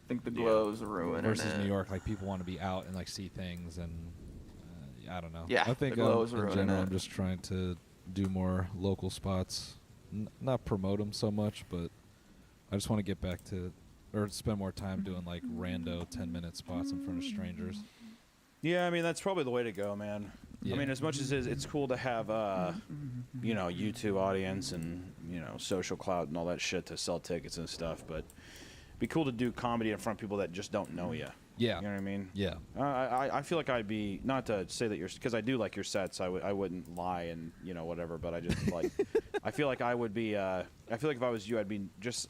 I think the glow's ruining versus it. New York, like, people want to be out and like see things, and I don't know. Yeah, I think the glow's in ruining general, it. I'm just trying to do more local spots, not promote them so much, but I just want to get back to, or spend more time doing like rando 10-minute spots in front of strangers. Yeah, I mean that's probably the way to go, man. Yeah. I mean, as much as it's cool to have, YouTube audience and social clout and all that shit to sell tickets and stuff, but it'd be cool to do comedy in front of people that just don't know you. Yeah. You know what I mean? Yeah. I feel like I'd be, not to say that because I do like your sets, I wouldn't lie and whatever, but I just like I feel like I would be I feel like if I was you, I'd be just,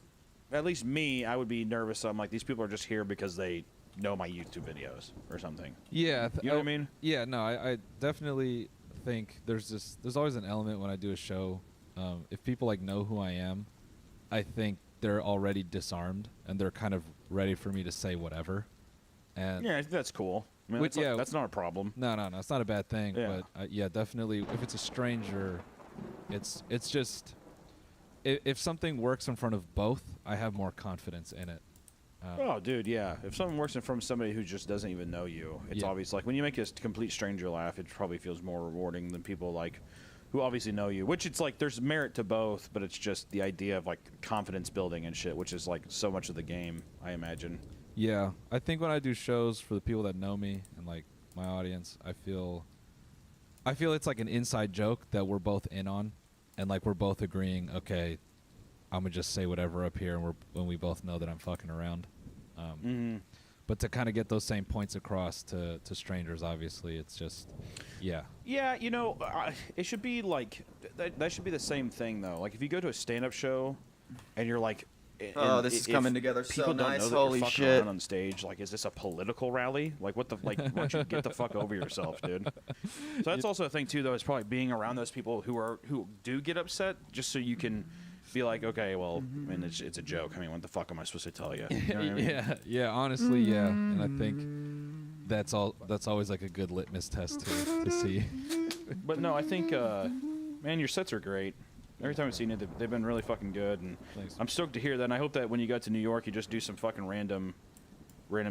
at least me, I would be nervous. I'm like, these people are just here because they know my YouTube videos or something. Yeah. You know what I mean? Yeah, no, I definitely think there's always an element when I do a show. If people like know who I am, I think they're already disarmed and they're kind of ready for me to say whatever. And yeah, I think that's cool. I mean, that's not a problem. No, it's not a bad thing. Yeah. But yeah, definitely, if it's a stranger, it's just if something works in front of both, I have more confidence in it. Oh, dude, yeah. If something works in front of somebody who just doesn't even know you, it's Yeah. obvious. Like when you make a complete stranger laugh, it probably feels more rewarding than people like who obviously know you. Which it's like there's merit to both, but it's just the idea of like confidence building and shit, which is like so much of the game, I imagine. Yeah, I think when I do shows for the people that know me and like my audience, I feel it's like an inside joke that we're both in on, and like we're both agreeing. Okay, I'm gonna just say whatever up here, and when we both know that I'm fucking around. But to kind of get those same points across to strangers, obviously, it's just, yeah. Yeah, it should be like that should be the same thing though. Like if you go to a stand-up show and you're like, Oh, this is coming together so nice. Holy shit. On stage, like, is this a political rally? Like, what the, like, why don't you get the fuck over yourself, dude? So that's also a thing too, though, is probably being around those people who do get upset, just so you can be like, okay, well, I mean, it's a joke. I mean, what the fuck am I supposed to tell you? You know what I mean? Yeah, honestly, yeah. And I think that's always like a good litmus test to see. But no, I think, man, your sets are great. Every time I've seen it, they've been really fucking good, and Thanks. I'm stoked to hear that. And I hope that when you got to New York, you just do some fucking random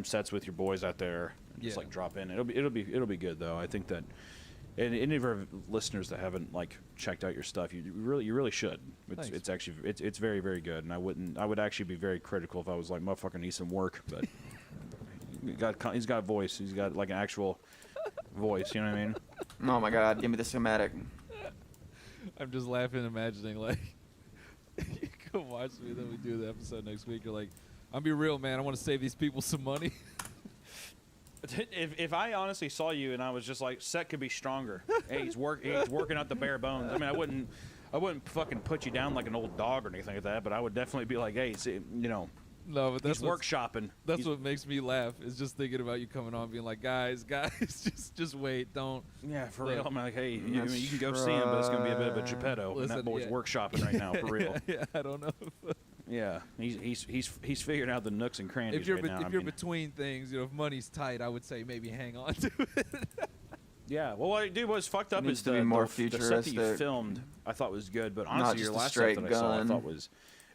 sets with your boys out there, and just Yeah. like drop in. It'll be good though. I think that, and any of our listeners that haven't like checked out your stuff, you really should. Thanks. It's actually it's very, very good, and I would actually be very critical if I was like, motherfucker needs some work, but he's got a voice. He's got like an actual voice. You know what I mean? Oh my god, give me the schematic. I'm just laughing, imagining like you come watch me, then we do the episode next week. You're like, I'm be real, man. I want to save these people some money. If I honestly saw you and I was just like, set could be stronger. Hey, he's working out the bare bones. I mean, I wouldn't fucking put you down like an old dog or anything like that, but I would definitely be like, hey, see, No, but that's he's workshopping. That's what makes me laugh. Is just thinking about you coming on, being like, guys, just wait, don't. Yeah, for real. I'm like, hey, you can go see him, but it's gonna be a bit of a Geppetto, and Listen, that boy's yeah. workshopping right now, for real. Yeah, I don't know. Yeah, he's figuring out the nooks and crannies If you're right now. if you're between things, if money's tight, I would say maybe hang on to it. Yeah, well, what I do was fucked up Needs is to be the more set that you futuristic. filmed. I thought was good, but Not honestly, just your a last straight set that I saw, I gun. thought was,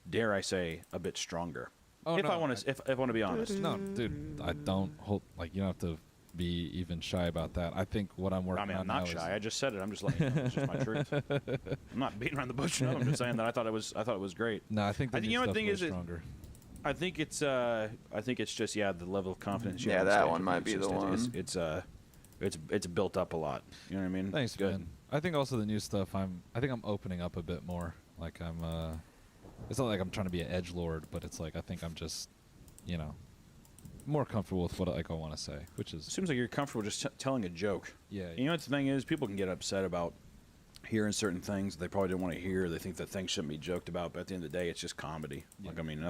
dare I say, a bit stronger. Oh, if no, I want to be honest. No, dude, I don't hold like you don't have to be even shy about that. I think what I'm working I mean, on I'm not now shy. I just said it. I'm just letting you know. It's just my truth. I'm not beating around the bush. No, I'm just saying that I thought it was great. No, I think the new you know what stuff's the thing way is stronger. I think it's just the level of confidence. You Yeah, have on that stage. one might It's be the just- one. It's built up a lot. You know what I mean? Thanks, It's good. man. I think also the new stuff. I think I'm opening up a bit more. Like I'm. It's not like I'm trying to be an edgelord, but it's like I think I'm just, more comfortable with what I want to say, which is. It seems like you're comfortable just telling a joke. Yeah. You know what the thing is? People can get upset about hearing certain things they probably didn't want to hear. They think that things shouldn't be joked about, but at the end of the day, it's just comedy. Like, I mean,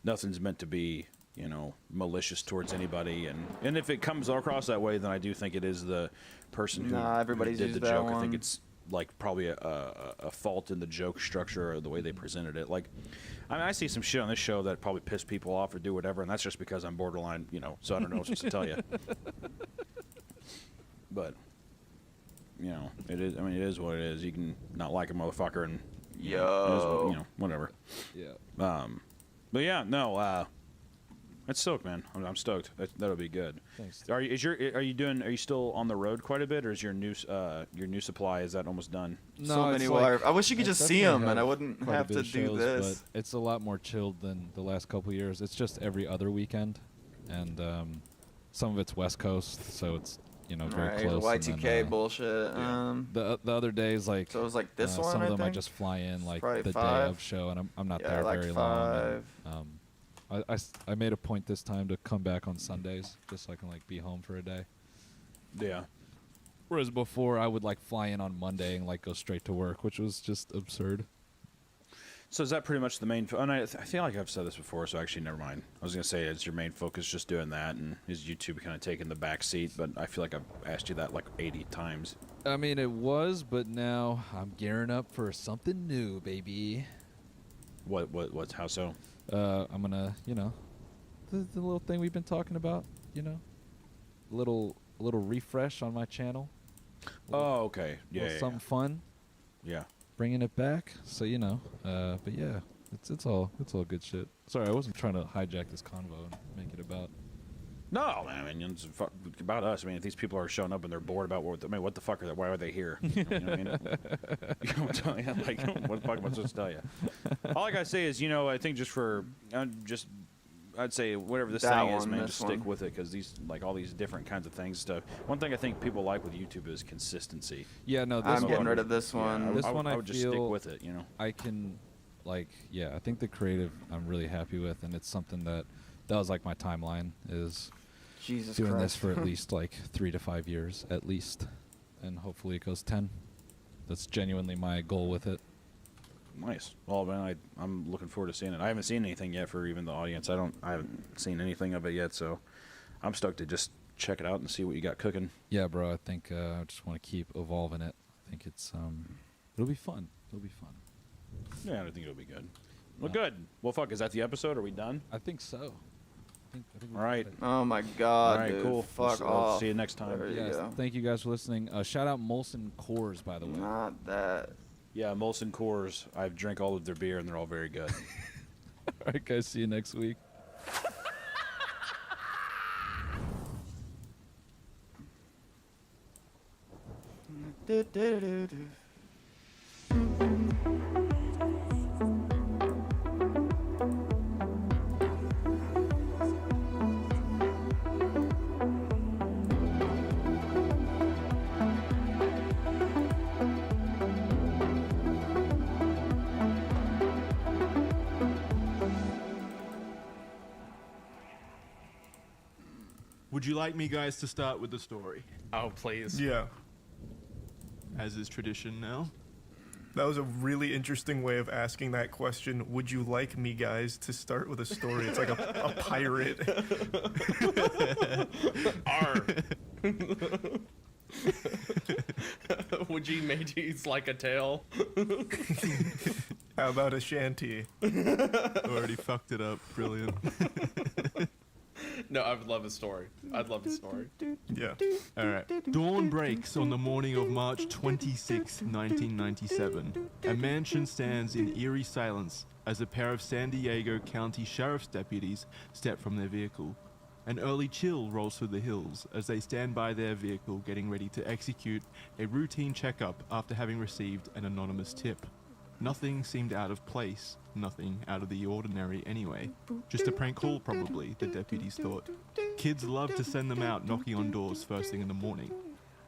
nothing's meant to be, you know, malicious towards anybody. And if it comes across that way, then I do think it is the person who, everybody's who did used the that joke. I one. think it's like probably a fault in the joke structure or the way they presented it. Like, I mean, I see some shit on this show that probably piss people off or do whatever, and that's just because I'm borderline, you know, so I don't know what to tell you. But, you know, it is. I mean, it is what it is. You can not like a motherfucker, and you know, whatever. Yeah. But yeah, no. It's stoked, man. I'm stoked. That'll be good. Thanks. Are you still on the road quite a bit, or is your new supply, is that almost done? No, So many wire. I wish you could just see them, and I wouldn't quite a have bit to of do shows, this. But it's a lot more chilled than the last couple years. It's just every other weekend, and some of it's West Coast, so it's, you know, very Right, close. Y2K and then, bullshit. the other days, like, so it was like this one. some of I them I think? just fly in like Probably the 5. day of show, and I'm not Yeah, there like very 5. long. And, I made a point this time to come back on Sundays just so I can like be home for a day. Yeah. Whereas before I would like fly in on Monday and like go straight to work, which was just absurd. So is that pretty much the main? And I feel like I've said this before, so actually never mind. I was gonna say, is your main focus just doing that, and is YouTube kind of taking the back seat? But I feel like I've asked you that like 80 times. I mean, it was, but now I'm gearing up for something new, baby. What's how so? I'm gonna, you know, the little thing we've been talking about, you know, a little refresh on my channel. Oh, okay. Yeah. Something fun. Yeah. Bringing it back. So, you know, but yeah, it's all good shit. Sorry, I wasn't trying to hijack this convo and make it about. No, man. I mean, it's about us. I mean, if these people are showing up and they're bored about what the fuck are they? Why are they here? You know what I mean? Like, what the fuck am I supposed to tell you? All I gotta say is, you know, I think I'd say whatever this That thing is, one, man, this just stick one. with it, because these, like, all these different kinds of things. Stuff. One thing I think people like with YouTube is consistency. Yeah, no, I'm getting rid of this one. Yeah, This I one would just stick feel with it, you know. I can, like, yeah, I think the creative I'm really happy with, and it's something that was like my timeline is Jesus doing Christ. this for at least like 3 to 5 years at least, and hopefully it goes 10. That's genuinely my goal with it. Nice. Well, man, I'm looking forward to seeing it. I haven't seen anything yet for even the audience. I haven't seen anything of it yet, so I'm stoked to just check it out and see what you got cooking. Yeah, bro. I think I just want to keep evolving it. I think it's it'll be fun. It'll be fun. Yeah, I think it'll be good. Well, good. Well, fuck. Is that the episode? Are we done? I think so. I think All right. Oh my God, All right, dude. cool. Fuck I'll off. see you next time. There you Yes, go. thank you guys for listening. Shout out Molson Coors, by the way. Not that. Yeah, Molson Coors. I've drank all of their beer, and they're all very good. All right, guys. See you next week. Would you like me guys to start with the story? Oh, please. Yeah. As is tradition now. That was a really interesting way of asking that question. Would you like me guys to start with a story? It's like a pirate. Would you mateys like a tail? How about a shanty? Already fucked it up. Brilliant. No, I would love a story. I'd love a story. Yeah. All right. Dawn breaks on the morning of March 26, 1997. A mansion stands in eerie silence as a pair of San Diego County Sheriff's deputies step from their vehicle. An early chill rolls through the hills as they stand by their vehicle getting ready to execute a routine checkup after having received an anonymous tip. Nothing seemed out of place, nothing out of the ordinary anyway. Just a prank call probably, the deputies thought. Kids love to send them out knocking on doors first thing in the morning.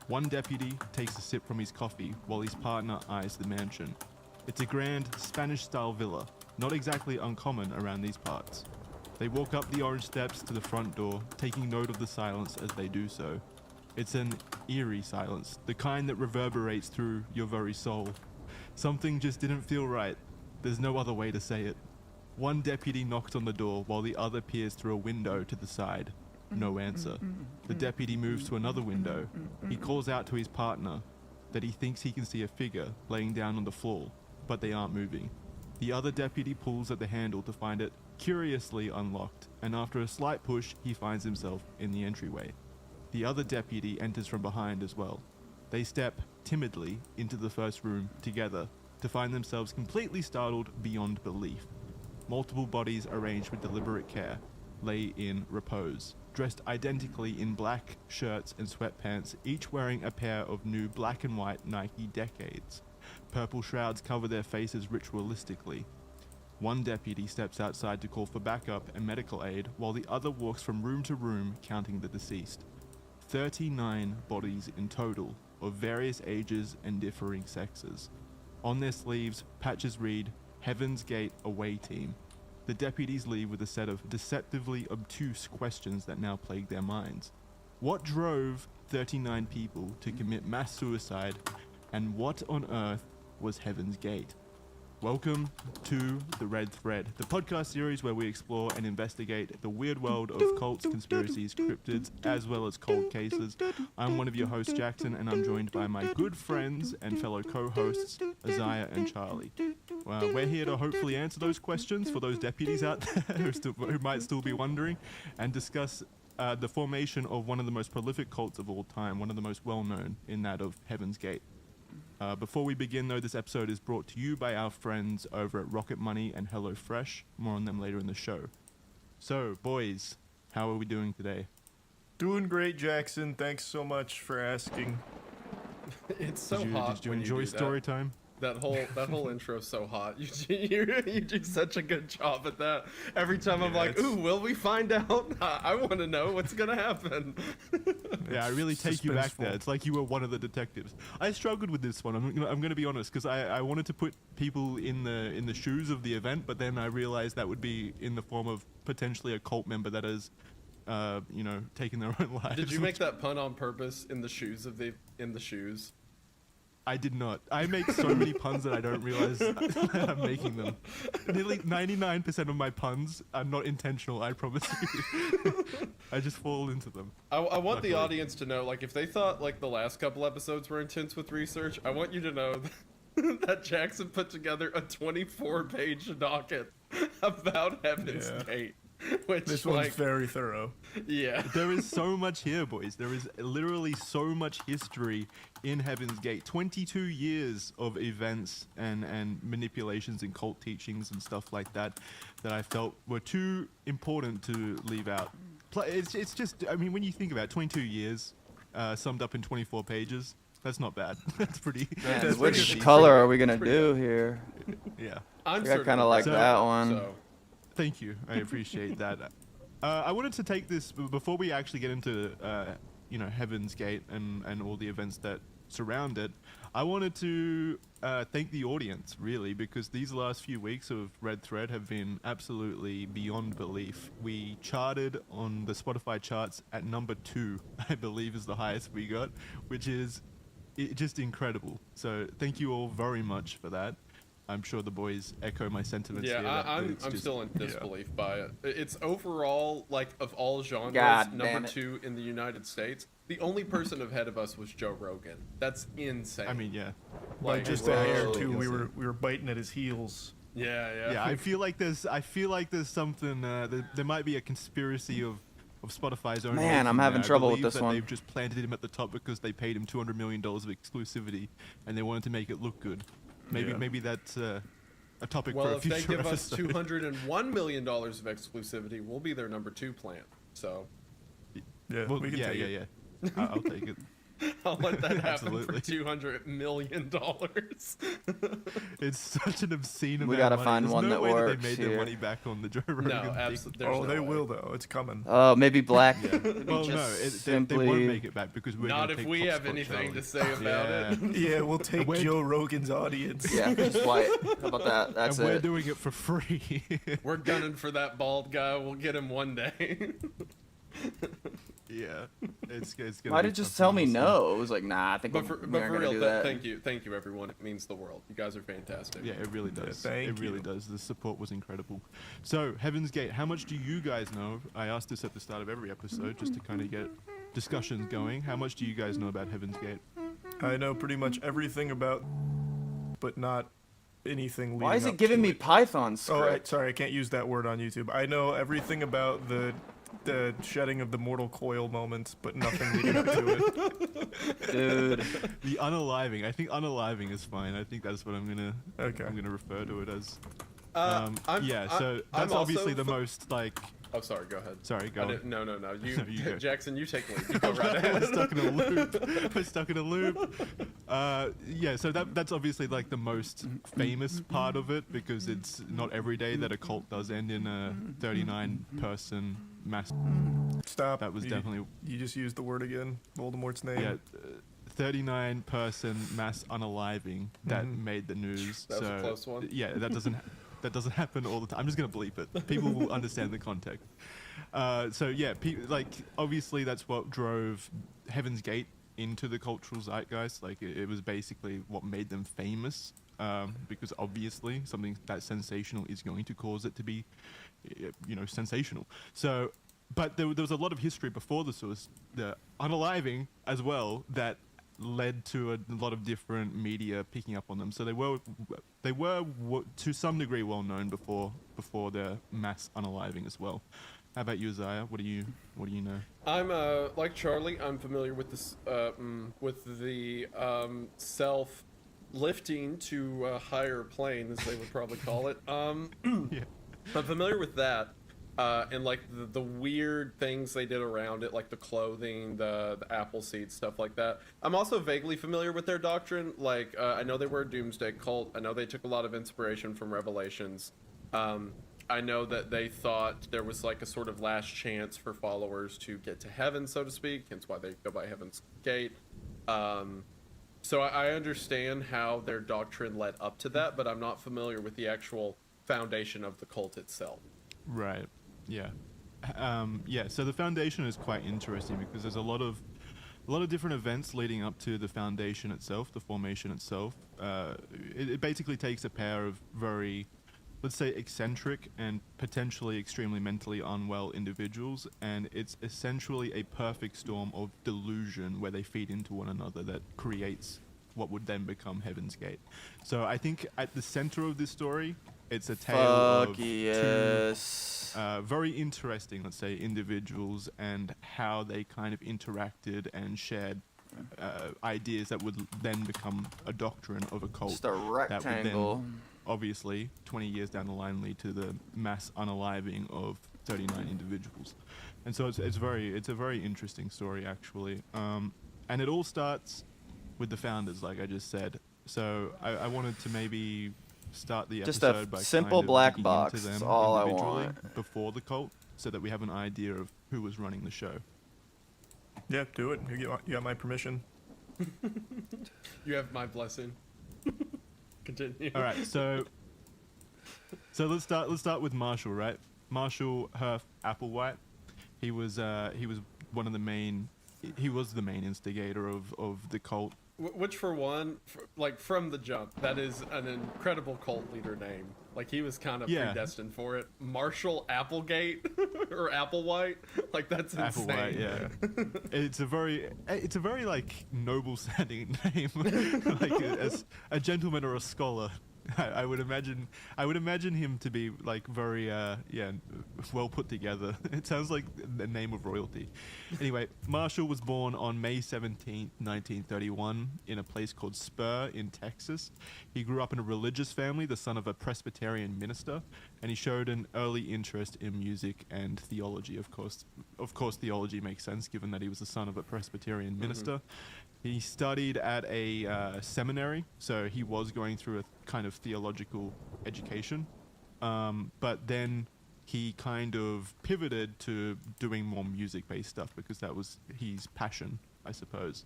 One deputy takes a sip from his coffee while his partner eyes the mansion. It's a grand Spanish-style villa, not exactly uncommon around these parts. They walk up the orange steps to the front door, taking note of the silence as they do so. It's an eerie silence, the kind that reverberates through your very soul. Something just didn't feel right. There's no other way to say it. One deputy knocked on the door while the other peers through a window to the side. No answer. The deputy moves to another window. He calls out to his partner that he thinks he can see a figure laying down on the floor, but they aren't moving. The other deputy pulls at the handle to find it curiously unlocked, and after a slight push, he finds himself in the entryway. The other deputy enters from behind as well. They step timidly into the first room together to find themselves completely startled beyond belief. Multiple bodies arranged with deliberate care lay in repose, dressed identically in black shirts and sweatpants, each wearing a pair of new black and white Nike Decades. Purple shrouds cover their faces ritualistically. One deputy steps outside to call for backup and medical aid, while the other walks from room to room counting the deceased. 39 bodies in total, of various ages and differing sexes. On their sleeves, patches read, Heaven's Gate Away Team. The deputies leave with a set of deceptively obtuse questions that now plague their minds. What drove 39 people to commit mass suicide, and what on earth was Heaven's Gate? Welcome to The Red Thread, the podcast series where we explore and investigate the weird world of cults, conspiracies, cryptids, as well as cold cases. I'm one of your hosts, Jackson, and I'm joined by my good friends and fellow co-hosts, Isaiah and Charlie. We're here to hopefully answer those questions for those deputies out there who might still be wondering, and discuss the formation of one of the most prolific cults of all time, one of the most well-known, in that of Heaven's Gate. Before we begin, though, this episode is brought to you by our friends over at Rocket Money and HelloFresh. More on them later in the show. So, boys, how are we doing today? Doing great, Jackson. Thanks so much for asking. It's so Did hot. you when enjoy do that. story time? That whole intro is so hot. You do such a good job at that. Every time I'm like, ooh, will we find out? I want to know what's gonna happen. Yeah, I really take you back there. It's like you were one of the detectives. I struggled with this one. I'm going to be honest, because I wanted to put people in the shoes of the event, but then I realized that would be in the form of potentially a cult member that has, taken their own lives. Did you make that pun on purpose? In the shoes? I did not. I make so many puns that I don't realize that I'm making them. Nearly 99% of my puns are not intentional, I promise you. I just fall into them. I want Luckily. the audience to know, like, if they thought, like, the last couple episodes were intense with research, I want you to know that Jackson put together a 24-page docket about Heaven's Gate. Which, this one's very thorough. Yeah. There is so much here, boys. There is literally so much history in Heaven's Gate. 22 years of events and manipulations and cult teachings and stuff like that I felt were too important to leave out. It's just, I mean, when you think about it, 22 years summed up in 24 pages, that's not bad. That's pretty... Man, which color are we going to do here? Yeah. I kind of like that one. So. Thank you. I appreciate that. I wanted to take this before we actually get into Heaven's Gate and all the events that surround it. I wanted to thank the audience, really, because these last few weeks of Red Thread have been absolutely beyond belief. We charted on the Spotify charts at number 2, I believe is the highest we got, which is just incredible. So thank you all very much for that. I'm sure the boys echo my sentiments here. Yeah, I'm still in disbelief by it. It's overall, like, of all genres, number 2 in the United States. The only person ahead of us was Joe Rogan. That's insane. I mean, yeah. Like, just a hair or two, we were biting at his heels. Yeah. Yeah, I feel like there's something. There might be a conspiracy of Spotify's own. Man, I'm having trouble with this one. They've just planted him at the top because they paid him $200 million of exclusivity, and they wanted to make it look good. Maybe that's a topic for a future episode. Well, if they give us $201 million of exclusivity, we'll be their number 2 plant. So, yeah, we can take it. I'll take it. I'll let that happen for $200 million. It's such an obscene amount. We gotta of money. find There's one no that way works that they made here. their money back on the Joe Rogan. No, absolutely. Oh, they will though. It's coming. Oh, maybe Black. Well, no, they won't make it back because we're not gonna if take we Top have Spot anything Charlie. to say about it. Yeah, we'll take Joe Rogan's audience. Yeah, just white. How about that? That's and it. we're doing it for free. We're gunning for that bald guy. We'll get him one day. Yeah, it's gonna. Why be did it just fucking tell me awesome. no? It was like, nah, I think But for we aren't gonna real, do that. thank you everyone. It means the world. You guys are fantastic. Yeah, it really does. thank it really you. does. The support was incredible. So, Heaven's Gate, how much do you guys know? I asked this at the start of every episode just to kind of get discussions going. How much do you guys know about Heaven's Gate? I know pretty much everything about, but not anything leading Why is up it giving to me Python script? sorry, I can't use that word on YouTube. I know everything about the shedding of the mortal coil moments, but nothing leading up to it. Dude. The unaliving. I think unaliving is fine. I think that's what I'm gonna refer to it as. So that's obviously the most like. Oh, sorry. Go ahead. Sorry, go. No. You, You go. Jackson. You take the lead. You go right ahead. We're stuck in a loop. Yeah, so that's obviously like the most famous part of it because it's not every day that a cult does end in a 39-person mass. Stop. That was You- definitely. You just used the word again. Voldemort's name. Yeah, 39-person mass unaliving that made the news. That was a so close one. Yeah, that doesn't happen all the time. I'm just gonna bleep it. People will understand the context. So yeah, like obviously that's what drove Heaven's Gate into the cultural zeitgeist. Like it was basically what made them famous. Because obviously something that sensational is going to cause it to be, sensational. So, but there was a lot of history before the unaliving as well that led to a lot of different media picking up on them. So they were to some degree well known before the mass unaliving as well. How about you, Zaya? What do you know? I'm like Charlie. I'm familiar with this with the self lifting to a higher plane, as they would probably call it. Yeah. I'm familiar with that. And like the weird things they did around it, like the clothing, the apple seeds, stuff like that. I'm also vaguely familiar with their doctrine. Like I know they were a doomsday cult. I know they took a lot of inspiration from Revelations. I know that they thought there was like a sort of last chance for followers to get to heaven, so to speak. Hence why they go by Heaven's Gate. So I understand how their doctrine led up to that, but I'm not familiar with the actual foundation of the cult itself. Right. Yeah. So the foundation is quite interesting because there's a lot of different events leading up to the foundation itself, the formation itself. It basically takes a pair of very, let's say, eccentric and potentially extremely mentally unwell individuals, and it's essentially a perfect storm of delusion where they feed into one another that creates what would then become Heaven's Gate. So I think at the center of this story, it's a tale of two very interesting, let's say, individuals and how they kind of interacted and shared ideas that would then become a doctrine of a cult. Just a that would rectangle. then, obviously, 20 years down the line, lead to the mass unaliving of 39 individuals. And so it's a very interesting story, actually. And it all starts with the founders, like I just said. So I wanted to maybe start the Just a episode by simple kind of black digging box into them is all I individually want. before the cult, so that we have an idea of who was running the show. Yeah, do it. You got my permission. You have my blessing. Continue. All right, so let's start with Marshall, right? Marshall Herf Applewhite. He was one of the main. He was the main instigator of the cult. Which, for one, like from the jump, that is an incredible cult leader name. Like he was kind of predestined for it. Marshall Applegate or Applewhite, like that's insane. Applewhite, yeah. it's a very like noble sounding name, like as a gentleman or a scholar. I would imagine him to be like very well put together. It sounds like the name of royalty. Anyway, Marshall was born on May 17th, 1931 in a place called Spur in Texas. He grew up in a religious family, the son of a Presbyterian minister, and he showed an early interest in music and theology. Of course, theology makes sense given that he was the son of a Presbyterian minister. He studied at a seminary, so he was going through a kind of theological education. But then he kind of pivoted to doing more music-based stuff because that was his passion, I suppose.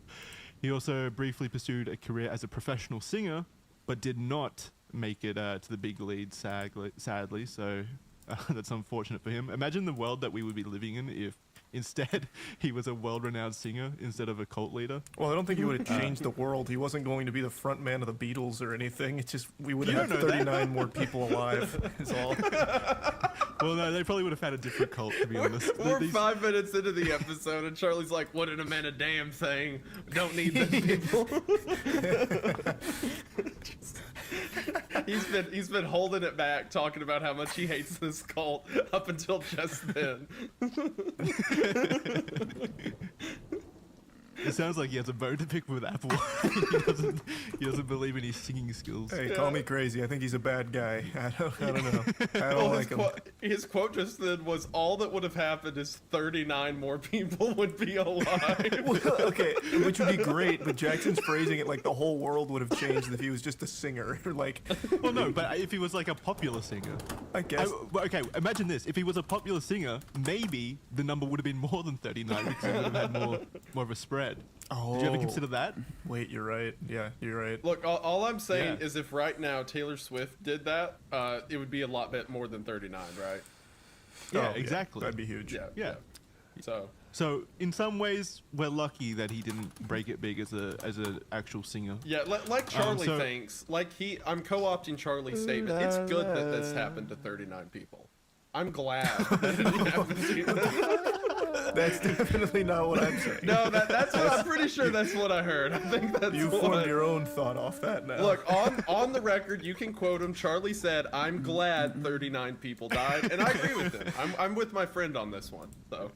He also briefly pursued a career as a professional singer, but did not make it to the big league, sadly. So that's unfortunate for him. Imagine the world that we would be living in if Instead, he was a world-renowned singer instead of a cult leader. Well, I don't think he would have changed the world. He wasn't going to be the front man of the Beatles or anything. It's just we would You have don't know 39 more people alive. Is all. Well, no, they probably would have had a different cult, to be honest. We're These- 5 minutes into the episode, and Charlie's like, "Wouldn't have meant a damn thing. Don't need these people." He's been holding it back, talking about how much he hates this cult up until just then. It sounds like he has a bone to pick with Apple. he doesn't believe in his singing skills. Hey, call me crazy. I think he's a bad guy. I don't know. I don't like him. His quote just then was, "All that would have happened is 39 more people would be alive." Well, okay, which would be great, but Jackson's phrasing it like the whole world would have changed if he was just a singer. Like, Well, no, but if he was like a popular singer. I guess. Well, okay, imagine this. If he was a popular singer, maybe the number would have been more than 39 because he would have had more of a spread. Did you ever consider that? Wait, you're right. Yeah, you're right. Look, all I'm saying Yeah. is if right now Taylor Swift did that, it would be a lot bit more than 39, right? Yeah, exactly. That'd be huge. Yeah. So in some ways, we're lucky that he didn't break it big as a actual singer. Yeah, like Charlie thinks. Like I'm co-opting Charlie's statement. It's good that this happened to 39 people. I'm glad that it happened to That's definitely not what I'm saying. No, that's what I'm pretty sure that's what I heard. I think that's You what formed your own thought off that now. Look, on the record, you can quote him. Charlie said, "I'm glad 39 people died," and I agree with him. I'm with my friend on this one. So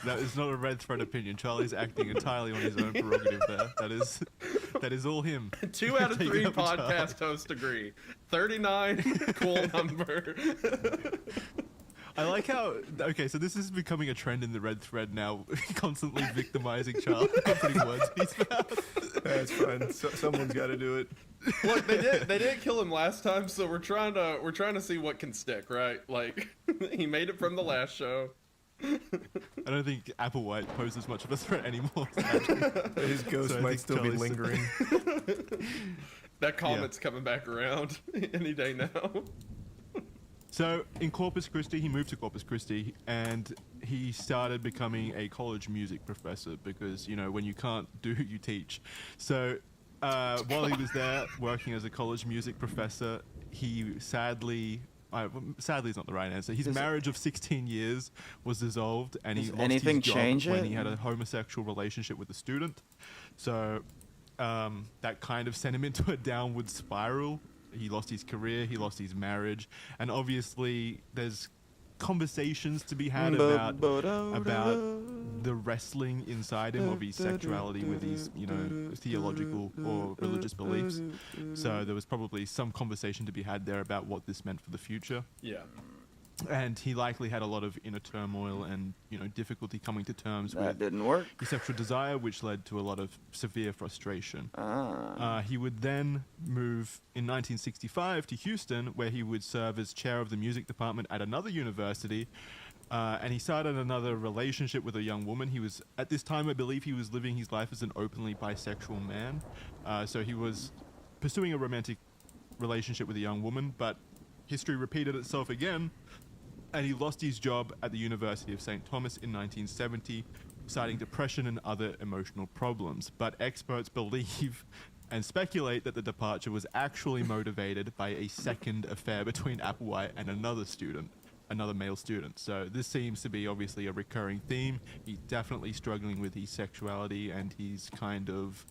That is not a red thread opinion. Charlie's acting entirely on his own prerogative there. That is all him. 2 out of Take 3 it up with Charlie. podcast hosts agree. 39, cool number. I like how, okay, so this is becoming a trend in the red thread now, constantly victimizing Charlie and putting words in his mouth. That's fine. Someone's got to do it. Look, they didn't kill him last time, so we're trying to see what can stick, right? Like he made it from the last show. I don't think Applewhite poses much of a threat anymore. His ghost might still be lingering. That comment's coming back around any day now. So in Corpus Christi, he moved to Corpus Christi, and he started becoming a college music professor because, you know, when you can't do, you teach. So while he was there working as a college music professor, he sadly is not the right answer. His marriage of 16 years was dissolved, and he lost his job when he had a homosexual relationship with a student. So that kind of sent him into a downward spiral. He lost his career, he lost his marriage, and obviously there's conversations to be had about the wrestling inside him of his sexuality with his, you know, theological or religious beliefs. So there was probably some conversation to be had there about what this meant for the future. Yeah. And he likely had a lot of inner turmoil and, you know, difficulty coming to terms with didn't work. his sexual desire, which led to a lot of severe frustration. He would then move in 1965 to Houston, where he would serve as chair of the music department at another university. And he started another relationship with a young woman. He was, at this time, I believe he was living his life as an openly bisexual man. So he was pursuing a romantic relationship with a young woman, but history repeated itself again, and he lost his job at the University of St. Thomas in 1970, citing depression and other emotional problems. But experts believe and speculate that the departure was actually motivated by a second affair between Applewhite and another male student. So this seems to be obviously a recurring theme. He's definitely struggling with his sexuality and his kind of,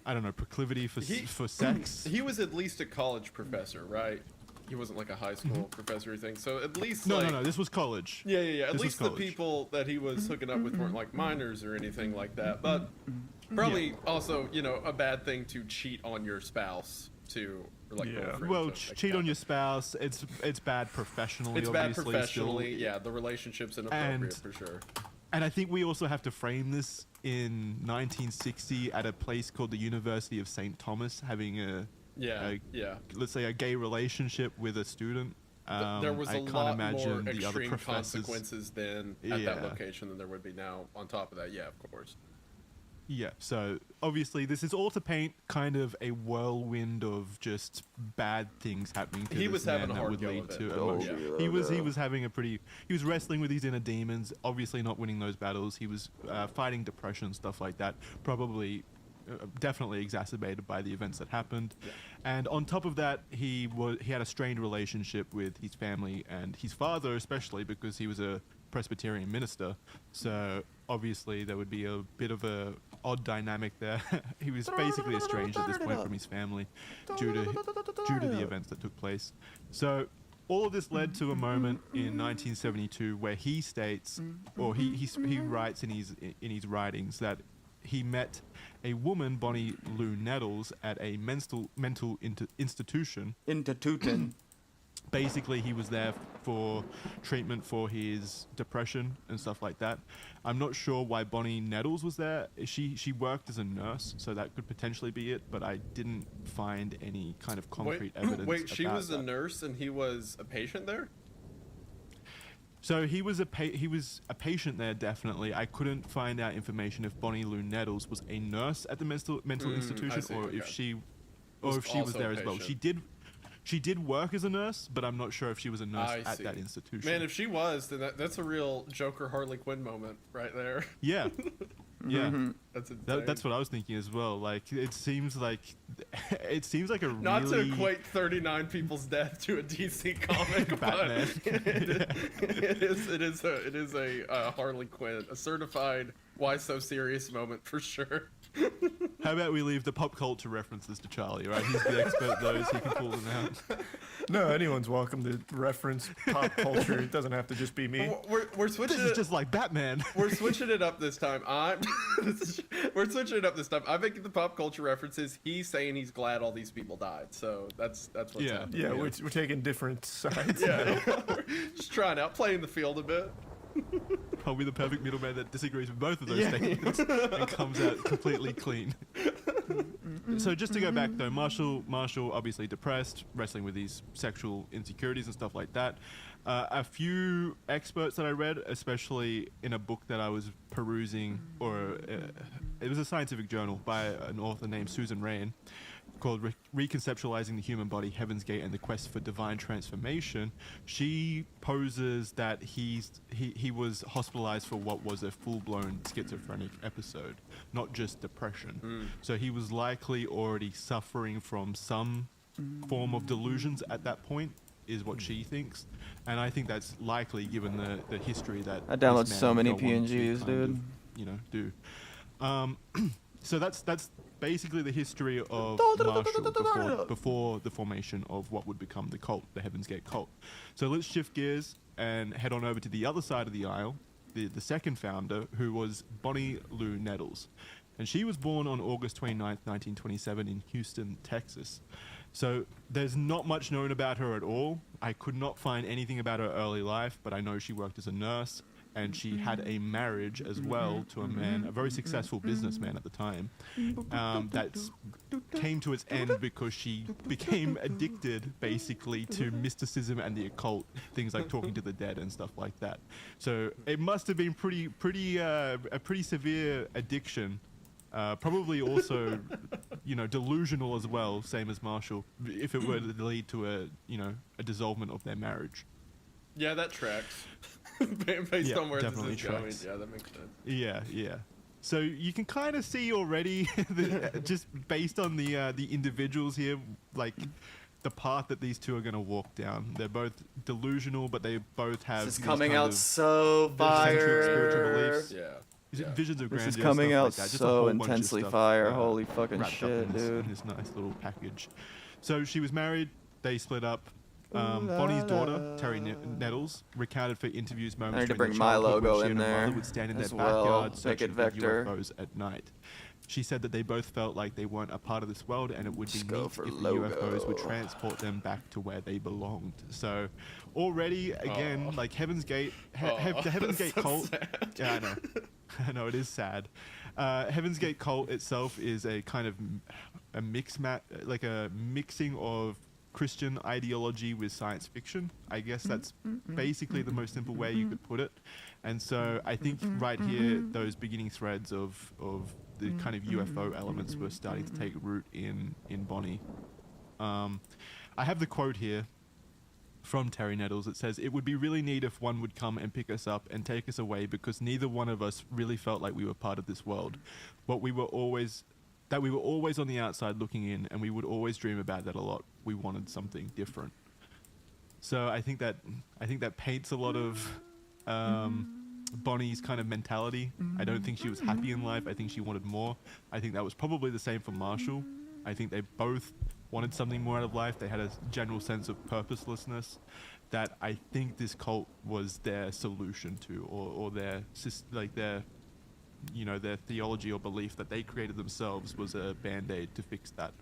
I don't know, proclivity for sex. He was at least a college professor, right? He wasn't like a high school professor or anything. So at least No, this was college. Yeah. At This was least the college. people that he was hooking up with weren't like minors or anything like that. But probably also, you know, a bad thing to cheat on your spouse to, or like girlfriend. Well, to, like, cheat on your spouse. It's bad professionally. It's bad obviously, professionally. still. Yeah, the relationship's inappropriate for sure. And I think we also have to frame this in 1960 at a place called the University of St. Thomas, having let's say a gay relationship with a student. There was I a can't lot imagine more the other extreme professors. consequences then at that location than there would be now on top of that. Yeah, of course. Yeah, so obviously this is all to paint kind of a whirlwind of just bad things happening to He this was man having a that hard would go lead of it. to Oh, emotion. yeah. He was having a pretty, he was wrestling with his inner demons, obviously not winning those battles. He was fighting depression, stuff like that, probably definitely exacerbated by the events that happened. And on top of that, he had a strained relationship with his family and his father, especially because he was a Presbyterian minister. So obviously there would be a bit of a odd dynamic there. He was basically estranged at this point from his family due to the events that took place. So all of this led to a moment in 1972 where he states, or he writes in his writings that he met a woman, Bonnie Lou Nettles, at a mental institution. Basically, he was there for treatment for his depression and stuff like that. I'm not sure why Bonnie Nettles was there. She worked as a nurse, so that could potentially be it, but I didn't find any kind of concrete evidence. Wait, she about was a that. nurse and he was a patient there? So he was a patient there, definitely. I couldn't find out information if Bonnie Lou Nettles was a nurse at the mental institution, or if she was there as well. She did work as a nurse, but I'm not sure if she was a nurse at that institution. Man, if she was, then that's a real Joker Harley Quinn moment right there. Yeah. Yeah, That's insane. that's what I was thinking as well. Like it seems like a Not really to equate 39 people's death to a DC comic, Batman. but it is a Harley Quinn, a certified why so serious moment for sure. How about we leave the pop culture references to Charlie, right? He's the expert at those. He can pull them out. No, anyone's welcome to reference pop culture. It doesn't have to just be me. We're switching. This is just like Batman. We're switching it up this time. We're switching it up this time. I'm making the pop culture references. He's saying he's glad all these people died. So that's what's happening. Yeah, we're taking different sides. Yeah, just trying out, playing the field a bit. I'll be the perfect middleman that disagrees with both of those statements and comes out completely clean. So just to go back though, Marshall obviously depressed, wrestling with these sexual insecurities and stuff like that. A few experts that I read, especially in a book that I was perusing, or it was a scientific journal by an author named Susan Rain, called Reconceptualizing the Human Body, Heaven's Gate, and the Quest for Divine Transformation. She poses that he was hospitalized for what was a full-blown schizophrenic episode, not just depression. So he was likely already suffering from some form of delusions at that point, is what she thinks. And I think that's likely given the history that I download this man so many would go on to PNGs, kind dude. of, do. So that's basically the history of Marshall before the formation of what would become the cult, the Heaven's Gate cult. So let's shift gears and head on over to the other side of the aisle, the second founder, who was Bonnie Lou Nettles. And she was born on August 29th, 1927 in Houston, Texas. So there's not much known about her at all. I could not find anything about her early life, but I know she worked as a nurse, and she had a marriage as well to a man, a very successful businessman at the time, that came to its end because she became addicted basically to mysticism and the occult, things like talking to the dead and stuff like that. So it must have been a pretty severe addiction. Probably also, delusional as well, same as Marshall, if it were to lead to a dissolvement of their marriage. Yeah, that tracks. Based on where this is going. Yeah, that makes sense. Yeah. So you can kind of see already, just based on the individuals here, like the path that these two are going to walk down. They're both delusional, but they both have This is coming out so fire. Spiritual beliefs. Yeah. Visions of grandeur. This is coming stuff out like that. Just a so whole bunch of intensely stuff, fire. Holy fucking wrapped up shit, in dude. this nice little package. So she was married. They split up. Bonnie's daughter, Terry Nettles, recounted for interviews moments I need to during bring their my childhood logo when she in and her there mother would stand in their as well. backyard Make searching it for vector. UFOs at night. She said that they both felt like they weren't a part of this world, and it would be neat if the UFOs would transport them back to where they belonged. So, already, again, like Heaven's Gate, the Heaven's Gate cult. Sad. Yeah, I know. I know, it is sad. Heaven's Gate cult itself is a kind of a mixing of Christian ideology with science fiction. I guess that's basically the most simple way you could put it. And so I think right here, those beginning threads of the kind of UFO elements were starting to take root in Bonnie. I have the quote here from Terry Nettles. It says, "It would be really neat if one would come and pick us up and take us away, because neither one of us really felt like we were part of this world. But we were always on the outside looking in, and we would always dream about that a lot. We wanted something different." So I think that paints a lot of Bonnie's kind of mentality. I don't think she was happy in life. I think she wanted more. I think that was probably the same for Marshall. I think they both wanted something more out of life. They had a general sense of purposelessness that I think this cult was their solution to, or their their theology or belief that they created themselves was a band-aid to fix that.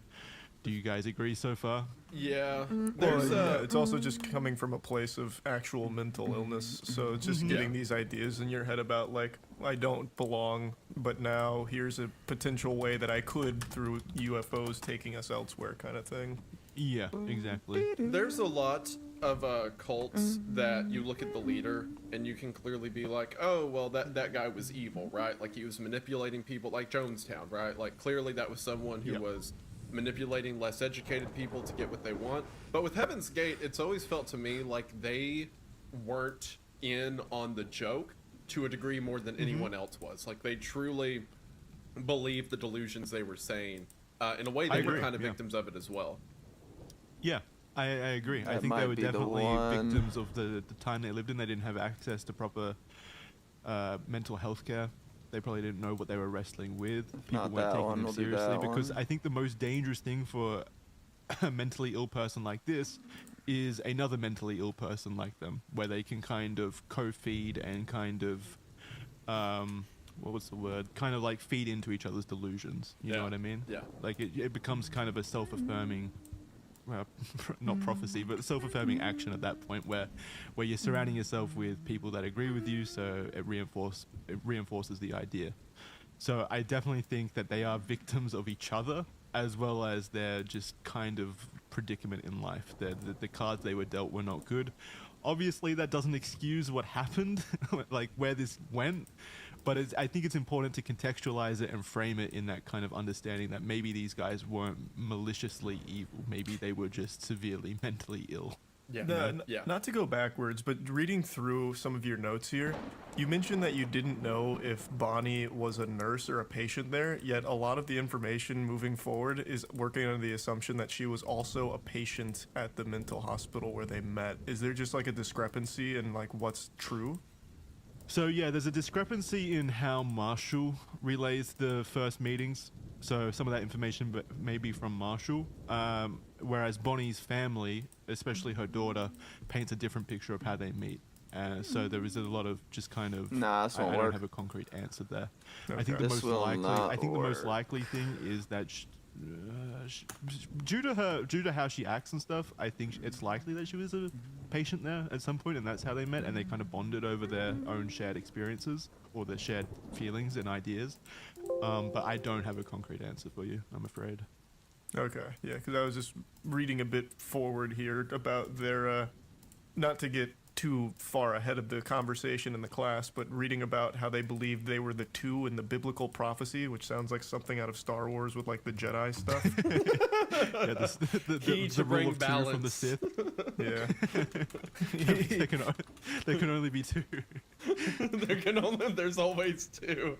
Do you guys agree so far? Yeah. It's also just coming from a place of actual mental illness. So it's just getting these ideas in your head about, like, I don't belong, but now here's a potential way that I could through UFOs taking us elsewhere, kind of thing. Yeah, exactly. There's a lot of cults that you look at the leader and you can clearly be like, oh, well, that guy was evil, right? Like, he was manipulating people, like Jonestown, right? Like, clearly that was someone who was manipulating less educated people to get what they want. But with Heaven's Gate, it's always felt to me like they weren't in on the joke to a degree more than anyone else was. Like, they truly believed the delusions they were saying. In a way, they were kind of victims of it as well. Yeah, I agree. I think they were definitely victims of the time they lived in. They didn't have access to proper mental health care. They probably didn't know what they were wrestling with. People weren't taking them seriously, because I think the most dangerous thing for a mentally ill person like this is another mentally ill person like them, where they can kind of co-feed and kind of kind of like feed into each other's delusions. You know what I mean? Yeah. Like it becomes kind of a self-affirming, not prophecy, but self-affirming action at that point, where you're surrounding yourself with people that agree with you, so it reinforces the idea. So I definitely think that they are victims of each other, as well as their just kind of predicament in life. The cards they were dealt were not good. Obviously, that doesn't excuse what happened, like where this went. But I think it's important to contextualize it and frame it in that kind of understanding that maybe these guys weren't maliciously evil. Maybe they were just severely mentally ill. Not to go backwards, but reading through some of your notes here, you mentioned that you didn't know if Bonnie was a nurse or a patient there, yet a lot of the information moving forward is working under the assumption that she was also a patient at the mental hospital where they met. Is there just like a discrepancy in like what's true? So yeah, there's a discrepancy in how Marshall relays the first meetings. So some of that information may be from Marshall, whereas Bonnie's family, especially her daughter, paints a different picture of how they meet. So there is a lot of just kind of. I don't have a concrete answer there. Okay. I think the most likely thing is that due to how she acts and stuff, I think it's likely that she was a patient there at some point, and that's how they met, and they kind of bonded over their own shared experiences or their shared feelings and ideas. But I don't have a concrete answer for you, I'm afraid. Okay, yeah, because I was just reading a bit forward here about their, not to get too far ahead of the conversation in the class, but reading about how they believed they were the two in the biblical prophecy, which sounds like something out of Star Wars with like the Jedi stuff. Yeah, the rule of balance. Two from the Sith. Yeah. There can only be two. There's always two.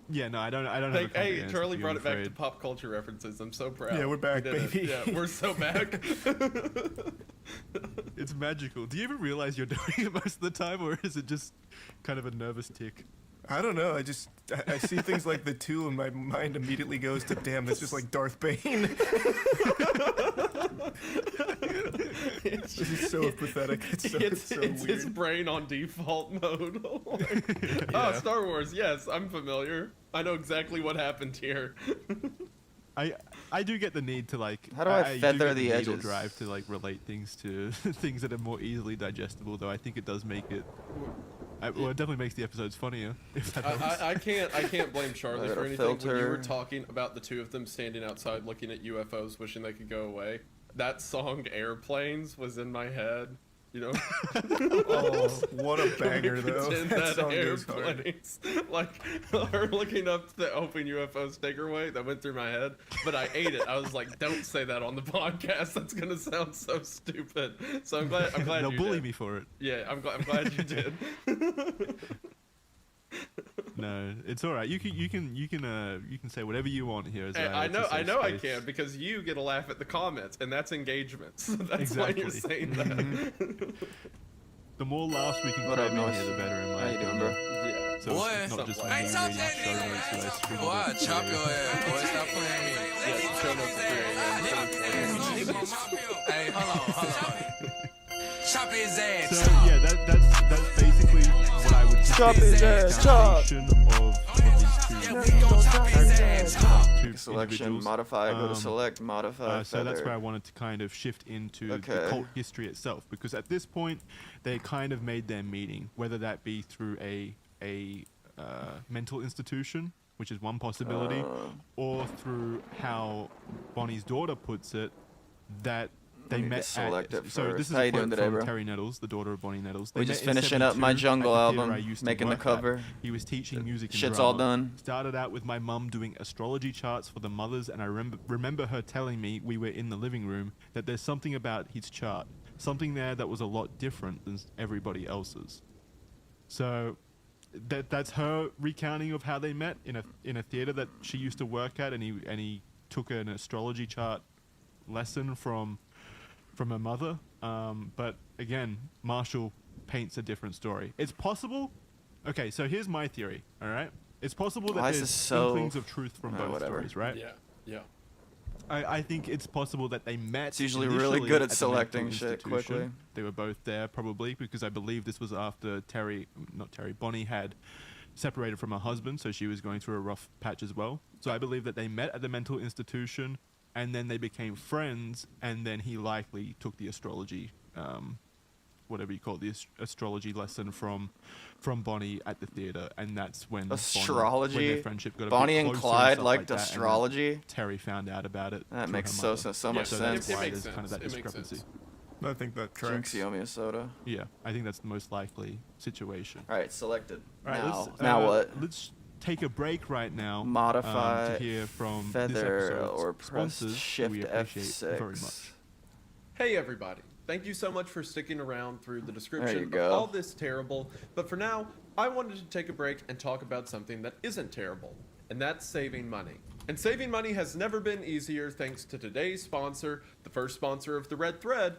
Yeah, no, I don't have a hey, Charlie brought it back to pop culture references. I'm so proud. Yeah, we're back, baby. Yeah, we're so back. It's magical. Do you even realize you're doing it most of the time, or is it just kind of a nervous tick? I don't know. I see things like the two, and my mind immediately goes to, damn, that's just like Darth Bane. This is so pathetic. It's so weird. His brain on default mode. Oh, Star Wars. Yes, I'm familiar. I know exactly what happened here. I do get the need to like. How do I feather the edges? Drive to like relate things to things that are more easily digestible. Though I think it does make it. Well, it definitely makes the episodes funnier. If that helps. I can't blame Charlie for anything. When you were talking about the two of them standing outside looking at UFOs, wishing they could go away, that song "Airplanes" was in my head You know? Oh, what a banger, Like, though. pretend That that song goes hard. airplanes. Like, her looking up the open UFO sticker way, that went through my head, but I ate it. I was like, don't say that on the podcast. That's gonna sound so stupid. So I'm glad They'll you bully did. me for it. Yeah, I'm glad you did. No, it's all right. You can say whatever you want here. Hey, Zaya. I It's a know safe I space. can, because you get a laugh at the comments, and that's engagement. So that's Exactly. why you're saying that. The more laughs we can What up, cram in Noise? here, the better. In my How you doing, bro? Yeah. So it's not just me Hey, reading chop show that notes that I scribbled Boy, up chop today. your ass, boy. Stop playing me. Yeah, show notes at 3 a.m. Hey, hold on. Chop his ass. So yeah, that's basically what I would Chop consider his the ass, chop. foundation of these two Selection, individuals. modify, go to select, modify, So that's feather. where I wanted to kind of shift into the Okay. cult history itself, because at this point they kind of made their meeting, whether that be through a mental institution, which is one possibility, or through how Bonnie's daughter puts it, that they need to met select at, it so this first. is How a you doing quote today, from bro? Terry Nettles, the daughter of Bonnie Nettles. We They just met in finishing up my 72 jungle at the theater album, I used to making the work at. cover. He was teaching music and Shit's drama. all done. Started out with my mum doing astrology charts for the mothers, and I remember her telling me, we were in the living room, that there's something about his chart, something there that was a lot different than everybody else's. So that's her recounting of how they met in a theater that she used to work at, and he took an astrology chart lesson from her mother. But again, Marshall paints a different story. It's possible. Okay, so here's my theory. All right, it's possible that Why is there's this so- inklings of truth from both whatever. stories, right? Yeah. I think it's possible that they met. It's usually really initially good at the selecting mental shit institution. quickly. They were both there probably, because I believe this was after Bonnie had separated from her husband, so she was going through a rough patch as well. So I believe that they met at the mental institution, and then they became friends, and then he likely took the astrology, whatever you call it, the astrology lesson from Bonnie at the theater, and that's when Astrology? when their friendship got a Bonnie bit and closer Clyde stuff liked like that, and then astrology? Terry found out about it. That through makes her so mother. much So sense. that's why makes there's kind of sense. that It makes discrepancy. sense. I think that tracks. Jinx, you owe me a soda. Yeah, I think that's the most likely situation. All right, selected. All right, now, let's, now what? Let's take a break right now. Modify, to hear from this feather, episode's or press sponsors, who Shift we appreciate F6. very much. Hey everybody, thank you so much for sticking around through the description you of go. all this terrible, but for now, I wanted to take a break and talk about something that isn't terrible, and that's saving money. And saving money has never been easier thanks to today's sponsor, the first sponsor of the Red Thread,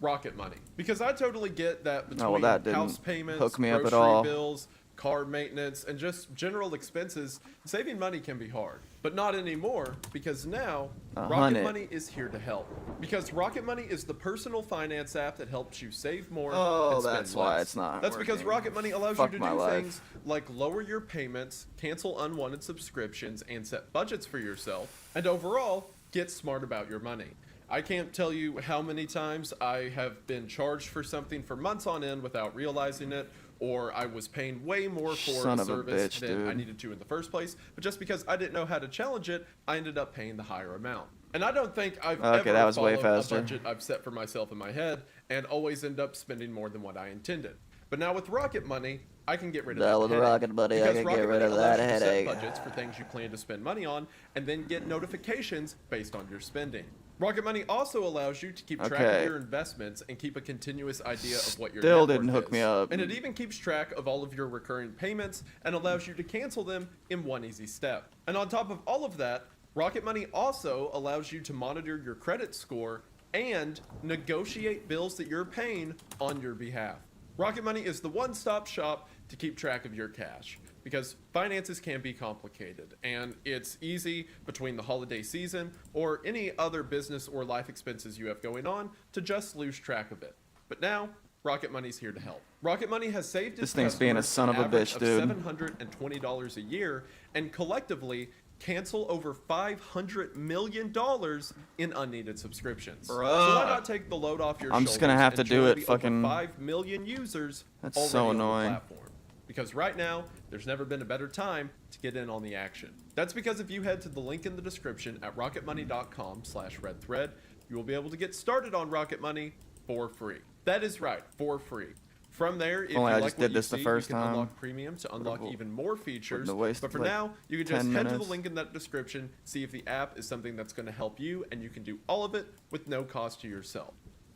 Rocket Money. Because I totally get that between Oh, well, that didn't house payments, hook me up at grocery all. bills, car maintenance, and just general expenses, saving money can be hard. But not anymore, because now Rocket 100. Money is here to help. Because Rocket Money is the personal finance app that helps you save more Oh, and spend that's why less. it's not That's because working. Rocket Money allows Fuck you to my do life. things like lower your payments, cancel unwanted subscriptions, and set budgets for yourself, and overall, get smart about your money. I can't tell you how many times I have been charged for something for months on end without realizing it, or I was paying way more for Son a of a service bitch, than I dude. needed to in the first place, but just because I didn't know how to challenge it, I ended up paying the higher amount. And I don't think I've Okay, ever that was way followed faster. a budget I've set for myself in my head and always end up spending more than what I intended. But now with Rocket Money, I can get rid of Now that with headache. Rocket Money, I Because can Rocket get rid Money of allows that you to set headache. budgets for things you plan to spend money on, and then get notifications based on your spending. Rocket Money also allows you to keep track Okay. of your investments and keep a continuous idea of what your Still net didn't worth hook me is. up. And it even keeps track of all of your recurring payments and allows you to cancel them in one easy step. And on top of all of that, Rocket Money also allows you to monitor your credit score and negotiate bills that you're paying on your behalf. Rocket Money is the one-stop shop to keep track of your cash, because finances can be complicated, and it's easy between the holiday season or any other business or life expenses you have going on to just lose track of it. But now, Rocket Money's here to help. Rocket Money has saved its This thing's being a customers son an of a average bitch, dude. $720 a year, and collectively cancel over $500 million in unneeded subscriptions. So Bruh. why not take the load off your I'm shoulders just gonna have to and do join it the over fucking- 5 million users That's already so on the annoying. platform. Because right now, there's never been a better time to get in on the action. That's because if you head to the link in the description at rocketmoney.com/redthread, you will be able to get started on Rocket Money for free. That is right, for free. From there, if you only I like just what did you this the see, first you can time. unlock premium to unlock even more features. Wouldn't have wasted, But for like, now, you can just 10 head to minutes. the link in that description, see if the app is something that's going to help you, and you can do all of it with no cost to yourself.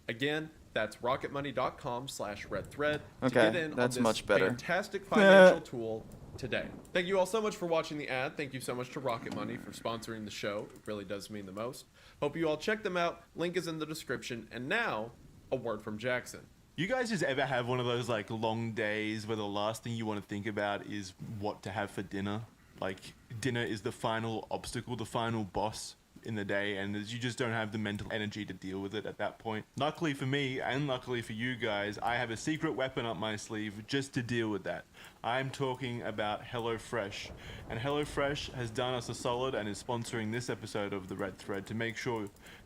Again, that's rocketmoney.com/redthread to Okay, get in that's on this much better. fantastic financial tool today. Thank you all so much for watching the ad. Thank you so much to Rocket Money for sponsoring the show. It really does mean the most. Hope you all check them out. Link is in the description. And now, a word from Jackson. You guys just ever have one of those like long days where the last thing you want to think about is what to have for dinner? Like dinner is the final obstacle, the final boss in the day, and you just don't have the mental energy to deal with it at that point. Luckily for me, and luckily for you guys, I have a secret weapon up my sleeve just to deal with that. I'm talking about HelloFresh. And HelloFresh has done us a solid and is sponsoring this episode of The Red Thread to make sure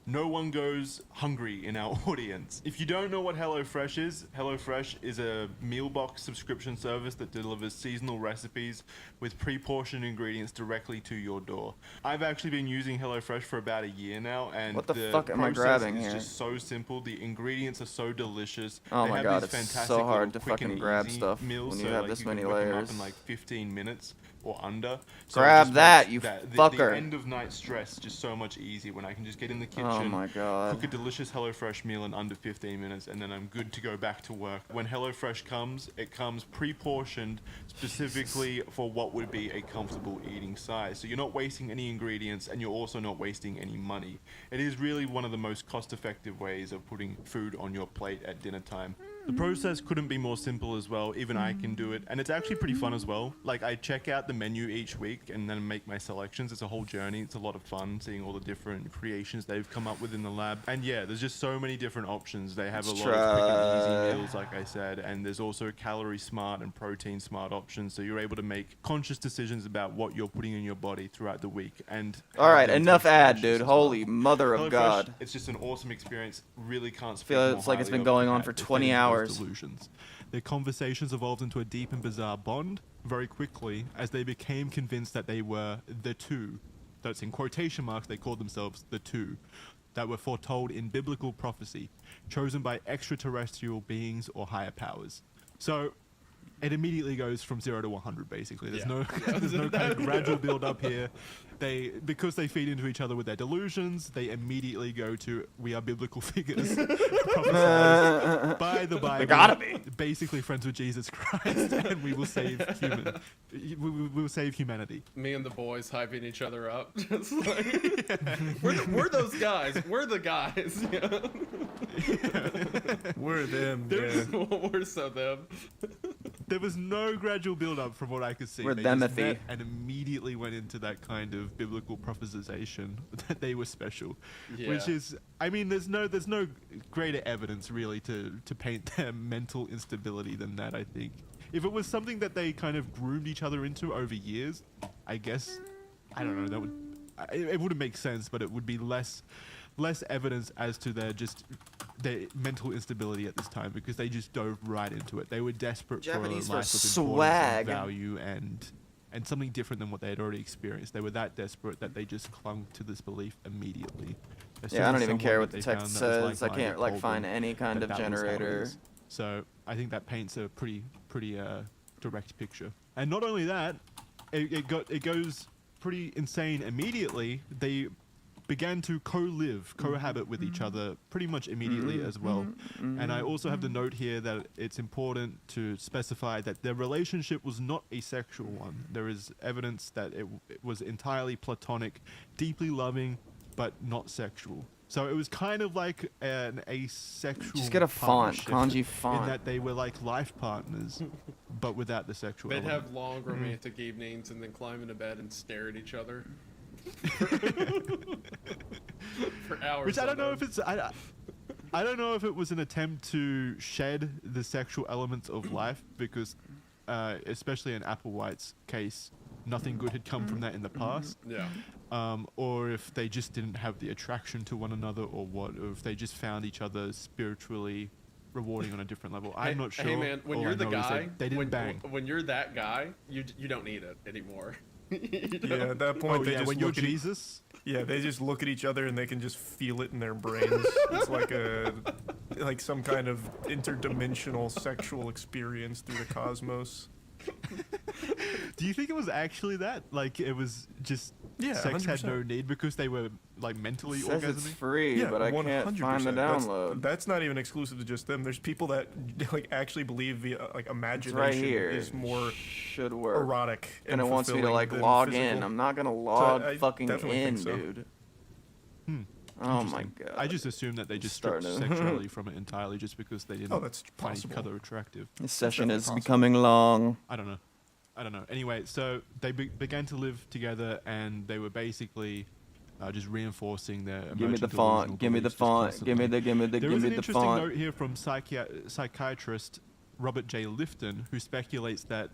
no one goes hungry in our audience. If you don't know what HelloFresh is a meal box subscription service that delivers seasonal recipes with pre-portioned ingredients directly to your door. I've actually been using HelloFresh for about a year now, and What the fuck am I process grabbing is here? just so simple. The ingredients are so delicious. Oh They my have God, these it's fantastic so hard little to quick fucking and grab easy stuff meals, when so you have like this you can many whip 'em up layers. in like 15 minutes or under. So Grab it just that, makes you the fucker. end of night stress just so much easier when I can just get in the kitchen. Oh my God. Cook a delicious HelloFresh meal in under 15 minutes, and then I'm good to go back to work. When HelloFresh comes, it comes pre-portioned specifically for what would be a comfortable eating size. So you're not wasting any ingredients, and you're also not wasting any money. It is really one of the most cost-effective ways of putting food on your plate at dinner time. The process couldn't be more simple as well. Even I can do it, and it's actually pretty fun as well. Like, I check out the menu each week and then make my selections. It's a whole journey. It's a lot of fun seeing all the different creations they've come up with in the lab. And yeah, there's just so many different options. They have a lot of quick and easy meals, like I said, and there's also calorie smart and protein smart options, so you're able to make conscious decisions about what you're putting in your body throughout the week. And All right, have them enough taste ad, delicious dude. as well. Holy mother of HelloFresh, God. It's just an awesome experience. Really can't speak Feel more it's like it's highly been of going the on app. for It's 20 getting those hours. Delusions. Their conversations evolved into a deep and bizarre bond very quickly as they became convinced that they were the two. That's in quotation marks, they called themselves the two, that were foretold in biblical prophecy, chosen by extraterrestrial beings or higher powers. So it immediately goes from 0 to 100 basically. There's there's no kind of gradual build up here. Because they feed into each other with their delusions, they immediately go to we are biblical figures prophesized by the Bible. They gotta be. Basically friends with Jesus Christ, and we will save we will save humanity. Me and the boys hyping each other up. Just like, we're those guys. We're the guys. We're them. We're so them. There was no gradual build up from what I could see. We're They them just at the- met and immediately went into that kind of biblical prophesization that they were special. Yeah. Which is, I mean, there's no greater evidence really to paint their mental instability than that, I think. If it was something that they kind of groomed each other into over years, I guess, I don't know, that would it wouldn't make sense, but it would be less evidence as to their mental instability at this time, because they just dove right into it. They were desperate Japanese for for a life of swag. importance and value and something different than what they had already experienced. They were that desperate that they just clung to this belief immediately. As soon Yeah, I as don't even someone care that what the they text found that was says. I like-minded can't like told find them any kind of that was how it generator. is. So I think that paints a pretty direct picture. And not only that, it goes pretty insane immediately. They began to cohabit with each other pretty much immediately as well. And I also have the note here that it's important to specify that their relationship was not a sexual one. There is evidence that it was entirely platonic, deeply loving, but not sexual. So it was kind of like an asexual Just get a font, partnership kanji font. in that they were like life partners, but without the sexual They'd element. have long romantic evenings and then climb into bed and stare at each other. For hours. Which I don't know on if it's I don't know if it was an attempt to shed the sexual elements of life, because especially in Applewhite's case, nothing good had come from that in the past. Yeah. Or if they just didn't have the attraction to one another, or what, or if they just found each other spiritually rewarding on a different level. I'm not sure. Hey man, when All you're I the know is guy, they didn't bang. when you're that guy, you don't need it anymore. Yeah, at that point, Oh, they yeah, just when you're look at Jesus? Yeah, they just look at each other and they can just feel it in their brains. It's like a like some kind of interdimensional sexual experience through the cosmos. Do you think it was actually that? Like it was just sex had no need because they were like mentally Says orgasming? it's free, but I can't find the download. That's not even exclusive to just them. There's people that like actually believe the like imagination right here. is more should work. erotic, And it wants me to fulfilling like than log physical. in. I'm not gonna log I fucking definitely in, think so. dude. Oh my Interesting. god. I just assumed that they just stripped Starting to- sexuality from it entirely just because they didn't that's find each possible. other attractive. This session is becoming long. I don't know. Anyway, so they began to live together, and they were basically just reinforcing their Give me emerging the delusional font. Give me the beliefs just font. constantly. Give me the There is give me an the interesting font. note here from psychiatrist Robert J. Lifton, who speculates that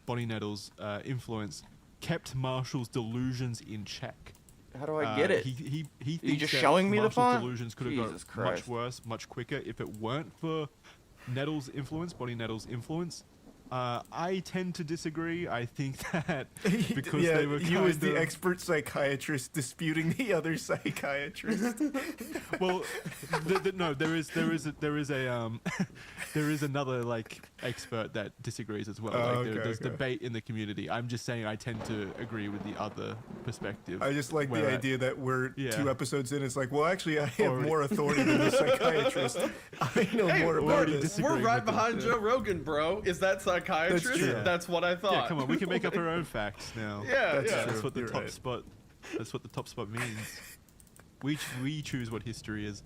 Bonnie Nettles' influence kept Marshall's delusions in check. How do I get it? He Are you thinks just that showing me the Marshall's font? delusions could have Jesus got much Christ. worse, much quicker if it weren't for Nettles' influence, Bonnie Nettles' influence. I tend to disagree. I think that because they were you as the kind of- expert psychiatrist disputing the other psychiatrist. well, no, there is another like expert that disagrees as well. Oh, Like, okay, there's okay. debate in the community. I'm just saying I tend to agree with the other perspective. I just like the where idea that we're yeah. 2 episodes in. It's like, well, actually, I have Already- more authority than the psychiatrist. I know more about this. We're right behind Joe Rogan, bro. Is that psychiatrist? true. That's what I thought. Yeah, come on, we can make up our own facts now. Yeah, That's yeah. true. That's what the You're top right. spot. That's what the top spot means. We choose what history is.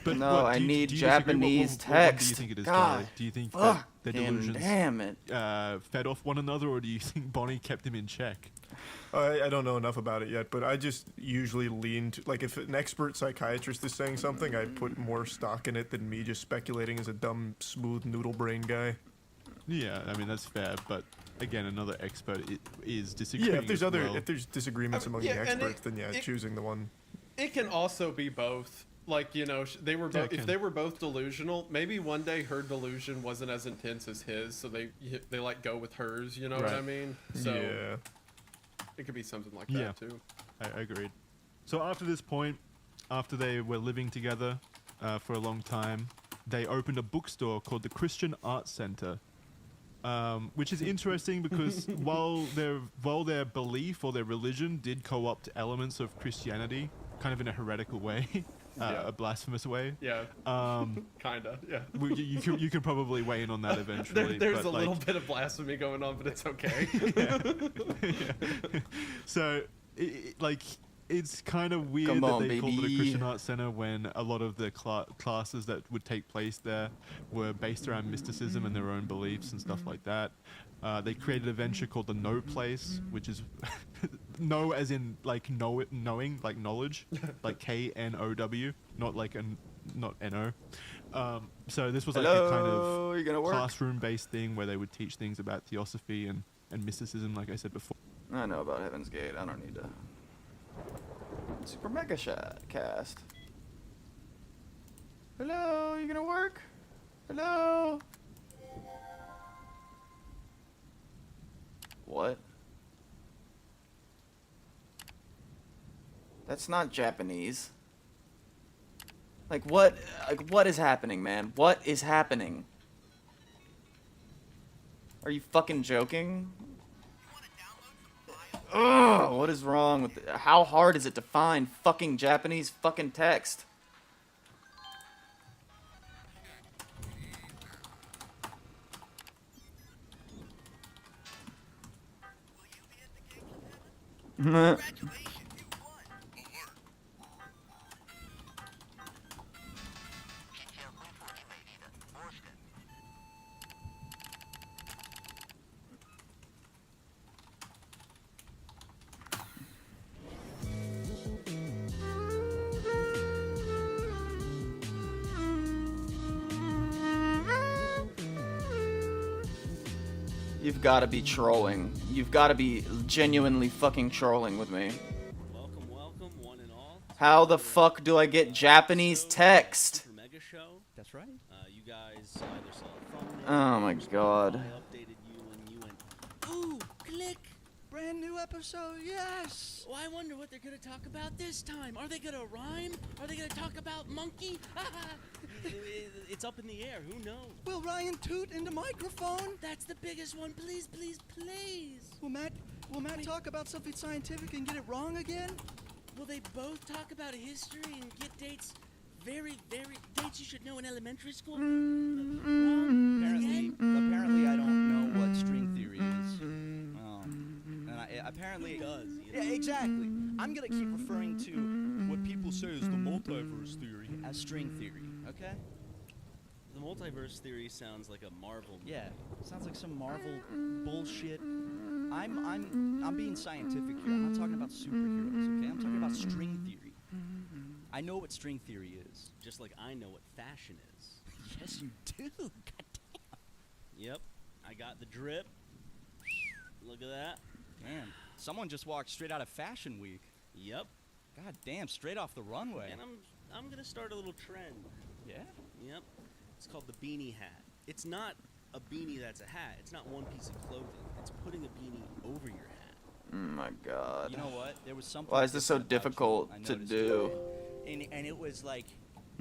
But No, what, I do you- need do you disagree? Japanese what one do you text. think it is, God, Charlie? Do you think that their fucking delusions damn it. Fed off one another, or do you think Bonnie kept him in check? I don't know enough about it yet, but I just usually lean to, like, if an expert psychiatrist is saying something, I put more stock in it than me just speculating as a dumb, smooth noodle brain guy. Yeah, I mean that's fair, but again, another expert is disagreeing. Yeah, if there's as well. if there's disagreements among yeah, the and experts, then choosing the one. It can also be both. Like, you know, they were Yeah, both, it if can. they were both delusional, maybe one day her delusion wasn't as intense as his, so they like go with hers. You know what I Right. mean? So Yeah. it could be something like Yeah. that too. I agreed. So after this point, after they were living together for a long time, they opened a bookstore called the Christian Arts Center, which is interesting because while their belief or their religion did co-opt elements of Christianity, kind of in a heretical way, Yeah. a blasphemous way. Yeah. Kinda. Yeah. You could probably weigh in on that eventually. There's but, a like, little bit of blasphemy going on, but it's okay. So, it's kind of weird Come that on, they called it a baby. Christian Arts Center when a lot of the classes that would take place there were based around mysticism and their own beliefs and stuff like that. They created a venture called the No Place, which is know as in like knowing, like knowledge, like KNOW, not like not NO. So this was like a kind Hello, you gonna of work? classroom-based thing where they would teach things about theosophy and mysticism, like I said before. I know about Heaven's Gate. I don't need to. Super Mega Shot Cast. Hello, you gonna work? Hello? What? That's not Japanese. Like what is happening, man? What is happening? Are you fucking joking? Ugh, what is wrong with it? How hard is it to find fucking Japanese fucking text? You've got to be trolling. You've got to be genuinely fucking trolling with me. Welcome, welcome, one and all. How the fuck do I get Japanese text? Mega Show. That's right. You guys either saw a thumbnail. Oh my god. I updated you when you went, ooh, click, brand new episode? Yes. Well, I wonder what they're gonna talk about this time. Are they gonna rhyme? Are they gonna talk about monkey? It's up in the air. Who knows? Will Ryan toot in the microphone? That's the biggest one. Please, please, please. Will Matt talk about something scientific and get it wrong again? Will they both talk about history and get dates? Very dates you should know in elementary school. Apparently, I don't know what string theory is. And apparently, Who does? Yeah, exactly. I'm gonna keep referring to what people say is the multiverse theory as string theory. Okay? The multiverse theory sounds like a Marvel movie. Yeah, sounds like some Marvel bullshit. I'm being scientific here. I'm not talking about superheroes. Okay? I'm talking about string theory. I know what string theory is. Just like I know what fashion is. Yes, you do. God Yep, I got the drip. Look at that. damn. Someone just walked straight out of Fashion Week. Yep. God damn, straight off the runway. And I'm gonna start a little trend. Yeah? Yep. It's called the beanie hat. It's not a beanie that's a hat. It's not one piece of clothing. It's putting a beanie over your hat. Oh my god. You know what? There was something. Why is this so different about difficult you, I to noticed do? And it was like.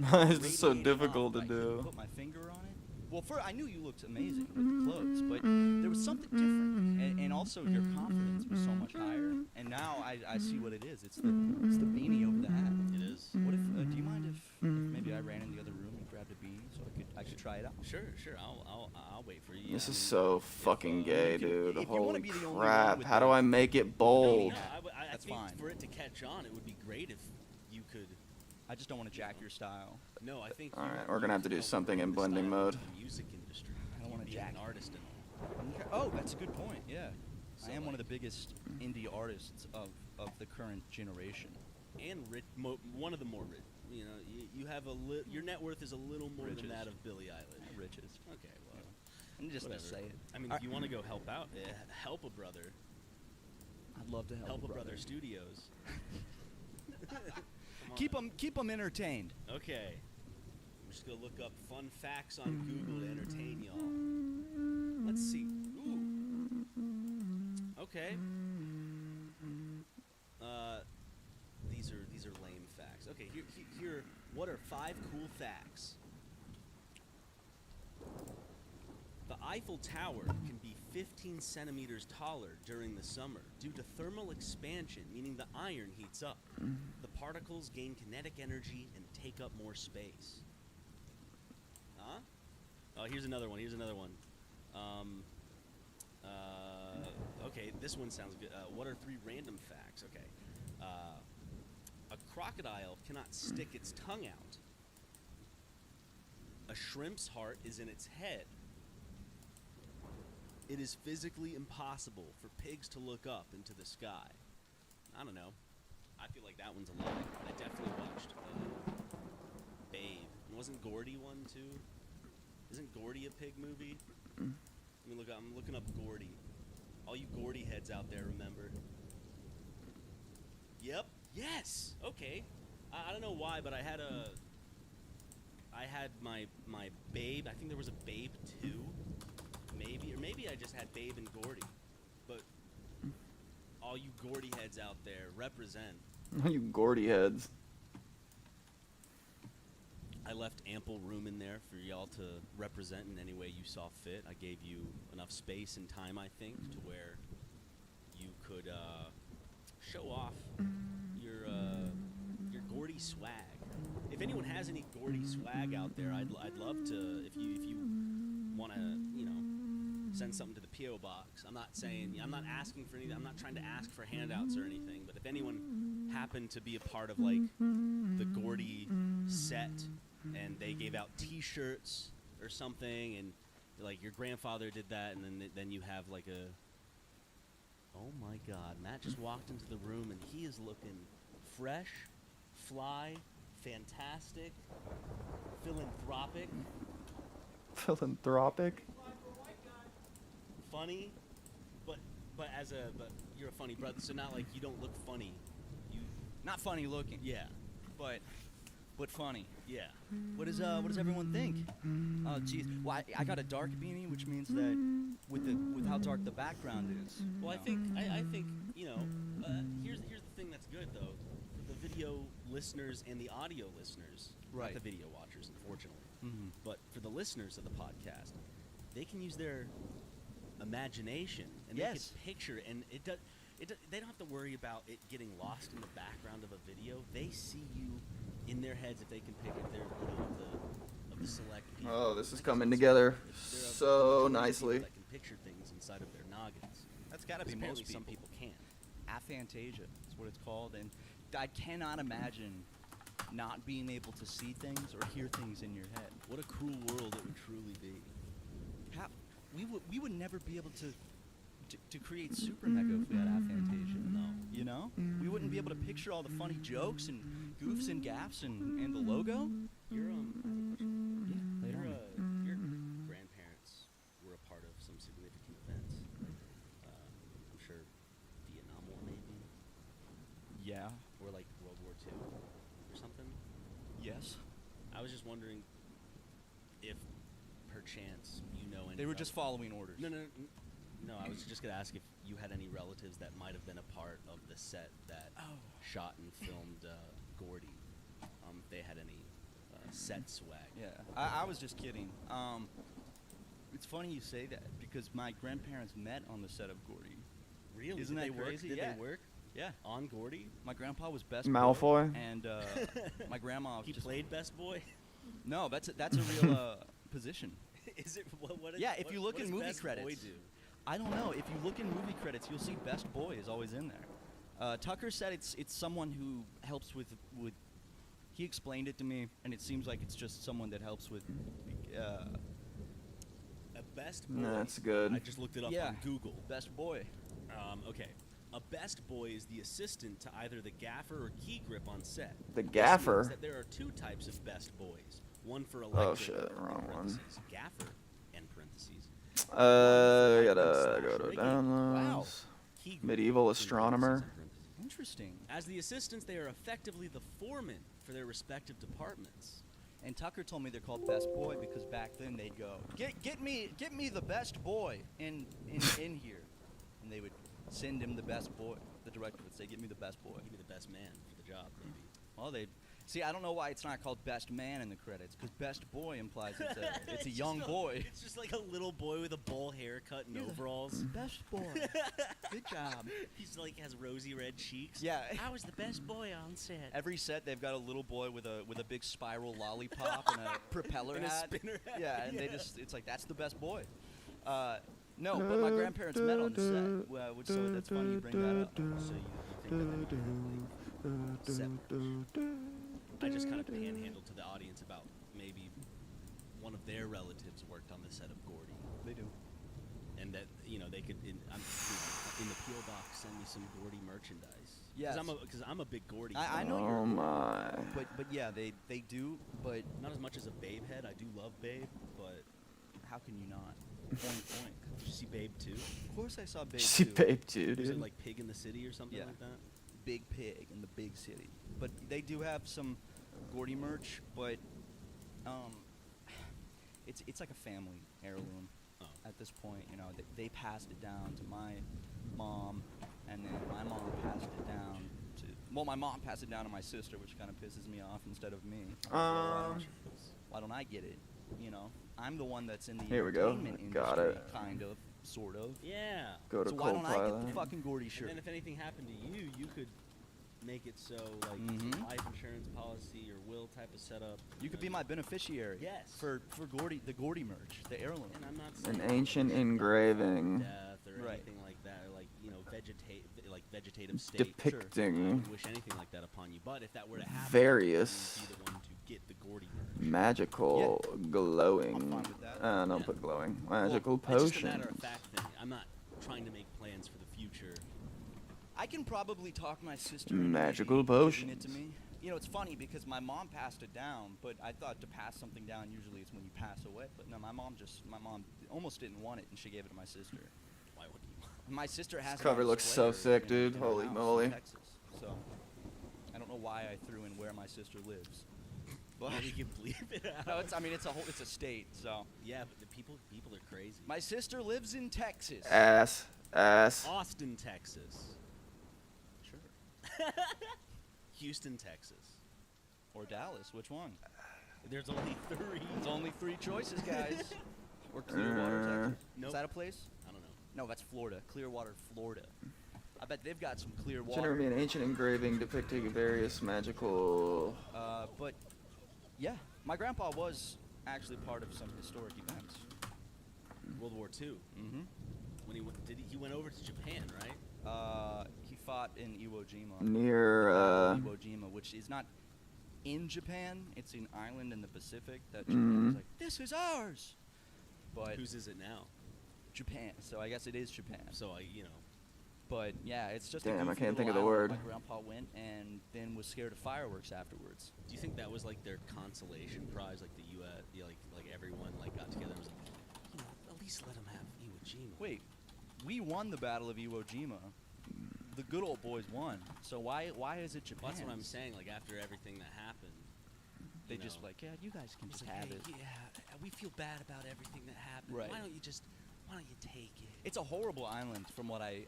Why is this so radiating difficult off. to I couldn't do? put my finger on it. Well, first I knew you looked amazing with the clothes, but there was something different, and also your confidence was so much higher. And now I see what it is. It's the beanie over the hat. It is. What if? Do you mind if maybe I ran in the other room and grabbed a beanie so I could try it out? Sure. I'll wait for you. This is so fucking gay, dude. if you wanna Holy be the only one crap. with How do the- I make it bold? No, I That's think fine. for it to catch on, it would be great if you could. I just don't want to jack your style. No, I think. Alright, we're gonna have to do something in blending mode. The music industry. I don't want to Being jack an artist and all. Okay. Oh, that's a good point. Yeah, So, I am one of like- the biggest indie artists of the current generation. And one of the more rich. You know, you have your net worth is a little more Riches. than that of Billie Eilish. Riches. Okay, well, I'm just whatever. say it. I mean, if you want to go help out, help a brother. I'd love to help a brother. brother Studios. Keep them entertained. Okay. I'm just gonna look up fun facts on Google to entertain y'all. Let's see. Ooh. Okay. These are lame facts. Okay, here. What are 5 cool facts? The Eiffel Tower can be 15 centimeters taller during the summer due to thermal expansion, meaning the iron heats up. The particles gain kinetic energy and take up more space. Huh? Oh, here's another one. Okay, this one sounds good. What are 3 random facts? Okay. A crocodile cannot stick its tongue out. A shrimp's heart is in its head. It is physically impossible for pigs to look up into the sky. I don't know. I feel like that one's a lie. I definitely watched Babe. And wasn't Gordy one too? Isn't Gordy a pig movie? I'm looking up Gordy. All you Gordy heads out there, remember? Yep. Yes. Okay. I don't know why, but I had my Babe. I think there was a Babe 2. Maybe I just had Babe and Gordy. But all you Gordy heads out there, represent. You Gordy heads. I left ample room in there for y'all to represent in any way you saw fit. I gave you enough space and time, I think, to where you could show off your Gordy swag. If anyone has any Gordy swag out there, I'd love to. If you want to, send something to the P.O. box. I'm not asking for anything. I'm not trying to ask for handouts or anything. But if anyone happened to be a part of like the Gordy set, and they gave out T-shirts or something, and like your grandfather did that, and then you have like a. Oh my God! Matt just walked into the room, and he is looking fresh, fly, fantastic, philanthropic. Philanthropic? Funny, but you're a funny brother, so not like you don't look funny. Not funny looking. Yeah. But funny. Yeah. What does everyone think? Oh jeez. Well, I got a dark beanie, which means that with how dark the background is. Well, I think listeners and the audio listeners, not Right. the video watchers, unfortunately. Mhm. But for the listeners of the podcast, they can use their imagination and they Yes. can picture, and they don't have to worry about it getting lost in the background of a video. They see you in their heads if they can pick if they're of the select people. Oh, this is coming together so nicely. That can picture things inside of their noggins. That's got to be Apparently most some people. people can. Aphantasia is what it's called, and I cannot imagine not being able to see things or hear things in your head. What a cruel world it would truly be. How we would never be able to create Super Mega if we had aphantasia. No, you know, we wouldn't be able to picture all the funny jokes and goofs and gaffs and the logo. Your later your grandparents were a part of some significant events. I'm sure Vietnam War, maybe. Yeah. Or like World War II or something. Yes. I was just wondering if, perchance, you know any. They were just following orders. No, I was just gonna ask if you had any relatives that might have been a part of the set that shot and filmed Gordy. If they had any set swag. Yeah, I was just kidding. It's funny you say that because my grandparents met on the set of Gordy. Really? Isn't Did that they work? crazy? Did Yeah. they work? Yeah. On Gordy? My grandpa was best Malfoy? boy, and my grandma. He just played best boy. No, that's a real position. Is it? What is, Yeah, if what- you look what in does movie best credits, boy do? I don't know. If you look in movie credits, you'll see Best Boy is always in there. Tucker said it's someone who helps with. He explained it to me, and it seems like it's just someone that helps with. A best boy. That's good. I just looked it up Yeah. on Google. Best boy. Okay. A best boy is the assistant to either the gaffer or key grip on set. The This gaffer? means that there are two types of best boys. One for electric. Oh shit, wrong one. Gaffer, end parentheses. Gotta go to Regular. downloads. Key grip, Medieval end astronomer. parentheses, end parentheses. Interesting. As the assistants, they are effectively the foremen for their respective departments. And Tucker told me they're called Best Boy because back then they'd go, get me the best boy in here, and they would send him the best boy. The director would say, get me the best boy. Give me the best man for the job, maybe. Well, they see. I don't know why it's not called Best Man in the credits because Best Boy implies it's a young boy. It's just like a little boy with a bowl haircut and You're the overalls. Best boy. Good job. He's like has rosy red cheeks. Yeah. I was the best boy on set. Every set they've got a little boy with a big spiral lollipop and a propeller And a hat. spinner hat, Yeah, and yeah. it's like that's the best boy. No, but my grandparents met on the set, so that's funny you bring that up. So you think that they might have, like, set workers. I just kind of panhandled to the audience about maybe one of their relatives worked on the set of Gordy. They do. And that, they could, in the P.O. box, send me some Gordy merchandise. Yes. Because I'm a big Gordy I fan. know Oh you're. my. But yeah, they do. But Not as much as a Babe head. I do love Babe, but how can you not? Point. did you see Babe 2? Of course I saw Babe See 2. Babe 2, Was it dude. like Pig in the City or something Yeah. like that? Big Pig in the big city. But they do have some Gordy merch, but it's like a family heirloom at this point. They passed it down to my mom, and then my mom passed it down to my mom passed it down to my sister, which kind of pisses me off instead of me. Why don't I get it? I'm the one that's in the Here we go. entertainment Got industry, it. kind of, sort of. Yeah. Go to So why don't I get the Copilot. fucking Gordy shirt? And then if anything happened to you, you could make it so like life insurance policy or will type of setup. You could be my beneficiary. Yes. For Gordy, the Gordy merch, the heirloom. And I'm not An saying ancient engraving death or Right. anything like that, or vegetative state. I depicting wouldn't wish anything like that upon you. But if that were to happen, various you'd be the one to get the Gordy merch. magical glowing. I'm fine with that. Don't put glowing. Magical Well, it's just a matter potions. of fact thing. I'm not trying to make plans for the future. I can probably talk my sister Magical into maybe giving it to potions. me. It's funny because my mom passed it down, but I thought to pass something down usually it's when you pass away. But no, my mom almost didn't want it, and she gave it to my sister. Why would you? My sister has This cover it on looks so display sick, dude. in her Holy house moly. in Texas. So I don't know why I threw in where my sister lives. But Yeah, you can believe it out. no, it's a state. So Yeah, but the people are crazy. my sister lives in Texas. Ass. Austin, Texas. Sure. Houston, Texas. or Dallas. Which one? There's only 3. There's only 3 choices, guys. Or Clearwater, Texas. Nope. Is that a place? I don't know. No, that's Florida. Clearwater, Florida. I bet they've got some clear water. Generally be an ancient engraving depicting various magical. But yeah, my grandpa was actually part of some historic events. World War II. Mm-hmm. When he went over to Japan, right? He fought in Iwo Jima. Near, Iwo Jima, which is not in Japan. It's an island in the Pacific that Japan was like, this is ours. But whose is it now? Japan. So I guess it is Japan. So But yeah, it's just Damn, a I goofy can't think of little the island. word. My grandpa went and then was scared of fireworks afterwards. Do you think that was like their consolation prize, like the U.S., like everyone like got together and was like, at least let them have Iwo Jima. Wait, we won the Battle of Iwo Jima. The good old boys won. So why is it Japan? Well, that's what I'm saying. Like after everything that happened, they just like, yeah, you guys can just have it. Yeah, we feel bad about everything that happened. Right. Why don't you take it? It's a horrible island, from what I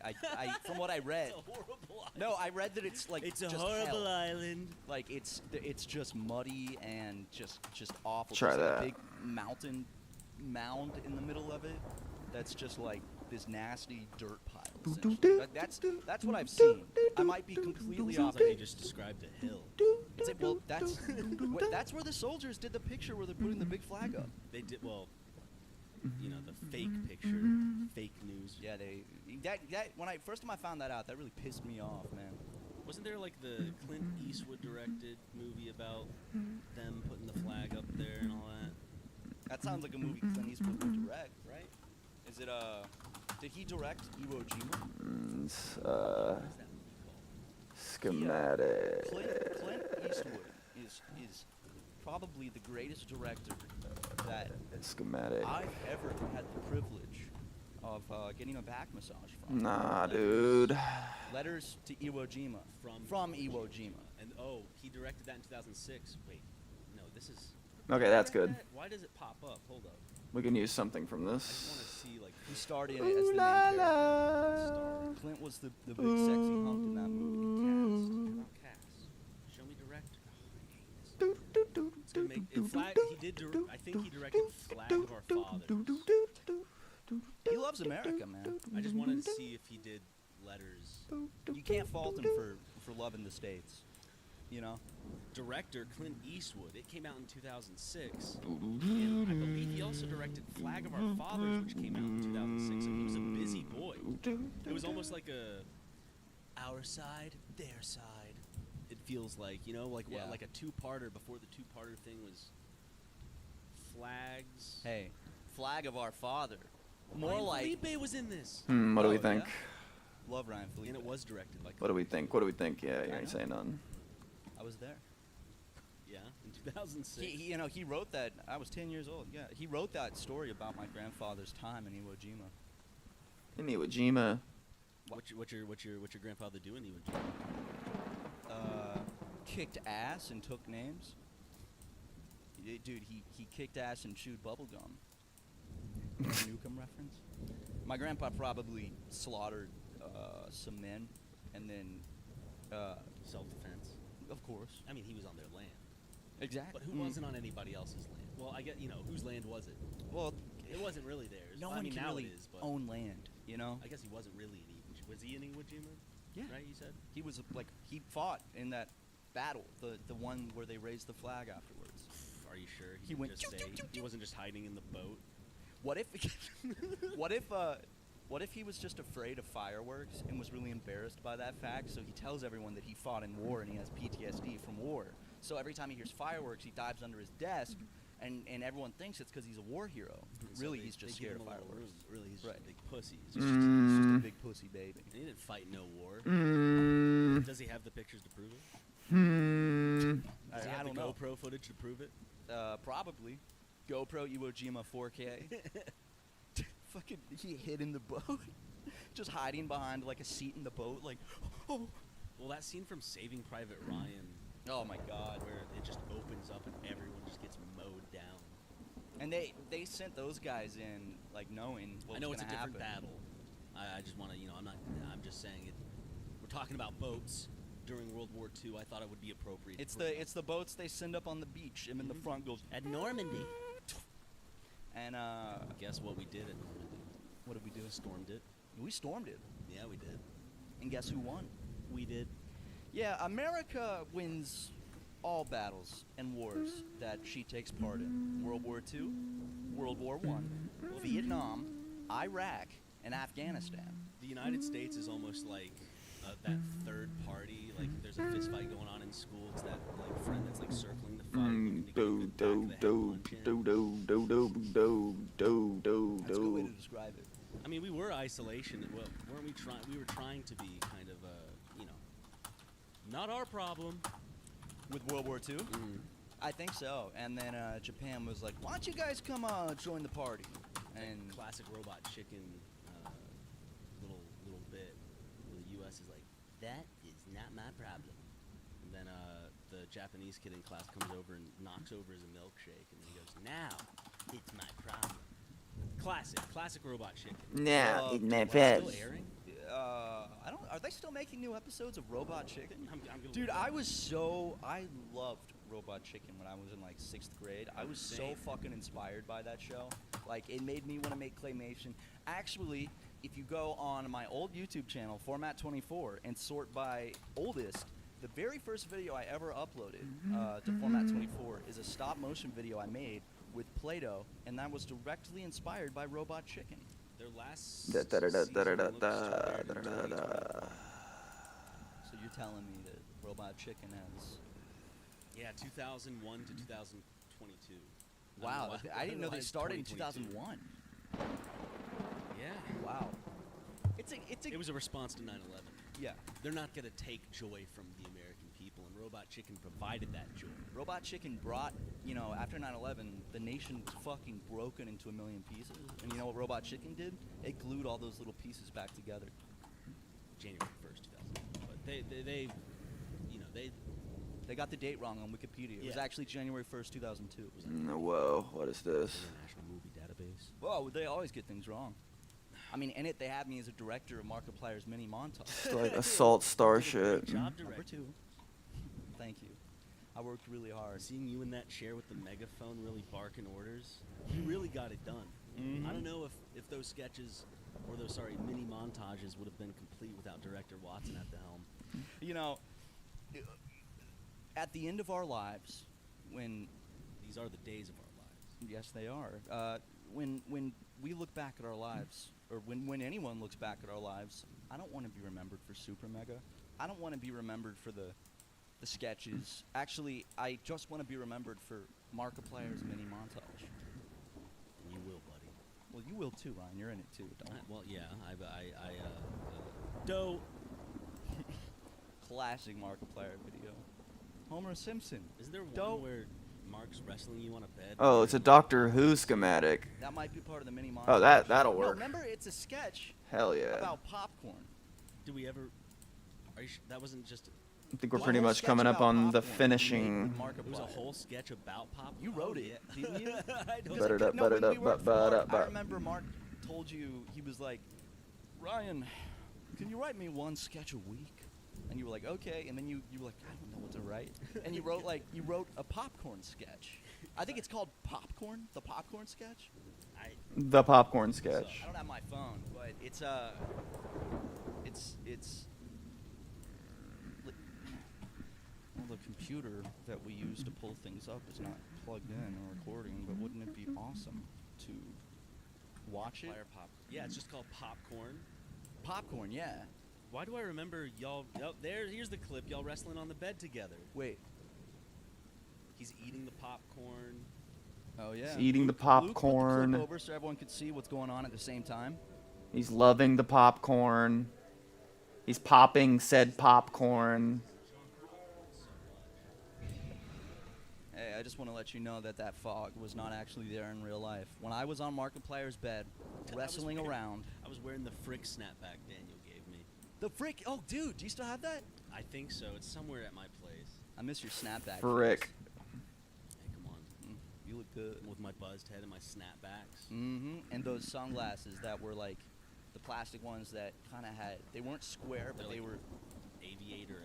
from what I read. It's a horrible island. No, I read that it's like It's a just horrible hell. island. Like it's just muddy and just awful. Try There's like that. a big mound in the middle of it. That's just like this nasty dirt pile. essentially. That's what I've seen. I might be completely off. Sounds like they just described a hill. It's like, well, that's where the soldiers did the picture where they're putting the big flag up. They did well. You know, the fake picture, fake news. Yeah, that when I first time I found that out, that really pissed me off, man. Wasn't there like the Clint Eastwood directed movie about them putting the flag up there and all that? That sounds like a movie Clint Eastwood would direct, right? Is it did he direct Iwo Jima? Schematic. Clint Eastwood is probably the greatest director that Schematic. I've ever had the privilege of getting a back massage from. Nah, dude. Letters to Iwo Jima. From Iwo Jima. And he directed that in 2006. Wait, no, this is. Okay, that's good. Why does it pop up? Hold up. We can use something from I this. just want to see like. He starred in it as the main character. Clint was the big sexy hunk in that movie. Cast. Show me director. Oh, I hate this. It's gonna make it flag. He did. I think he directed Flag of Our Fathers. He loves America, man. I just wanted to see if he did letters. You can't fault him for loving the States. You know? Director Clint Eastwood. It came out in 2006. And I believe he also directed Flag of Our Fathers, which came out in 2006. So he was a busy boy. It was almost like our side, their side. It feels like, you know, like Yeah. like a two-parter before the two-parter thing was flags. Hey, Flag of Our Father. More Ryan like Felipe was in this. What do we Oh, think? yeah? Love Ryan Felipe. And it was directed by. What do we think? What do we think? Yeah, you I ain't know. saying nothing. I was there. Yeah, in 2006. He wrote that. I was 10 years old. Yeah, he wrote that story about my grandfather's time in Iwo Jima. In Iwo Jima. What's your grandfather doing? He would. Kicked ass and took names. Dude, he kicked ass and chewed bubble gum. Newcomb reference. My grandpa probably slaughtered some men, and then self-defense. Of course. I mean, he was on their land. Exactly. But who wasn't on anybody else's land? Well, I get, whose land was it? Well, it wasn't really theirs. No I one mean, can now really it is, but own land, you know? I guess he wasn't really in Iwo Jima. Was he in Iwo Jima? Yeah. Right, you said? He was like, he fought in that battle, the one where they raised the flag afterwards. Are you sure? He didn't went just say he wasn't just hiding in the boat. What if what if he was just afraid of fireworks and was really embarrassed by that fact, so he tells everyone that he fought in war and he has PTSD from war. So every time he hears fireworks, he dives under his desk and everyone thinks it's because he's a war hero. So Really, they- he's just they give scared of him a little fireworks. room. Really, he's just a big pussy. He's He's just, just a big pussy baby. And he didn't fight no war. Does he have the pictures to prove it? Does he I have don't the know. GoPro footage to prove it? Probably. GoPro Iwo Jima 4K. Fucking, he hid in the boat. Just hiding behind like a seat in the boat, like, oh. Well, that scene from Saving Private Ryan. Oh my God. Where it just opens up and everyone just gets mowed down. And they sent those guys in like knowing what I know was it's a gonna different happen. battle. I just want to, I'm just saying it. We're talking about boats. during World War II, I thought it would be appropriate. It's for, the boats they send up on the beach. Him in the front goes at Normandy. And guess what we did at Normandy? What did we do? Stormed it. We stormed it. Yeah, we did. And guess who won? We did. Yeah, America wins all battles and wars that she takes part in. World War II, World War I, Vietnam, Iraq, and Afghanistan. The United States is almost like that third party. Like there's a fist fight going on in school. It's that like friend that's like circling the fight. That's a good way to describe it. I mean, we were isolation. Well, weren't we trying? We were trying to be kind of, not our problem. With World War II? I think so. And then Japan was like, why don't you guys come join the party? And classic robot chicken little bit where the U.S. is like, that is not my problem. And then the Japanese kid in class comes over and knocks over his milkshake, and then he goes, now it's my problem. Classic robot chicken. Now it's my problem. Still airing? I don't. Are they still making new episodes of Robot Chicken? I'm Dude, I loved Robot Chicken when I was in like 6th grade. I was so fucking inspired by that show. Like, it made me want to make claymation. Actually, if you go on my old YouTube channel, Format 24, and sort by oldest, the very first video I ever uploaded to Format 24 is a stop motion video I made with Play-Doh, and that was directly inspired by Robot Chicken. Their last So you're telling me that Robot Chicken has... Yeah, 2001 to 2022. Wow, I didn't know they started in 2001. Yeah. Wow. It was a response to 9/11. Yeah. They're not gonna take joy from the American people, and Robot Chicken provided that joy. Robot Chicken brought, after 9/11, the nation was fucking broken into a million pieces. And you know what Robot Chicken did? It glued all those little pieces back together. January 1st, 2000. But they got the date wrong on Wikipedia. It was actually January 1st, 2002. Whoa, what is this? International Movie Database. Whoa, they always get things wrong. I mean, in it, they had me as a director of Markiplier's mini montage. It's like Assault Starship. Job Number 2. Thank you. I worked really hard. Seeing you in that chair with the megaphone really barking orders, you really got it done. I don't know if those sketches, or those, mini montages would have been complete without Director Watson at the helm. At the end of our lives, when... These are the days of our lives. Yes, they are. When we look back at our lives, or when anyone looks back at our lives, I don't want to be remembered for Super Mega. I don't want to be remembered for the sketches. Actually, I just want to be remembered for Markiplier's mini montage. You will, buddy. Well, you will too, Ryan. You're in it too, don't you? Well, yeah. Doe. Classic Markiplier video. Homer Simpson. Is there one where Mark's wrestling you on a bed? Oh, it's a Doctor Who schematic. That might be part of the mini montage. Oh, that'll No, work. remember, it's a sketch. Hell yeah. About popcorn. Do we ever? Are you that wasn't just? I think we're pretty much coming up on the finishing. It was a whole sketch about popcorn. You wrote it, didn't you? I don't Better know. up, better up, but I remember Mark told you, he was like, Ryan, can you write me one sketch a week? And you were like, okay. And then you were like, I don't know what to write. And you wrote a popcorn sketch. I think it's called Popcorn, the popcorn sketch. The popcorn sketch. So, I don't have my phone, but it's well, the computer that we use to pull things up is not plugged in or recording, but wouldn't it be awesome to watch it? Yeah, it's just called Popcorn. Popcorn, yeah. Why do I remember y'all? Oh, here's the clip. Y'all wrestling on the bed together. Wait. He's eating the popcorn. Oh yeah. He's eating the Luke put the popcorn. clip over so everyone could see what's going on at the same time. He's loving the popcorn. He's popping said popcorn. Hey, I just want to let you know that fog was not actually there in real life. When I was on Markiplier's bed, wrestling around. I was wearing the Frick snapback Daniel gave me. The Frick? Oh, dude, do you still have that? I think so. It's somewhere at my place. I miss your snapback. Frick. Hey, come on. You look good. With my buzzed head and my snapbacks. Mm-hmm. And those sunglasses that were like the plastic ones that kind of had, they weren't square, but they were aviator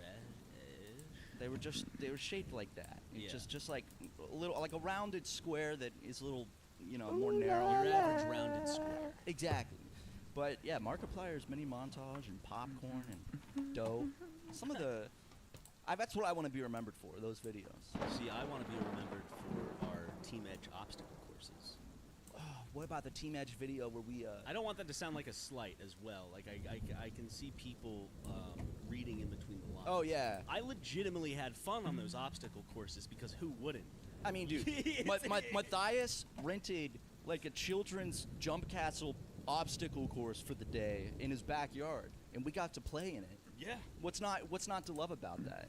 they were shaped like that. It's Yeah. just like a little like a rounded square that is a little, you know, more narrow. Your average rounded square. Exactly. But yeah, Markiplier's mini montage and popcorn and dough. Some of the that's what I want to be remembered for, those videos. See, I want to be remembered for our Team Edge obstacle courses. What about the Team Edge video where we I don't want that to sound like a slight as well. Like I can see people reading in between the lines. Oh, yeah. I legitimately had fun on those obstacle courses because who wouldn't? I mean, dude, Matthias rented like a children's jump castle obstacle course for the day in his backyard, and we got to play in it. Yeah. What's not to love about that?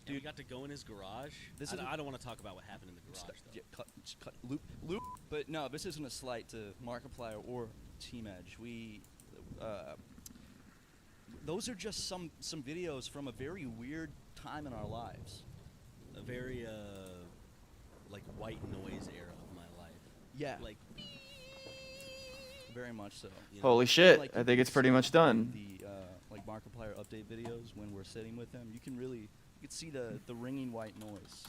Dude, we got to go in his garage. I don't want to talk about what happened in the garage, though. Yeah, cut, loop. But no, this isn't a slight to Markiplier or Team Edge. Those are just some videos from a very weird time in our lives. A very like white noise era of my life. Yeah. Like very much so. You know? Holy shit! Like, I think it's pretty much done. The like Markiplier update videos when we're sitting with him, you can see the ringing white noise,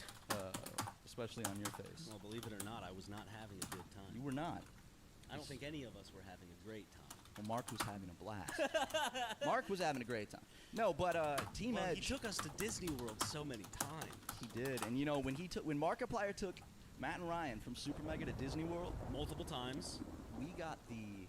especially on your face. Well, believe it or not, I was not having a good time. You were not. I don't think any of us were having a great time. Well, Mark was having a blast. Mark was having a great time. No, but Team Edge. He took us to Disney World so many times. He did, and you know when Markiplier took Matt and Ryan from Super Mega to Disney World multiple times, we got the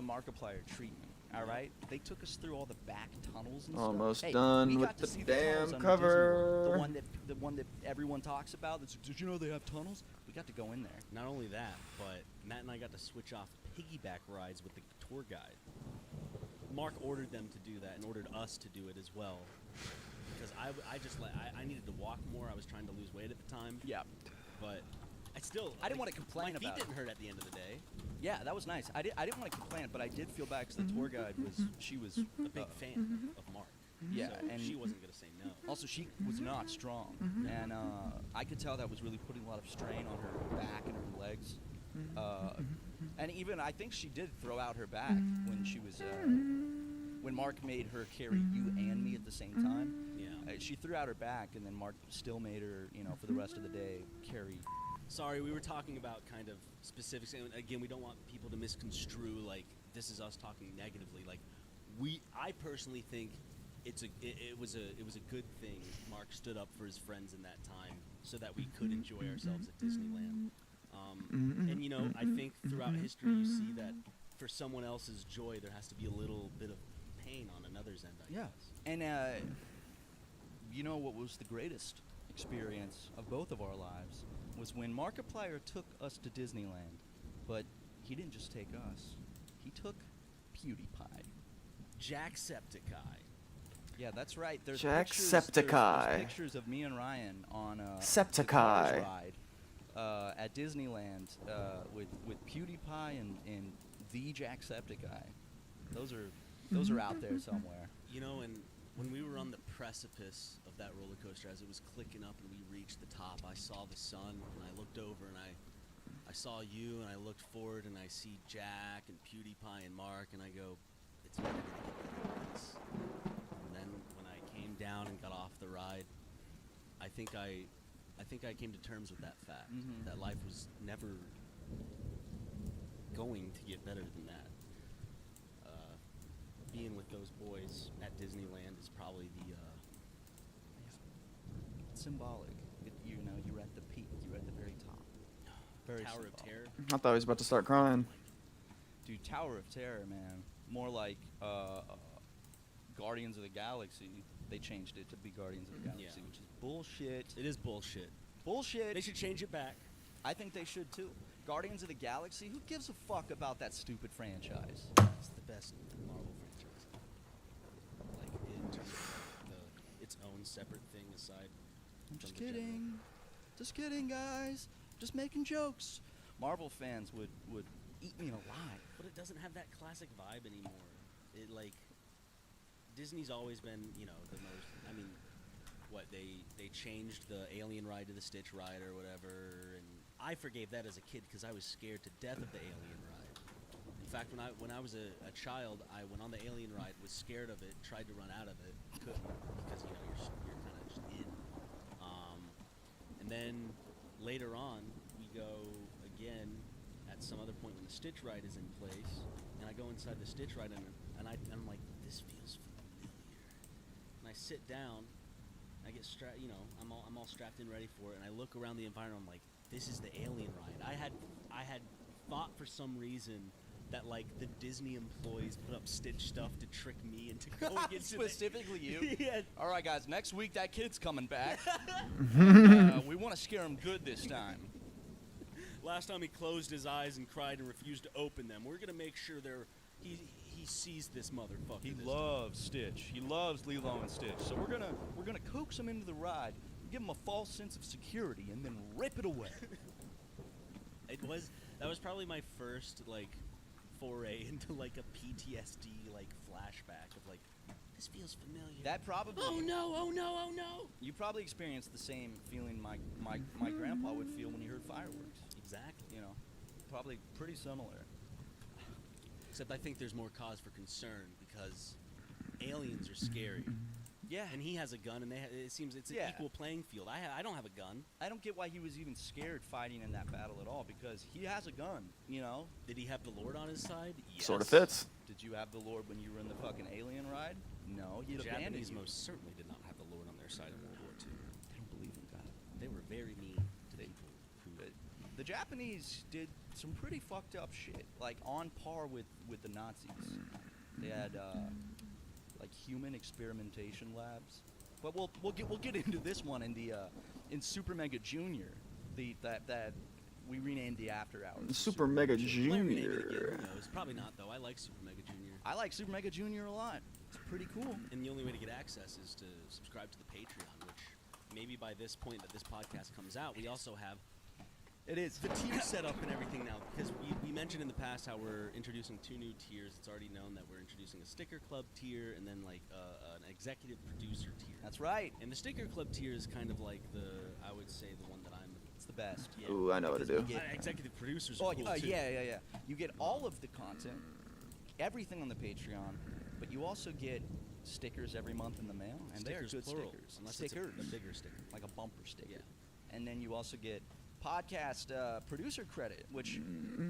Markiplier treatment. All right, they took us through all the back tunnels and Almost stuff. done we with got to the see damn tunnels under cover. Disney World. The one that everyone talks about. Did you know they have tunnels? We got to go in there. Not only that, but Matt and I got to switch off piggyback rides with the tour guide. Mark ordered them to do that and ordered us to do it as well. Because I needed to walk more. I was trying to lose weight at the time. Yeah. But I didn't want to complain about it. My feet didn't hurt at the end of the day. Yeah, that was nice. I didn't want to complain, but I did feel bad because the tour guide was a big fan of Mark. Yeah, so and she wasn't gonna say no. Also, she was not strong, and I could tell that was really putting a lot of strain on her back and her legs. And even I think she did throw out her back when she was when Mark made her carry you and me at the same time. Yeah, she threw out her back, and then Mark still made her, for the rest of the day carry. Sorry, we were talking about kind of specifics, and again, we don't want people to misconstrue like this is us talking negatively. Like, I personally think it was a good thing Mark stood up for his friends in that time, so that we could enjoy ourselves at Disneyland. And I think throughout history, you see that for someone else's joy, there has to be a little bit of pain on another's end. I guess. And what was the greatest experience of both of our lives was when Markiplier took us to Disneyland, but he didn't just take us. He took PewDiePie. Jacksepticeye. Yeah, that's right. There's Jacksepticeye. there's pictures of me and Ryan on the Septiceye Cars ride at Disneyland with PewDiePie and the Jacksepticeye. Those are out there somewhere. And when we were on the precipice of that roller coaster, as it was clicking up and we reached the top, I saw the sun, and I looked over, and I saw you, and I looked forward, and I see Jack and PewDiePie and Mark, and I go, it's never gonna get better than this. And then when I came down and got off the ride, I think I came to terms with that fact, that life was never going to get better than that. Being with those boys at Disneyland is probably the It's symbolic. You're at the peak. You're at the very top. Very Tower symbolic. of Terror. I thought he was about to start crying. Dude, Tower of Terror, man. More like Guardians of the Galaxy. They changed it to be Guardians of the Galaxy, which is bullshit. It is bullshit. Bullshit. They should change it back. I think they should too. Guardians of the Galaxy. Who gives a fuck about that stupid franchise? It's the best Marvel franchise. Like in terms of its own separate thing aside. I'm just kidding. Just kidding, guys. Just making jokes. Marvel fans would eat me alive. But it doesn't have that classic vibe anymore. It Disney's always been, the most. I mean, they changed the Alien ride to the Stitch ride or whatever, and I forgave that as a kid because I was scared to death of the Alien ride. In fact, when I was a child, I went on the Alien ride, was scared of it, tried to run out of it, couldn't because you're kind of barged in. And then later on, we go again at some other point when the stitch ride is in place, and I go inside the stitch ride and I'm like, this feels familiar. And I sit down, I get strapped, I'm all strapped in, ready for it, and I look around the environment. I'm like, this is the alien ride. I had thought for some reason that like the Disney employees put up Stitch stuff to trick me into going into Specifically you? Yeah. All right, guys, next week that kid's coming back. We want to scare him good this time. Last time he closed his eyes and cried and refused to open them. We're gonna make sure he sees this motherfucker. He loves Stitch. He loves Lilo and Stitch. So we're gonna coax him into the ride, give him a false sense of security, and then rip it away. That was probably my first like foray into like a PTSD like flashback of like, this feels familiar. That probably. Oh no! Oh no! Oh no! You probably experienced the same feeling my grandpa would feel when he heard fireworks. Exactly. Probably pretty similar. Except I think there's more cause for concern because aliens are scary. Yeah. And he has a gun, and it seems it's an equal playing field. I don't have a gun. I don't get why he was even scared fighting in that battle at all, because he has a gun, Did he have the Lord on his side? Yes. Sort of fits. Did you have the Lord when you were in the fucking alien ride? No, he The abandoned Japanese you. most certainly did not have the Lord on their side in World War II. I don't believe in God. They were very mean to people who... The Japanese did some pretty fucked up shit, like on par with the Nazis. They had like human experimentation labs. But we'll get into this one in Super Mega Junior, that we renamed the After Hours. Super Mega Might rename it again, Junior. who knows? Probably not, though. I like Super Mega Junior. I like Super Mega Junior a lot. It's pretty cool. And the only way to get access is to subscribe to the Patreon, which maybe by this point that this podcast comes out, we also have It is. the tier set up and everything now, because we mentioned in the past how we're introducing 2 new tiers. It's already known that we're introducing a Sticker Club tier and then like an Executive Producer tier. That's right. And the Sticker Club tier is kind of like I would say the one that I'm... It's the best. Yeah. Ooh, I know what to do. Executive Producers are cool, too. Yeah. You get all of the content, everything on the Patreon, but you also get stickers every month in the mail, and they are Stickers good plural, stickers. unless Stickers. it's a bigger sticker. Like a bumper sticker. Yeah. And then you also get podcast producer credit, which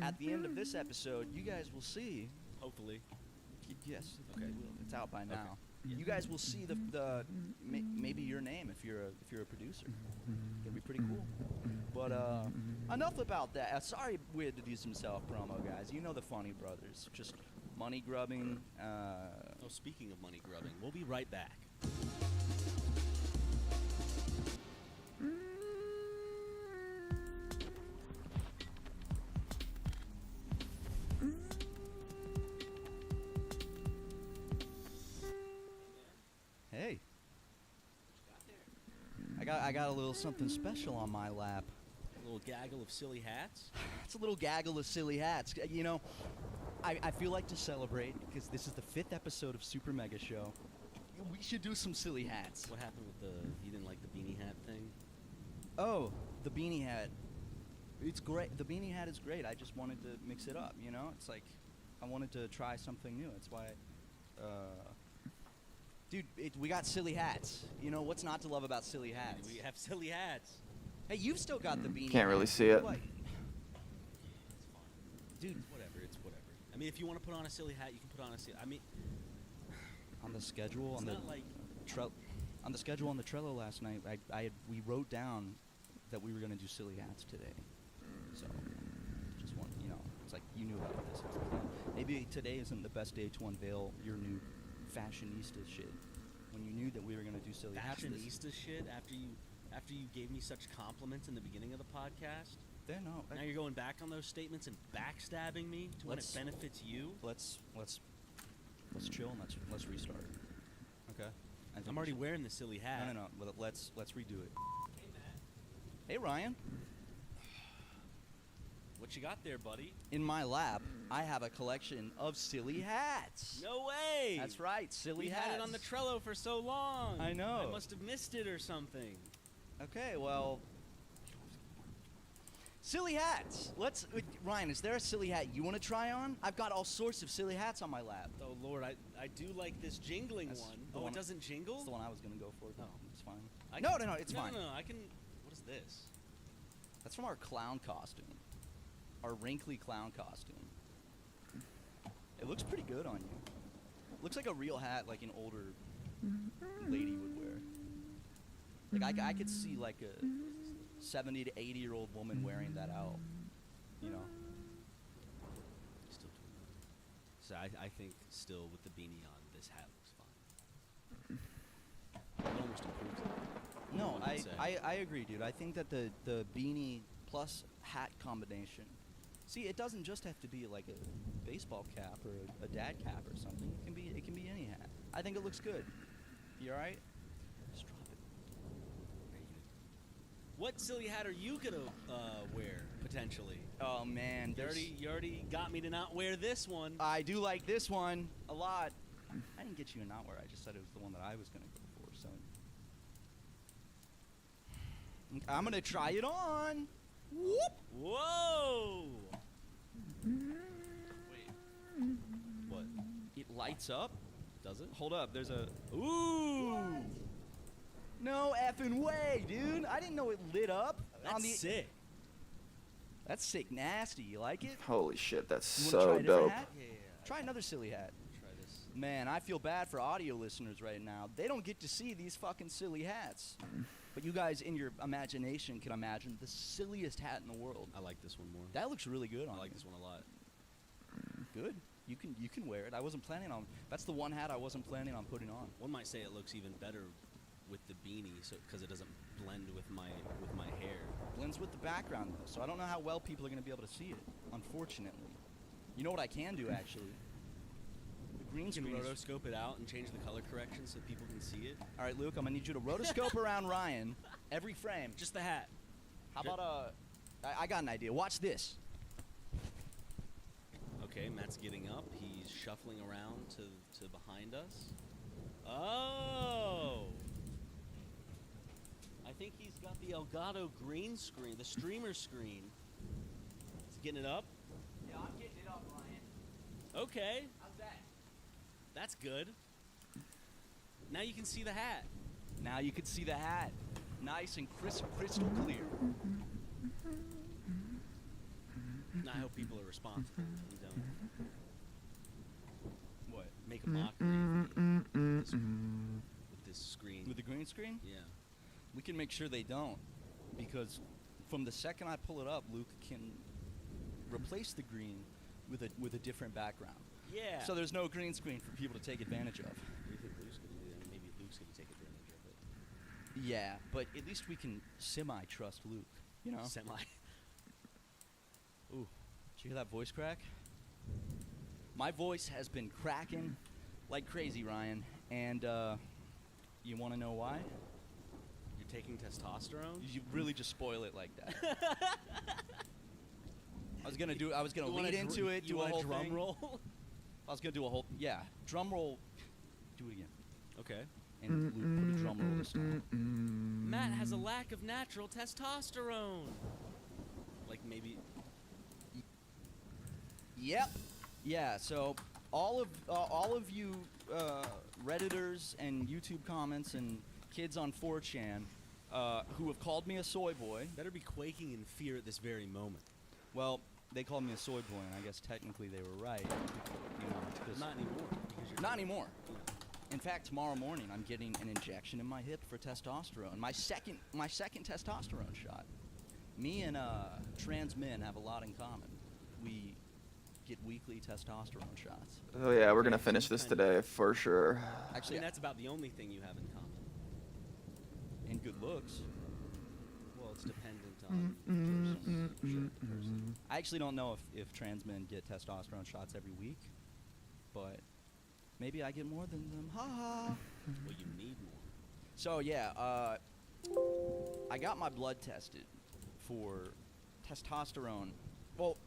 at the end of this episode, you guys will see. Hopefully. Yes. Okay. You will. It's out by now. Yeah. You guys will see maybe your name if you're a producer. It'll be pretty cool. But enough about that. Sorry we had to do some self-promo, guys. You know the Funny Brothers. Just money grubbing. Speaking of money grubbing, we'll be right back. Hey. I got a little something special on my lap. A little gaggle of silly hats? It's a little gaggle of silly hats. I feel like to celebrate, because this is the 5th episode of Super Mega Show. We should do some silly hats. What happened with you didn't like the beanie hat thing? Oh, the beanie hat. It's great. The beanie hat is great. I just wanted to mix it up, It's like I wanted to try something new. That's why dude, we got silly hats. What's not to love about silly hats? We have silly hats. Hey, you've still got the beanie Can't really hat. see it. Like, It's fine. Dude, it's whatever. It's whatever. I mean, if you want to put on a silly hat, you can put on a silly... I mean... on the schedule, It's on the not like... on the schedule on the Trello last night, we wrote down that we were going to do silly hats today. So, just want, it's like you knew about this. Maybe today isn't the best day to unveil your new fashionista shit. When you knew that we were going to do silly hats. Fashionista shit after you gave me such compliments in the beginning of the podcast? Now you're going back on those statements and backstabbing me to when it benefits you? Let's chill and let's restart. Okay? I'm already wearing the silly hat. No. Well, let's redo it. Hey, Matt. Hey, Ryan. What you got there, buddy? In my lap, I have a collection of silly hats. No way! That's right, silly We've hats. had it on the Trello for so long. I know. I must have missed it or something. Okay, well, Silly hats. Ryan, is there a silly hat you want to try on? I've got all sorts of silly hats on my lap. Oh Lord, I do like this jingling That's one. the Oh, one- it doesn't jingle? That's the one I was gonna go for. Oh. It's fine. No, It's fine. No, I can. What is this? That's from our clown costume. Our wrinkly clown costume. It looks pretty good on you. Looks like a real hat, like an older lady would wear. Like I could see like a 70 to 80-year-old woman wearing that out. You know. Still doing that. So I think still with the beanie on, this hat looks fine. It almost improves it. No, One would say. I agree, dude. I think that the beanie plus hat combination. See, it doesn't just have to be like a baseball cap or a dad cap or something. It can be any hat. I think it looks good. You all right? Just drop it. What silly hat are you gonna wear potentially? Oh man, You already got me to not wear this one. I do like this one a lot. I didn't get you a not wear. I just said it was the one that I was gonna go for. So I'm gonna try it on. Whoop! Whoa! What? It lights up. Does it? Hold up. There's a. Ooh! What? No effing way, dude. I didn't know it lit up. That's sick. That's sick nasty. You like it? Holy shit, that's You wanna try so a different dope. hat? Try another silly hat. Try this. Man, I feel bad for audio listeners right now. They don't get to see these fucking silly hats. But you guys, in your imagination, can imagine the silliest hat in the world. I like this one more. That looks really good on I like you. this one a lot. Good. You can wear it. I wasn't planning on. That's the one hat I wasn't planning on putting on. One might say it looks even better with the beanie, so because it doesn't blend with my hair. Blends with the background though, so I don't know how well people are going to be able to see it. Unfortunately, you know what I can do actually. The green You can screen. rotoscope it out and change the color correction so people can see it. All right, Luke, I'm gonna need you to rotoscope around Ryan every frame. Just the hat. How about I got an idea. Watch this. Okay, Matt's getting up. He's shuffling around to behind us. Oh! I think he's got the Elgato green screen, the streamer screen. Is he getting it up? Yeah, I'm getting it up, Ryan. Okay. How's that? That's good. Now you can see the hat. Now you can see the hat. Nice and crisp, crystal clear. Now I hope people are responsible and don't What? make a mockery with this screen. With the green screen? Yeah. We can make sure they don't, because from the second I pull it up, Luke can replace the green with a different background. Yeah. So there's no green screen for people to take advantage of. What do you think Luke's gonna do? Maybe Luke's gonna take advantage of it. Yeah, but at least we can semi-trust Luke, you know? Semi. Ooh, did you hear that voice crack? My voice has been cracking like crazy, Ryan, and you want to know why? You're taking testosterone? You really just spoil it like that. I was gonna You wanna lead into it, you do a want whole drum thing. roll? I was gonna do a whole, yeah, drum roll. Do it again. Okay. And Luke, put a drum roll this time. Matt has a lack of natural testosterone. Like maybe. Yep. Yeah. So all of you Redditors and YouTube comments and kids on 4chan who have called me a soy boy better be quaking in fear at this very moment. Well, they called me a soy boy, and I guess technically they were right. You know, 'cause Not anymore. Because you're not anymore. In fact, tomorrow morning I'm getting an injection in my hip for testosterone. My second testosterone shot. Me and trans men have a lot in common. We get weekly testosterone shots. Oh yeah, we're gonna finish this today for sure. Actually, I mean, that's about the only thing you have in common. and good looks. Well, it's dependent on person. I actually don't know if trans men get testosterone shots every week, but maybe I get more than them. Ha ha. Well, you need more. So yeah, I got my blood tested for testosterone. Well,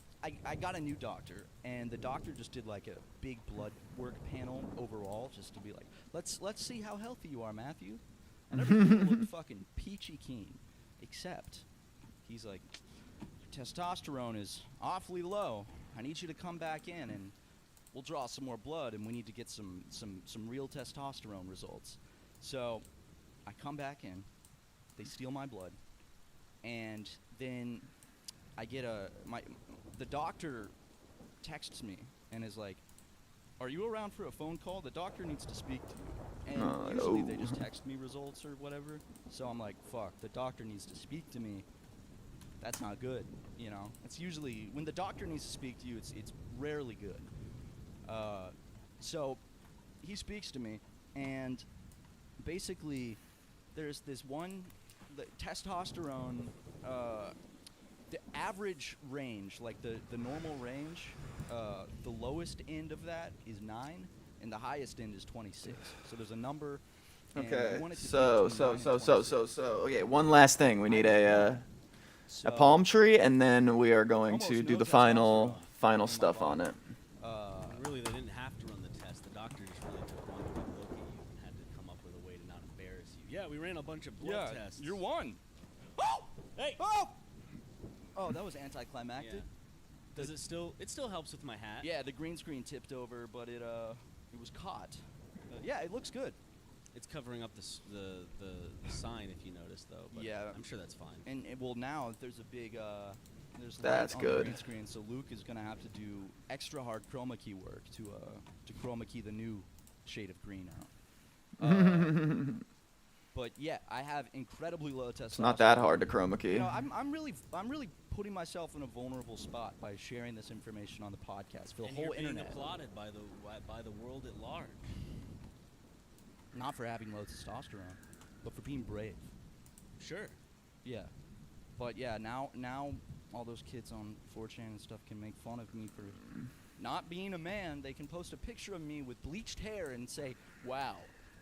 I got a new doctor, and the doctor just did like a big blood work panel overall, just to be like, let's see how healthy you are, Matthew. And everything looked fucking peachy keen, except he's like, testosterone is awfully low. I need you to come back in and we'll draw some more blood, and we need to get some real testosterone results. So I come back in, they steal my blood, and then I get the doctor texts me and is like, "Are you around for a phone call? The doctor needs to speak to you." And usually they just text me results or whatever. So I'm like, fuck, the doctor needs to speak to me. That's not good, you know. It's usually when the doctor needs to speak to you, it's rarely good. So he speaks to me, and basically there's this one testosterone, the average range, like the normal range, the lowest end of that is 9 and the highest end is 26. So there's a number. Okay, so okay, one last thing. We need a palm tree, and then we are going to do the final stuff on it. Really, they didn't have to run the test. The doctor just really took one good look at you and had to come up with a way to not embarrass you. Yeah, we ran a bunch of blood tests. You're one. Oh! Hey! Oh, that was anticlimactic. Yeah. Does it still? It still helps with my hat. Yeah, the green screen tipped over, but it was caught. Yeah, it looks good. It's covering up the sign, if you notice, though. But yeah, I'm sure that's fine. And well, now there's a big there's that's light on good. the green screen, so Luke is gonna have to do extra hard chroma key work to chroma key the new shade of green out. But yeah, I have incredibly low testosterone. It's not that hard to chroma key. You know, I'm really putting myself in a vulnerable spot by sharing this information on the podcast for the And whole you're being internet. applauded by the world at large. Not for having low testosterone, but for being brave. Sure. Yeah. But yeah, now all those kids on 4chan and stuff can make fun of me for not being a man. They can post a picture of me with bleached hair and say, "Wow,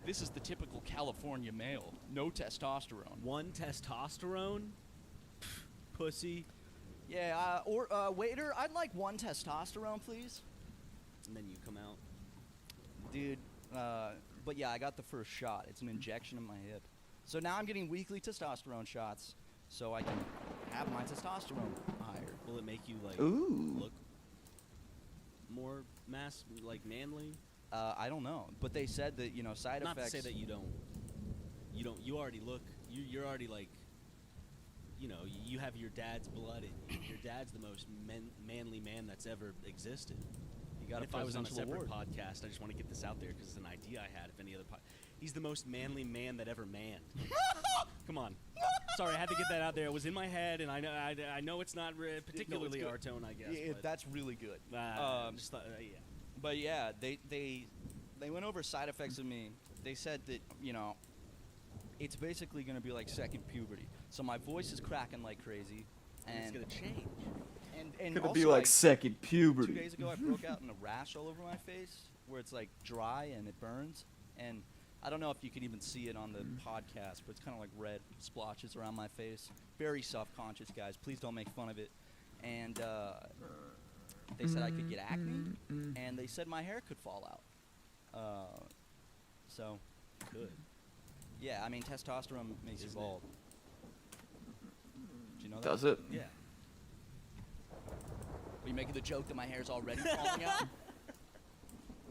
this is the typical California male. No testosterone." One testosterone? Pussy. Yeah, or waiter, I'd like 1 testosterone, please. And then you come out. Dude, but yeah, I got the first shot. It's an injection in my hip. So now I'm getting weekly testosterone shots so I can have my testosterone higher. Will it make you like Ooh. look more manly? I don't know, but they said that, you know, side Not effects. to say that you already look, you're already like, you know, you have your dad's blood in you. Your dad's the most manly man that's ever existed. You got if I was on a presidential separate award. podcast, I just want to get this out there because it's an idea I had. If any other he's the most manly man that ever manned. Come on. Sorry, I had to get that out there. It was in my head, and I know it's not particularly our tone, I guess. Yeah, but that's really good. just thought, yeah. But yeah, they went over side effects of me. They said that, you know, it's basically going to be like second puberty. So my voice is cracking like crazy, and it's going to change. And Gonna also, be like second 2 puberty. days ago, I broke out in a rash all over my face, where it's like dry and it burns. And I don't know if you can even see it on the podcast, but it's kind of like red splotches around my face. Very self-conscious, guys. Please don't make fun of it. And they said I could get acne, and they said my hair could fall out. So, good. Yeah, I mean, testosterone makes you bald. Do you know that? Does it? Yeah. Are you making the joke that my hair's already falling out?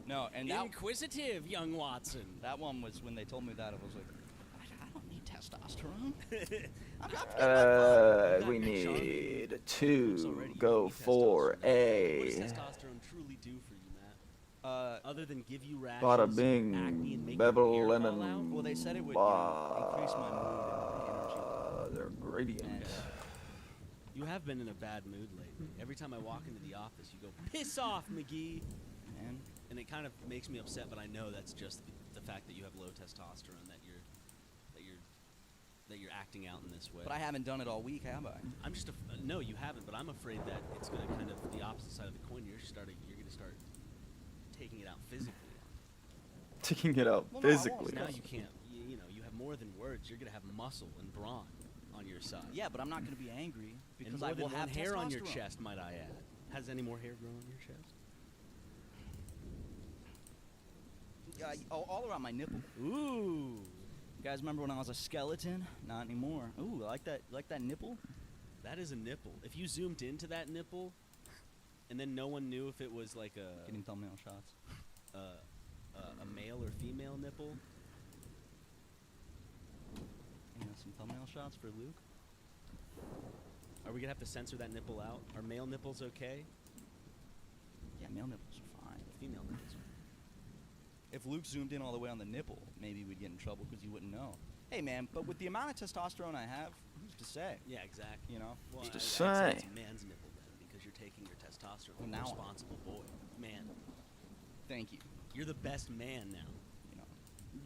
No, and that Inquisitive, young Watson. That one was when they told me that, I was like, I don't need testosterone. We need to go for What does a testosterone truly do for you, Matt? Other than give you rashes, bada acne, bing, and make bevel your hair fall lemon. out? Well, they said it would increase my mood and energy level. They're gradients. You have been in a bad mood lately. Every time I walk into the office, you go, "Piss off, McGee," and it kind of makes me upset. But I know that's just the fact that you have low testosterone, that you're acting out in this way. But I haven't done it all week, have I? I'm just no, you haven't. But I'm afraid that it's going to kind of the opposite side of the coin. You're going to start taking it out physically. Taking it out Well, physically. No, now you can't. You know, you have more than words. You're going to have muscle and brawn on your side. Yeah, but I'm not going to be angry because and more I than will one have hair on your testosterone. chest, might I add. Has any more hair grown on your chest? All around my nipple. Ooh. You guys remember when I was a skeleton? Not anymore. Ooh, like that nipple? That is a nipple. If you zoomed into that nipple, and then no one knew if it was like Getting thumbnail shots. A male or female nipple. Some thumbnail shots for Luke. Are we gonna have to censor that nipple out? Are male nipples okay? Yeah, male nipples are fine. Female nipples. If Luke zoomed in all the way on the nipple, maybe we'd get in trouble because you wouldn't know. Hey, man, but with the amount of testosterone I have, who's to say? Yeah, exactly. You know? Well, Who's to I'd say? it's a man's nipple then, because you're taking your testosterone from Now a I- responsible boy. Man, Thank you. you're the best man now. You know.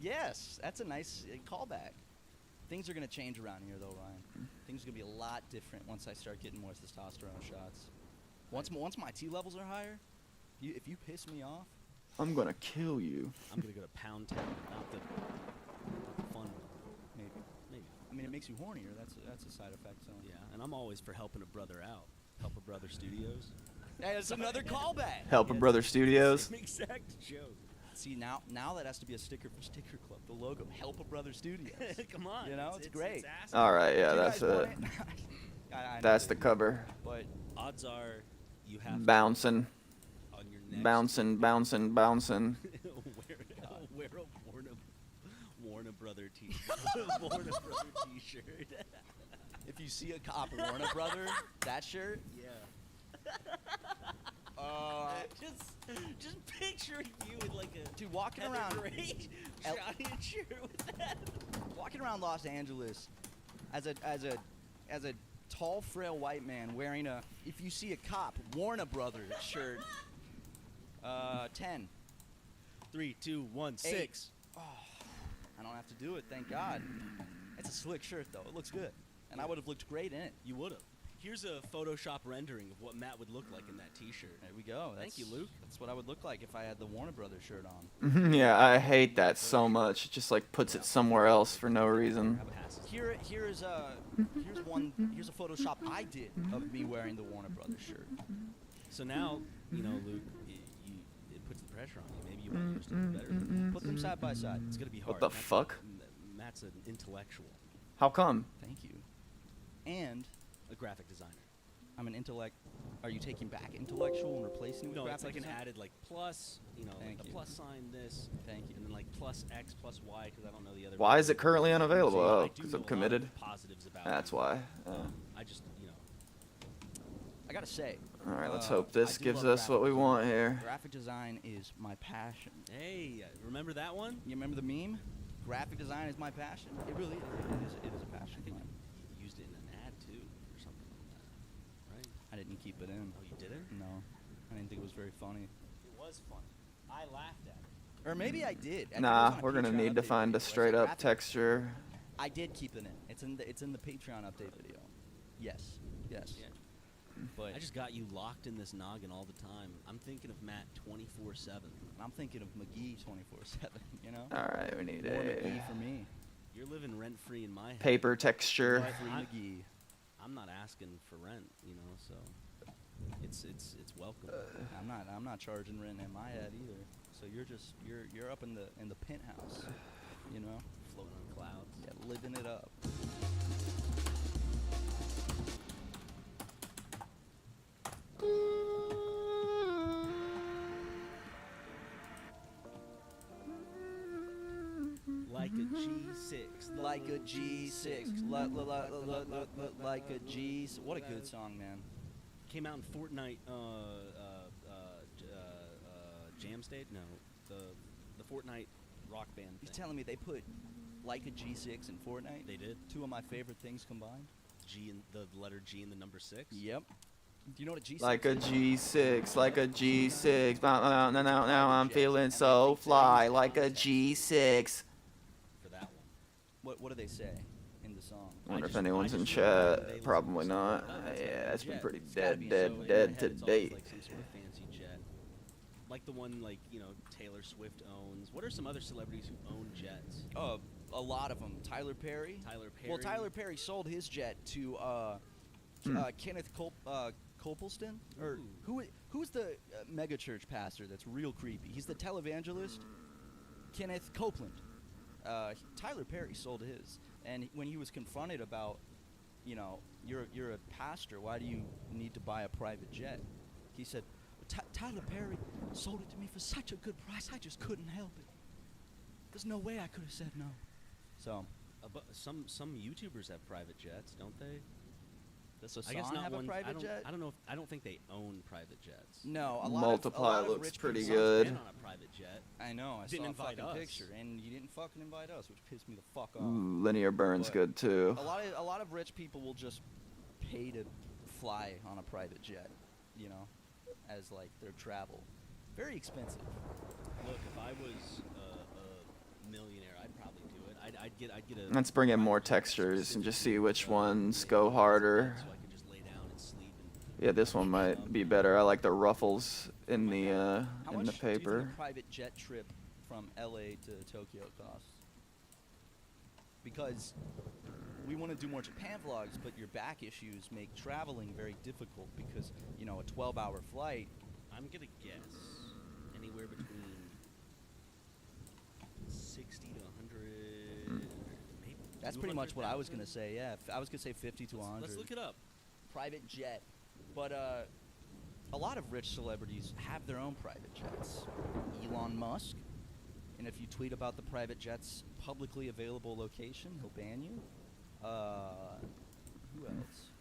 Yes, that's a nice callback. Things are going to change around here, though, Ryan. Things are going to be a lot different once I start getting more testosterone shots. Once my T levels are higher, if you piss me off, I'm gonna kill you. I'm gonna go to Pound Town, not the fun one. maybe. I mean, it makes you hornier. That's a side effect. So. Yeah, and I'm always for helping a brother out. Help a Brother Studios. Hey, that's another callback. Help a Brother Studios. Same exact joke. See, now that has to be a sticker for Sticker Club. The logo, Help a Brother Studios. Come on. You know, it's great. awesome. All right, yeah, Do you that's guys want it. I know That's they the do, cover. But Odds are you have Bouncing, on your next bouncing, bouncing, bouncing. wear a Warner Brother t-shirt. Warner Brother t-shirt. if you see a cop Warner Brother, that shirt, Yeah. Just picturing you with like a dude, walking Heather around Gray giant shirt with that. walking around Los Angeles as a tall, frail white man wearing a if you see a cop Warner Brothers shirt, 10. 3, 2, 1, 6. Oh, I don't have to do it, thank God. It's a slick shirt though. It looks good, and I would have looked great in it. You would have. Here's a Photoshop rendering of what Matt would look like in that t-shirt. There we go. Thank you, Luke. That's what I would look like if I had the Warner Brothers shirt on. Yeah, I hate that so much. It just like puts it somewhere else for no reason. Here's a Photoshop I did of me wearing the Warner Brothers shirt. So now, you know, Luke, it puts the pressure on you. Maybe you want yours to be better than Put them side by side. It's gonna be hard. What the fuck? Matt's an intellectual. How come? Thank you. And A graphic designer. I'm an intellect. Are you taking back intellectual and replacing it with No, graphic it's like an design? added like plus, you know, Thank like the you. plus sign this. Thank you. And then like plus X plus Y because I don't know the other. Why is it currently unavailable? See, I Oh, do because know I'm a lot of committed. Positives about That's it. why. I just, you know. I gotta say. All right, let's uh, hope I this do gives love us what we graphic want design. here. Graphic design is my passion. Hey, remember that one? You remember the meme? Graphic design is my passion. It really is. It is a passion. of mine. You used it in an ad too, or something like that, right? I didn't keep it in. Oh, you didn't? No, I didn't think it was very funny. It was funny. I laughed at it. Or maybe I did. I think it was Nah, on a we're gonna Patreon need to update find video a where I said straight up graphic- texture. I did keep it in. It's in the Patreon update video. Yes. Yes. Yeah. But I just got you locked in this noggin all the time. I'm thinking of Matt 24/7. I'm thinking of McGee 24/7. You know. All right, we need More a McGee for me. You're living rent free in my head. paper texture. Free I- McGee. I'm not asking for rent, you know, so it's welcome. I'm not charging rent in my head either. So you're up in the penthouse. You know. Floating on clouds. Yeah, living it up. Like a G6. Like a G6. Like a G. What a good song, man. Came out in Fortnite Jam State? No. The Fortnite rock band He's thing. telling me they put like a G6 in Fortnite? They did. Two of my favorite things combined. G and the letter G and the number 6. Yep. Do you know what a G6 Like a is? G6, like a G6. Now I'm feeling so fly. Like a G6. For that one. What do they say in the song? I wonder if just- anyone's I in just realized chat. they Probably listen not. to it. Yeah, it's been Jet. pretty It's gotta be, dead so in my to head, it's always date. like some sort of fancy jet. Like the one like, you know, Taylor Swift owns. What are some other celebrities who own jets? A lot of them. Tyler Perry. Tyler Perry. Well, Tyler Perry sold his jet to Kenneth Copleston, or who's the mega church pastor that's real creepy? He's the televangelist, Kenneth Copeland. Tyler Perry sold his, and when he was confronted about you know, you're a pastor. Why do you need to buy a private jet? He said, Tyler Perry sold it to me for such a good price. I just couldn't help it. There's no way I could have said no. So, But some YouTubers have private jets, don't they? does I guess Hassan not have one. a private jet? I don't know. I don't think they own private jets. No, a Multiply lot of looks rich pretty people- good. Been on a private jet. I know. I Didn't saw a invite fucking us. picture, and you didn't fucking invite us, which pissed me the fuck off. Ooh, linear burn's But good too. A lot of rich people will just pay to fly on a private jet, you know, as like their travel. Very expensive. Look, if I was a millionaire, I'd probably do it. I'd get a. Let's bring in more textures and just see which ones go harder. So I could just lay down and sleep. Yeah, this one might be better. I like the ruffles in the How in much the do you paper. think a private jet trip from LA to Tokyo costs? Because we want to do more Japan vlogs, but your back issues make traveling very difficult because, you know, a 12-hour flight. I'm gonna guess anywhere between 60 to 100. Maybe That's pretty much what I was going to 200,000. say, yeah. I was going to say 50 to 100. Let's look it up. Private jet. But a lot of rich celebrities have their own private jets. Elon Musk. And if you tweet about the private jet's publicly available location, he'll ban you. Who else?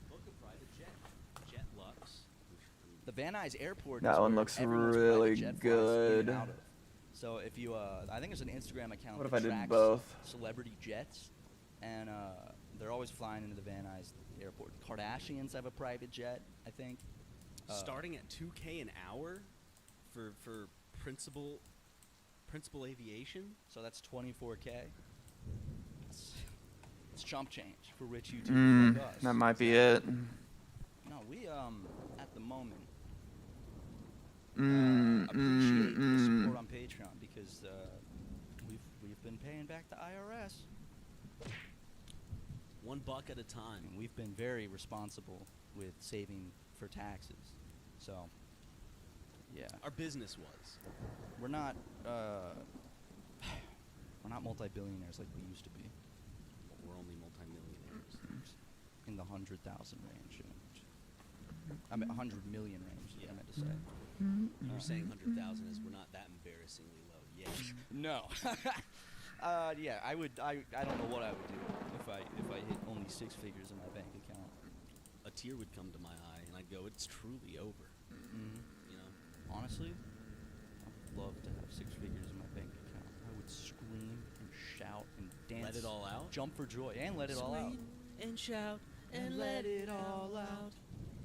Book a private jet. Jet Lux. The Van Nuys Airport. That is one where looks everyone's really private jet flies in and good. out of. So if you, I think there's an Instagram account What if that I did tracks both? celebrity jets, and they're always flying into the Van Nuys Airport. Kardashians have a private jet, I think. Starting at $2K an hour for principal aviation. So that's 24K. It's chump change for rich YouTubers like us. That might be it. No, we at the moment Mm, appreciate the support on Patreon because we've been paying back the IRS. $1 at a time. And we've been very responsible with saving for taxes. So, yeah. Our business was. We're not multi-billionaires like we used to be. We're only multimillionaires. In the 100,000 range. I mean, 100 million range. Yeah, I meant to say. You're saying 100,000 is we're not that embarrassingly low yet. No. Yeah, I don't know what I would do if I hit only 6 figures in my bank account. A tear would come to my eye, and I'd go, "It's truly over." You know. Honestly, I would love to have 6 figures in my bank account. I would scream and shout and dance. Let it all out? Jump for joy and let it all out. Scream and shout and let it all out.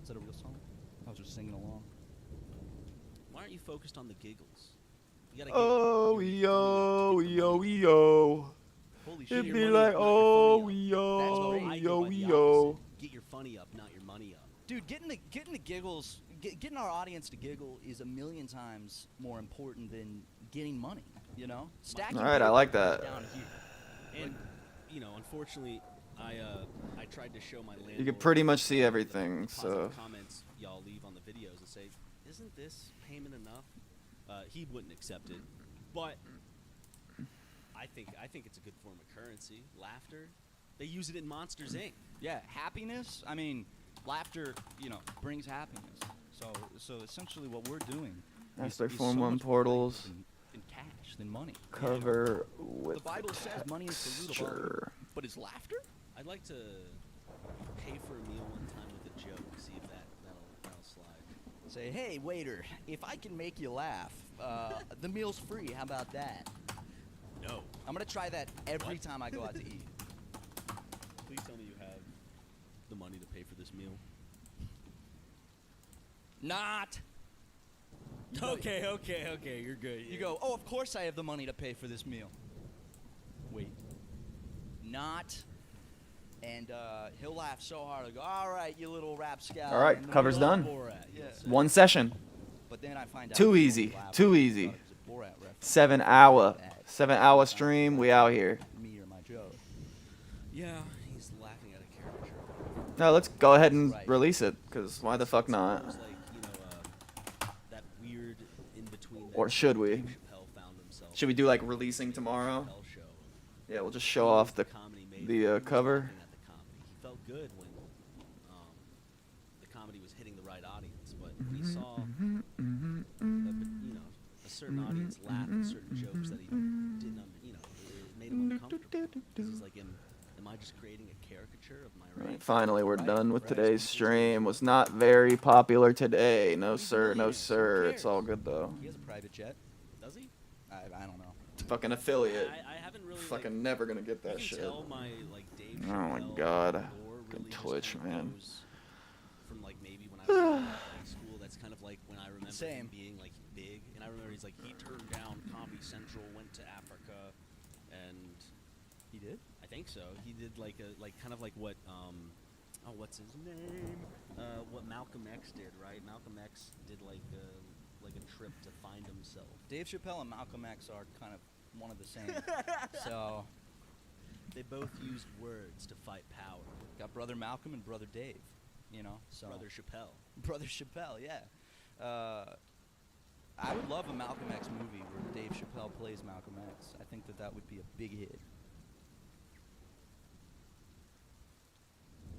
Is that a real song? I was just singing along. Why aren't you focused on the giggles? You gotta Oh, yo, yo, yo. Holy shit. It'd be like, oh, yo, yo, yo. Get your funny up, not your money up. Dude, getting the giggles, getting our audience to giggle is a million times more important than getting money. You know, stacking. All right, I like that. Down here. And you know, unfortunately, I tried to show my landlord. You can pretty much see everything. Positive So comments y'all leave on the videos and say, "Isn't this payment enough?" He wouldn't accept it, but I think it's a good form of currency. Laughter, they use it in Monsters Inc. Yeah, happiness. I mean, laughter, you know, brings happiness. So essentially, what we're doing That's is their so Form 1 much more portals. in cash than money. Cover with The Bible says money is the root of all evil, but is laughter? I'd like to pay for a meal one time with a joke. See if that'll slide. Say, hey, waiter, if I can make you laugh, the meal's free. How about that? No. I'm gonna try that every time I go out to eat. Please tell me you have the money to pay for this meal. Not. Okay, you're good. You go, oh, of course I have the money to pay for this meal. Wait. Not. And he'll laugh so hard. I'll go, all right, you little rapscallion. all right, cover's done. Yeah. One session. But then I find out. Too he easy. only laughed Too because easy. it was a Borat reference. 7 hour stream. We out here. Me or my joke. Yeah, he's laughing at a caricature. No, let's go ahead and release it. Cause why the fuck not? It was like, you know, that weird in between. Or should we? Chappelle found himself. Should we do like releasing tomorrow? Chappelle show. Yeah, we'll just show off the cover. At the good when the comedy was hitting the right audience. But when he saw, a certain audience laugh at certain jokes that he didn't, it made him uncomfortable. 'Cause he's like, am I just creating a caricature of my race? Right, finally, we're done with today's stream. Was not very popular today. No sir, no sir. It's all good though. He has a private jet. Does he? I don't know. Fucking affiliate. I haven't really. Fucking never gonna get that you can shit. Tell my, like, Dave Oh my Chappelle god. lore Fucking really Twitch, just kinda man. goes from like maybe when I was in high school. That's kind of like when I remember him being like big, and I remember he's like he turned down Comedy Central, went to Africa, and he did. I think so. He did like kind of like what what's his name? What Malcolm X did, right? Malcolm X did like a trip to find himself. Dave Chappelle and Malcolm X are kind of one of the same. So they both used words to fight power. Got Brother Malcolm and Brother Dave, So Brother Chappelle. Brother Chappelle, yeah. I would love a Malcolm X movie where Dave Chappelle plays Malcolm X. I think that would be a big hit.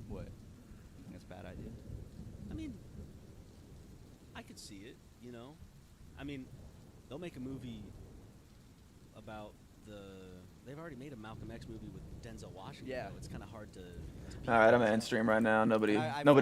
What? You think that's a bad idea? I mean, I could see it, I mean, they'll make a movie about they've already made a Malcolm X movie with Denzel Washington. Yeah. Though. It's kind of hard to All right, I'm at end stream right now. Nobody